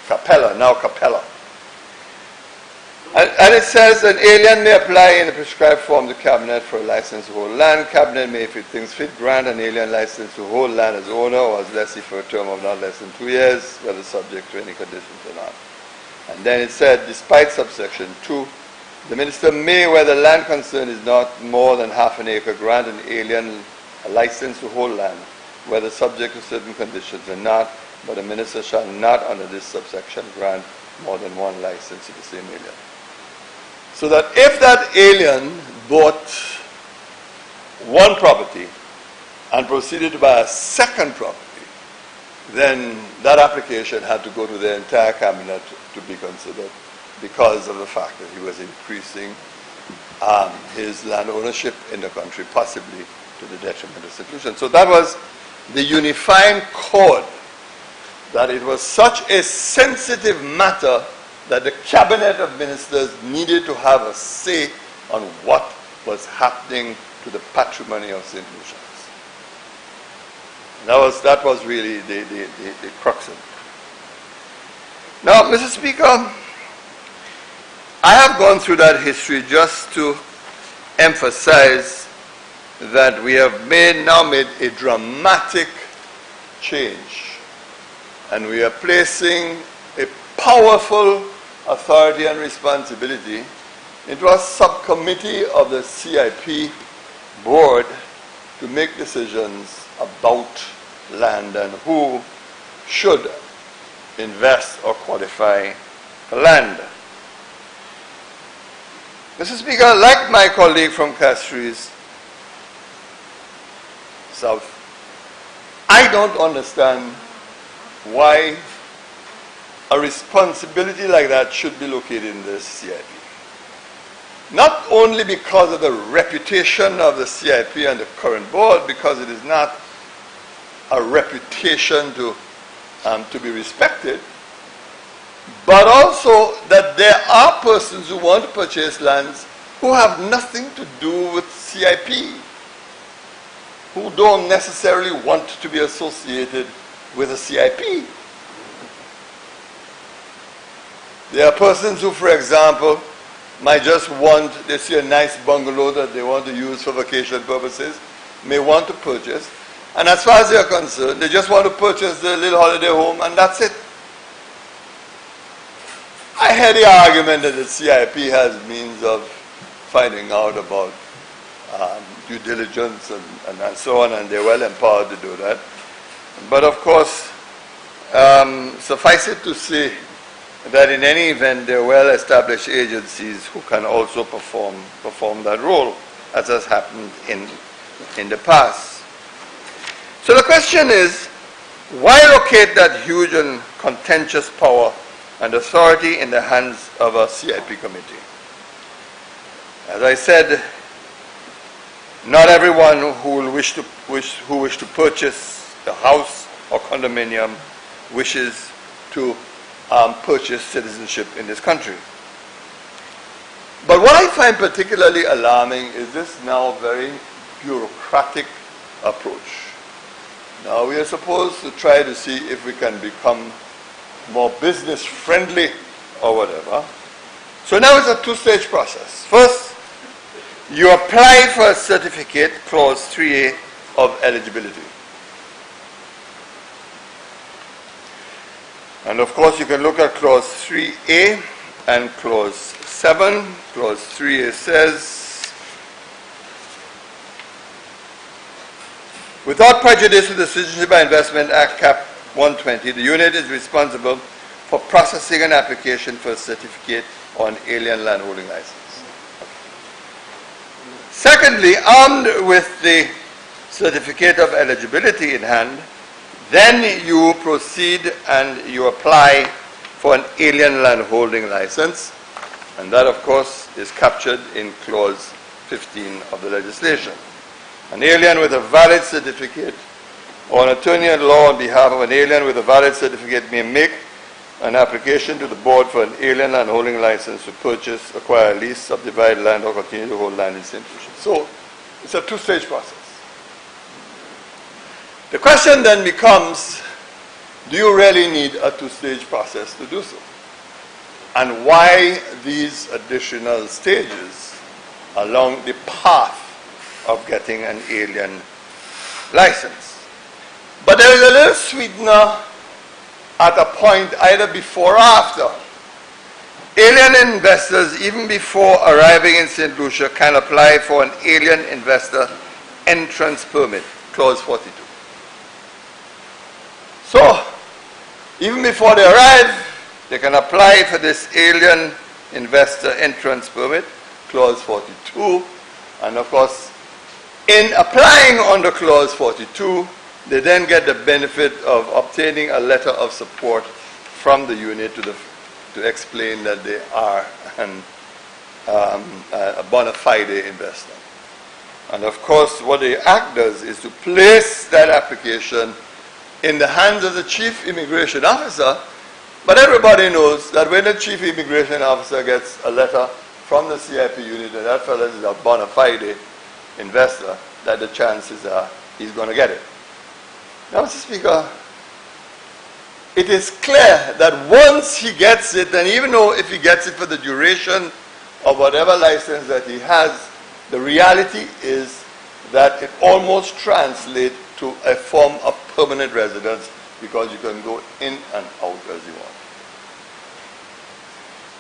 S5: Capella, now Capella. And it says an alien may apply in the prescribed form to Cabinet for a license to hold land. Cabinet may, if it thinks fit, grant an alien license to hold land as owner or as lessee for a term of not less than 2 years, whether subject to any conditions or not. And then it said, despite subsection 2, the minister may, where the land concerned is not more than half an acre, grant an alien a license to hold land, whether subject to certain conditions or not, but the minister shall not, under this subsection, grant more than one license to the same alien. So that if that alien bought one property and proceeded to buy a second property, then that application had to go to the entire cabinet to be considered because of the fact that he was increasing his land ownership in the country, possibly to the detriment of seclusion. So that was the unifying code, that it was such a sensitive matter that the cabinet of ministers needed to have a say on what was happening to the patrimony of St. Lucian's. That was really the crux of it. Now, Mr. Speaker, I have gone through that history just to emphasize that we have now made a dramatic change, and we are placing a powerful authority and responsibility into a subcommittee of the CIP board to make decisions about land and who should invest or qualify for land. Mr. Speaker, like my colleague from Castries South, I don't understand why a responsibility like that should be located in the CIP. Not only because of the reputation of the CIP and the current board, because it is not a reputation to be respected, but also that there are persons who want to purchase lands who have nothing to do with CIP, who don't necessarily want to be associated with a CIP. There are persons who, for example, might just want, they see a nice bungalow that they want to use for vacation purposes, may want to purchase, And as far as they are concerned, they just want to purchase the little holiday home and that's it. I heard the argument that the CIP has means of finding out about due diligence and so on, and they're well empowered to do that. But of course, suffice it to say that in any event, there are well-established agencies who can also perform that role, as has happened in the past. So the question is, why locate that huge and contentious power and authority in the hands of a CIP committee? As I said, not everyone who wish to purchase a house or condominium wishes to purchase citizenship in this country. But what I find particularly alarming is this now very bureaucratic approach. Now we are supposed to try to see if we can become more business friendly or whatever. So now it's a two-stage process. First, you apply for a certificate, clause 3A of eligibility. And of course you can look at clause 3A and clause 7. Clause 3A says, without prejudice to the Citizenship by Investment Act Cap 120, the unit is responsible for processing an application for a certificate or an alien landholding license. Secondly, armed with the certificate of eligibility in hand, then you proceed and you apply for an alien landholding license, and that of course is captured in clause 15 of the legislation. An alien with a valid certificate or an attorney-at-law on behalf of an alien with a valid certificate may make an application to the board for an alien landholding license to purchase, acquire, lease, subdivide land, or continue to hold land in St. Lucia. So it's a two-stage process. The question then becomes, do you really need a two-stage process to do so? And why these additional stages along the path of getting an alien license? But there is a little sweetener at a point either before or after. Alien investors, even before arriving in St. Lucia, can apply for an alien investor entrance permit, clause 42. So, even before they arrive, they can apply for this alien investor entrance permit, clause 42, and of course, in applying under clause 42, they then get the benefit of obtaining a letter of support from the unit to explain that they are a bona fide investor. And of course, what the Act does is to place that application in the hands of the Chief Immigration Officer, but everybody knows that when the Chief Immigration Officer gets a letter from the CIP unit that that fellow is a bona fide investor, that the chances are he's going to get it. Now, Mr. Speaker, it is clear that once he gets it, and even though if he gets it for the duration of whatever license that he has, the reality is that it almost translates to a form of permanent residence because you can go in and out as you want.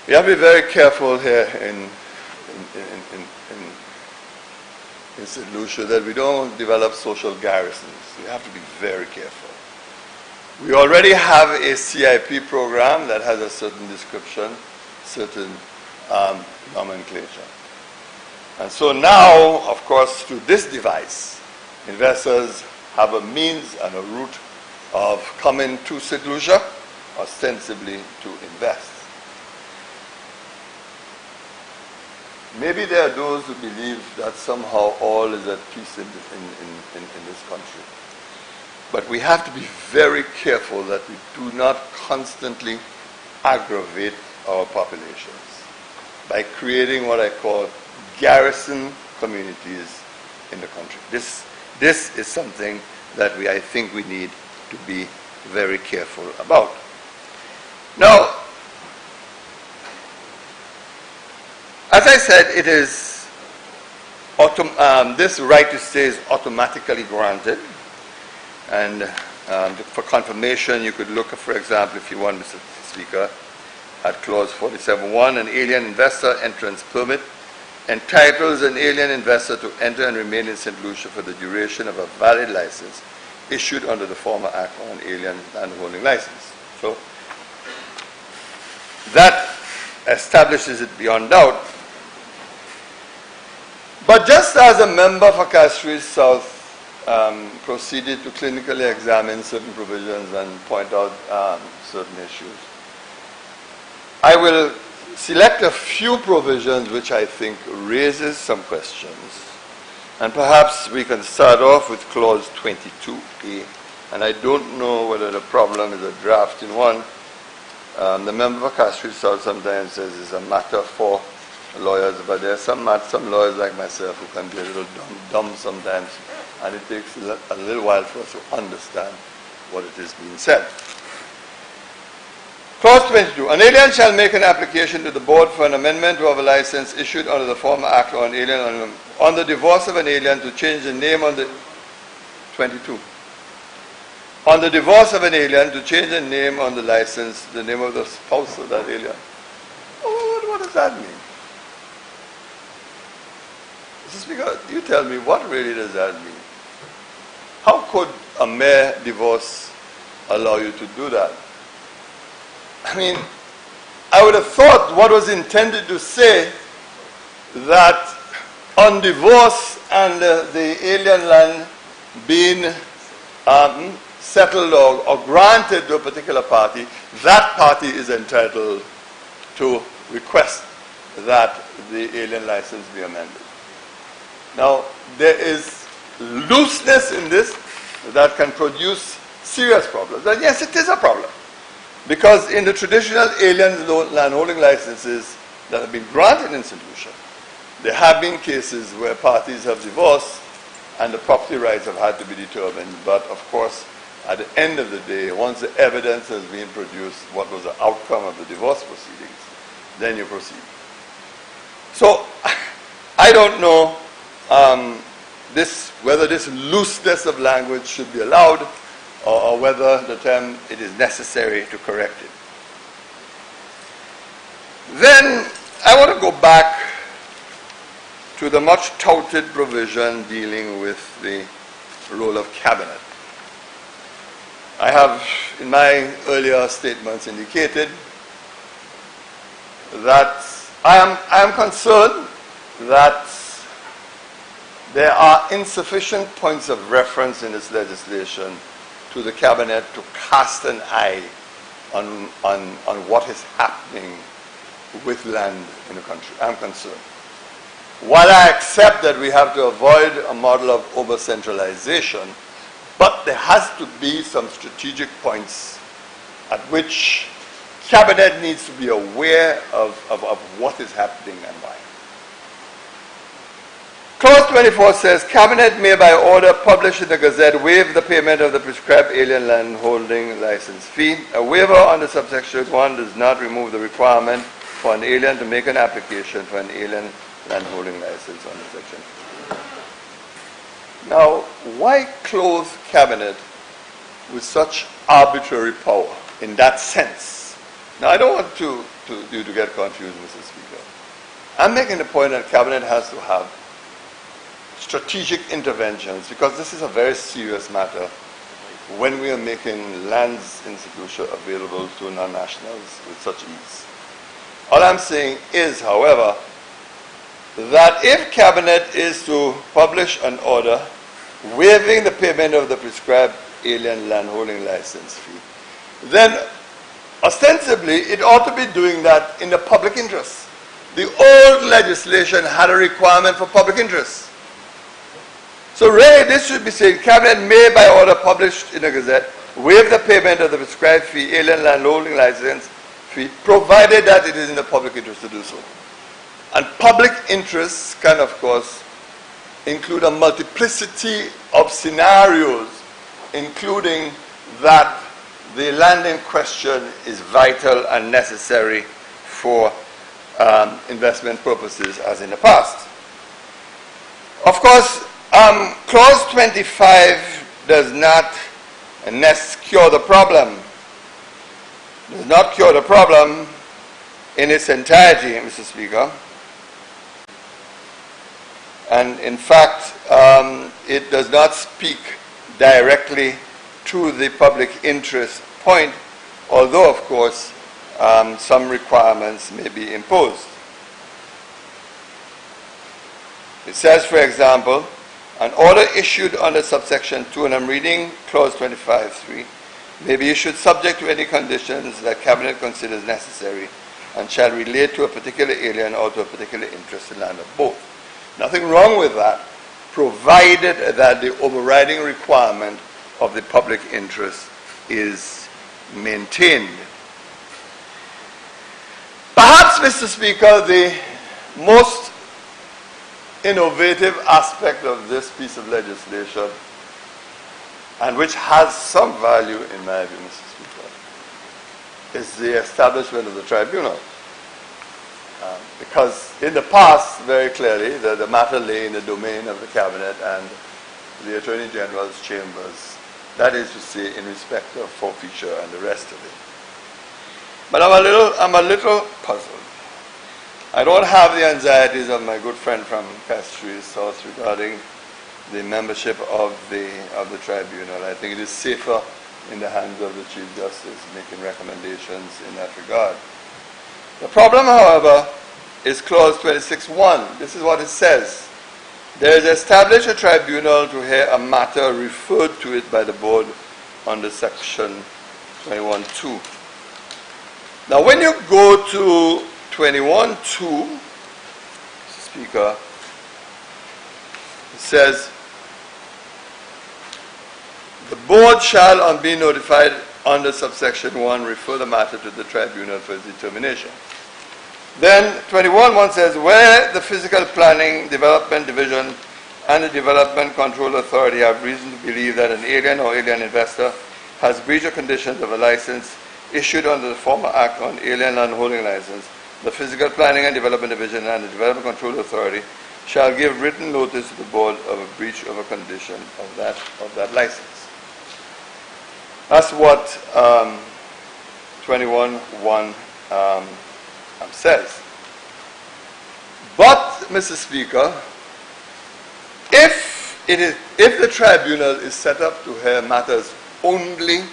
S5: We have to be very careful here in St. Lucia that we don't develop social garrisons. We have to be very careful. We already have a CIP program that has a certain description, certain nomenclature. And so now, of course, through this device, investors have a means and a route of coming to St. Lucia, ostensibly to invest. Maybe there are those who believe that somehow all is at peace in this country. But we have to be very careful that we do not constantly aggravate our populations by creating what I call garrison communities in the country. This is something that I think we need to be very careful about. Now, as I said, it is this right to stay is automatically granted. And for confirmation, you could look, for example, if you want, Mr. Speaker, at clause 47.1, an alien investor entrance permit entitles an alien investor to enter and remain in St. Lucia for the duration of a valid license issued under the former Act on Alien Landholding License. So that establishes it beyond doubt. But just as a member for Castries South proceeded to clinically examine certain provisions and point out certain issues, I will select a few provisions which I think raises some questions. And perhaps we can start off with clause 22A. And I don't know whether the problem is a drafting one. The member for Castries South sometimes says it's a matter for lawyers, but there are some lawyers like myself who can be a little dumb sometimes, and it takes a little while for us to understand what it is being said. Clause 22. An alien shall make an application to the board for an amendment of a license issued under the former Act on Alien on the divorce of an alien to change the name on the 22. On the divorce of an alien to change the name on the license, the name of the spouse of that alien. What does that mean? Mr. Speaker, you tell me, what really does that mean? How could a mere divorce allow you to do that? I mean, I would have thought what was intended to say that on divorce and the alien land being settled or granted to a particular party, that party is entitled to request that the alien license be amended. Now, there is looseness in this that can produce serious problems. And yes, it is a problem. Because in the traditional alien landholding licenses that have been granted in St. Lucia, there have been cases where parties have divorced and the property rights have had to be determined. But of course, at the end of the day, once the evidence has been produced, what was the outcome of the divorce proceedings, then you proceed. So, I don't know whether this looseness of language should be allowed, or whether the term it is necessary to correct it. Then I want to go back to the much touted provision dealing with the role of cabinet. I have in my earlier statements indicated that I am concerned that there are insufficient points of reference in this legislation to the cabinet to cast an eye on what is happening with land in the country. I'm concerned. While I accept that we have to avoid a model of over-centralization, but there has to be some strategic points at which cabinet needs to be aware of what is happening and why. Clause 24 says, Cabinet may by order publish in the Gazette waive the payment of the prescribed alien land holding license fee. A waiver under subsection 1 does not remove the requirement for an alien to make an application for an alien land holding license under section 2. Now, why clothe Cabinet with such arbitrary power in that sense? Now, I don't want you to get confused, Mr. Speaker. I'm making the point that Cabinet has to have strategic interventions, because this is a very serious matter when we are making lands in St. Lucia available to non-nationals with such ease. All I'm saying is, however, that if Cabinet is to publish an order waiving the payment of the prescribed alien landholding license fee, then ostensibly it ought to be doing that in the public interest. The old legislation had a requirement for public interest. So really, this should be saying, Cabinet may by order published in the Gazette waive the payment of the prescribed fee, alien landholding license fee, provided that it is in the public interest to do so. And public interests can, of course, include a multiplicity of scenarios, including that the land in question is vital and necessary for investment purposes, as in the past. Of course, Clause 25 does not unless cure the problem. It does not cure the problem in its entirety, Mr. Speaker. And in fact, it does not speak directly to the public interest point, although, of course, some requirements may be imposed. It says, for example, an order issued under subsection 2, and I'm reading clause 25.3, may be issued subject to any conditions that Cabinet considers necessary and shall relate to a particular alien or to a particular interest in land or both. Nothing wrong with that, provided that the overriding requirement of the public interest is maintained. Perhaps, Mr. Speaker, the most innovative aspect of this piece of legislation, and which has some value in my view, Mr. Speaker, is the establishment of the tribunal. Because in the past, very clearly, the matter lay in the domain of the Cabinet and the Attorney General's chambers, that is to say, in respect of forfeiture and the rest of it. But I'm a little puzzled. I don't have the anxieties of my good friend from Castries South regarding the membership of the tribunal. I think it is safer in the hands of the Chief Justice making recommendations in that regard. The problem, however, is clause 26.1. This is what it says. There is established a tribunal to hear a matter referred to it by the board under section 21.2. Now, when you go to 21.2, Speaker, it says, the board shall, on being notified under subsection 1, refer the matter to the tribunal for its determination. Then 21.1 says, where the Physical Planning Development Division and the Development Control Authority have reason to believe that an alien or alien investor has breached the conditions of a license issued under the former Act on Alien Land Holding License, the Physical Planning and Development Division and the Development Control Authority shall give written notice to the board of a breach of a condition of that license. That's what 21.1 says. But, Mr. Speaker, if the tribunal is set up to hear matters only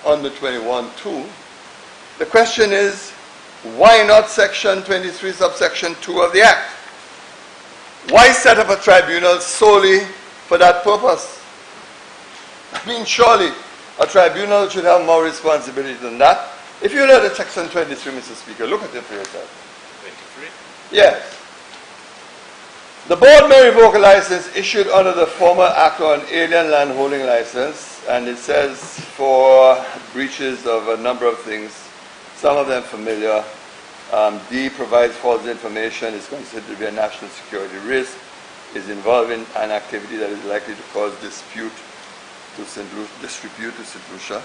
S5: under 21.2, the question is, why not section 23 subsection 2 of the Act? Why set up a tribunal solely for that purpose? I mean, surely a tribunal should have more responsibility than that. If you look at section 23, Mr. Speaker, look at it for yourself.
S4: 23?
S5: Yes. The board may revoke a license issued under the former Act on Alien Land Holding License, and it says for breaches of a number of things, some of them familiar. D, provides false information, is considered to be a national security risk, is involved in an activity that is likely to cause dispute to St. Lucia,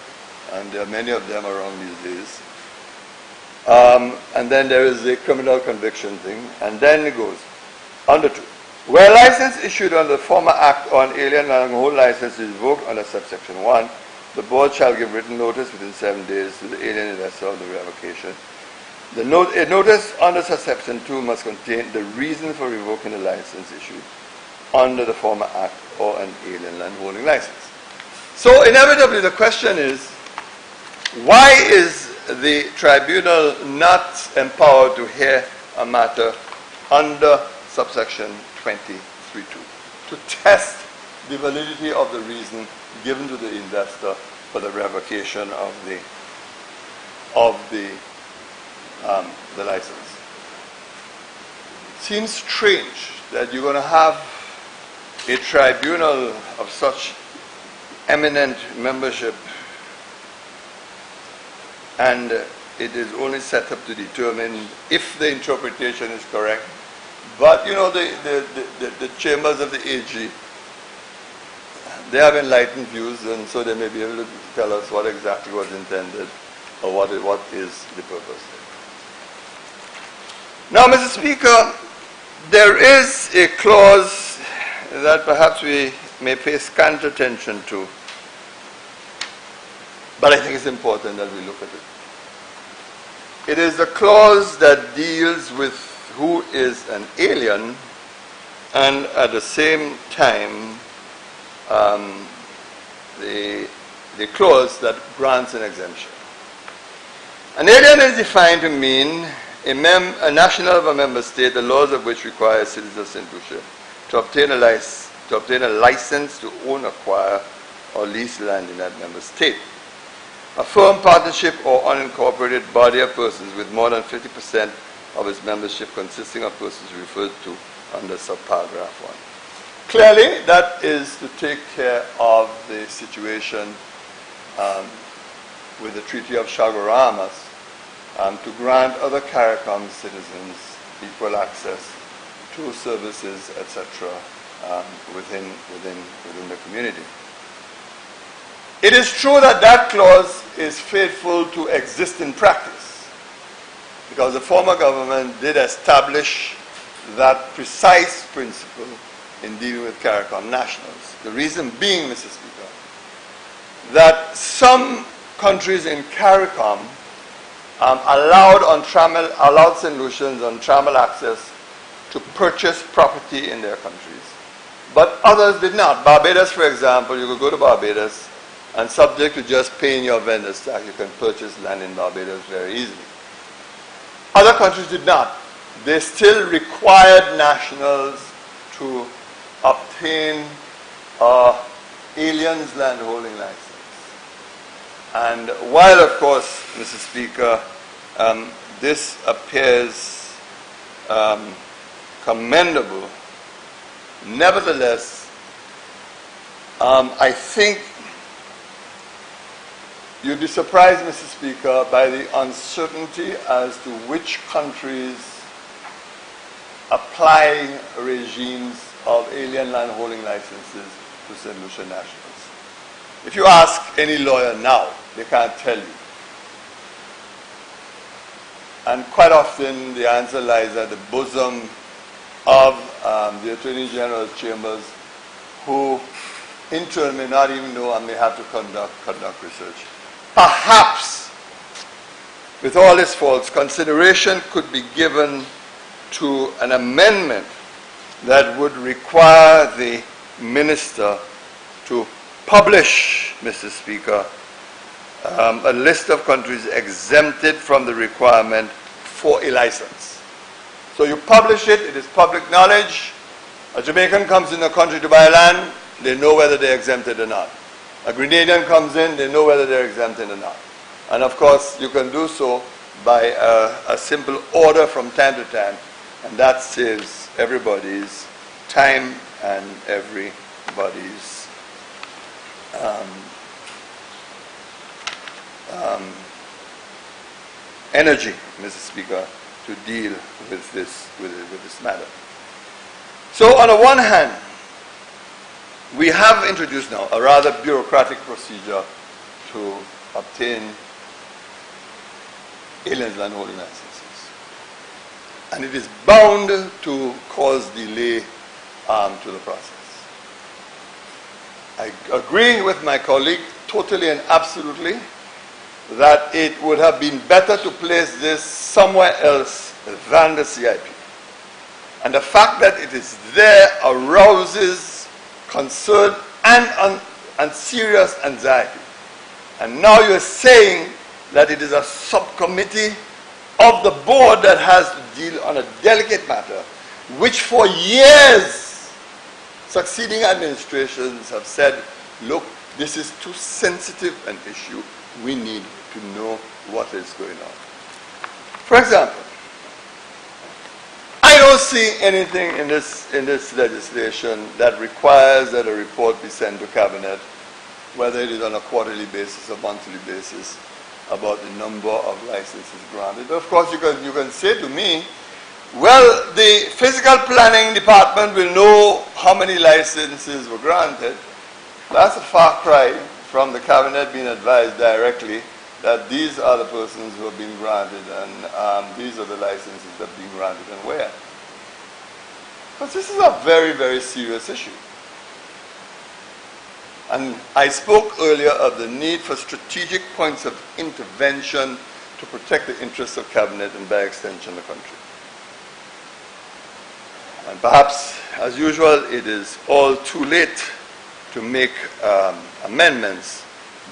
S5: and there are many of them around these days. And then there is the criminal conviction thing, and then it goes under 2. Where a license issued under the former Act on Alien Land Holding License is revoked under subsection 1, the board shall give written notice within 7 days to the alien investor of the revocation. A notice under subsection 2 must contain the reason for revoking the license issued under the former Act or an alien land holding license. So inevitably the question is, why is the tribunal not empowered to hear a matter under subsection 23.2 to test the validity of the reason given to the investor for the revocation of the license? Seems strange that you're going to have a tribunal of such eminent membership and it is only set up to determine if the interpretation is correct. But, you know, the chambers of the AG, they have enlightened views, and so they may be able to tell us what exactly was intended or what is the purpose. Now, Mr. Speaker, there is a clause that perhaps we may pay scant attention to, but I think it's important that we look at it. It is the clause that deals with who is an alien, and at the same time the clause that grants an exemption. An alien is defined to mean a national of a member state, the laws of which require citizens of St. Lucia to obtain a license to own, acquire, or lease land in that member state. A firm, partnership, or unincorporated body of persons with more than 50% of its membership consisting of persons referred to under subparagraph 1. Clearly, that is to take care of the situation with the Treaty of Chaguaramas to grant other CARICOM citizens equal access to services, etc., within the community. It is true that that clause is faithful to existing practice, because the former government did establish that precise principle in dealing with CARICOM nationals. The reason being, Mr. Speaker, that some countries in CARICOM allowed St. Lucians on trammel access to purchase property in their countries, but others did not. Barbados, for example, you could go to Barbados and subject to just paying your vendor's tax, you can purchase land in Barbados very easily. Other countries did not. They still required nationals to obtain alien's landholding license. And while, of course, Mr. Speaker, this appears commendable, nevertheless, I think you'd be surprised, Mr. Speaker, by the uncertainty as to which countries apply regimes of alien landholding licenses to St. Lucia nationals. If you ask any lawyer now, they can't tell you. And quite often the answer lies at the bosom of the Attorney General's chambers, who in turn may not even know and may have to conduct research. Perhaps, with all its faults, consideration could be given to an amendment that would require the minister to publish, Mr. Speaker, a list of countries exempted from the requirement for a license. So you publish it, it is public knowledge. A Jamaican comes in the country to buy land, they know whether they're exempted or not. A Grenadian comes in, they know whether they're exempted or not. And of course, you can do so by a simple order from time to time, and that saves everybody's time and everybody's energy, Mr. Speaker, to deal with this matter. So on the one hand, we have introduced now a rather bureaucratic procedure to obtain aliens landholding licenses. And it is bound to cause delay to the process. I agree with my colleague totally and absolutely that it would have been better to place this somewhere else than the CIP. And the fact that it is there arouses concern and serious anxiety. And now you're saying that it is a subcommittee of the board that has to deal on a delicate matter, which for years succeeding administrations have said, look, this is too sensitive an issue. We need to know what is going on. For example, I don't see anything in this legislation that requires that a report be sent to Cabinet, whether it is on a quarterly basis or monthly basis, about the number of licenses granted. Of course, you can say to me, well, the physical planning department will know how many licenses were granted. That's a far cry from the Cabinet being advised directly that these are the persons who have been granted and these are the licenses that have been granted and where. Because this is a very, very serious issue. And I spoke earlier of the need for strategic points of intervention to protect the interests of Cabinet and by extension the country. And perhaps, as usual, it is all too late to make amendments,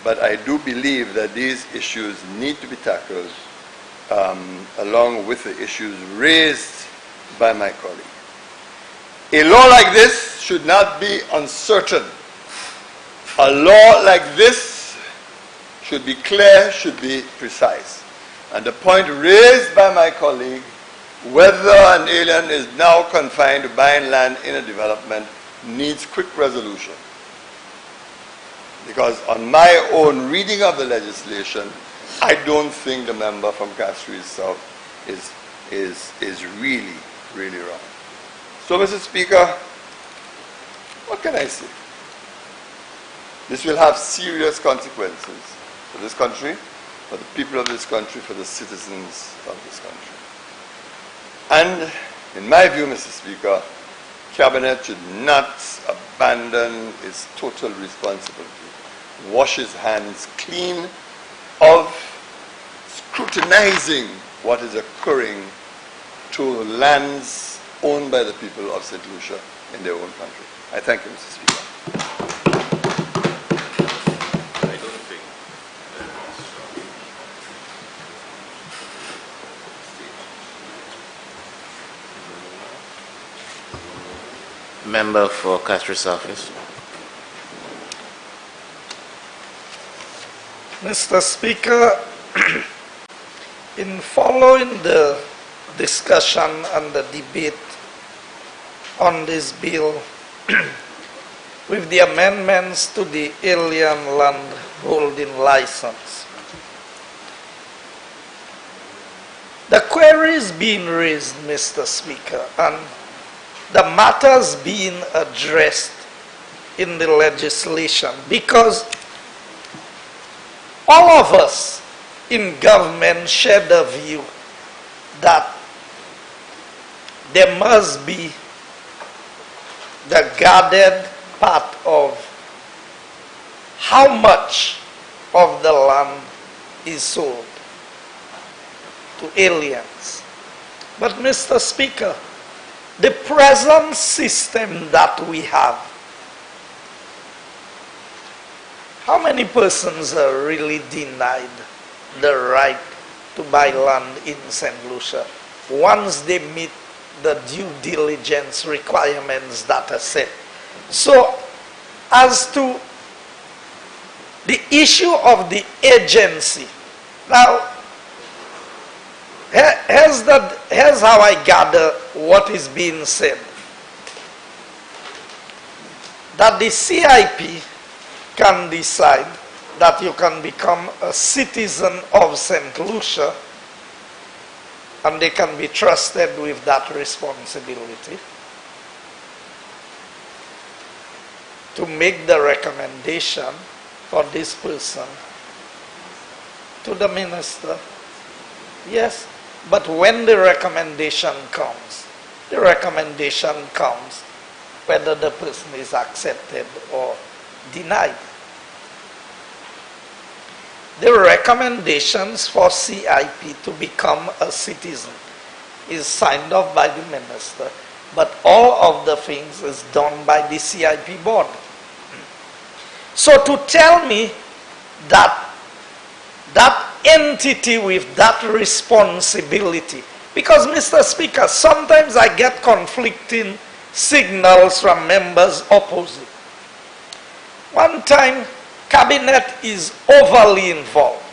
S5: but I do believe that these issues need to be tackled along with the issues raised by my colleague. A law like this should not be uncertain. A law like this should be clear, should be precise. And the point raised by my colleague, whether an alien is now confined to buying land in a development, needs quick resolution. Because on my own reading of the legislation, I don't think the member from Castries South is really, really wrong. So, Mr. Speaker, what can I say? This will have serious consequences for this country, for the people of this country, for the citizens of this country. And in my view, Mr. Speaker, Cabinet should not abandon its total responsibility, wash its hands clean of scrutinizing what is occurring to lands owned by the people of St. Lucia in their own country. I thank you, Mr. Speaker.
S1: Member for Castries Office.
S6: Mr. Speaker, in following the discussion and the debate on this bill with the amendments to the Alien Land Holding License, the queries being raised, Mr. Speaker, and the matters being addressed in the legislation, because all of us in government share the view that there must be the guarded part of how much of the land is sold to aliens. But, Mr. Speaker, the present system that we have, how many persons are really denied the right to buy land in St. Lucia once they meet the due diligence requirements that are set? So, as to the issue of the agency, now, here's how I gather what is being said. That the CIP can decide that you can become a citizen of St. Lucia and they can be trusted with that responsibility to make the recommendation for this person to the minister. Yes, but when the recommendation comes whether the person is accepted or denied. The recommendations for CIP to become a citizen is signed off by the minister, but all of the things is done by the CIP board. So to tell me that that entity with that responsibility, because, Mr. Speaker, sometimes I get conflicting signals from members opposite. One time, Cabinet is overly involved.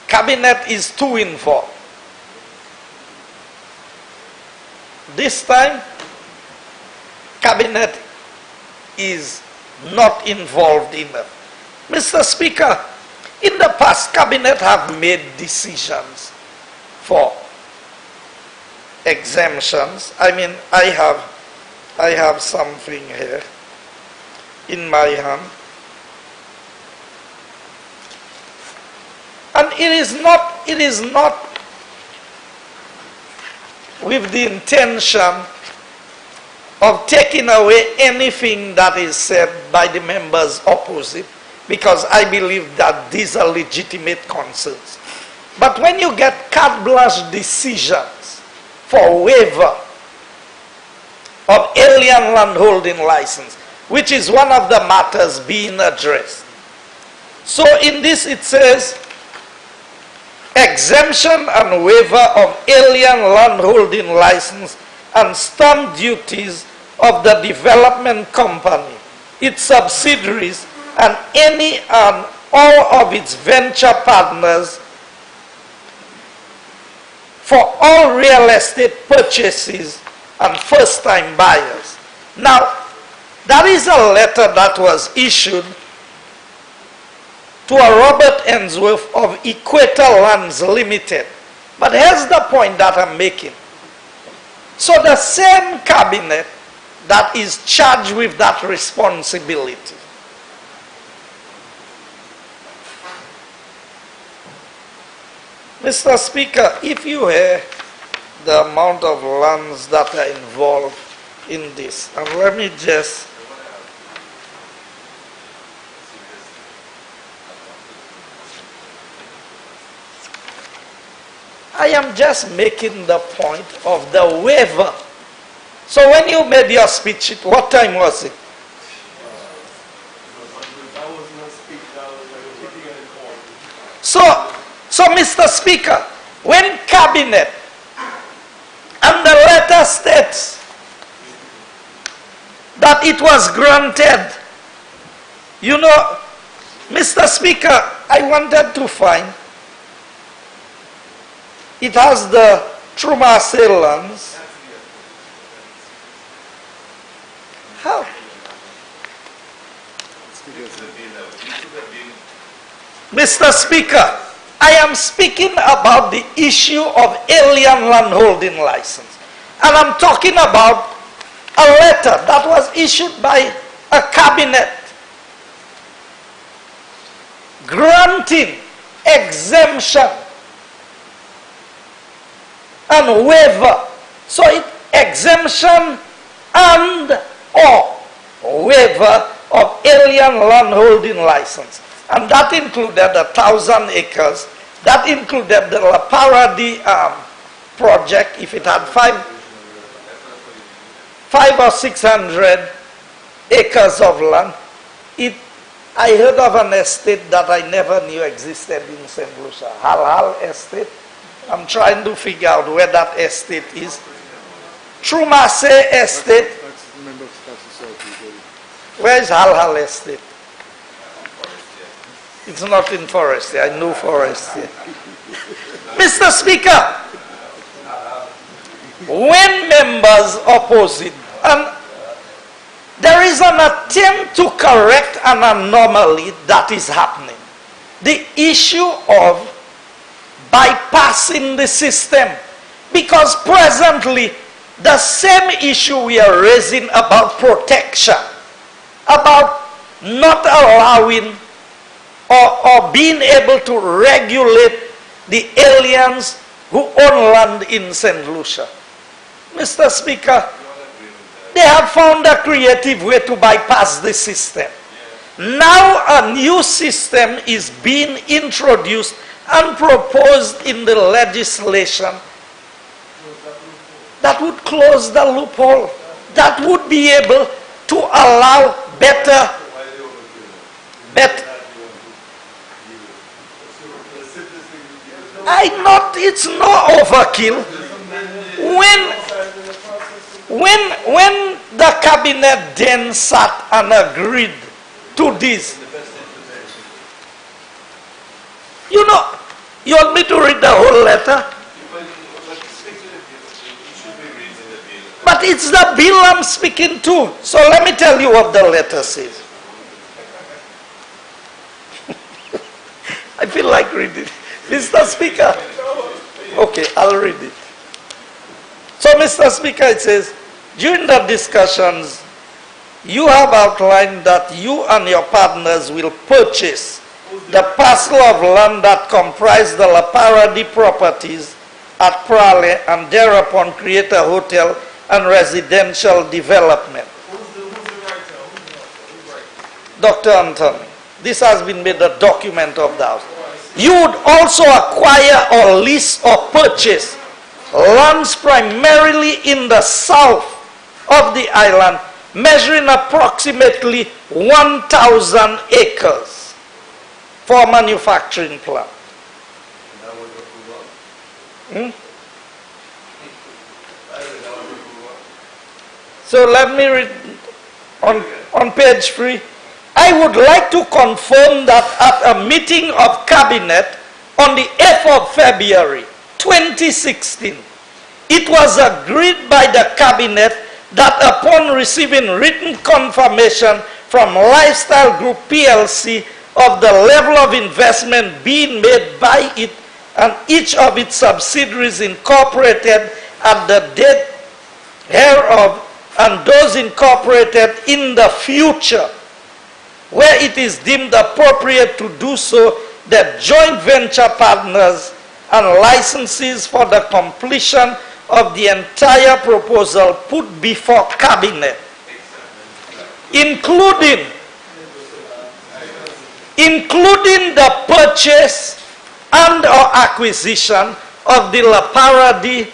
S6: Cabinet is too involved. This time, Cabinet is not involved enough. Mr. Speaker, in the past, Cabinet have made decisions for exemptions. I mean, I have something here in my hand. And it is not with the intention of taking away anything that is said by the members opposite, because I believe that these are legitimate concerns. But when you get carte blanche decisions for waiver of alien landholding license, which is one of the matters being addressed. So in this it says, exemption and waiver of alien landholding license and stamp duties of the development company, its subsidiaries, and any and all of its venture partners for all real estate purchases and first-time buyers. Now, that is a letter that was issued to a Robert Ainsworth of Equator Lands Limited. But here's the point that I'm making. So the same cabinet that is charged with that responsibility Mr. Speaker, if you hear the amount of lands that are involved in this, and let me just I am just making the point of the waiver. So when you made your speech, what time was it? So Mr. Speaker, when cabinet and the letter states that it was granted, you know, Mr. Speaker, I wanted to find, it has the Trumasse lands. How? Mr. Speaker, I am speaking about the issue of alien landholding license. And I'm talking about a letter that was issued by a cabinet granting exemption and waiver. So exemption and or waiver of alien landholding license. And that included 1,000 acres. That included the La Paradis project, if it had 500 or 600 acres of land. I heard of an estate that I never knew existed in St. Lucia, Hal Hal Estate. I'm trying to figure out where that estate is. Trumasse Estate. Where is Hal Hal Estate? It's not in Forest. I know Forest. Mr. Speaker, when members oppose it, and there is an attempt to correct an anomaly that is happening. The issue of bypassing the system. Because presently, the same issue we are raising about protection, about not allowing or being able to regulate the aliens who own land in St. Lucia. Mr. Speaker, they have found a creative way to bypass the system. Now a new system is being introduced and proposed in the legislation that would close the loophole, that would be able to allow better. It's no overkill. When the cabinet then sat and agreed to this, you know, you want me to read the whole letter? But it's the bill I'm speaking to. So let me tell you what the letter says. I feel like reading. Mr. Speaker. Okay, I'll read it. So, Mr. Speaker, it says, during the discussions, you have outlined that you and your partners will purchase the parcel of land that comprise the La Paradis properties at Prale and thereupon create a hotel and Residential Development. Dr. Anthony, this has been made a document of the House. You would also acquire or lease or purchase lands primarily in the south of the island, measuring approximately 1,000 acres for a manufacturing plant. So let me read on page 3. I would like to confirm that at a meeting of Cabinet on the 8th of February 2016, it was agreed by the Cabinet that upon receiving written confirmation from Lifestyle Group PLC of the level of investment being made by it and each of its subsidiaries incorporated at the date hereof and those incorporated in the future, where it is deemed appropriate to do so, the joint venture partners and licenses for the completion of the entire proposal put before Cabinet, including the purchase and or acquisition of the La Paradis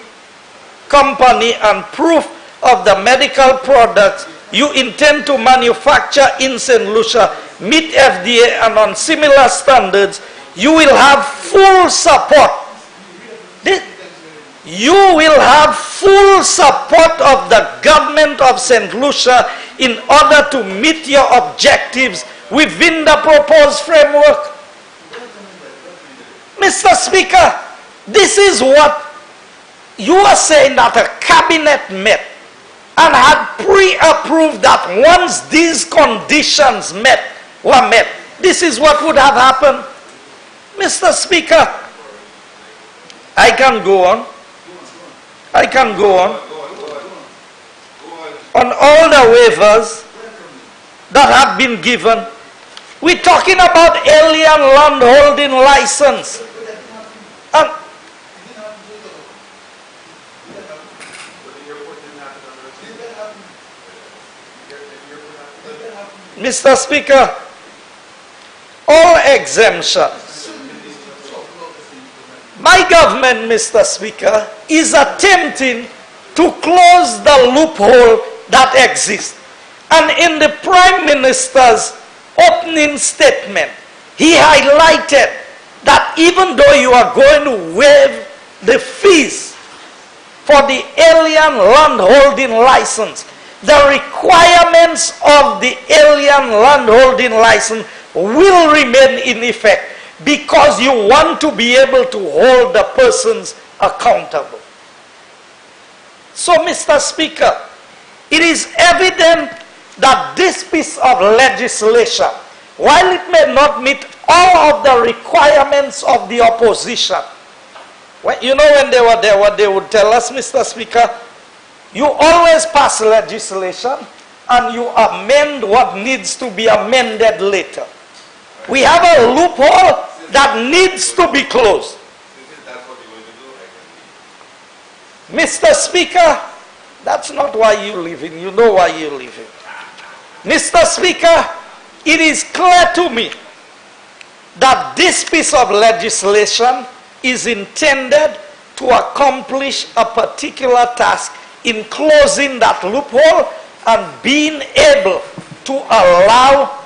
S6: company and proof of the medical products you intend to manufacture in St. Lucia meet FDA and on similar standards, you will have full support. You will have full support of the government of St. Lucia in order to meet your objectives within the proposed framework. Mr. Speaker, this is what you are saying, that a cabinet met and had pre-approved that once these conditions were met, this is what would have happened. Mr. Speaker, I can go on. I can go on. On all the waivers that have been given, we're talking about alien land holding license. And Mr. Speaker, all exemptions. My government, Mr. Speaker, is attempting to close the loophole that exists. And in the Prime Minister's opening statement, he highlighted that even though you are going to waive the fees for the alien land holding license, the requirements of the alien land holding license will remain in effect because you want to be able to hold the persons accountable. So, Mr. Speaker, it is evident that this piece of legislation, while it may not meet all of the requirements of the opposition, when they were there, they would tell us, Mr. Speaker, you always pass legislation and you amend what needs to be amended later. We have a loophole that needs to be closed. Mr. Speaker, that's not why you live in. You know why you live in. Mr. Speaker, it is clear to me that this piece of legislation is intended to accomplish a particular task in closing that loophole and being able to allow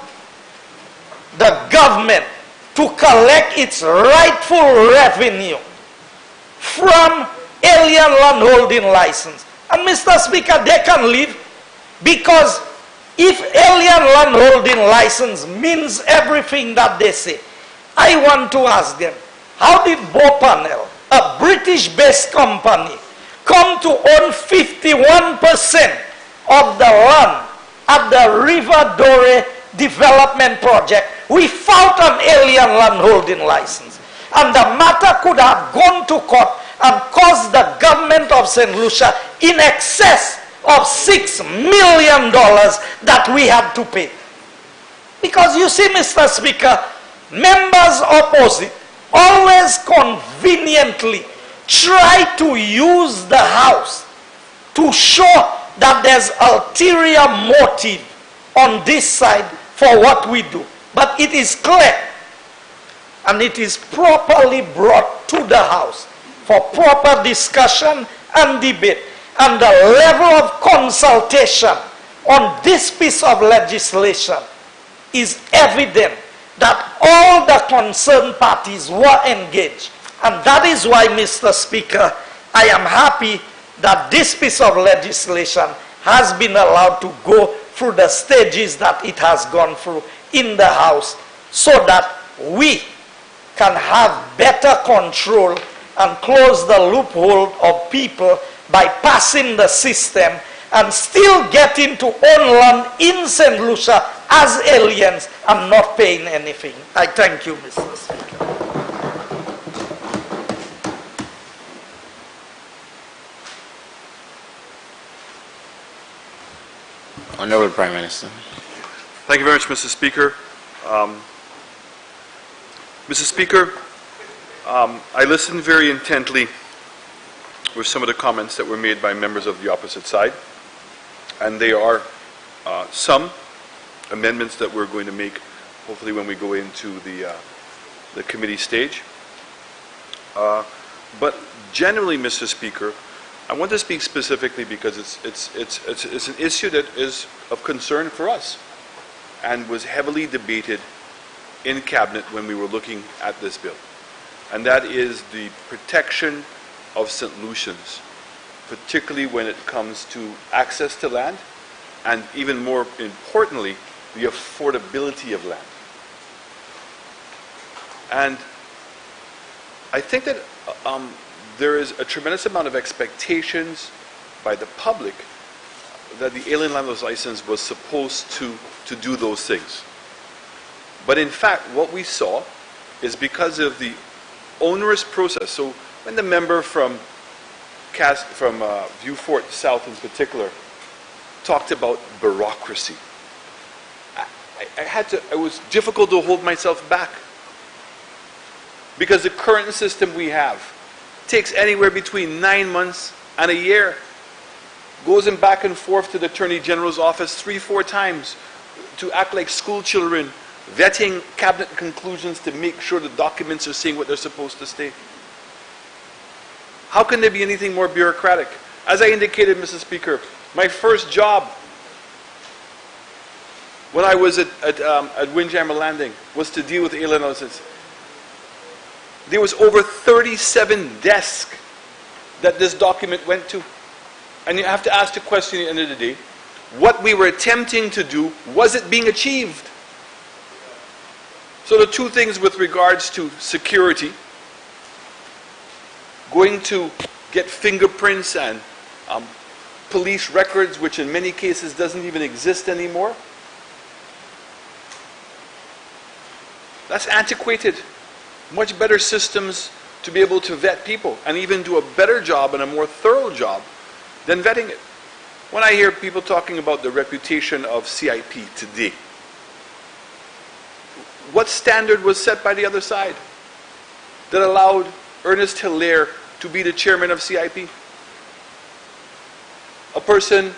S6: the government to collect its rightful revenue from alien land holding license. And Mr. Speaker, they can leave because if alien land holding license means everything that they say, I want to ask them, how did Bopanel, a British-based company, come to own 51% of the land at the River Dore development project without an alien land holding license? And the matter could have gone to court and cost the government of St. Lucia in excess of $6 million that we had to pay. Because you see, Mr. Speaker, members opposite always conveniently try to use the House to show that there's ulterior motive on this side for what we do. But it is clear, and it is properly brought to the House for proper discussion and debate. And the level of consultation on this piece of legislation is evident that all the concerned parties were engaged. And that is why, Mr. Speaker, I am happy that this piece of legislation has been allowed to go through the stages that it has gone through in the House, so that we can have better control and close the loophole of people by passing the system and still getting to own land in St. Lucia as aliens and not paying anything. I thank you, Mr. Speaker.
S1: Honorable Prime Minister.
S3: Thank you very much, Mr. Speaker. Mr. Speaker, I listened very intently with some of the comments that were made by members of the opposite side, and there are some amendments that we're going to make, hopefully when we go into the committee stage. But generally, Mr. Speaker, I want to speak specifically because it's an issue that is of concern for us and was heavily debated in Cabinet when we were looking at this bill. And that is the protection of St. Lucians, particularly when it comes to access to land, and even more importantly, the affordability of land. And I think that there is a tremendous amount of expectations by the public that the alien landlord's license was supposed to do those things. But in fact, what we saw is because of the onerous process. So when the member from Vieux Fort South in particular talked about bureaucracy, it was difficult to hold myself back, because the current system we have takes anywhere between 9 months and a year. Goes in back and forth to the Attorney General's office 3-4 times to act like school children, vetting Cabinet conclusions to make sure the documents are saying what they're supposed to state. How can there be anything more bureaucratic? As I indicated, Mr. Speaker, my first job when I was at Windjammer Landing was to deal with alien licenses. There was over 37 desks that this document went to. And you have to ask the question at the end of the day, what we were attempting to do, was it being achieved? So the two things with regards to security, going to get fingerprints and police records, which in many cases doesn't even exist anymore. That's antiquated. Much better systems to be able to vet people and even do a better job and a more thorough job than vetting it. When I hear people talking about the reputation of CIP today, what standard was set by the other side that allowed Ernest Hilaire to be the chairman of CIP? A person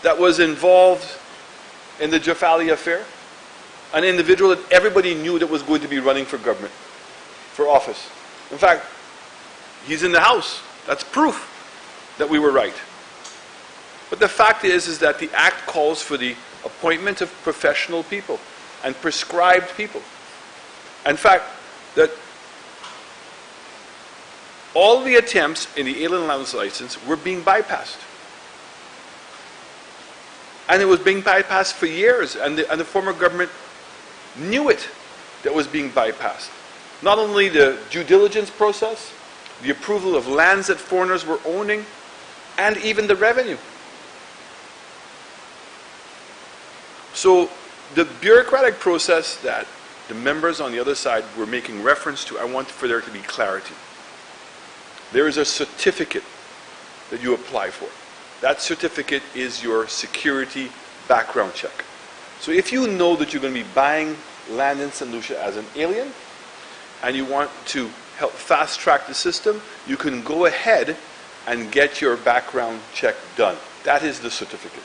S3: that was involved in the Jafali affair, an individual that everybody knew that was going to be running for government, for office. In fact, he's in the House. That's proof that we were right. But the fact is that the Act calls for the appointment of professional people and prescribed people. In fact, that all the attempts in the alien landlord's license were being bypassed. And it was being bypassed for years, and the former government knew it, that was being bypassed. Not only the due diligence process, the approval of lands that foreigners were owning, and even the revenue. So the bureaucratic process that the members on the other side were making reference to, I want for there to be clarity. There is a certificate that you apply for. That certificate is your security background check. So if you know that you're going to be buying land in St. Lucia as an alien, and you want to help fast track the system, you can go ahead and get your background check done. That is the certificate.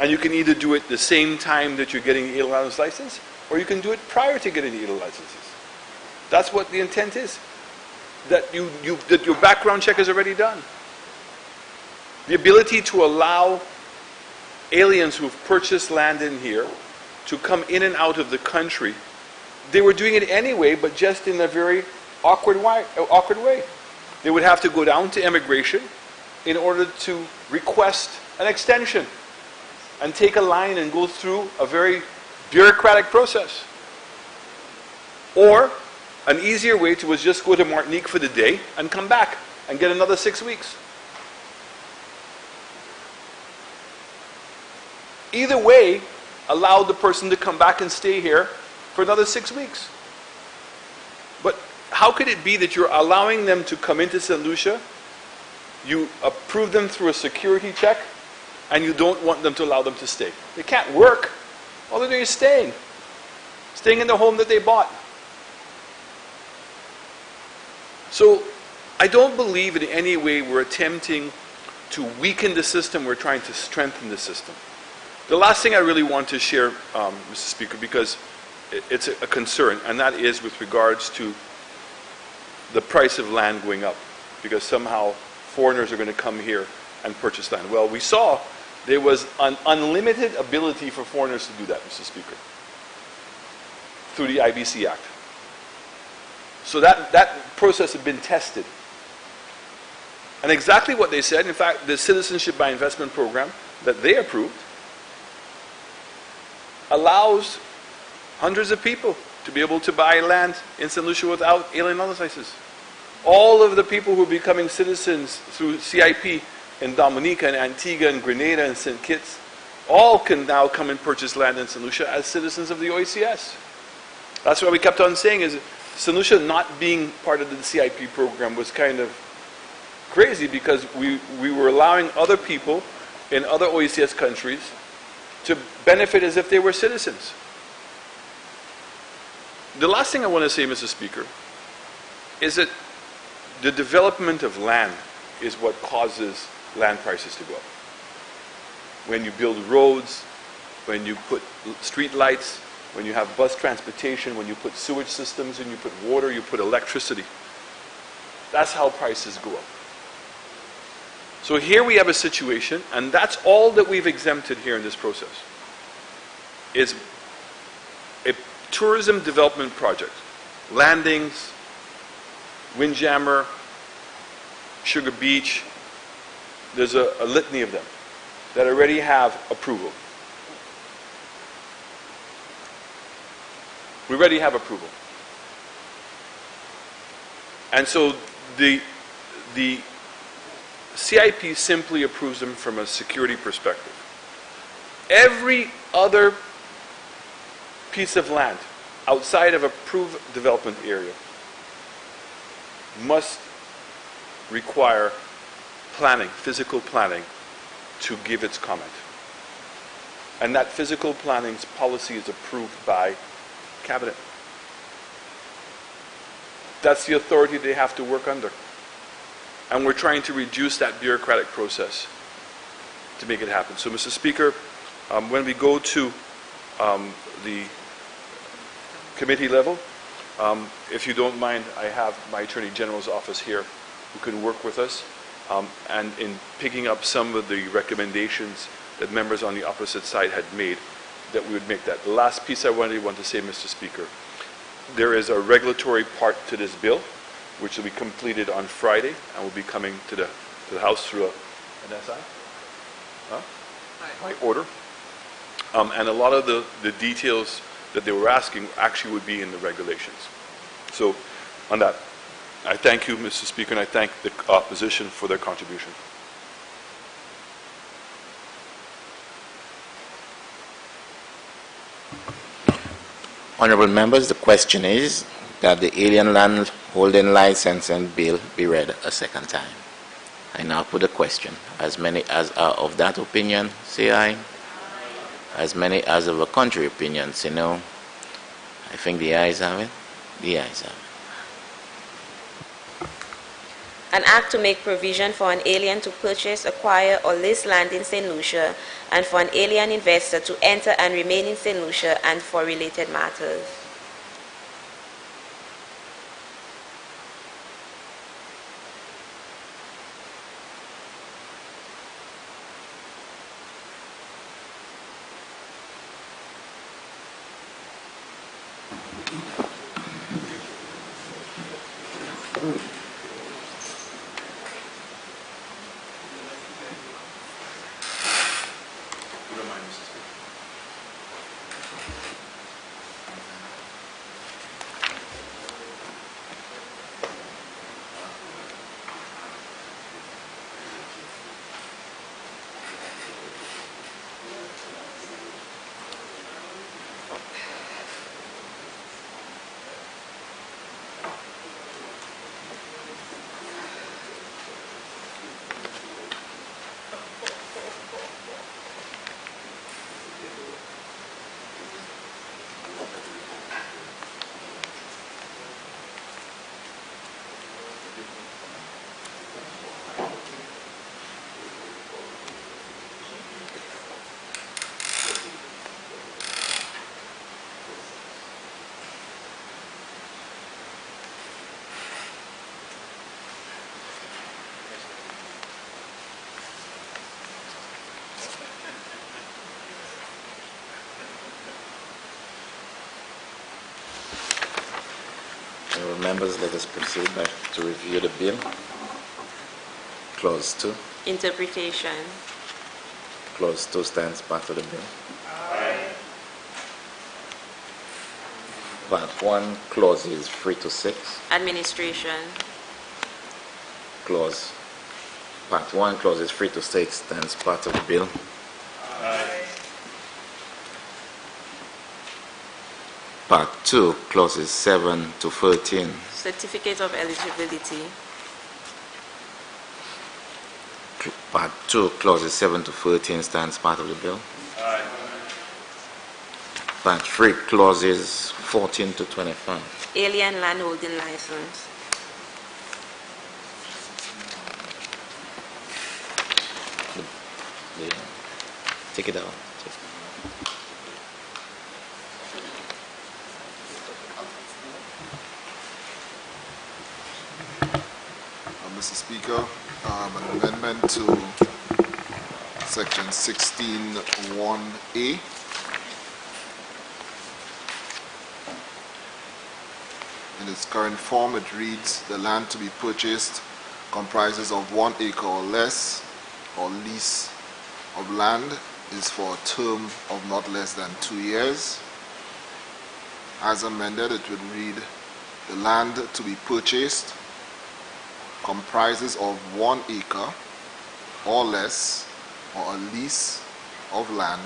S3: And you can either do it the same time that you're getting the alien license, or you can do it prior to getting the alien licenses. That's what the intent is. That that your background check is already done. The ability to allow aliens who've purchased land in here to come in and out of the country, they were doing it anyway, but just in a very awkward way. They would have to go down to immigration in order to request an extension and take a line and go through a very bureaucratic process. Or an easier way was just go to Martinique for the day and come back and get another 6 weeks. Either way allowed the person to come back and stay here for another 6 weeks. But how could it be that you're allowing them to come into St. Lucia, you approve them through a security check, and you don't want them to allow them to stay? They can't work. All they're doing is staying in the home that they bought. So I don't believe in any way we're attempting to weaken the system. We're trying to strengthen the system. The last thing I really want to share, Mr. Speaker, because it's a concern, and that is with regards to the price of land going up, because somehow foreigners are going to come here and purchase land. Well, we saw there was an unlimited ability for foreigners to do that, Mr. Speaker, through the IBC Act. So that process had been tested. And exactly what they said, in fact, the Citizenship by Investment program that they approved allows hundreds of people to be able to buy land in St. Lucia without alien licenses. All of the people who are becoming citizens through CIP in Dominica and Antigua and Grenada and St. Kitts, all can now come and purchase land in St. Lucia as citizens of the OECS. That's why we kept on saying is St. Lucia not being part of the CIP program was kind of crazy, because we were allowing other people in other OECS countries to benefit as if they were citizens. The last thing I want to say, Mr. Speaker, is that the development of land is what causes land prices to go up. When you build roads, when you put street lights, when you have bus transportation, when you put sewage systems, when you put water, you put electricity. That's how prices go up. So here we have a situation, and that's all that we've exempted here in this process, is a tourism development project. Landings, Windjammer, Sugar Beach, there's a litany of them that already have approval. We already have approval. And so the CIP simply approves them from a security perspective. Every other piece of land outside of approved development area must require planning, physical planning, to give its comment. And that physical planning's policy is approved by Cabinet. That's the authority they have to work under. And we're trying to reduce that bureaucratic process to make it happen. So, Mr. Speaker, when we go to the committee level, if you don't mind, I have my Attorney General's office here who can work with us, and in picking up some of the recommendations that members on the opposite side had made, that we would make that. The last piece I want to say, Mr. Speaker, there is a regulatory part to this bill, which will be completed on Friday and will be coming to the House through an SI? By order. And a lot of the details that they were asking actually would be in the regulations. So on that, I thank you, Mr. Speaker, and I thank the opposition for their contribution.
S1: Honorable members, the question is that the alien land holding license and bill be read a second time. I now put the question. As many as are of that opinion, say aye. As many as of a contrary opinion, say no. I think the ayes have it. The ayes have it.
S11: An act to make provision for an alien to purchase, acquire, or lease land in St. Lucia, and for an alien investor to enter and remain in St. Lucia, and for related matters.
S1: Members, let us proceed to review the bill. Clause 2.
S11: Interpretation.
S1: Clause 2 stands part of the bill. Part 1, clauses 3 to 6.
S11: Administration.
S1: Part 1, clauses 3 to 6 stands part of the bill. Part 2, clauses 7 to 13.
S11: Certificate of eligibility.
S1: Part 2, clauses 7 to 13 stands part of the bill. Part 3, clauses 14 to 25.
S11: Alien landholding license.
S1: Take it out.
S7: Mr. Speaker, an amendment to section 16(1)(a). In its current form, it reads, the land to be purchased comprises of 1 acre or less, or lease of land is for a term of not less than 2 years. As amended, it would read, the land to be purchased comprises of 1 acre or less, or a lease of land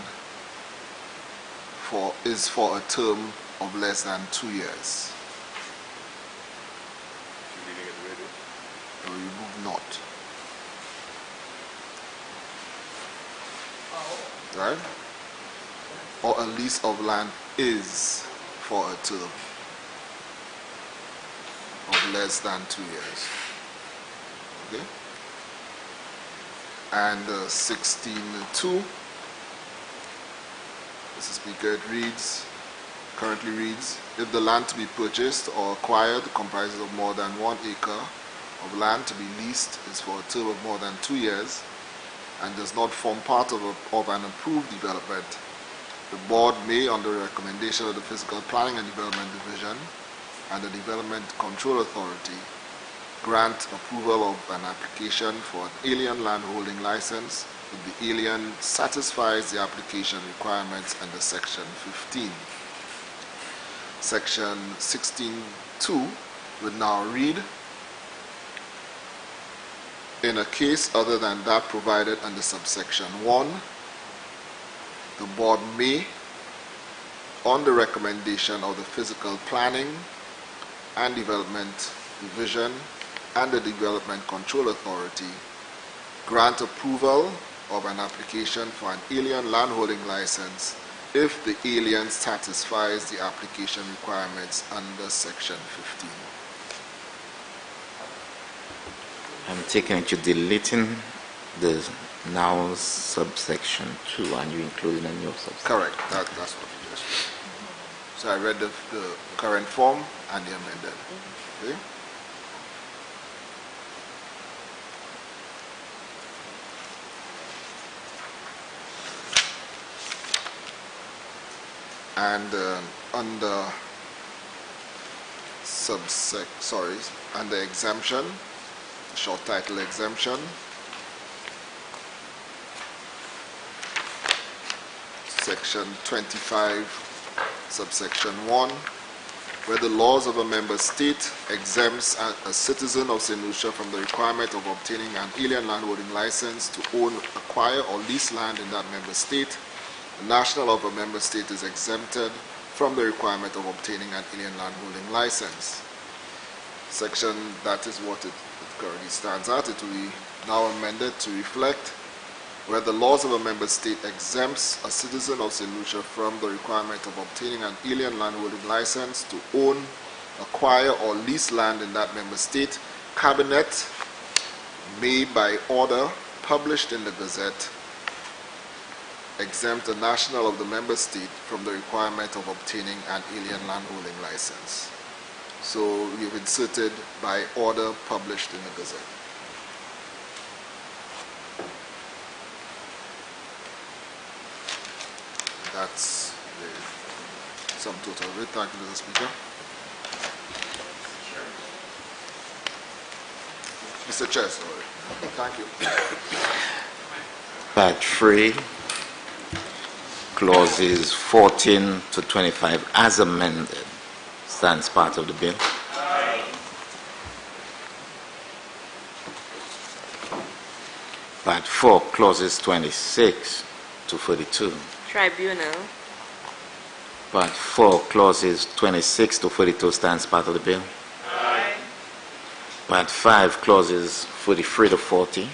S7: is for a term of less than 2 years. Remove not. Right? Or a lease of land is for a term of less than 2 years. Okay? And 16(2), Mr. Speaker, it currently reads, if the land to be purchased or acquired comprises of more than 1 acre of land to be leased is for a term of more than 2 years and does not form part of an approved development, the board may, on the recommendation of the Physical Planning and Development Division and the Development Control Authority, grant approval of an application for an alien landholding license if the alien satisfies the application requirements under Section 15. Section 16(2) would now read, in a case other than that provided under subsection 1, the board may, on the recommendation of the Physical Planning and Development Division and the Development Control Authority, grant approval of an application for an alien landholding license if the alien satisfies the application requirements under Section 15.
S1: I'm taking it you're deleting the now subsection 2 and you including a new subsection.
S7: Correct. That's what you just read. So I read the current form and the amended. Okay? And under under exemption, short title exemption, section 25, subsection 1, where the laws of a member state exempts a citizen of St. Lucia from the requirement of obtaining an alien landholding license to own, acquire, or lease land in that member state, the national of a member state is exempted from the requirement of obtaining an alien landholding license. Section, that is what it currently stands at. It will be now amended to reflect where the laws of a member state exempts a citizen of St. Lucia from the requirement of obtaining an alien landholding license to own, acquire, or lease land in that member state, Cabinet may, by order published in the Gazette, exempt a national of the member state from the requirement of obtaining an alien landholding license. So we've inserted by order published in the Gazette. That's the sum total of it. Thank you, Mr. Speaker. Mr. Chair, sorry. Thank you.
S1: Part 3, clauses 14 to 25 as amended stands part of the bill. Part 4, clauses 26 to 42.
S11: Tribunal.
S1: Part 4, clauses 26 to 42 stands part of the bill. Part 5, clauses 43 to 40.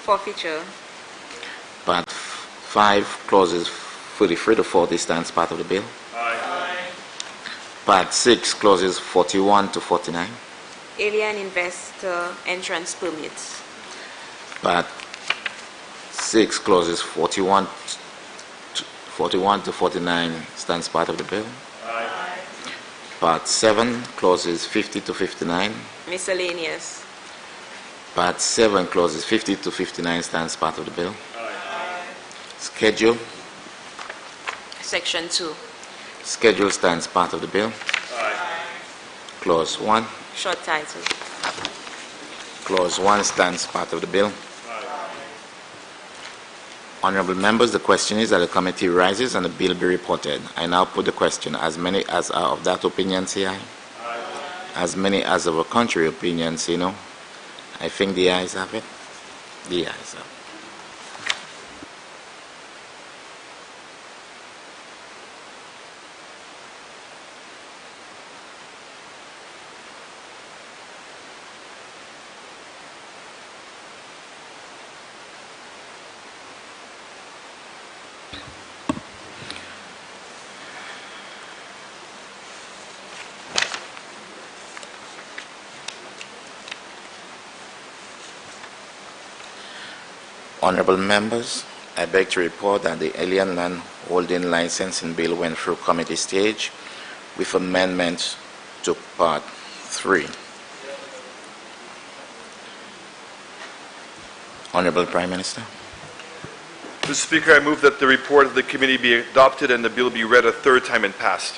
S11: Forfeiture.
S1: Part 5, clauses 43 to 40 stands part of the bill. Part 6, clauses 41 to 49.
S11: Alien investor entrance permits.
S1: Part 6, clauses 41 to 49 stands part of the bill. Part 7, clauses 50 to 59.
S11: Miscellaneous.
S1: Part 7, clauses 50 to 59 stands part of the bill. Schedule.
S11: Section 2.
S1: Schedule stands part of the bill. Clause 1.
S11: Short title.
S1: Clause 1 stands part of the bill. Honorable members, the question is that the committee rises and the bill be reported. I now put the question. As many as are of that opinion say aye. As many as of a contrary opinion say no. I think the ayes have it. The ayes have it. Honorable members, I beg to report that the alien land holding licensing bill went through committee stage with amendments to part 3. Honorable Prime Minister.
S3: Mr. Speaker, I move that the report of the committee be adopted and the bill be read a third time and passed.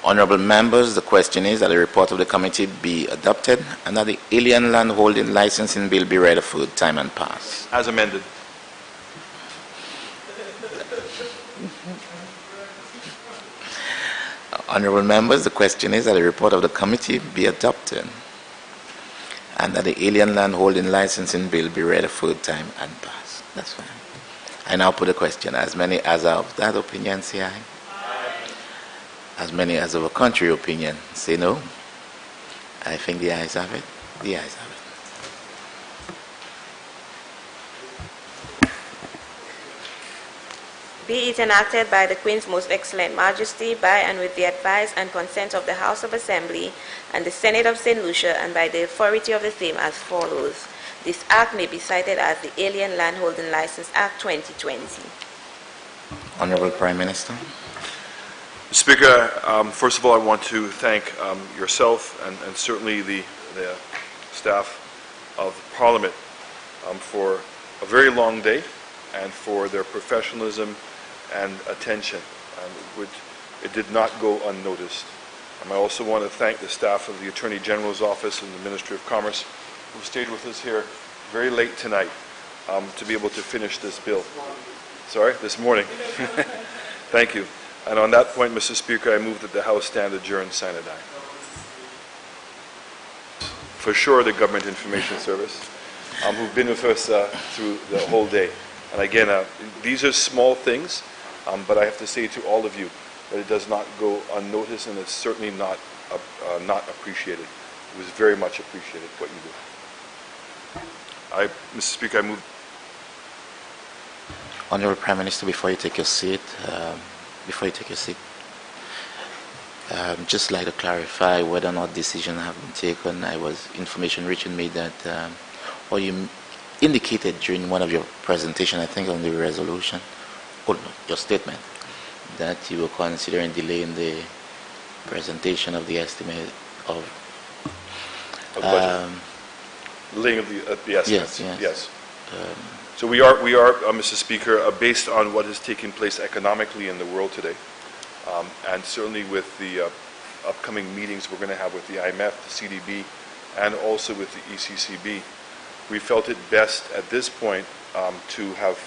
S1: Honorable members, the question is that the report of the committee be adopted and that the alien land holding licensing bill be read a third time and passed.
S3: As amended.
S1: Honorable members, the question is that the report of the committee be adopted and that the alien land holding licensing bill be read a third time and passed. That's fine. I now put the question. As many as are of that opinion say aye. As many as of a contrary opinion say no. I think the ayes have it. The ayes have it.
S11: Be it enacted by the Queen's Most Excellent Majesty, by and with the advice and consent of the House of Assembly and the Senate of St. Lucia, and by the authority of the same as follows. This Act may be cited as the Alien Landholding License Act 2020.
S1: Honorable Prime Minister.
S3: Mr. Speaker, first of all, I want to thank yourself and certainly the staff of Parliament for a very long day and for their professionalism and attention. It did not go unnoticed. I also want to thank the staff of the Attorney General's Office and the Ministry of Commerce who stayed with us here very late tonight to be able to finish this bill. Sorry, this morning. Thank you. And on that point, Mr. Speaker, I move that the House stand adjourned sine die. For sure, the Government Information Service, who've been with us through the whole day. And again, these are small things, but I have to say to all of you that it does not go unnoticed, and it's certainly not appreciated. It was very much appreciated what you do. Mr. Speaker, I move.
S1: Honorable Prime Minister, before you take your seat, just like to clarify whether or not decisions have been taken. Information reaching me that, or you indicated during one of your presentation, I think on the resolution, or your statement, that you were considering delaying the presentation of the estimate of
S3: budget. Delaying of the estimates.
S1: Yes.
S3: So we are, Mr. Speaker, based on what is taking place economically in the world today, and certainly with the upcoming meetings we're going to have with the IMF, the CDB, and also with the ECCB, we felt it best at this point to have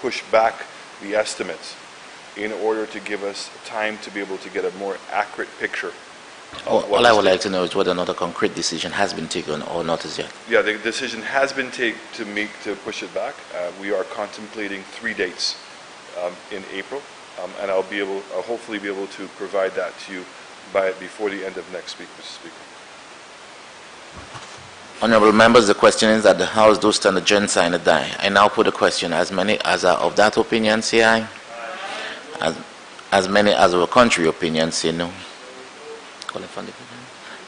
S3: pushed back the estimates in order to give us time to be able to get a more accurate picture.
S1: All I would like to know is whether or not a concrete decision has been taken or not as yet.
S3: Yeah, the decision has been taken to push it back. We are contemplating 3 dates in April, and I'll hopefully be able to provide that to you before the end of next week, Mr. Speaker.
S1: Honorable members, the question is that the House do stand adjourned sine die. I now put the question. As many as are of that opinion say aye. As many as of a contrary opinion say no.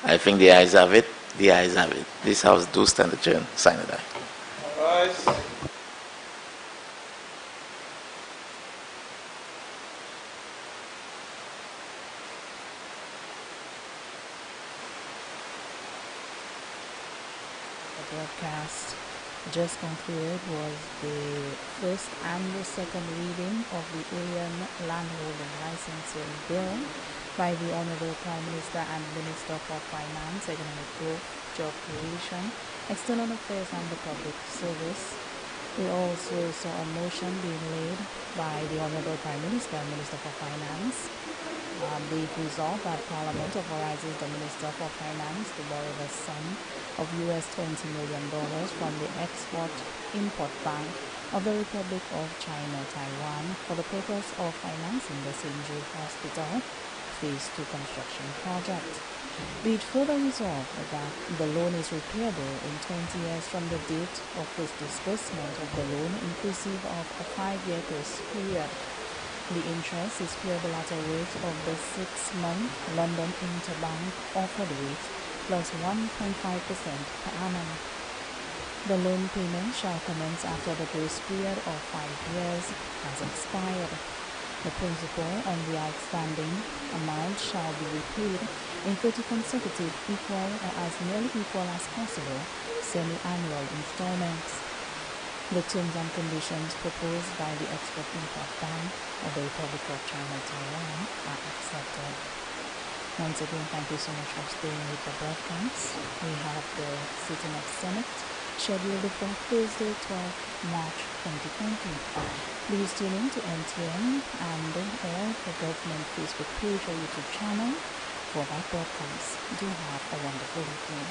S1: I think the ayes have it. The ayes have it. This House do stand adjourned sine die.
S12: Broadcast just concluded was the first and the second reading of the Alien Landholding Licensing Bill by the Honorable Prime Minister and Minister for Finance, Economic Growth, Job Creation, External Affairs and the Public Service. We also saw a motion being laid by the Honorable Prime Minister and Minister for Finance. Be it resolved that Parliament authorizes the Minister for Finance to borrow the sum of US $20 million from the Export-Import Bank of the Republic of China, Taiwan, for the purpose of financing the St. Jude Hospital Phase 2 construction project. Be it further resolved that the loan is repayable in 20 years from the date of first disbursement of the loan, inclusive of a 5-year grace period. The interest is payable at a rate of the 6-month London Interbank offered rate plus 1.5% per annum. The loan payment shall commence after the grace period of 5 years has expired. The principal on the outstanding amount shall be repaid in 30 consecutive equal or as nearly equal as possible semi-annual installments. The terms and conditions proposed by the Export-Import Bank of the Republic of China, Taiwan are accepted. Once again, thank you so much for staying with the broadcast. We have the sitting of Senate scheduled for Thursday, 12th March 2020. Please tune in to NTN and all the government Facebook page or YouTube channel for that broadcast. Do have a wonderful evening.